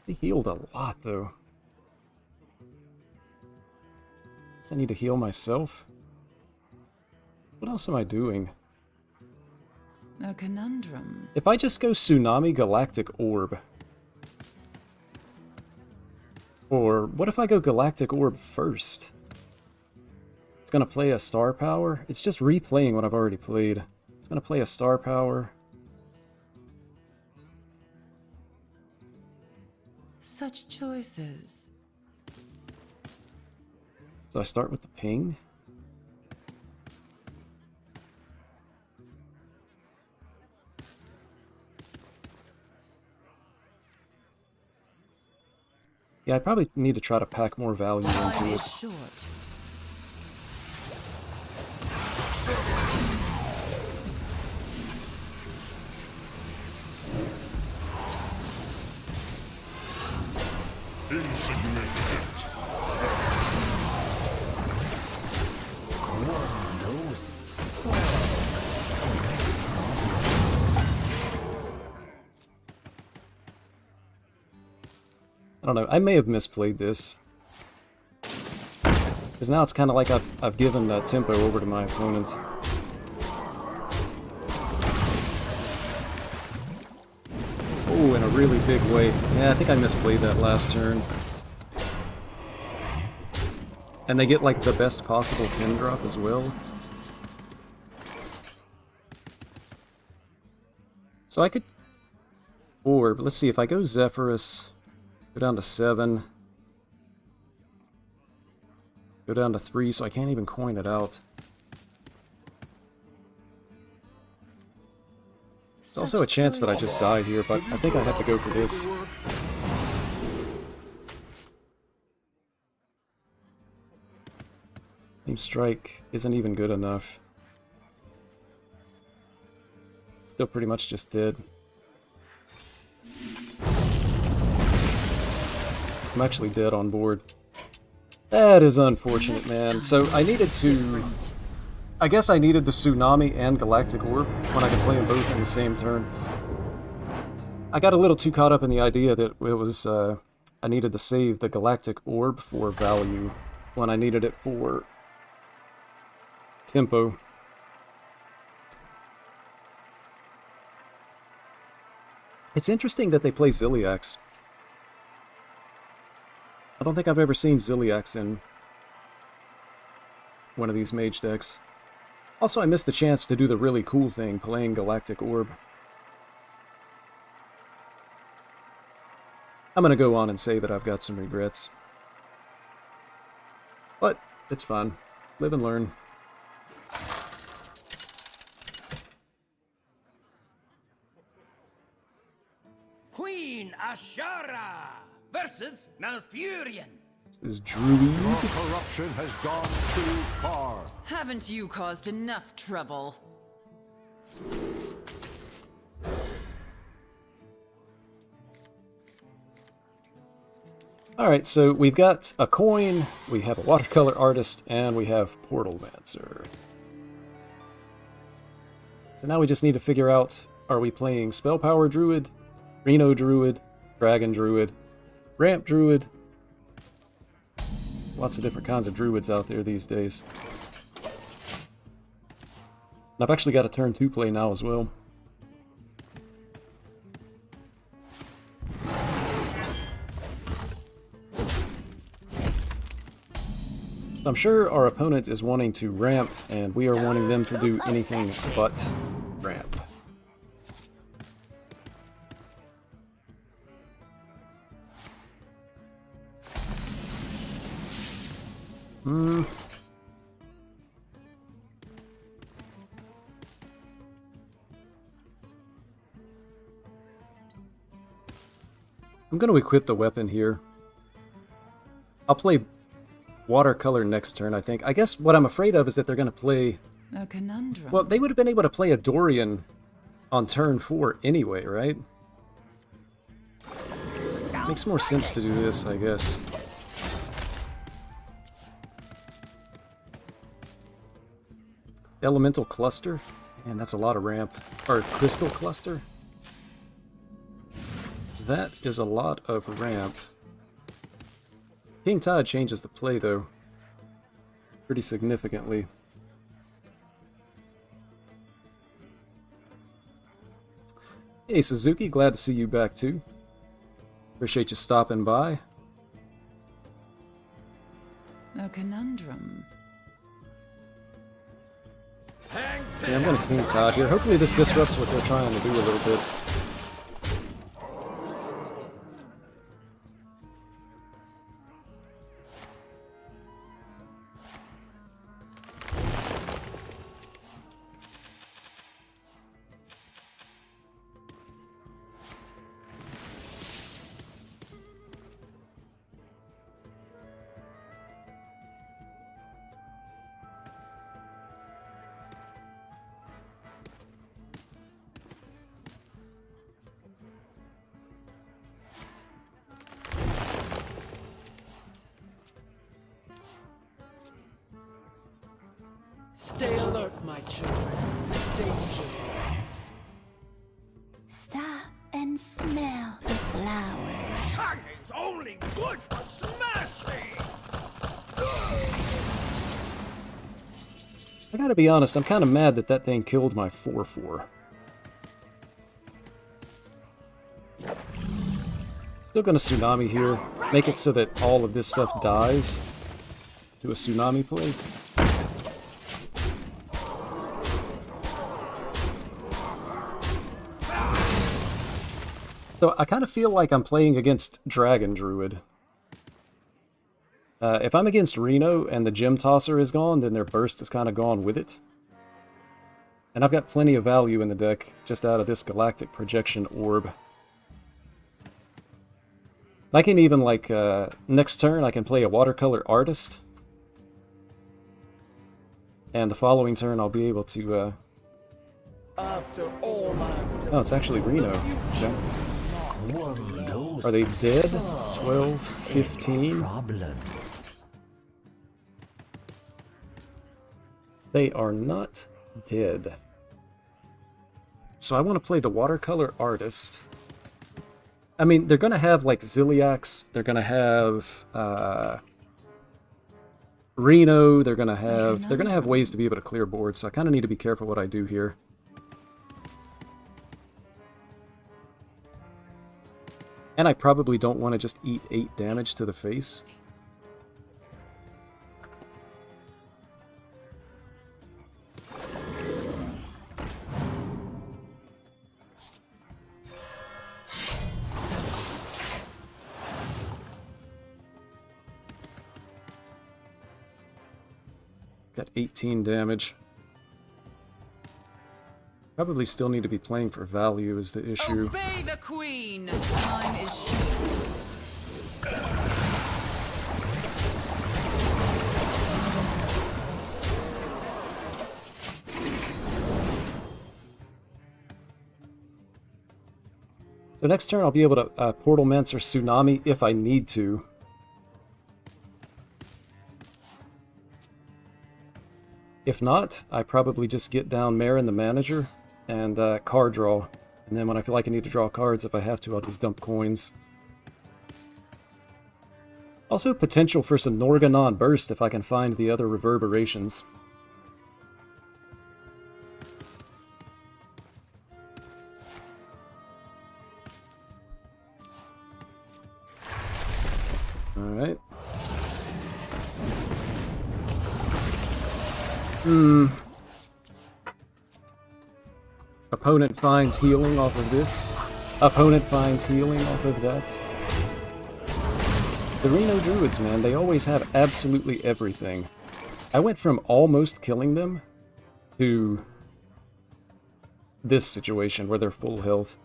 A: They healed a lot though. Guess I need to heal myself. What else am I doing?
G: A conundrum.
A: If I just go Tsunami Galactic Orb. Or what if I go Galactic Orb first? It's gonna play a Star Power. It's just replaying what I've already played. It's gonna play a Star Power.
G: Such choices.
A: So I start with the ping. Yeah, I probably need to try to pack more value into
G: Time
A: it.
G: is short.
A: I don't know, I may have misplayed this. Because now it's kind of like I've given the tempo over to my opponent. Oh, in a really big way. Yeah, I think I misplayed that last turn. And they get like the best possible 10 drop as well. So I could... Orb, let's see, if I go Zephyrus, go down to 7. Go down to 3, so I can't even coin it out. There's also a chance that I just die here, but I think I have to go for this. Team Strike isn't even good enough. Still pretty much just dead. I'm actually dead on board. That is unfortunate, man. So I needed to... I guess I needed the Tsunami and Galactic Orb when I could play them both in the same turn. I got a little too caught up in the idea that it was... I needed to save the Galactic Orb for value when I needed it for tempo. It's interesting that they play Zilliax. I don't think I've ever seen Zilliax in one of these mage decks. Also, I missed the chance to do the really cool thing, playing Galactic Orb. I'm gonna go on and say that I've got some regrets. But, it's fun. Live and learn.
F: Queen Ashara versus Malfurion.
A: This is Druid.
I: Your corruption has gone too far.
G: Haven't you caused enough trouble?
A: Alright, so we've got a coin, we have a watercolor artist, and we have Portal Mancer. So now we just need to figure out, are we playing Spell Power Druid, Reno Druid, Dragon Druid, Ramp Druid? Lots of different kinds of Druids out there these days. And I've actually got a turn 2 play now as well. So I'm sure our opponent is wanting to ramp, and we are wanting them to do anything but ramp. I'm going to equip the weapon here. I'll play watercolor next turn, I think. I guess what I'm afraid of is that they're going to play...
G: A conundrum.
A: Well, they would have been able to play a Dorian on turn 4 anyway, right? Makes more sense to do this, I guess. Elemental Cluster? Man, that's a lot of ramp. Or Crystal Cluster? That is a lot of ramp. King Tide changes the play, though, pretty significantly. Hey, Suzuki, glad to see you back, too. Appreciate you stopping by.
G: A conundrum.
A: Yeah, I'm going to King Tide here. Hopefully this disrupts what they're trying to do a little bit.
J: Stay alert, my children. Danger waits.
H: Stop and smell the flowers.
F: Shining's only good for smashing!
A: I gotta be honest, I'm kind of mad that that thing killed my 4/4. Still gonna Tsunami here. Make it so that all of this stuff dies. Do a Tsunami play. So I kind of feel like I'm playing against Dragon Druid. If I'm against Reno and the Gem Tosser is gone, then their burst is kind of gone with it. And I've got plenty of value in the deck just out of this Galactic Projection Orb. I can even, like, next turn I can play a Watercolor Artist. And the following turn I'll be able to...
I: After all I've done,
A: Oh, it's actually Reno. Okay. Are they dead? 12, 15? They are not dead. So I want to play the Watercolor Artist. I mean, they're going to have, like, Ziliax. They're going to have Reno. They're going to have ways to be able to clear boards. So I kind of need to be careful what I do here. And I probably don't want to just eat 8 damage to the face. Got 18 damage. Probably still need to be playing for value is the issue.
G: Obey the queen! Time is short.
A: So next turn I'll be able to Portal Mancer Tsunami if I need to. If not, I probably just get down Marin the Manager and card draw. And then when I feel like I need to draw cards, if I have to, I'll just dump coins. Also potential for some Norganon Burst if I can find the other reverberations. Alright. Opponent finds healing off of this. Opponent finds healing off of that. The Reno Druids, man, they always have absolutely everything. I went from almost killing them to this situation where they're full health.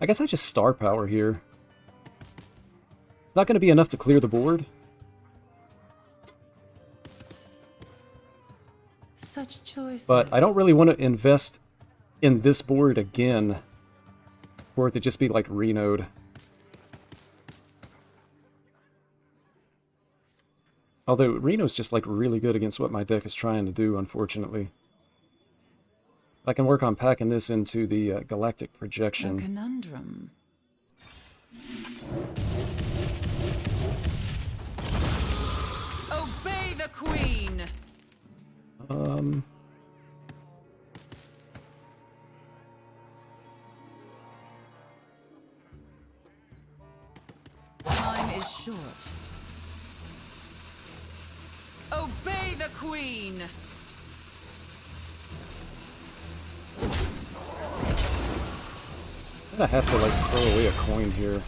A: I guess I just star power here. It's not going to be enough to clear the board.
G: Such choices.
A: But I don't really want to invest in this board again for it to just be like Reno'd. Although Reno's just like really good against what my deck is trying to do, unfortunately. I can work on packing this into the Galactic projection.
G: A conundrum. Obey the queen. Time is short. Obey the queen.
A: I'm gonna have to like throw away a coin here.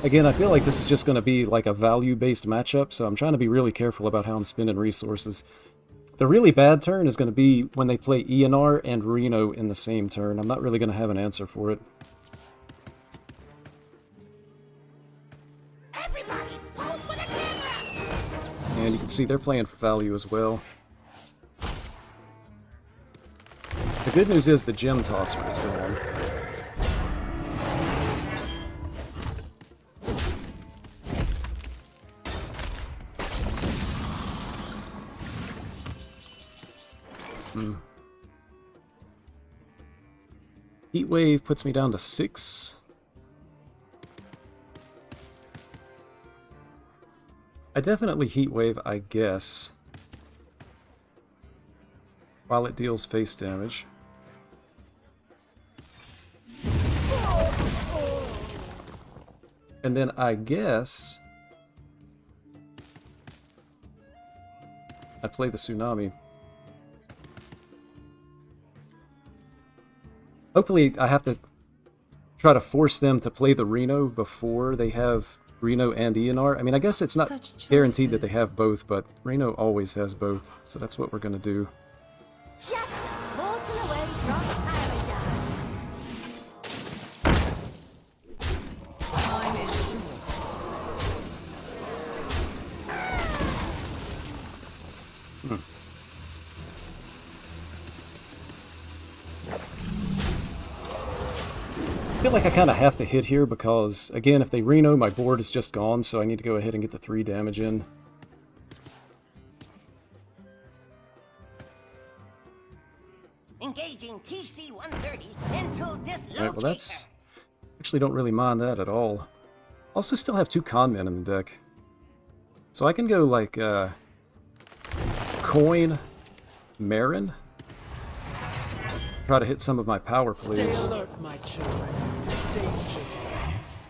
A: Again, I feel like this is just going to be like a value-based matchup, so I'm trying to be really careful about how I'm spending resources. The really bad turn is going to be when they play ENR and Reno in the same turn. I'm not really going to have an answer for it.
H: Everybody, pose for the camera!
A: And you can see they're playing for value as well. The good news is the gem tosser is gone. Heat Wave puts me down to 6. I definitely Heat Wave, I guess, while it deals face damage. And then I guess I play the Tsunami. Hopefully I have to try to force them to play the Reno before they have Reno and ENR. I mean, I guess it's not guaranteed that they have both, but Reno always has both, so that's what we're going to do.
H: Just a portal away from paradise.
G: Time is short.
A: I feel like I kind of have to hit here because, again, if they Reno, my board is just gone, so I need to go ahead and get the 3 damage in.
F: Engaging TC-130 into dislocator.
A: Alright, well that's... Actually don't really mind that at all. Also still have 2 con men in the deck. So I can go like, Coin, Marin. Try to hit some of my power plays.
J: Stay alert, my children. Danger waits.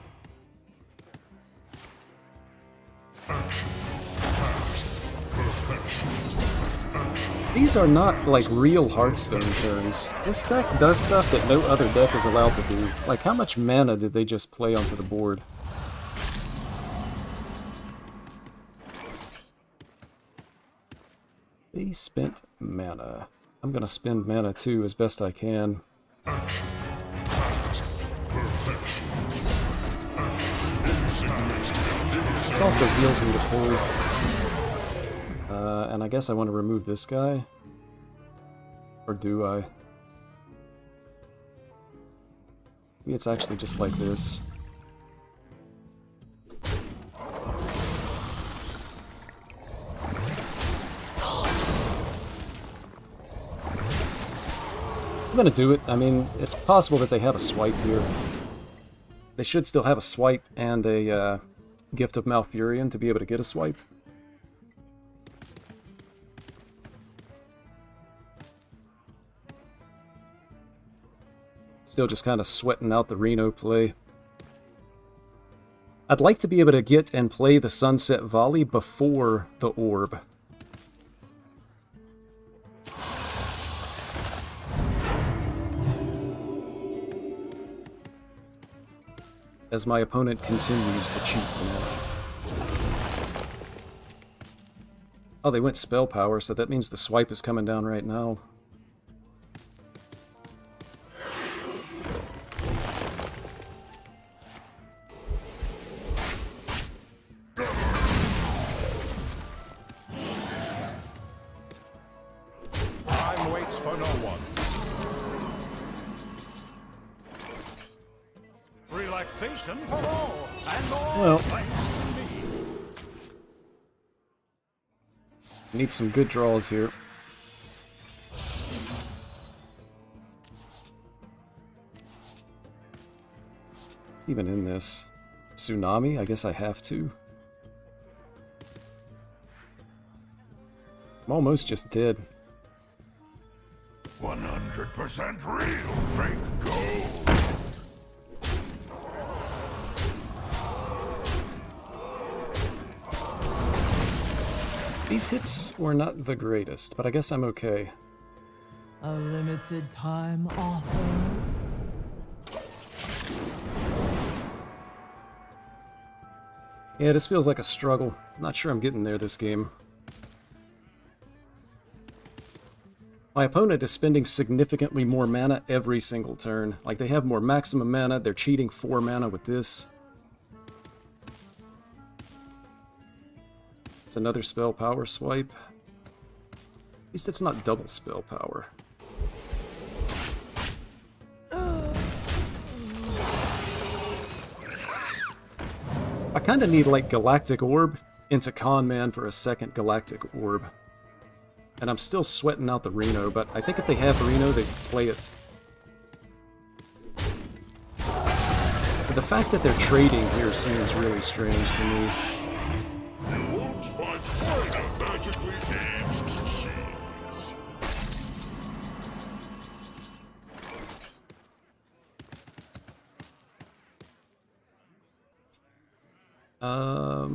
A: These are not like real Hearthstone turns. This deck does stuff that no other deck is allowed to do. Like, how much mana did they just play onto the board? They spent mana. I'm gonna spend mana too as best I can. This also heals me to full. And I guess I want to remove this guy. Or do I? Maybe it's actually just like this. I'm gonna do it. I mean, it's possible that they have a swipe here. They should still have a swipe and a Gift of Malfurion to be able to get a swipe. Still just kind of sweating out the Reno play. I'd like to be able to get and play the Sunset Volley before the Orb. As my opponent continues to cheat mana. Oh, they went Spell Power, so that means the swipe is coming down right now.
D: Time waits for no one. Relaxation for all, and all
A: Well,
D: thanks to me.
A: need some good draws here. What's even in this? Tsunami? I guess I have to. I'm almost just dead.
B: 100% real fake gold.
A: These hits were not the greatest, but I guess I'm okay.
J: A limited time offer.
A: Yeah, this feels like a struggle. I'm not sure I'm getting there this game. My opponent is spending significantly more mana every single turn. Like, they have more maximum mana, they're cheating 4 mana with this. It's another spell power swipe. At least it's not double spell power. I kind of need, like, Galactic Orb into Con Man for a second Galactic Orb. And I'm still sweating out the Reno, but I think if they have Reno, they play it. But the fact that they're trading here seems really strange to me.
B: You won't find quite a magically aged cheese.
A: I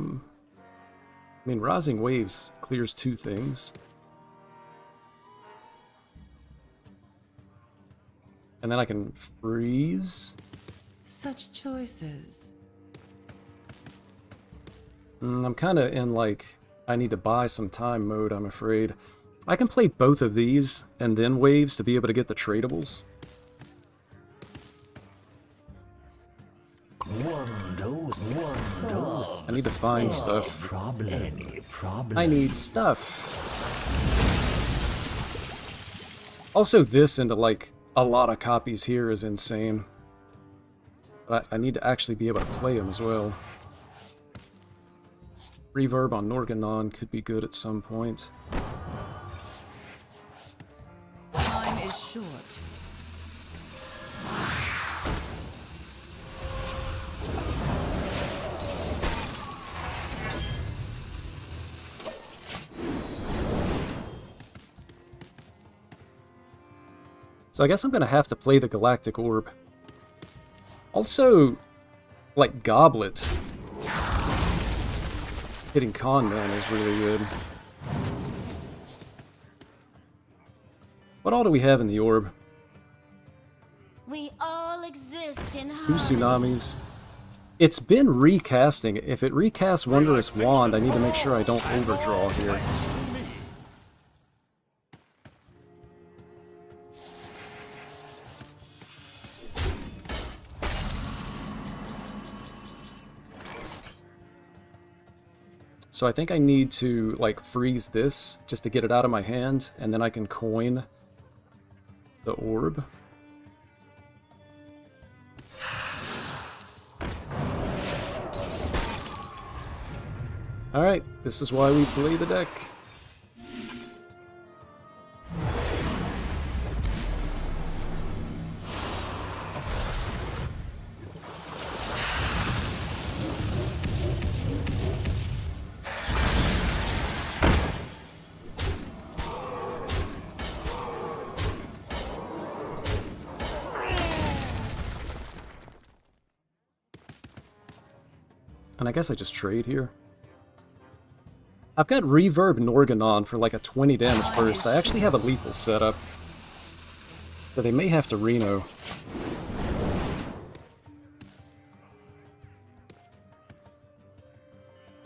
A: mean, Rising Waves clears 2 things. And then I can freeze.
G: Such choices.
A: I'm kind of in, like, I need to buy some time mode, I'm afraid. I can play both of these and then waves to be able to get the tradables. I need to find stuff. I need stuff. Also, this into, like, a lot of copies here is insane. But I need to actually be able to play them as well. Reverb on Norganon could be good at some point.
G: Time is short.
A: So I guess I'm gonna have to play the Galactic Orb. Also, like, Goblet. Hitting Con Man is really good. What all do we have in the Orb?
H: We all exist in
A: 2 Tsunamis. It's been recasting. If it recasts Wondrous Wand, I need to make sure I don't overdraw here. So I think I need to, like, freeze this just to get it out of my hand, and then I can coin the orb. Alright, this is why we play the deck. And I guess I just trade here. I've got Reverb Norgon on for like a 20 damage burst. I actually have a lethal setup. So they may have to Reno.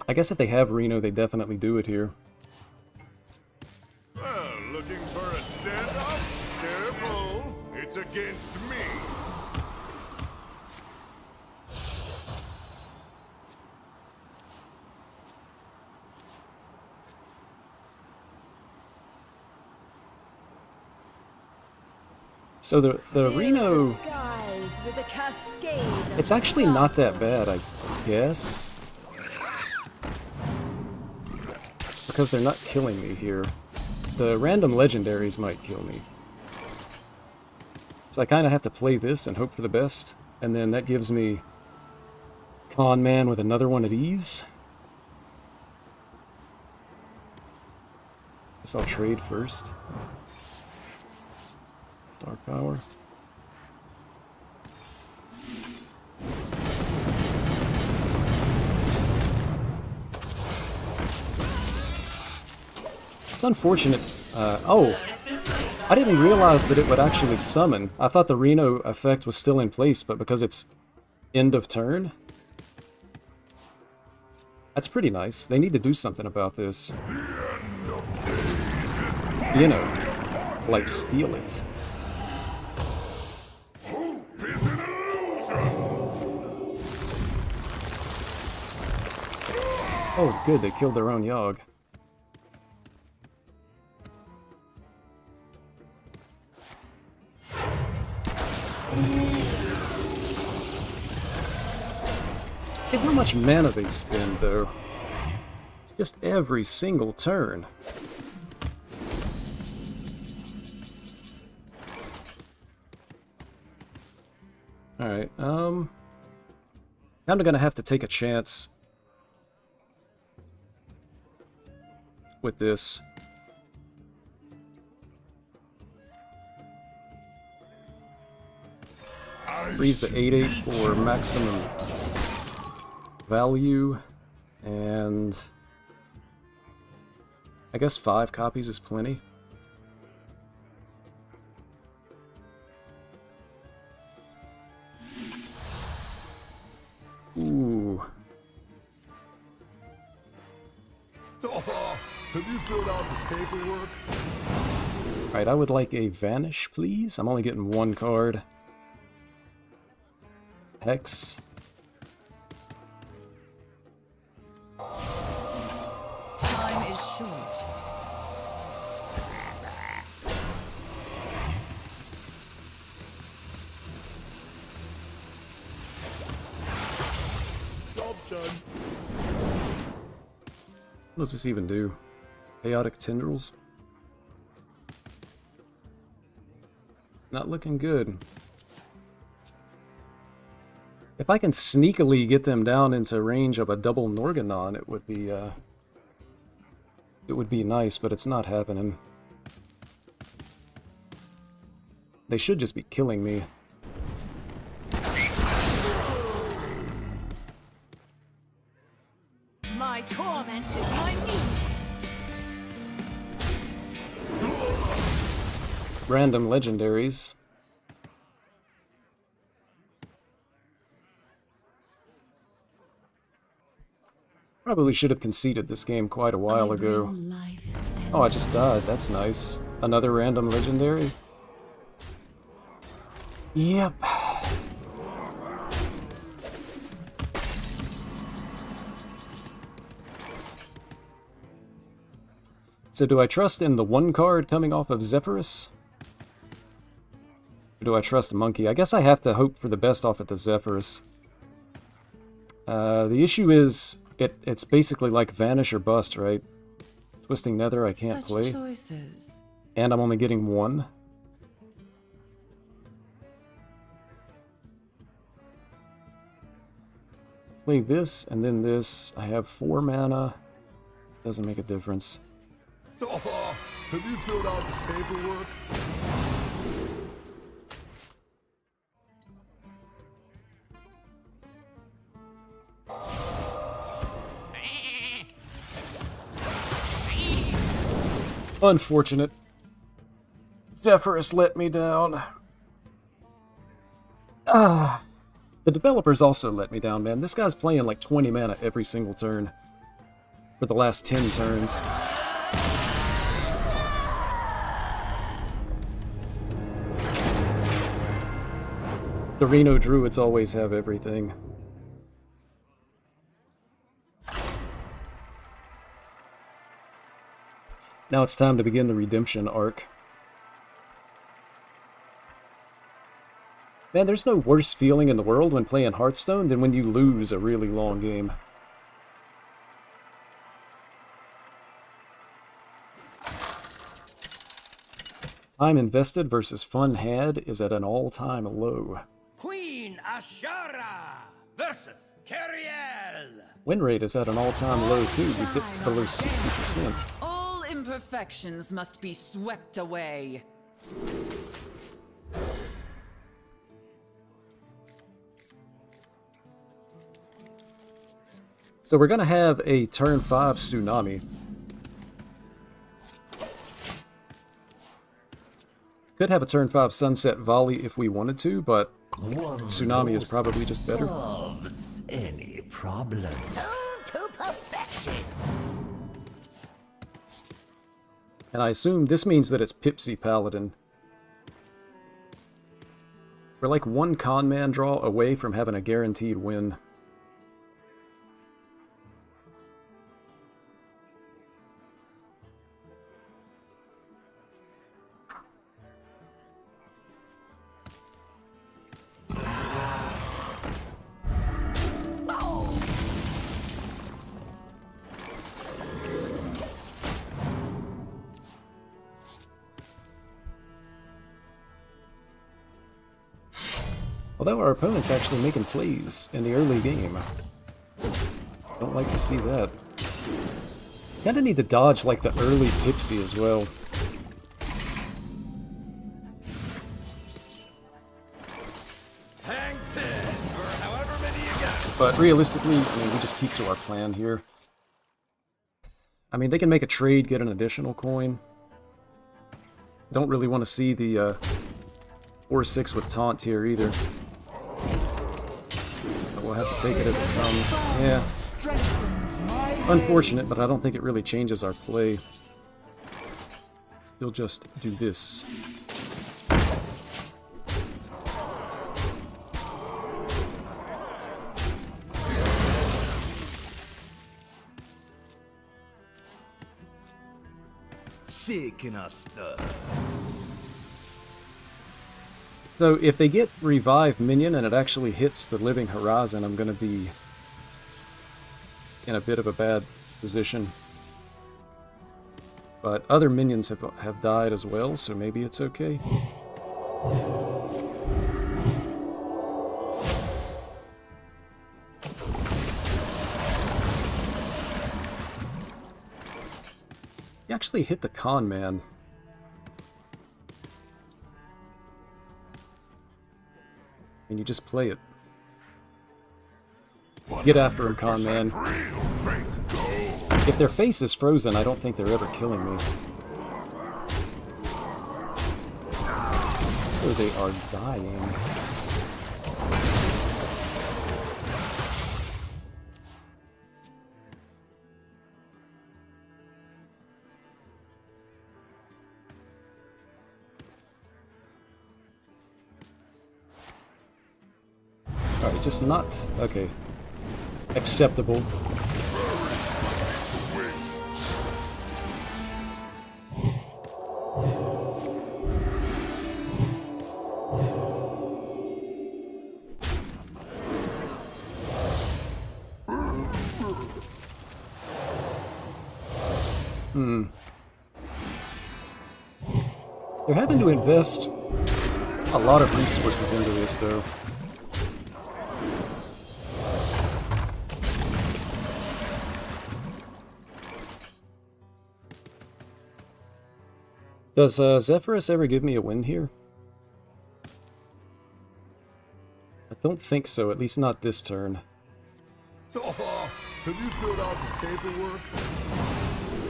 A: I guess if they have Reno, they definitely do it here.
B: Well, looking for a stand-up? Careful, it's against me.
A: So the Reno,
E: Skies with a cascade of
A: it's actually not that bad, I guess. Because they're not killing me here. The random legendaries might kill me. So I kind of have to play this and hope for the best. And then that gives me Con Man with another one at ease. Guess I'll trade first. Star power. It's unfortunate. Oh, I didn't realize that it would actually summon. I thought the Reno effect was still in place, but because it's end of turn, that's pretty nice. They need to do something about this. You know, like steal it. Oh, good, they killed their own Yogg. Hey, how much mana they spend, though? It's just every single turn. Alright, I'm gonna have to take a chance with this. Freeze the 8/8 for maximum value, and I guess 5 copies is plenty. Ooh.
I: Oh, have you filled out the paperwork?
A: Alright, I would like a Vanish, please. I'm only getting 1 card. Hex.
G: Time is short.
I: Job done.
A: What does this even do? Chaotic Tendrils? Not looking good. If I can sneakily get them down into range of a double Norganon, it would be nice, but it's not happening. They should just be killing me.
H: My torment is my muse.
A: Random legendaries. Probably should have conceded this game quite a while ago. Oh, I just died. That's nice. Another random legendary? Yep. So do I trust in the 1 card coming off of Zephyrus? Or do I trust Monkey? I guess I have to hope for the best off at the Zephyrus. The issue is, it's basically like Vanish or Bust, right? Twisting Nether I can't play.
G: Choices.
A: And I'm only getting 1. Play this, and then this. I have 4 mana. Doesn't make a difference.
I: Oh, have you filled out the paperwork?
A: Unfortunate. Zephyrus let me down. Ah. The developers also let me down, man. This guy's playing like 20 mana every single turn. For the last 10 turns. The Reno Druids always have everything. Now it's time to begin the redemption arc. Man, there's no worse feeling in the world when playing Hearthstone than when you lose a really long game. Time invested versus fun had is at an all-time low.
F: Queen Ashara versus Cariel.
A: Win rate is at an all-time low too. We dipped below 60%.
G: All imperfections must be swept away.
A: So we're gonna have a turn 5 tsunami. Could have a turn 5 sunset volley if we wanted to, but tsunami is probably just better.
D: Solves any problem.
F: To perfection.
A: And I assume this means that it's Pipsy Paladin. We're like one con man draw away from having a guaranteed win. Although our opponent's actually making plays in the early game. Don't like to see that. Kinda need to dodge like the early Pipsy as well.
C: Hang 10, or however many you got.
A: But realistically, I mean, we just keep to our plan here. I mean, they can make a trade, get an additional coin. Don't really want to see the 4-6 with taunt here either. But we'll have to take it as it comes. Yeah. Unfortunate, but I don't think it really changes our play. We'll just do this.
C: Shaking us stuff.
A: So if they get Revive Minion and it actually hits the Living Horizon, I'm going to be in a bit of a bad position. But other minions have died as well, so maybe it's okay. He actually hit the con man. And you just play it. Get after him, con man. If their face is frozen, I don't think they're ever killing me. So they are dying. Alright, just not... okay. Acceptable. They're having to invest a lot of resources into this, though. Does Zephyrus ever give me a win here? I don't think so, at least not this turn.
I: Oh, have you filled out the paperwork?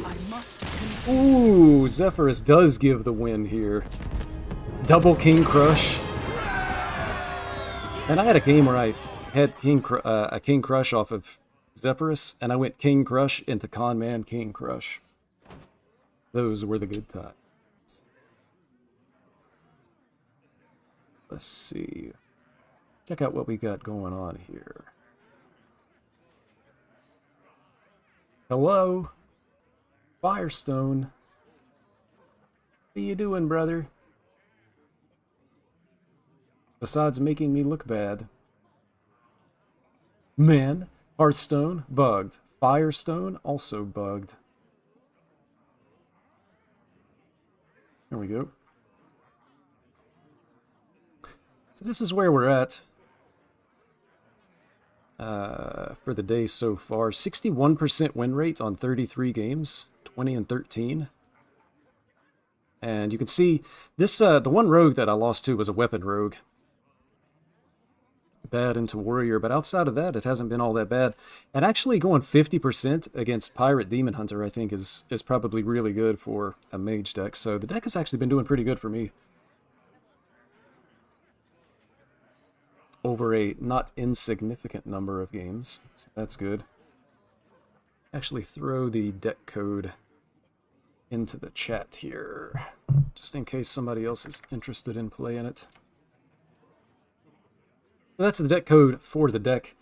G: Are
J: must concede.
A: Ooh, Zephyrus does give the win here. Double King Crush. And I had a game where I had a King Crush off of Zephyrus, and I went King Crush into Con Man King Crush. Those were the good times. Let's see. Check out what we got going on here. Hello, Firestone. What are you doing, brother? Besides making me look bad. Man, Hearthstone, bugged. Firestone, also bugged. There we go. So this is where we're at for the day so far. 61% win rate on 33 games, 20 and 13. And you can see this, the one rogue that I lost to was a weapon rogue. Bad into warrior, but outside of that, it hasn't been all that bad. And actually going 50% against Pirate Demon Hunter, I think, is probably really good for a mage deck. So the deck has actually been doing pretty good for me. Over a not insignificant number of games, so that's good. Actually throw the deck code into the chat here, just in case somebody else is interested in playing it. So that's the deck code for the deck,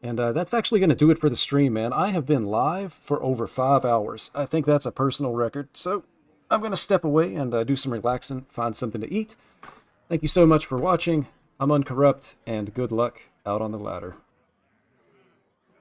A: and that's actually going to do it for the stream, man. I have been live for over 5 hours. I think that's a personal record, so I'm going to step away and do some relaxing, find something to eat. Thank you so much for watching. I'm Uncorrupt, and good luck out on the ladder.